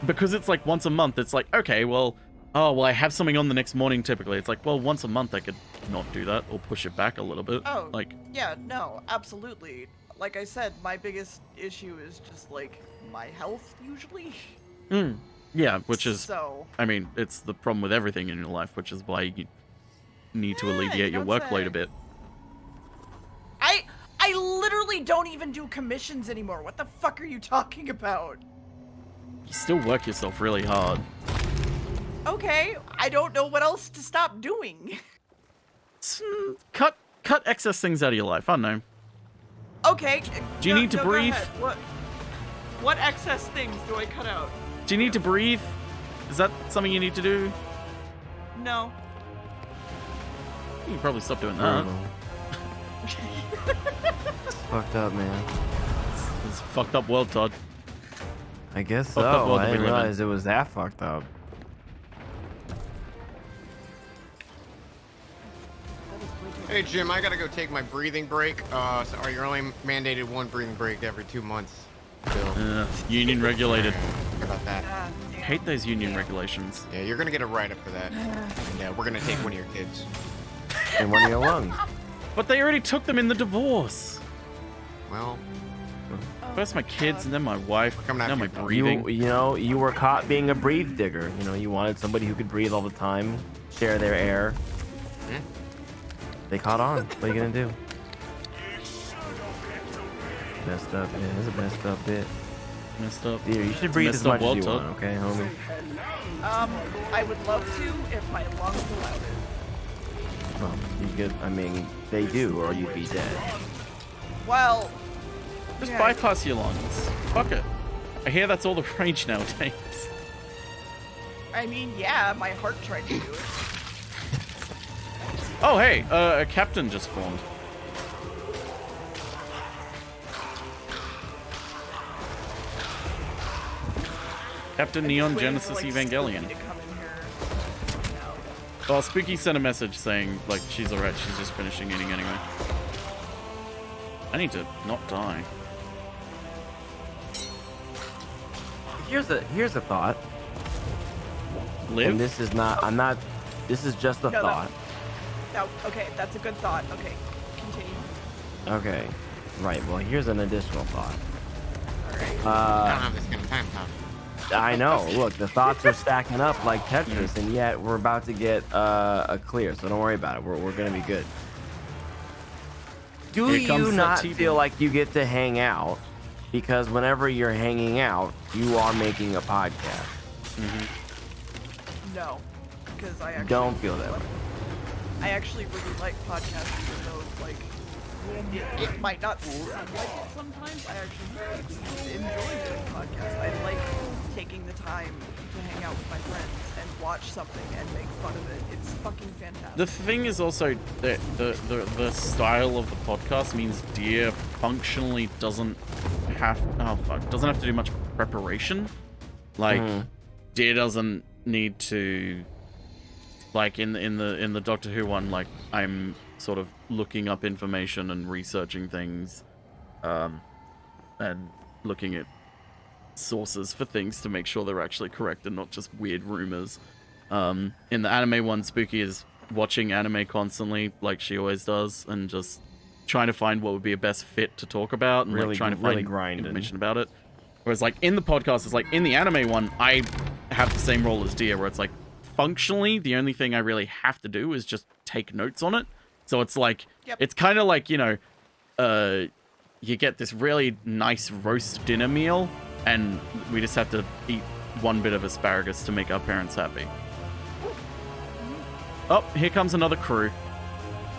Because it's, like, once a month, it's like, okay, well... Oh, well, I have something on the next morning, typically. It's like, well, once a month I could not do that, or push it back a little bit. Oh, like, yeah, no, absolutely. Like I said, my biggest issue is just, like, my health, usually. Yeah, which is... So... I mean, it's the problem with everything in your life, which is why you need to alleviate your workload a bit. I literally don't even do commissions anymore. What the fuck are you talking about? You still work yourself really hard. Okay, I don't know what else to stop doing. Cut excess things out of your life, I don't know. Okay. Do you need to breathe? What excess things do I cut out? Do you need to breathe? Is that something you need to do? No. You can probably stop doing that. It's fucked up, man. It's a fucked up world, Todd. I guess Fucked up so. world I that we didn't live in. realize it was that fucked up. Hey Jim, I gotta go take my breathing break. So you're only mandated one breathing break every 2 months. Union regulated. How about that? Hate those union regulations. Yeah, you're gonna get a write-up for that. And we're gonna take one of your kids. And one of your lungs. But they already took them in the divorce. Well, First my kids and then my wife. Now my You, breathing. you know, you were caught being a breathe digger. You know, you wanted somebody who could breathe all the time, share their air. They caught on. What are you gonna do? Messed up. Yeah, it's a messed up bit. Messed up. Here, you should breathe as much as you want, okay, homie? I would love to if my lungs allowed it. Well, you could. I mean, they do, or you'd be dead. Well, Just yeah. bypass your lungs. Fuck it. I hear that's all the rage nowadays. I mean, yeah, my heart tried to do it. Oh, hey, a captain just formed. Captain Neon Genesis Evangelion. Well, Spooky sent a message saying, like, she's alright, she's just finishing eating anyway. I need to not die. Here's a thought. Live? And this is not. I'm not. This is just a No, thought. Okay, that's a good thought. Okay, continue. Okay. Right. Well, here's an additional thought. I don't have this kind of time, Tom. I know. Look, the thoughts are stacking up like Tetris, and yet we're about to get a clear. So don't worry about it. We're gonna be good. Do Here comes you the not TV. feel like you get to hang out? Because whenever you're hanging out, you are making a podcast. No, because I actually Don't feel that way. I actually really like podcasts, even though like it might not seem like it sometimes. I actually enjoy doing podcasts. I like taking the time to hang out with my friends and watch something and make fun of it. It's fucking fantastic. The thing is also that the style of the podcast means Deer functionally doesn't have doesn't have to do much preparation. Like Deer doesn't need to, like in the Doctor Who one, like I'm sort of looking up information and researching things, and looking at sources for things to make sure they're actually correct and not just weird rumors. In the anime one, Spooky is watching anime constantly, like she always does, and just trying to find what would be a best fit to talk about, and like trying to find information about it. Whereas like in the podcast, it's like in the anime one, I have the same role as Dia, where it's like functionally the only thing I really have to do is just take notes on it. So it's like it's kind of like, you know, you get this really nice roast dinner meal, and we just have to eat one bit of asparagus to make our parents happy. Oh, here comes another crew.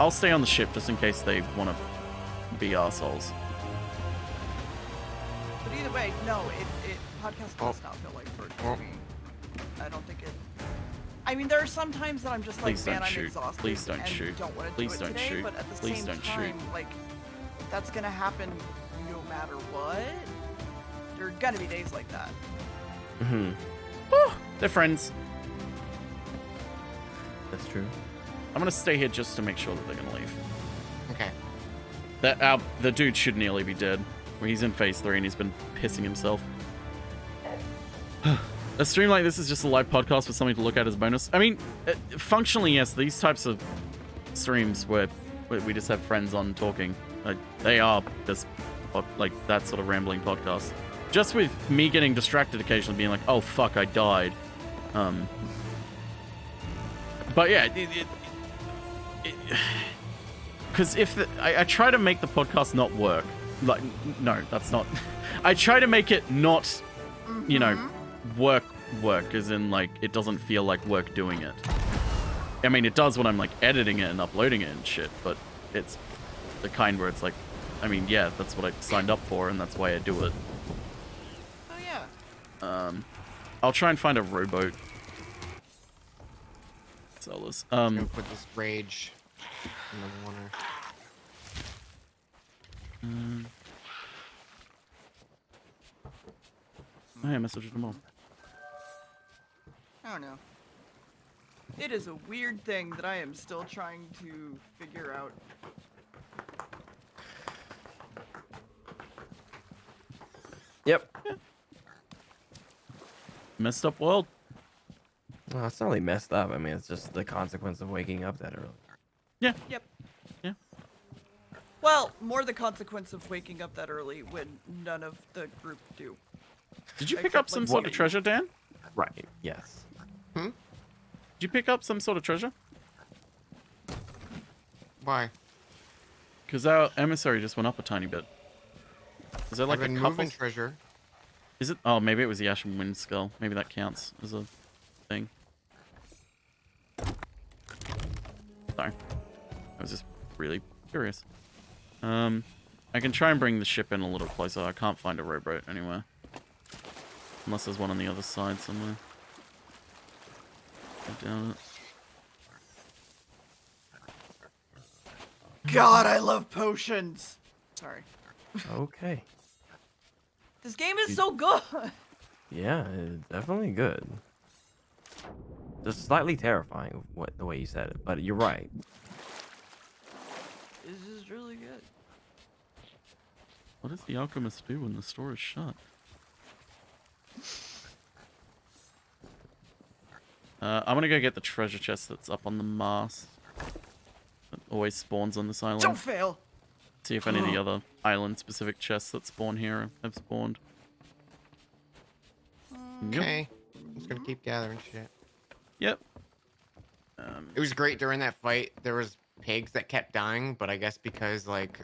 I'll stay on the ship just in case they want to be arseholes. But either way, no, it podcast does not feel like work for me. I don't think it. I mean, there are some times that I'm just like, Please man, don't I'm shoot. exhausted Please don't and shoot. don't want to Please do it don't today. shoot. But at the Please same don't time, shoot. like, that's gonna happen no matter what. There are gonna be days like that. They're friends. That's true. I'm gonna stay here just to make sure that they're gonna leave. Okay. The dude should nearly be dead. He's in phase 3 and he's been pissing himself. A stream like this is just a live podcast with something to look at as a bonus. I mean, functionally, yes, these types of streams where we just have friends on talking, they are just like that sort of rambling podcast. Just with me getting distracted occasionally, being like, oh fuck, I died. But yeah, because if I try to make the podcast not work, like, no, that's not. I try to make it not, you know, work, as in like it doesn't feel like work doing it. I mean, it does when I'm like editing it and uploading it and shit, but it's the kind where it's like, I mean, yeah, that's what I signed up for, and that's why I do it. Oh yeah. I'll try and find a rowboat. Sell this. I'm gonna put this rage in the water. Oh, yeah, message them all. I don't know. It is a weird thing that I am still trying to figure out. Yep. Messed up world. Well, it's not really messed up. I mean, it's just the consequence of waking up that early. Yeah. Yep. Yeah. Well, more the consequence of waking up that early when none of the group do. Did you pick up some sort of treasure, Dan? Right. Yes. Hmm? Did you pick up some sort of treasure? Why? Because our emissary just went up a tiny bit. Is there like I've been a couple? moving treasure. Is it? Oh, maybe it was the Ashen Wind Skull. Maybe that counts as a thing. Sorry. I was just really curious. I can try and bring the ship in a little closer. I can't find a rowboat anywhere. Unless there's one on the other side somewhere. I doubt it. God, I love potions. Sorry. Okay. This game is so good. Yeah, it's definitely good. Just slightly terrifying, the way you said it, but you're right. This is really good. What does the alchemist do when the store is shut? I'm gonna go get the treasure chest that's up on the mast. It always spawns on this island. Don't fail. See if any of the other island-specific chests that spawn here have spawned. Okay. I'm just gonna keep gathering shit. Yep. It was great during that fight. There was pigs that kept dying, but I guess because like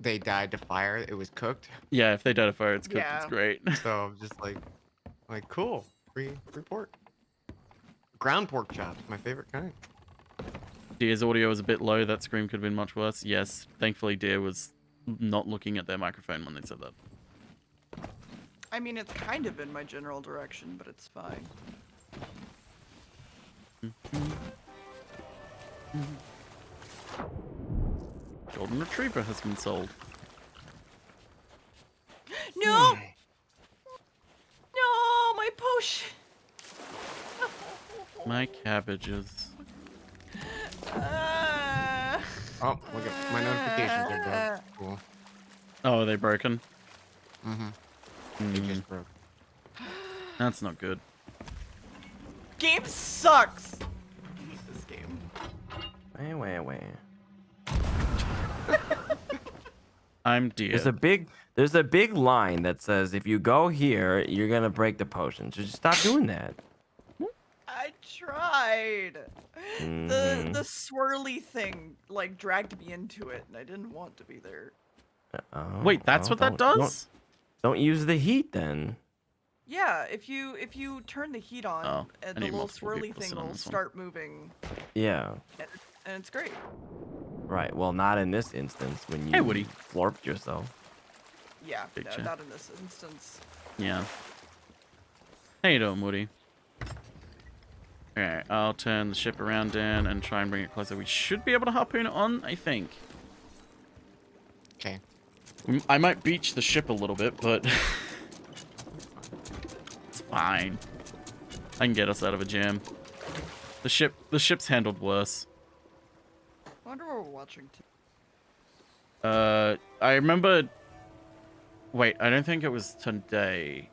they died to fire, it was cooked. Yeah, if they died of fire, it's cooked. Yeah. It's great. So I'm just like cool. Free pork. Ground pork chops, my favorite kind. Deer's audio was a bit low. That scream could have been much worse. Yes, thankfully Deer was not looking at their microphone when they said that. I mean, it's kind of in my general direction, but it's fine. Golden Retriever has been sold. No! No, my potion! My cabbages. Oh, look at my notifications are broke. Cool. Oh, are they broken? They just broke. That's not good. Game sucks! I hate this game. Wait. I'm Deer. There's a big line that says if you go here, you're gonna break the potion. So just stop doing that. I tried. The swirly thing like dragged me into it, and I didn't want to be there. Wait, that's what that does? Don't use the heat then. Yeah, if you turn the heat on, and the little swirly thing will start moving. Yeah. And it's great. Right. Well, not in this instance when you florped yourself. Yeah, no, not in this instance. Yeah. How you doing, Woody? Alright, I'll turn the ship around, Dan, and try and bring it closer. We should be able to harpoon it on, I think. Okay. I might beach the ship a little bit, but it's fine. I can get us out of a jam. The ship's handled worse. I wonder what we're watching. I remember. Wait, I don't think it was today.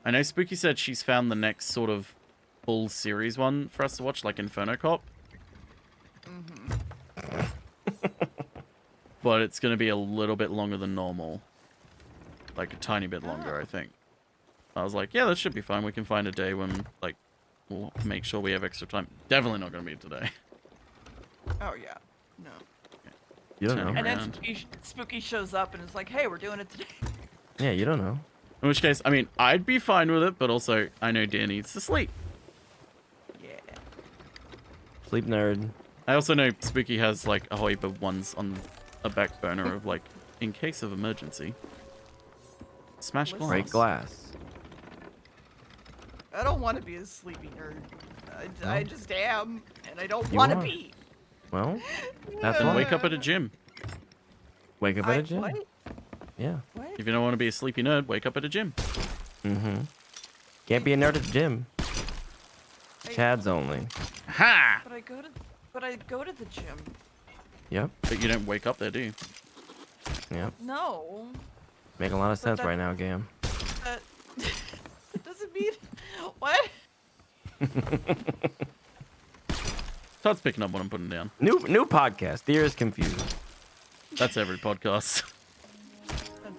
I know Spooky said she's found the next sort of full series one for us to watch, like Inferno Cop. But it's going to be a little bit longer than normal. Like a tiny bit longer, I think. I was like, yeah, that should be fine. We can find a day when, like, we'll make sure we have extra time. Definitely not going to be today. Oh, yeah. No. You don't know. And then Spooky shows up and is like, hey, we're doing it today. Yeah, you don't know. In which case, I mean, I'd be fine with it, but also, I know Dan needs to sleep. Yeah. Sleep nerd. I also know Spooky has, like, a whole heap of ones on a back burner of, like, in case of emergency. Smash glass. Break glass. I don't want to be a sleepy nerd. I just am, and I don't You want to are. be. Well, that's Then why. wake up at a gym. Wake up at a gym. What? Yeah. What? If you don't want to be a sleepy nerd, wake up at a gym. Mm-hmm. Can't be a nerd at the gym. Chads only. Ha! But I go to the gym. Yep. But you don't wake up there, do you? Yep. No. Make a lot of sense that- right now, Gam. That doesn't mean what? Todd's picking up what I'm putting down. New podcast. Deer is confused. That's every podcast.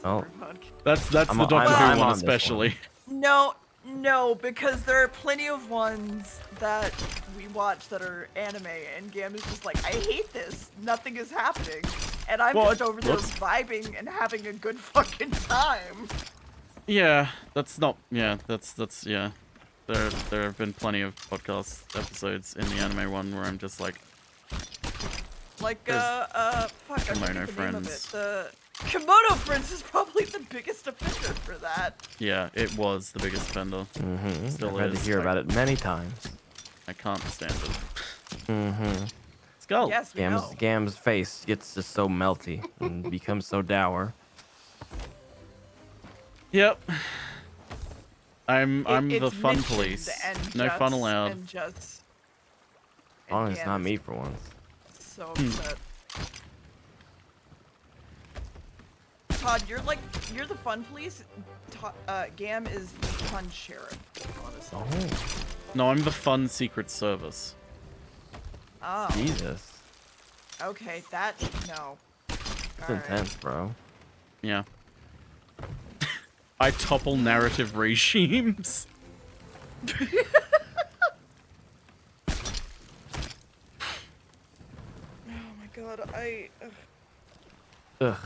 Oh, That's I'm the on- Doctor I'm Who one on this especially. No, because there are plenty of ones that we watch that are anime, and Gam is just like, I hate this. Nothing is happening, and I'm Well, just over there whoops. vibing and having a good fucking time. Yeah, that's not. Yeah, that's yeah. There have been plenty of podcast episodes in the anime one where I'm just like, Like, There's fuck, I Kimono forget the name of it. Friends. The Kimono Friends is probably the biggest offender for that. yeah, it was the biggest offender. Mm-hmm. Still I've had to is. hear about it many times. I can't stand it. Mm-hmm. Skull. Yes, we know. Gam's face gets just so melty and becomes so dour. Yep. I'm the It's fun mentioned police. and No fun just- allowed. And just Oh, it's Gam not is me for once. so Hmm. upset. Todd, you're the fun police. Gam is the fun sheriff, honestly. Oh, No, I'm the fun Secret Service. Oh. Jesus. Okay, that no. It's Alright. intense, bro. Yeah. I topple narrative regimes. Oh my god, Ugh.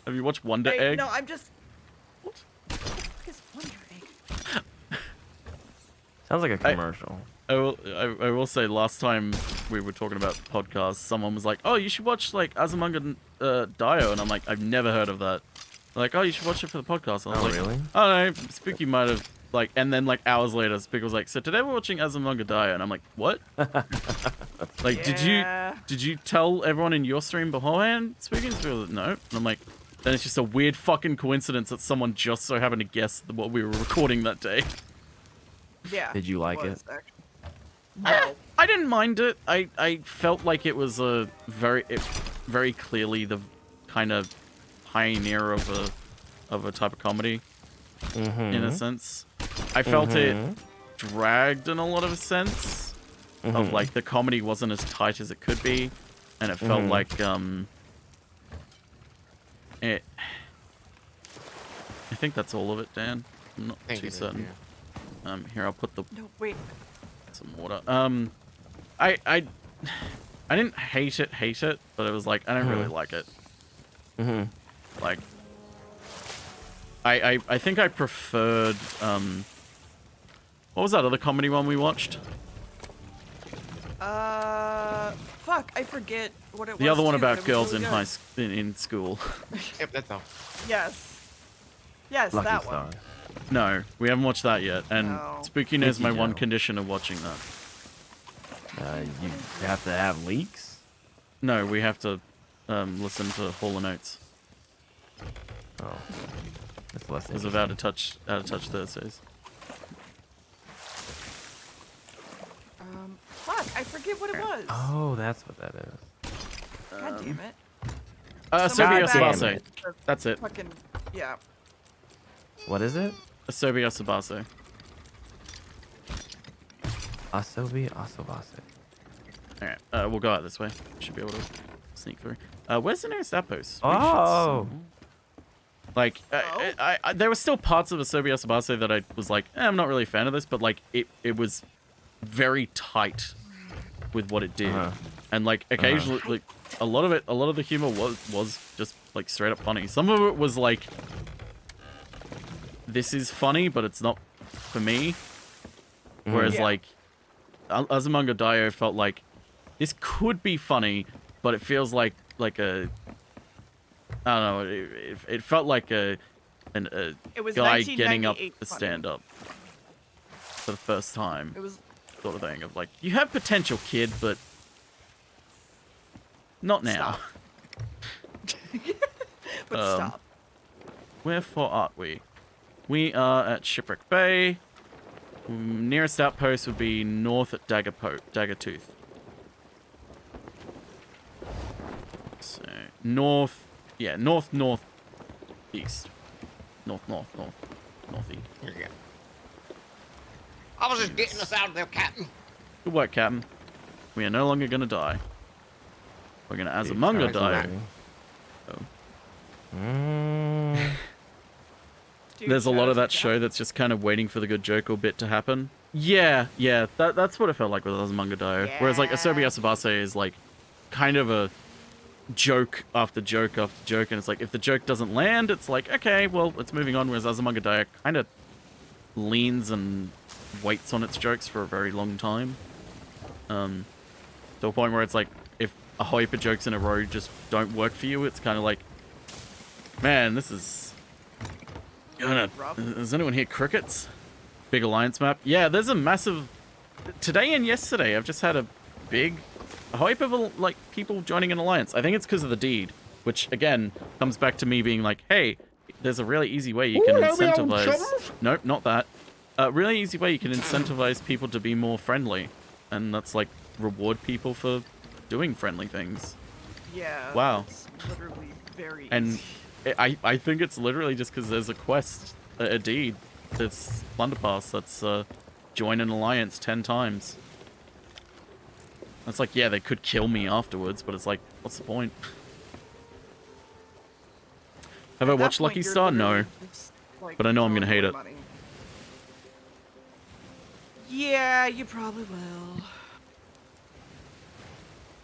Have you watched Wonder Egg? No, I'm just. What the fuck is Wonder Egg? Sounds like a commercial. I will say, last time we were talking about podcasts, someone was like, "Oh, you should watch like Azumanga Daioh," and I'm like, "I've never heard of that." They're like, "Oh, you should watch it for the podcast." I was Oh, like, really? "Oh no, Spooky might have like," and then like hours later, Spooky was like, "So today we're watching Azumanga Daioh," and I'm like, "What?" Like, Yeah. did you tell everyone in your stream beforehand, Spooky? And Spooky was like, "No," and I'm like, then it's just a weird fucking coincidence that someone just so happened to guess what we were recording that day. Yeah. Did you like it? was, actually. No. I didn't mind it. I felt like it was a very clearly the kind of pioneer of a type of comedy in a sense. I felt it dragged in a lot of a sense of like the comedy wasn't as tight as it could be, and it felt like it. I think that's all of it, Dan. I'm not Thank too you, certain. Here I'll put the No, wait. some water. I didn't hate it, but it was like I don't really like it. Like I think I preferred what was that other comedy one we watched? Fuck, I forget what it was. The other one too, but about it was girls really in good. in school. Yep, that's all. Yes. Yes, Lucky that Star. one. No, we haven't watched that yet, and No. Spooky knows my Mickey one Joe. condition of watching that. You have to have leaks? No, we have to listen to Hall & Oates. Oh. That's less Because of Out of Touch Thursdays. Fuck, I forget what it was. Oh, that's what that is. God damn it. Asobi Something about Asabase. the That's it. Fucking, yeah. What is it? Asobi Asabase. Asobi Asobase. Alright, we'll go out this way. Should be able to sneak through. Where's the nearest outpost? Oh. Like, there were still parts of Asobi Asabase that I was like, I'm not really a fan of this, but like, it was very tight with what it did. And like, occasionally, like, a lot of the humor was just like straight up funny. Some of it was like, this is funny, but it's not for me. Whereas like, Azumanga Daioh felt like, this could be funny, but it feels like a, I don't know, it felt like a It was guy getting up 1998 to funny. stand up for the first time. It was sort of thing of like, you have potential, kid, but not now. But stop. Wherefore art we? We are at Shipwreck Bay. Nearest outpost would be north at Daggertooth. So north, yeah, northeast. Northeast. Here you go. I was just getting us out of there, Captain. Good work, Captain. We are no longer gonna die. We're gonna Azumanga die. Dude, There's a shout lot out of to that Jack. show that's just kind of waiting for the good joke or bit to happen. Yeah, that's what it felt like with Azumanga Daioh. Whereas like Asobi Asabase is like kind of a joke after joke after joke, and it's like if the joke doesn't land, it's like okay, well, it's moving on. Whereas Azumanga Daioh kind of leans and waits on its jokes for a very long time, to a point where it's like if a whole heap of jokes in a row just don't work for you, it's kind of like, man, this is Does anyone hear crickets? Big alliance map. Yeah, there's a massive... Today and yesterday, I've just had a whole heap of, like, people joining an alliance. I think it's because of the deed, which, again, comes back to me being like, hey, there's a really easy way you can incentivize... Nope, not that. A really easy way you can incentivize people to be more friendly. And that's, like, reward people for doing friendly things. Yeah. Wow. It's literally very And... easy. I think it's literally just because there's a quest, a deed, that's Plunder Pass, that's join an alliance 10 times. It's like, yeah, they could kill me afterwards, but it's like, what's the point? Have I watched Lucky Star? No. Like, But I know I'm going to hate it. money. Yeah, you probably will.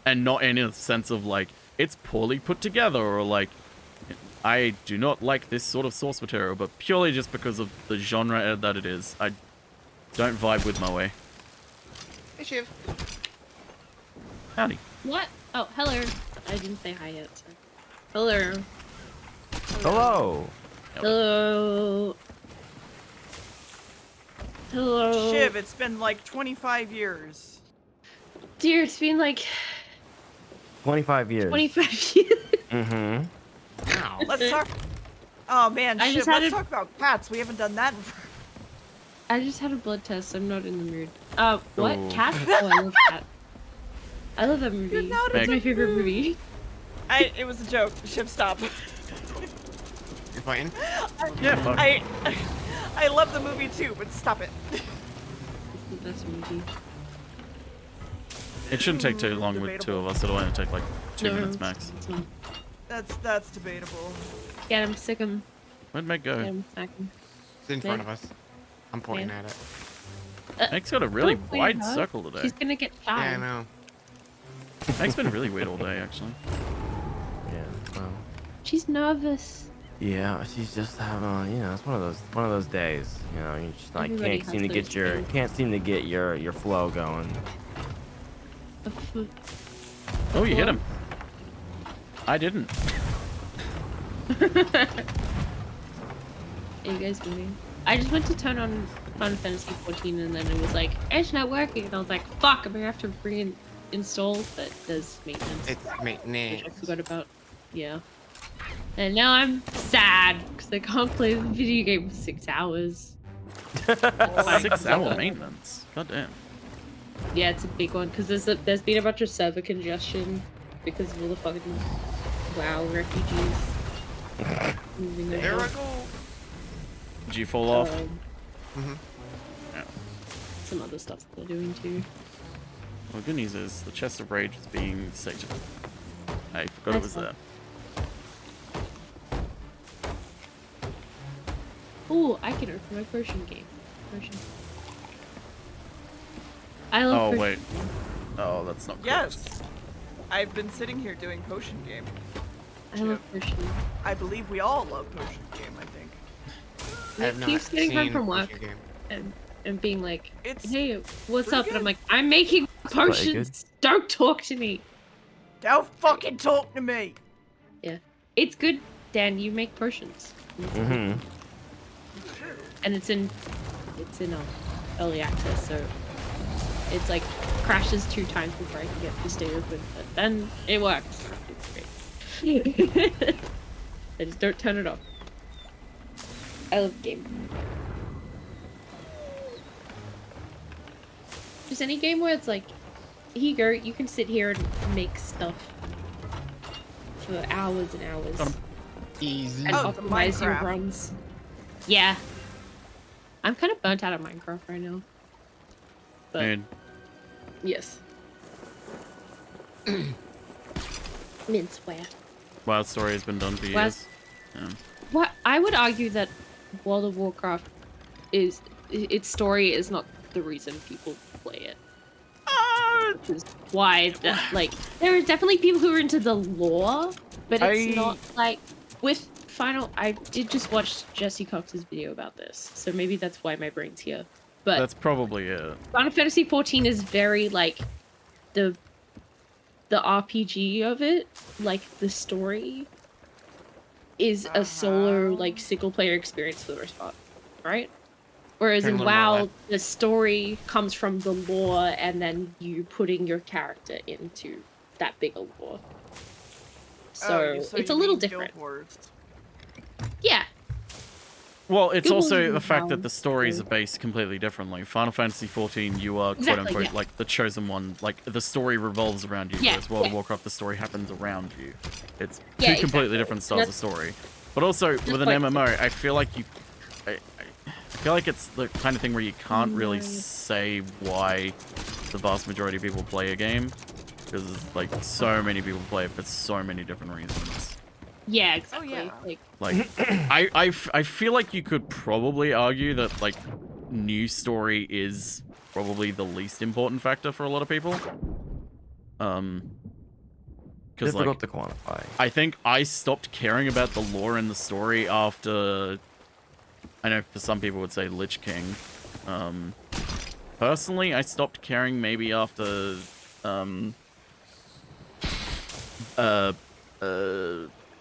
And not in a sense of like, it's poorly put together, or like, I do not like this sort of source material, but purely just because of the genre that it is. I don't vibe with my way. Hey, Shiv. Howdy. What? Oh, hello. I didn't say hi yet. Sorry. Hello. Hello. Hello. Hello. Shiv, it's been like 25 years. Dear, it's been like 25 years. 25 years. Mm-hmm. Wow. Let's talk. Oh man, I Shiv, just had let's a- talk about cats. We haven't done that in forever. I just had a blood test. I'm not in the mood. What? Oh. Cat? Oh, I love Cat. I love that movie. not It's in my the favorite movie. It was a joke. Shiv, stop. You're fighting? Yeah, fuck. I love the movie too, but stop it. It's the best movie. It shouldn't take too long with two of us. It'll only take like 2 No, minutes max. it's not. That's debatable. Get him, sick him. Where'd Meg Get go? him, smack him. It's in front of us. I'm pointing Yeah. at it. Meg's got a really Don't point wide her. circle today. She's gonna get shy. Yeah, I know. Meg's been really weird all day, actually. Yeah. Well. She's nervous. Yeah, she's just having, it's one of those days. You know, you just like Everybody can't seem to has get those your days. can't seem to get your flow going. Oh, you hit him. I didn't. Are you guys moving? I just went to turn on Final Fantasy 14 and then it was like, it's not working. And I was like, fuck, I'm gonna have to install, but there's maintenance. It's maintenance. Which I forgot about. Yeah. And now I'm sad because I can't play the video game for 6 hours. 6-hour maintenance. God damn. Yeah, it's a big one because there's been a bunch of server congestion because of all the fucking WoW refugees moving There over. I go. Did you fall off? Mm-hmm. Yeah. Some other stuff they're doing too. Well, the good news is the chest of rage is being sated. I forgot it was there. Oh, I can open my potion game. Potion. I love Oh, potion. wait. Oh, that's not good. Yes. I've been sitting here doing potion game. I love potion. I believe we all love potion game, I think. I have Nick not keeps getting home seen from Potion work Game. and being like, It's hey, what's pretty up? And I'm good. like, I'm making pretty potions. Don't talk to me. Don't fucking talk to me. Yeah. It's good, Dan. You make potions. Mm-hmm. And it's in early access, so it's like crashes 2 times before I can get to stay open, but then it works. It's great. I just don't turn it off. I love the game. Just any game where it's like, here you go, you can sit here and make stuff for hours and hours. Easy. And Oh, the optimize your Minecraft. runs. Yeah. I'm kind of burnt out of Minecraft right now. But Dude, yes. Minceware. WoW story has been done for Well- years. Yeah. What I would argue that World of Warcraft is its story is not the reason people play it. Which is why that like there are definitely people who are into the lore, but it's not like with Final. I did just watch Jesse Cox's video about this, so maybe that's why my brain's here. But That's probably it. Final Fantasy 14 is very like the RPG of it, like the story is a solo like single player experience for the most part, right? Whereas in Turn a little more WoW, left. the story comes from the lore and then you putting your character into that bigger lore. So, it's a little different. Yeah. Well, it's Guild Wars also is the fact that WoW, the stories so- are based completely differently. Final Fantasy 14, you are Exactly, quote unquote yeah. like the chosen one. Like the story revolves around you. Yeah, Whereas World of yeah. Warcraft, the story happens around you. It's Yeah, two completely exactly. different styles of That's- story. But also with an quite MMO, I feel like I feel like it's the kind of thing where you can't really Mm. say why the vast majority of people play a game because like so many people play it for so many different reasons. Yeah, exactly. Like, I feel like you could probably argue that, like, new story is probably the least important factor for a lot of people. Because, Difficult like, to quantify. I think I stopped caring about the lore and the story after, I know for some people would say Lich King. Personally, I stopped caring maybe after,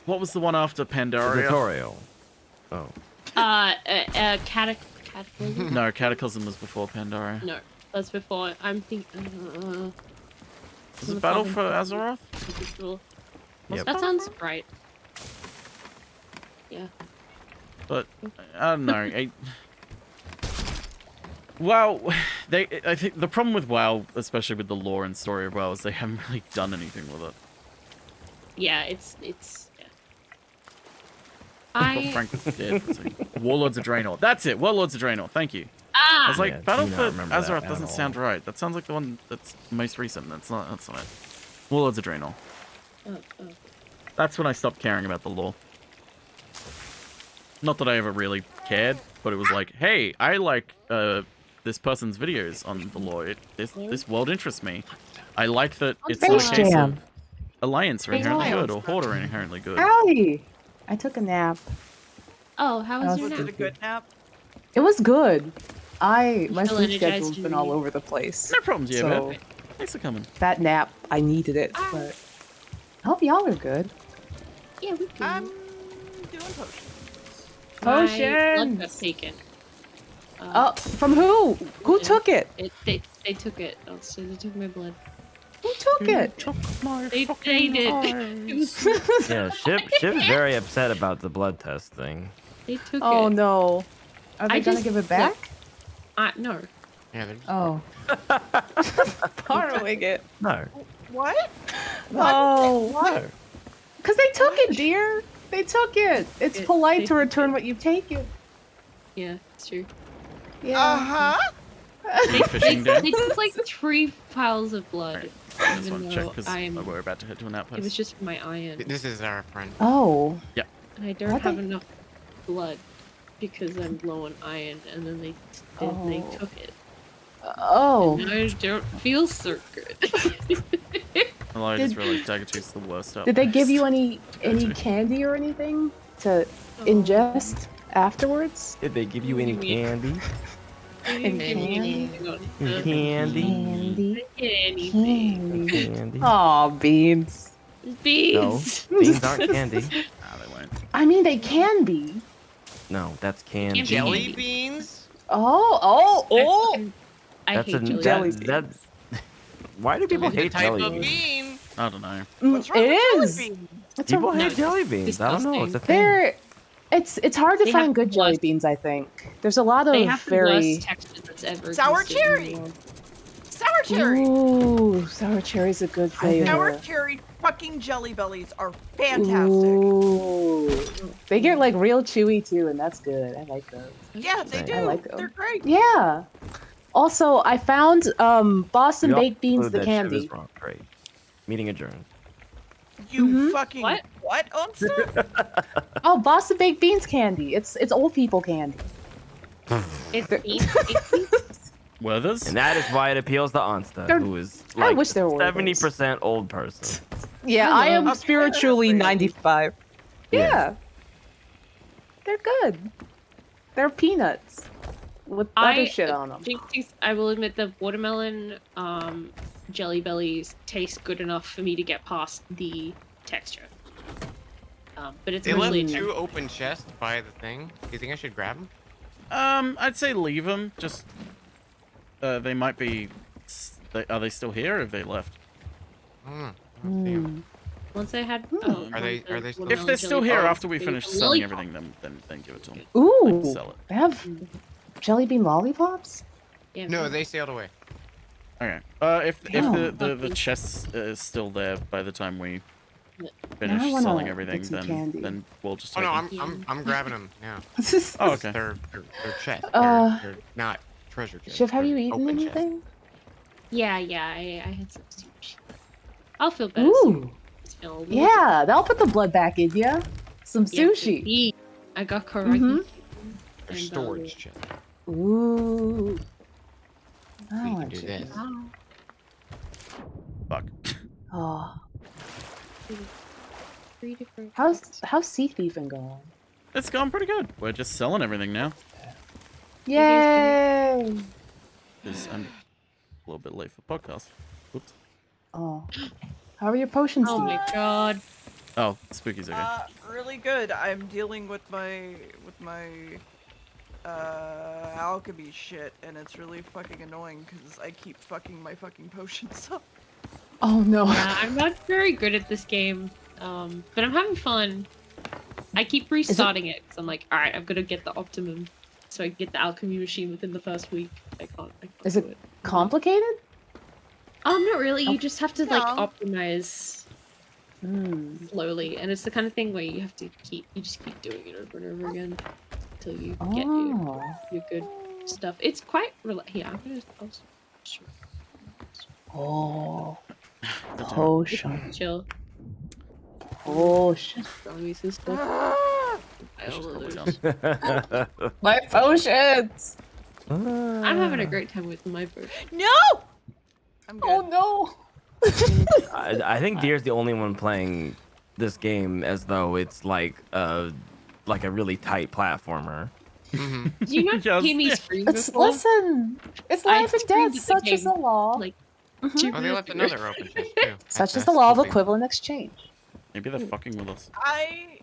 what was the one after Pandaria? Tutorial. Oh. Cataclysm? No, Cataclysm was before Pandaria. No, that's before. I'm thinking. Was it Battle for Azeroth? Yep. That sounds right. Yeah. But I don't know. WoW, I think the problem with WoW, especially with the lore and story of WoW, is they haven't really done anything with it. Yeah, it's. Yeah. Frank is dead. Warlords of Draenor. That's it. Warlords of Draenor. Thank you. Ah! I was like, Yeah, Battle do not for remember that Azeroth at doesn't all. sound right. That sounds like the one that's most recent. That's not it. Warlords of Draenor. Oh. That's when I stopped caring about the lore. Not that I ever really cared, but it was like, hey, I like this person's videos on the lore. This world interests me. I like that it's not a Space case Jam. of Alliance are Space inherently Jam. good or Horde are inherently good. Howdy! I took a nap. Oh, how was your Was nap? Was it a good nap? It was good. My feel sleep energized schedule's and been all renewed? over the place. No problems, yeah, so man. Thanks for coming. that nap, I needed it, but I hope y'all are good. Yeah, we can. I'm doing potions. My blood Potions! got taken. Oh, from who? Who took it? They took it. Oh, so they took my blood. Who took it? They did. It was, Yeah, Shiv's very upset about the blood test thing. they took Oh it. no. Are they I gonna just- give it back? No. Yeah, they're just Oh. Borrowing it. No. What? Oh. What? Because they took it, dear. They took it. It's polite to return what you've taken. Yeah, it's true. Yeah. Uh-huh. Fishing day. They took like 3 piles of blood. I just Even want to check though because we're about to head to an outpost. it was just for my iron. This is our friend. Oh. Yeah. And I don't What have the- enough blood because I'm low on iron, and then they Oh. took it. Oh. And I don't feel so good. Well, I just realized Daggotooth's the worst outpost. Did they give you any candy or anything to ingest afterwards? Did they give you any candy? Candy. Candy? Candy? Aw, beans. Beans. No, beans aren't candy. Nah, they won't. I mean, they can be. No, that's candy. Jelly beans? Oh. I That's hate a jelly that, beans. that's. Why do people It's a hate type jelly of beans? bean. I don't know. What's wrong with It jelly is. beans? It's People a, hate jelly beans. I don't know. It's a thing. they're. It's hard to They find have good the jelly worst- beans. I think there's a lot of They have the very. worst texture that's ever Sour existed in the cherry. world. Sour cherry. Ooh, sour cherry's a good flavor. Sour cherry fucking jelly bellies are fantastic. Ooh. They get like real chewy too, and that's good. I like those. Yeah, they do. I like them. They're great. Yeah. Also, I found Boston We all baked beans conclude the that Shiv candy. is wrong. Great. Meeting adjourned. You fucking what? Unsta? Oh, Boston baked beans candy. It's old people candy. Werthers? And that is why it appeals to Ansta, They're- who is I like wish there were 70% old person. Yeah, I am spiritually 95. Yeah. Yeah. They're good. They're peanuts with other shit on them. I will admit the watermelon jelly bellies taste good enough for me to get past the texture. But it's They left mostly 2 open chests by the thing. Do you think I should grab them? I'd say leave them. Just, they might be. Are they still here? Or have they left? Once I had. Are they still? If they're still here after we finish selling everything, then give it to them. Ooh, Sell it. they have jelly bean lollipops? No, they sailed away. Okay. If Damn. the chest is still there by the time we Now finish I wanna selling get everything, some then candy. we'll just. Oh Take no, them. I'm grabbing them now. Oh, okay. They're chests. Uh, They're not treasure chests. Shiv, have they're you eaten open chests. anything? Yeah, I had some sushi. I'll feel better Ooh. soon. Just feel a little Yeah, that'll put the blood back in ya. Some Yeah, sushi. I got karagi. Mhm. They're storage chests. Ooh. I We can want do chicken. this. Fuck. Oh. 3 different. How's sea thieving going? It's going pretty good. We're just selling everything now. Yay! Because I'm a little bit late for podcast. Oops. Oh. How are your potions? Oh my god. Oh, Spooky's okay. Really good. I'm dealing with my alchemy shit, and it's really fucking annoying because I keep fucking my fucking potions up. Oh no. Yeah, I'm not very good at this game, but I'm having fun. I keep restarting it because I'm like, all right, I'm gonna get the optimum, so I can get the alchemy machine within the first week. I can't Is do it complicated? Not really. Oh. You just have to like No. optimize slowly, and it's the kind of thing where you have to keep doing it over and over again until you get your good stuff. It's quite yeah. Oh. Potion. Chill. Potion. Zombies and stuff. My potions! I'm having a great time with my potion. No! I'm good. Oh no! I think Deer's the only one playing this game as though it's like a really tight platformer. Did you not Yes. hear me scream It's, before? listen, it's I life and screamed death, at the such is the game, law. Like, Oh, they left another open chest too. Such is That's the law of hoping- equivalent exchange. Maybe they're fucking with us. I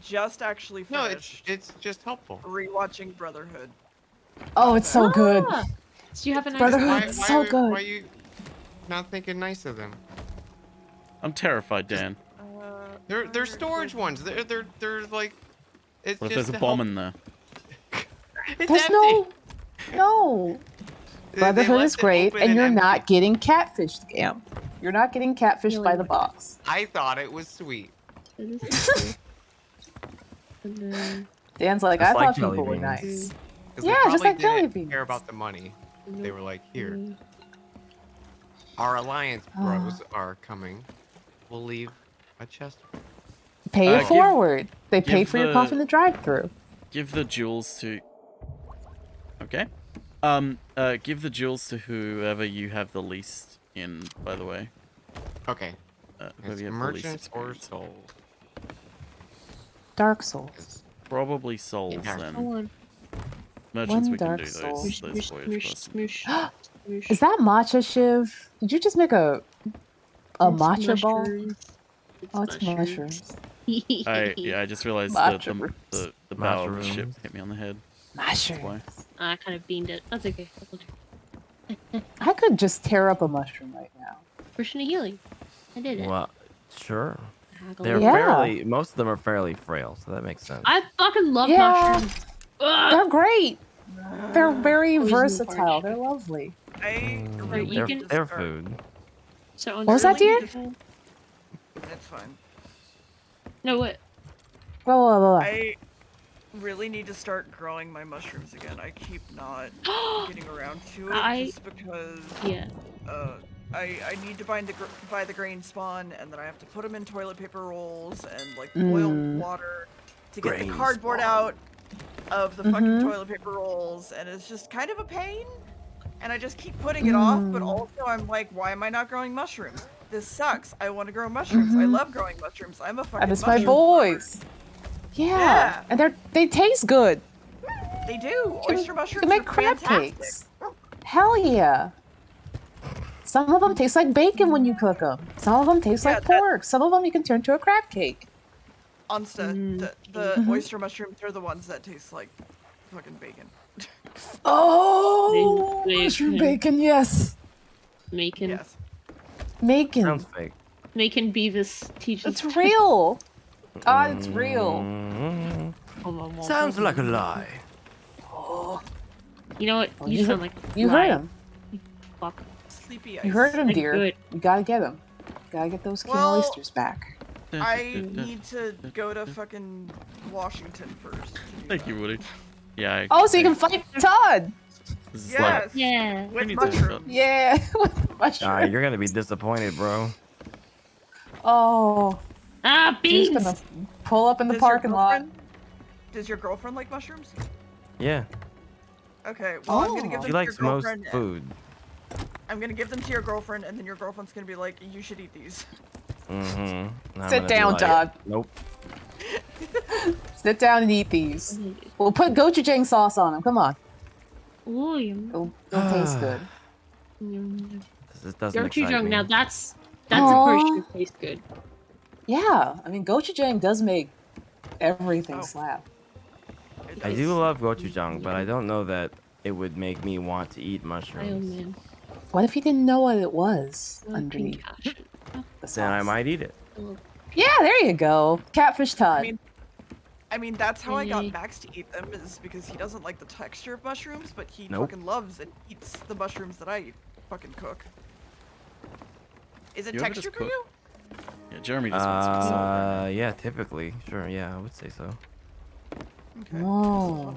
just actually No, finished it's just helpful. rewatching Brotherhood. Oh, it's so good. Ah, do you have a nice Brotherhood, Why, it's why, so why good. are you not thinking nice of them? I'm terrified, Dan. They're storage ones. They're like. It's What if just there's a to bomb help- in there? It's There's empty. no. They Brotherhood left is it great, open and you're empty. not getting catfished, Gam. You're not getting catfished by the box. I thought it was sweet. Dan's like, Just I like thought jelly people were beans. nice. 'Cause they Yeah, just probably like jelly didn't beans. care about the money. They were like, here, our alliance bros are coming. We'll leave a chest. Pay it give- forward. They pay give for your the- coffee in the drive-thru. Give the jewels to. Okay. Give the jewels to whoever you have the least in. By the way. Okay. Whoever It's you have the least merchants or experience. souls. Dark Souls. Probably souls Yeah. then. Hold on. Merchants One we can Dark do Soul. those voyage quests. Is that matcha, Shiv? Did you just make a matcha ball? Oh, it's mushrooms. I just realized Mushrooms. the bow of the ship Mushrooms. hit me on the head. Mushrooms. Why? I kind of beamed it. That's okay. I could just tear up a mushroom right now. Potion of healing. I did it. Well, sure. Haggle. They're Yeah. most of them are fairly frail, so that makes sense. I fucking love Yeah. mushrooms. Ugh. They're great. They're very Poison versatile. party. They're lovely. I you really They're, can- need to they're start- food. So What was that, dear? It's fine. No, what? Blah. I really need to start growing my mushrooms again. I keep not getting around to it I- just because Yeah. I need to buy the grain spawn, and then I have to put them in toilet paper rolls and like boil water to get the Grain cardboard spawn. out of the fucking toilet paper rolls, and it's just kind of a pain. And I just keep putting it off, but also I'm like, why am I not growing mushrooms? This sucks. I want to grow mushrooms. I love growing mushrooms. I'm a fucking And it's my mushroom boys. Yeah. And they taste good. They do. Oyster mushrooms You make are crab fantastic. cakes. Hell yeah. Some of them taste like bacon when you cook them. Some of them taste like pork. Some of them you can turn to a crab cake. Onsta, the oyster mushrooms are the ones that taste like fucking bacon. Oh, mushroom bacon, yes. Macon. Yes. Macon. Sounds fake. Macon Beavis teaches. It's real. God, it's real. Sounds like a lie. You know what? Oh, You sound like you heard him. Fuck. Sleepy ice. You heard him, Like dear. good. You gotta get him. Gotta get those king Well, oysters back. I need to go to fucking Washington first. Thank you, Woody. Yeah. Oh, so you can fight Todd. This is Yes. Yeah. With need to mushrooms. Yeah, with mushrooms. You're gonna be disappointed, bro. Oh. Ah, He's beans. gonna pull up in the Does your parking lot. girlfriend- Does your girlfriend like mushrooms? Yeah. Okay, well, I'm gonna give them She to likes your most girlfriend. food. I'm gonna give them to your girlfriend, and then your girlfriend's gonna be like, you should eat these. Mm-hmm. Sit down, Todd. Nope. Sit down and eat these. We'll put gochujang sauce on them. Come on. Ooh, It'll taste good. This doesn't excite Gochujang. me. Now that's Aw. a portion that tastes good. Yeah, I mean, gochujang does make everything slap. I do love gochujang, but I don't know that it would make me want to eat Oh mushrooms. man. What if you didn't know what it was underneath? The Then I sauce? might eat it. Yeah, there you go. Catfish Todd. I mean, that's how I got Max to eat them, is because he doesn't like the texture of mushrooms, but he Nope. fucking loves and eats the mushrooms that I fucking cook. Is it You ever texture just for cook? you? Yeah, Jeremy just wants to be sober. Yeah, typically. Sure, yeah, I would say so. Okay. Oh.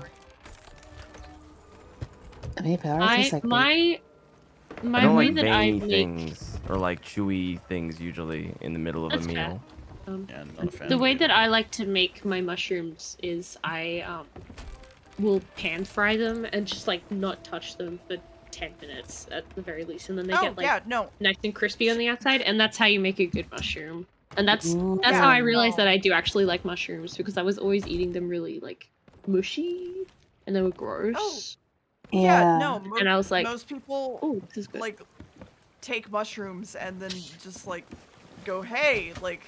I mean, priorities like My I don't way like that I veiny make things or like chewy things usually in the middle of That's a fair. meal. Yeah, I'm not a fan the of way it. that I like to make my mushrooms is I will pan fry them and just like not touch them for 10 minutes at the very least, and then they Oh, get like yeah, no. nice and crispy on the outside, and that's how you make a good mushroom. And that's Ooh. how Yeah, I realized no. that I do actually like mushrooms, because I was always eating them really like mushy and they were gross. Yeah, no. And I was like, most people oh, this is good. like take mushrooms and then just like go, hey, like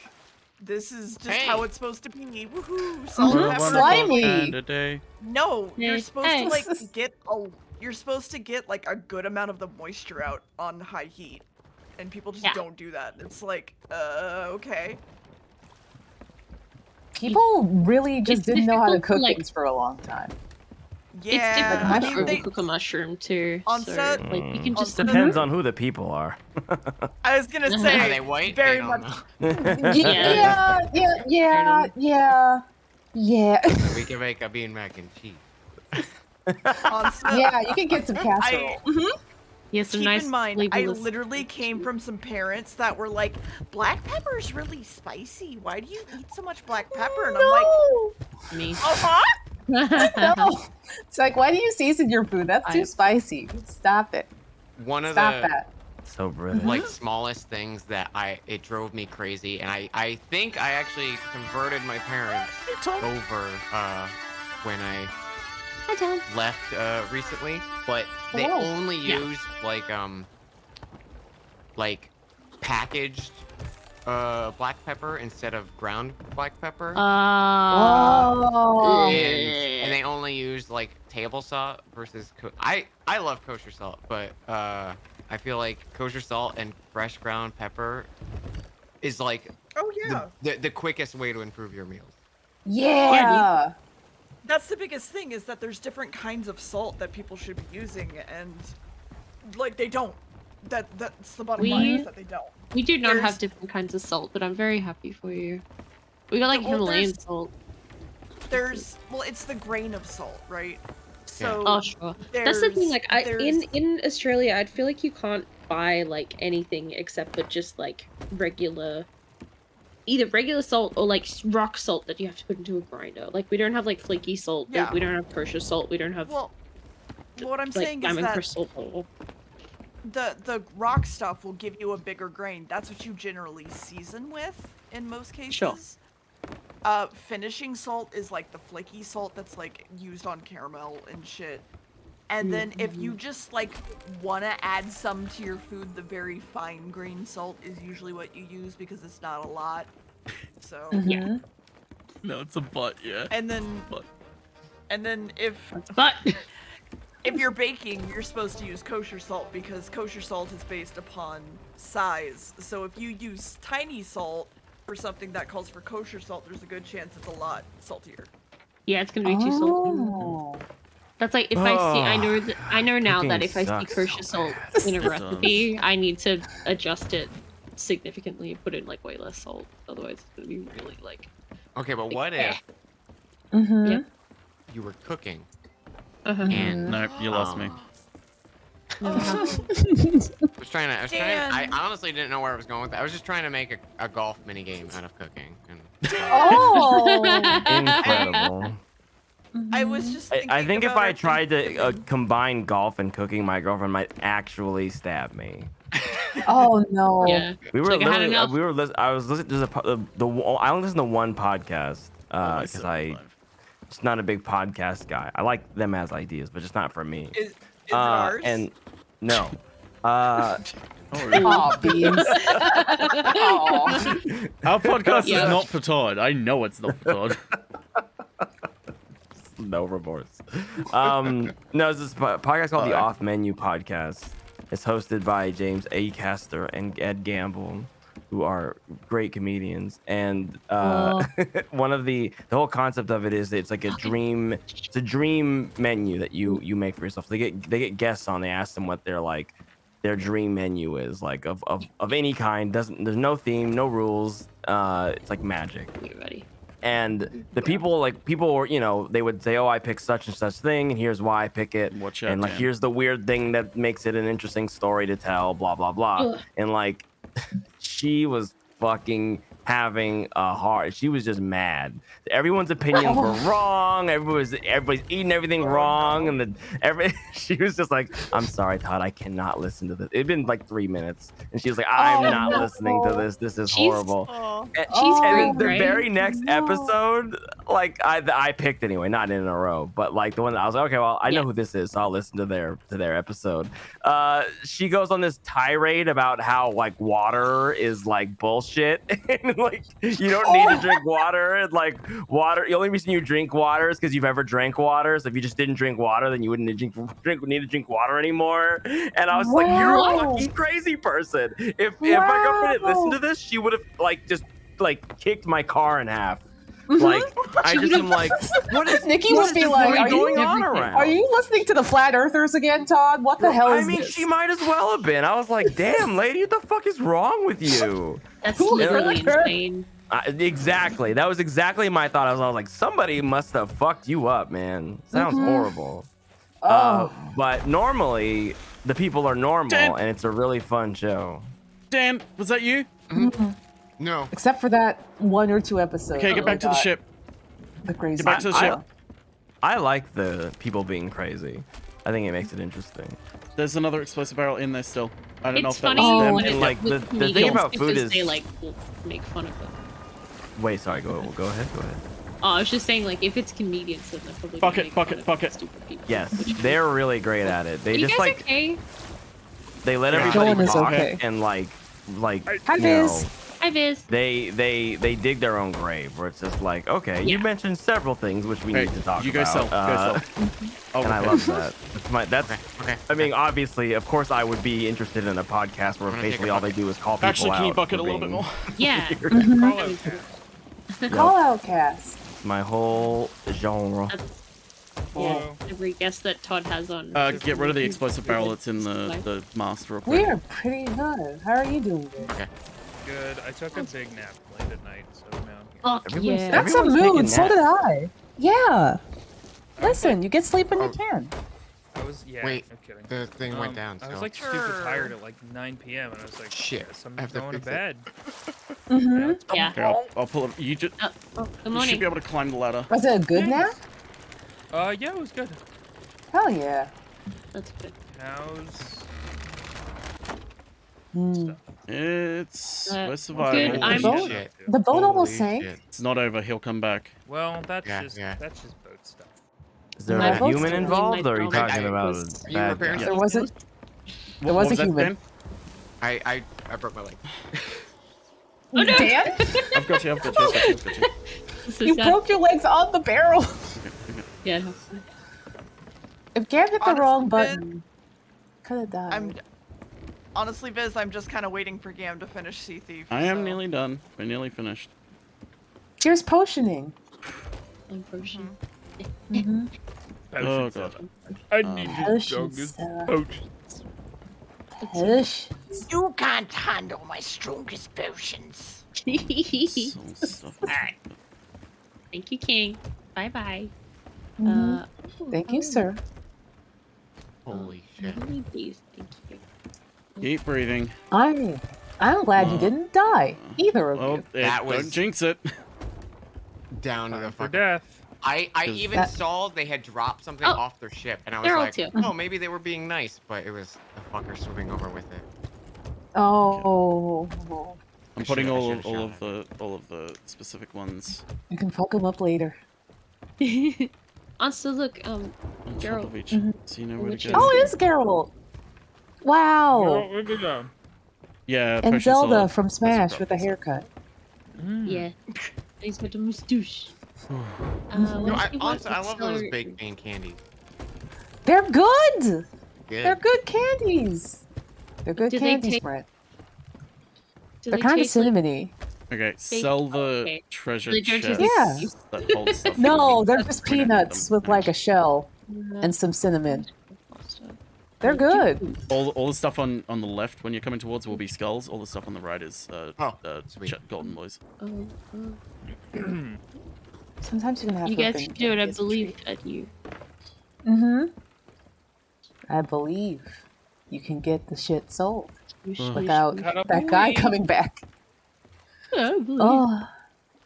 this is just how it's supposed to be. Woohoo! Salt What and a pepper. wonderful Slimy. kind of day. No, you're Hey, supposed hey. to like you're supposed to get like a good amount of the moisture out on high heat, and people just Yeah. don't do that. It's like, okay. People really just It's didn't know how to difficult to, cook like- things for a long time. Yeah, It's difficult Like to mushrooms. overcook a mushroom too. On So set- like you can on just set- Depends on who the people are. I was gonna Are say, they white? very They much. don't know. Yeah. We can make a bean mac and cheese. On set, Yeah, you can get some casserole. yeah, some Keep nice in mind, I flavorless- literally came from some parents that were like, black pepper's really spicy. Why do you eat so much black pepper? And I'm like, me. uh-huh. No. It's like, why do you season your food? That's too spicy. Stop it. One of Stop the that. So British. like smallest things that it drove me crazy, and I think I actually converted my parents over when I left recently, but they Oh, only yeah. use like packaged black pepper instead of ground black pepper. Oh. And they only use like table salt versus I love kosher salt, but I feel like kosher salt and fresh ground pepper is like Oh yeah. the quickest way to improve your meals. Yeah. That's the biggest thing, is that there's different kinds of salt that people should be using, and like they don't. That's the bottom line, is that they don't. We do not There's- have different kinds of salt, but I'm very happy for you. We got like Well, Himalayan there's- salt. Well, it's the grain of salt, right? So Oh sure. That's the thing. Like in there's- Australia, I'd feel like you can't buy like anything except for just like either regular salt or like rock salt that you have to put into a grinder. Like we don't have like flaky salt. Yeah. We don't have kosher salt. We don't have Well, what I'm like saying is diamond that crystal or the rock stuff will give you a bigger grain. That's what you generally season with in most cases. Sure. Finishing salt is like the flaky salt that's like used on caramel and shit. And then if you just like want to add some to your food, the very fine grain salt is usually what you use because it's not a lot. So yeah. No, it's a butt, yeah. And then if if you're baking, you're supposed to use kosher salt because kosher salt is based upon size. So if you use tiny salt for something that calls for kosher salt, there's a good chance it's a lot saltier. Yeah, it's gonna be too salty. That's like if I see, I know now that if I see kosher salt in a recipe, I need to adjust it significantly and put in like way less salt. Otherwise, it's gonna be really like. Okay, but what if you were cooking and no, you lost me. I honestly didn't know where I was going with that. I was just trying to make a golf mini game out of cooking. Incredible. I was just thinking I think if about I it. tried to combine golf and cooking, my girlfriend might actually stab me. Oh no. Yeah. We were Like, I had literally, enough. I was listening to I only listen to one podcast because I'm just not a big podcast guy. I like them as ideas, but just not for me. Is it ours? And no. Oh, beans. Our podcast is not for Todd. I know it's not for Todd. No remorse. No, it's this podcast called the Off Menu Podcast. It's hosted by James A. Caster and Ed Gamble, who are great comedians. And one of the whole concept of it is it's like a dream. It's a dream menu that you make for yourself. They get guests on. They ask them what their dream menu is, like of any kind. There's no theme, no rules. It's like magic. You ready? And the people they would say, oh, I picked such and such thing, and here's why I pick it. Watch out, and like Dan. here's the weird thing that makes it an interesting story to tell, blah blah blah. Ugh. And like she was fucking having a heart. She was just mad. Everyone's opinions were wrong. Everybody's eating everything wrong, and then she was just like, "I'm sorry, Todd, I cannot listen to this." It'd been like 3 minutes, and she was like, "I'm not listening to this. This is horrible." She's great, The right? very next episode, like I picked anyway, not in a row, but like the one that I was like, okay, well, I know who this is, so I'll listen to their episode. She goes on this tirade about how like water is like bullshit, and like you don't need to drink water, and like water. The only reason you drink water is because you've ever drank water. So if you just didn't drink water, then you wouldn't need to drink water anymore. And I was like, you're a fucking crazy person. If my girlfriend had listened to this, she would have like just like kicked my car in half. Like I just am like, what is Nikki would be like, are you listening to the flat earthers again, Todd? What the hell is I mean, this? she might as well have been. I was like, damn, lady, what the fuck is wrong with you? That's literally insane. Exactly. That was exactly my thought. I was like, somebody must have fucked you up, man. Sounds horrible. But normally, the people are normal, Dan. and it's a really fun show. Dan, was that you? No. Except for that 1 or 2 episodes. Okay, get back to the ship. The crazy. Get back to the ship. I like the people being crazy. I think it makes it interesting. There's another explosive barrel in there still. I don't know It's if that funny was them. when and, it's like, with the thing comedians about food because is- they like will make fun of it. Wait, sorry. Go ahead. Oh, I was just saying, like, if it's comedians, then they're probably Fuck gonna it, make fuck fun it, of fuck it. stupid people. Yes, they're really great at it. They Are you just guys like okay? they let Yeah. everybody Joan is talk okay. and like Hi, you Biz. know, Hi, Viz. they dig their own grave, where it's just like, okay, you mentioned several things which we Hey, need to talk you go about. sell. Go sell. And I love that. That's Okay. I mean, obviously, of course, I would be interested in a podcast where gonna take basically a all they do is call people Actually, can you out bucket for a little bit being- more? Yeah. Call out cast. My whole genre. Yeah. Every guest that Todd has on. Get rid of the explosive barrel that's in the master real We quick. are pretty good. How are you doing? Okay. Good. I took a big nap late at night, so now. Fuck Everyone's- yeah. That's everyone's a taking mood. So naps. did I. Yeah. Listen, you get sleep when you can. I was yeah. Wait, no kidding. the thing went down. I was So. like stupid tired at like 9 p.m. and I was like, Shit, guess I'm I have to going to fix it. bed. Mm-hmm. Yeah. Okay, I'll pull it. You just. Good You morning. should be able to climb the ladder. Was it a good nap? Yeah, it was good. Hell yeah. That's good. How's Mm. It's we're good. surviving. The boat almost sank. It's not over. He'll come back. well, that's Yeah, just yeah. that's just boat stuff. Is there My a vote's human still in involved, or are you my talking phone. about Are a you bad repairing guy? There wasn't. There What was a was that, human. Dan? I broke my leg. Oh, Dan? I've got you. I've got you. I've got you. I've got you. This is You sad. broke your legs on the barrel. Yeah. If Gam hit the Honestly, wrong Viz, button, could have died. Honestly, Viz, I'm just kind of waiting for Gam to finish Sea Thief. I am so. nearly done. We're nearly finished. Here's potioning. Potion. Mm-hmm. Oh god. I need the Potions, strongest Sarah. potions. Potions. You can't handle my strongest potions. Alright. Thank you, King. Bye bye. Mhm. Thank you, sir. Holy shit. Thank you. Keep breathing. I'm glad you didn't die. Either of you. That was- Don't jinx it. Down to the For fucking. death. I 'Cause even that- saw they had dropped something Oh, off their ship, and I was they're all like, two. oh, maybe they were being nice, but it was the fucker swimming over with it. Oh. I'm putting I all should've of the specific ones You can fuck him up later. Also, look, on top Geralt. of each, Mhm. so you know where to Which go. Oh, it is Geralt. Wow. Where we go? Yeah, And Potion Zelda Solid. from Smash with a haircut. Yeah. He's got a moustache. No, what I, if you want honestly, I love those accelerate- baked bean candies. They're good. Good. They're good candies. They're good Do they candies, taste- Brett. Do They're they kind of taste like- cinnamony. Okay, sell the okay. treasure They don't chest taste Yeah. that holds stuff. No, they're We're just gonna need peanuts them. with like a shell and some cinnamon. They're good. All the stuff on the left when you're coming towards will be skulls. All the stuff on the right is sweet. golden boys. Sometimes you can have. You guys flipping should do it. I candies. believe at you. Mm-hmm. I believe you can get the shit sold without Gotta that guy believe. coming back. I believe. Oh,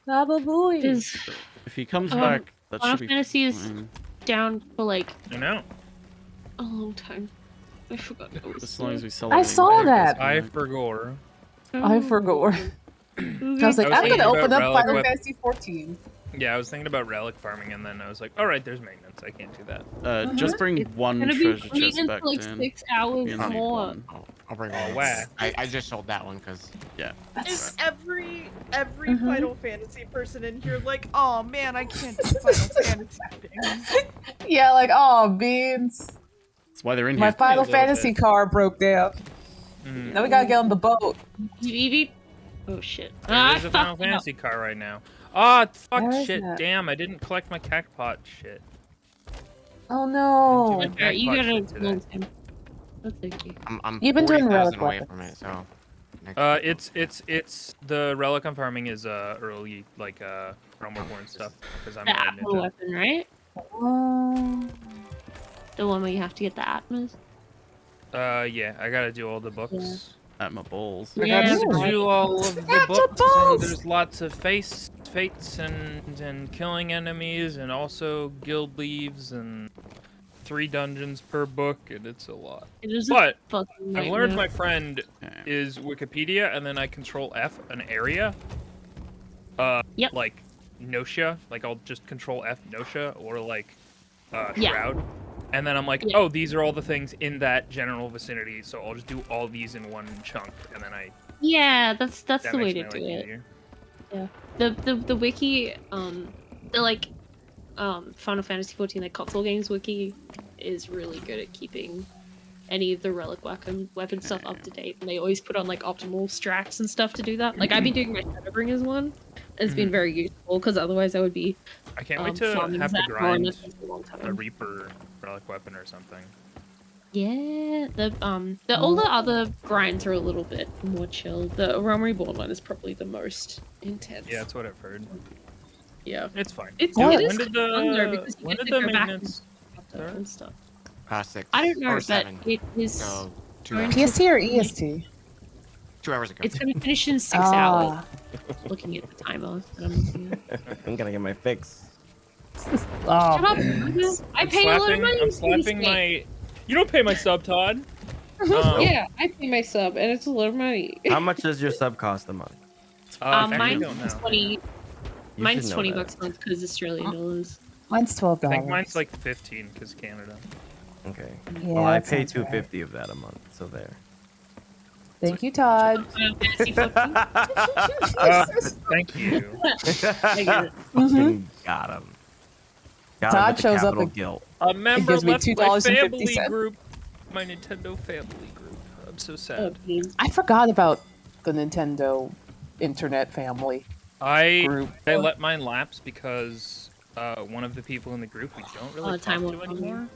I believe. If he comes back, that Final should be Fantasy is fine. down for like I know. a long time. I forgot. It was As long as we sell. I everything saw back, that. I that's fine. forgot. I forgot. I was like, I'm thinking gonna open about up Relic Final Weapon. Fantasy 14. Yeah, I was thinking about relic farming, and then I was like, all right, there's maintenance. I can't do that. Just bring one gonna be treasure chest maintenance back for like then. 6 hours You only need more. one. I'll bring Oh, one. wow. I just sold that one because Yeah. Is every Mhm. Final Fantasy person in here like, oh man, I can't do Final Fantasy things. Yeah, like, oh, beans. That's why they're in My here. Final little Fantasy bit. car broke down. Now we gotta get on the boat. Beep, beep. Oh shit. There's a Final fucked up. Fantasy car right now. Ah, fuck Where is shit. that? Damn, I didn't collect my cactpot shit. Oh no. Alright, you Jackpot got a shit today. long time. That's okay. I'm You've been doing 40,000 relic away weapons. from it, so. It's the relic I'm farming is early like Realm Reborn stuff because I'm The a Atma ninja. weapon, right? The one where you have to get the Atmas. Yeah, I gotta do all the books. At my balls. I Yeah, got to right. do all of the At your books, balls! and there's lots of fates and killing enemies, and also guild leaves, and 3 dungeons per book, and it's a lot. It is a But fucking I've learned nightmare. my friend is Wikipedia, and then I control F an area. Yep. Like Notia, like I'll just control F Notia, or like Yeah. Shroud. And then I'm like, Yeah. oh, these are all the things in that general vicinity, so I'll just do all these in one chunk, and then Yeah, that's that the way makes to my do life it. easier. Yeah. The wiki, the like, Final Fantasy 14 like console games wiki is really good at keeping any of the relic weapon stuff up to date, and they always put on like optimal strats and stuff to do that. Like I've been doing my Shadowbringers one, and it's been very useful because otherwise I would be. I can't wait to farming have to that far, and grind it takes a long time. a Reaper relic weapon or something. Yeah, all the other grinds are a little bit more chill. The Realm Reborn one is probably the most intense. Yeah, that's what I've heard. Yeah. It's fine. It's Dude, it when is did fun there the because you when get did to the go back maintenance and stuff. 6 I don't know, or but 7. it is So 2 going hours. to PST or finish- EST? 2 hours ago. It's going to finish in 6 Ah. hours. Looking at the timer that I'm looking at. I'm gonna get my fix. Oh, Shut up! please. I pay a lot of money. I'm for this slapping game. my. You don't pay my sub, Todd. Yeah, I pay my sub, and it's a lot of money. How much does your sub cost a month? Mine's don't know. 20. You Mine's should know 20 that. bucks a month because Australian dollars. Mine's $12. I think mine's like 15 because Canada. Okay. Yeah, well, I that pay sounds right. $250 of that a month, so there. Thank you, Todd. Thank you. Fucking got him. Got him Todd with the shows up capital and guilt. A member gives me left my $2.50. family group. My Nintendo family group. I'm so sad. I forgot about the Nintendo internet family group. I let mine lapse because one of the people in the group we don't really time talk to won't anymore,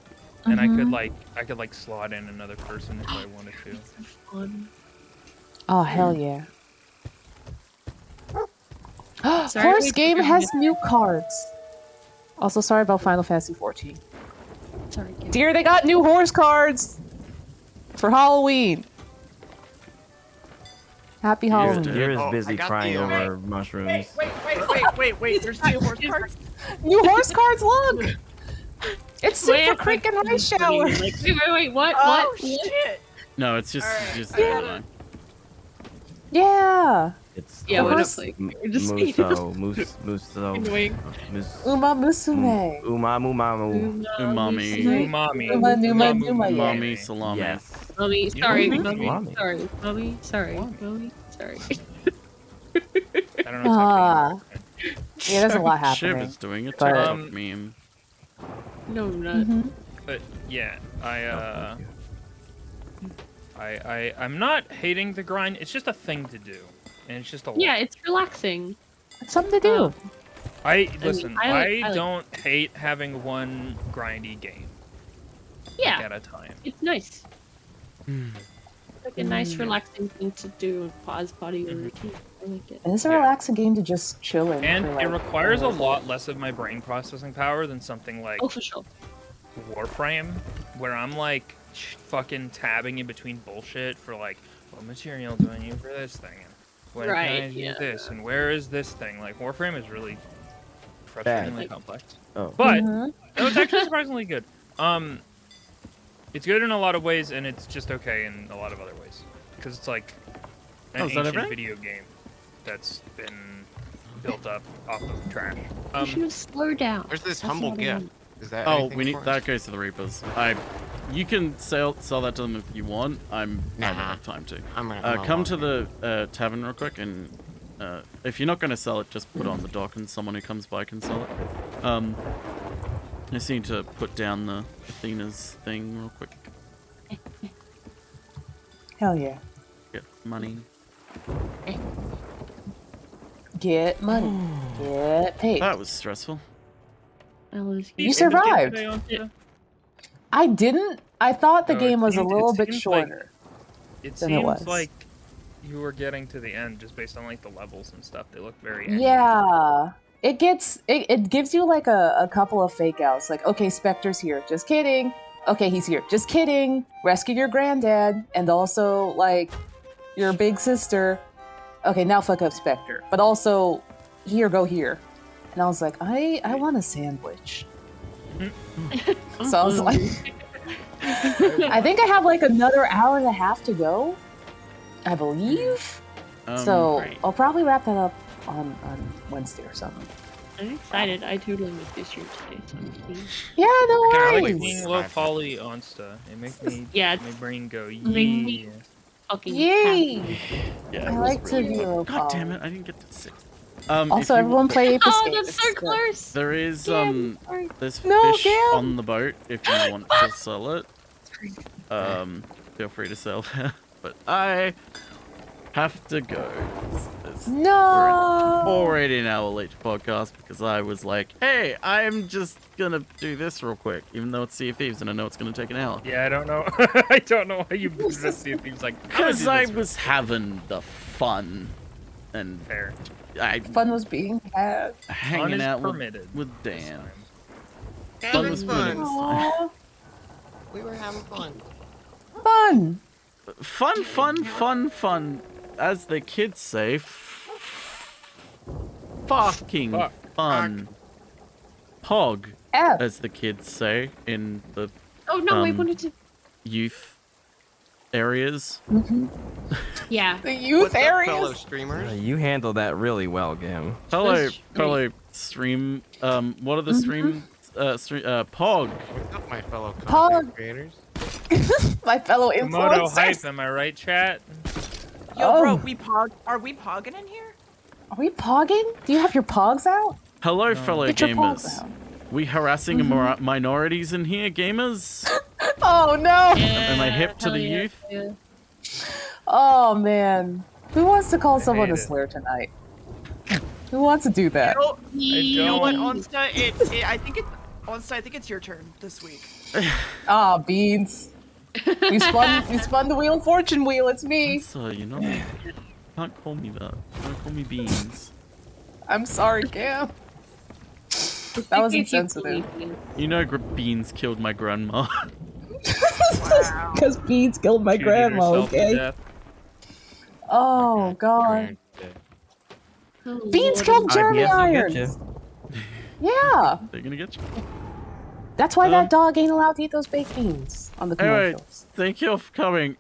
come. and I Mhm. could like slot in another person if I wanted to. Oh, hell yeah. Sorry, Horse wait, game forgive has me. new cards. Also, sorry about Final Fantasy 14. Sorry. Dear, they got new horse cards for Halloween. Happy Halloween. You're Oh, as busy I got crying the, over mushrooms. Wait. There's new horse cards. New horse cards, look! It's Wait, Super Creek and Ice Shower. Like, wait, what? Oh, What? shit. No, it's just Yeah. online. Yeah. It's Yeah, we're horse just like, we're just Muso, Annoying. Uma Musume. Umami. Umami salami. Yes. Mommy, You sorry, don't mommy, salami. sorry, mommy, sorry, mommy, sorry. I don't know what's Ah. Yeah, there's a lot Shiv happening. is doing a But- TikTok meme. No, I'm not. Mhm. But yeah, I'm not hating the grind. It's just a thing to do, and it's just a lot. Yeah, it's relaxing. It's something to do. Listen. I like- don't hate having one grindy game Yeah, at a time. it's nice. Like a nice, relaxing thing to do and pause party or routine. I like it. And it's a relaxing game to just chill in. And for, it like, requires a hours. lot less of my brain processing power than something like Oh, for sure. Warframe, where I'm like fucking tabbing in between bullshit for like, what material do I need for this thing? And when can I Right, do yeah. this? And where is this thing? Like Warframe is really frustratingly complex. Oh. But Mhm. no, it's actually surprisingly good. It's good in a lot of ways, and it's just okay in a lot of other ways. Because it's like an is that ancient everything? video game that's been built up off of trash. You should have slowed down. There's this That's humble not what I gift. want. Is that Oh, anything we need for us? that goes to the Reapers. You can sell that to them if you want. I don't have time to. I'm gonna Come log to in. the tavern real quick, and if you're not gonna sell it, just put it on the dock, and someone who comes by can sell it. I just need to put down the Athena's thing real quick. Hell yeah. Get money. Get money. Get paid. That was stressful. You survived. Yeah. I didn't. I thought the No, game it was a seemed- little it bit seems like- shorter. It than it seems was. like you were getting to the end just based on like the levels and stuff. They look very Yeah. It gives you like a couple of fake outs. Like, okay, Spectre's here. Just kidding. Okay, he's here. Just kidding. Rescue your granddad. And also, like, your big sister. Okay, now fuck up Spectre. But also, here, go here. And I was like, I want a sandwich. So I was like, I think I have like another hour and a half to go, I believe. So Great. I'll probably wrap that up on Wednesday or something. I'm excited. I totally missed this year today. So I'm pleased. Yeah, no I like worries. being low poly onsta. It makes me Yeah, my brain go make me yeah. fucking Yay! Yeah, I it was like to really be good. low God damn poly. it! I didn't get to 6. Also, everyone play Ape Oh, Escape. that's so It's good. close. There is sorry. there's No, fish Gam. on the boat if you want to sell it. Feel free to sell that. But I have to go. No. We're already an hour late to podcast because I was like, hey, I'm just gonna do this real quick, even though it's Sea of Thieves and I know it's gonna take an hour. Yeah, I don't know. I don't know why you moved to see if he was like. Because I was having the fun and fair. Fun was being had. Hanging is out permitted with Dan. Having was fun. winning this time. Aw. We were having fun. Fun. Fun. As the kids say, fucking Fuck. fun. Pog, F. as the kids say in the Oh no, I wanted to. youth areas. Yeah. The youth What's up, fellow areas. streamers? You handled that really well, Gam. Fellow stream. What are the stream? Pog. What's up, my fellow Pog. content creators? My fellow Komodo hype, influencers. am I right, chat? Yo, bro, Oh. are we pogging in here? Are we pogging? Do you have your pogs out? Hello, fellow Get your pogs gamers. out. We harassing minorities in here, gamers? Oh no. Am I hip to the youth? Yeah. Oh man. Who wants to call someone a hate it. slur tonight? Who wants to do that? You know what, don't. Onsta? I think it's your turn this week. Ah, Beans. You spun the wheel, fortune wheel. It's me. So you know, you can't call me that. Don't call me Beans. I'm sorry, Cam. That was insensitive. You know, Beans killed my grandma. Because Beans killed my Shooted grandma. herself to Okay. death. Oh God. Oh, Beans Lord. killed Jeremy IBS will get Irons. you. Yeah. They're gonna get you. That's why that dog ain't allowed to eat those baked beans on the Anyway, commercials. thank you all for coming.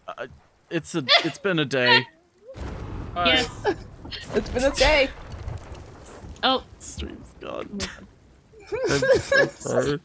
It's been a day. Yes. It's been a day. Oh. Stream's gone. I'm so sorry.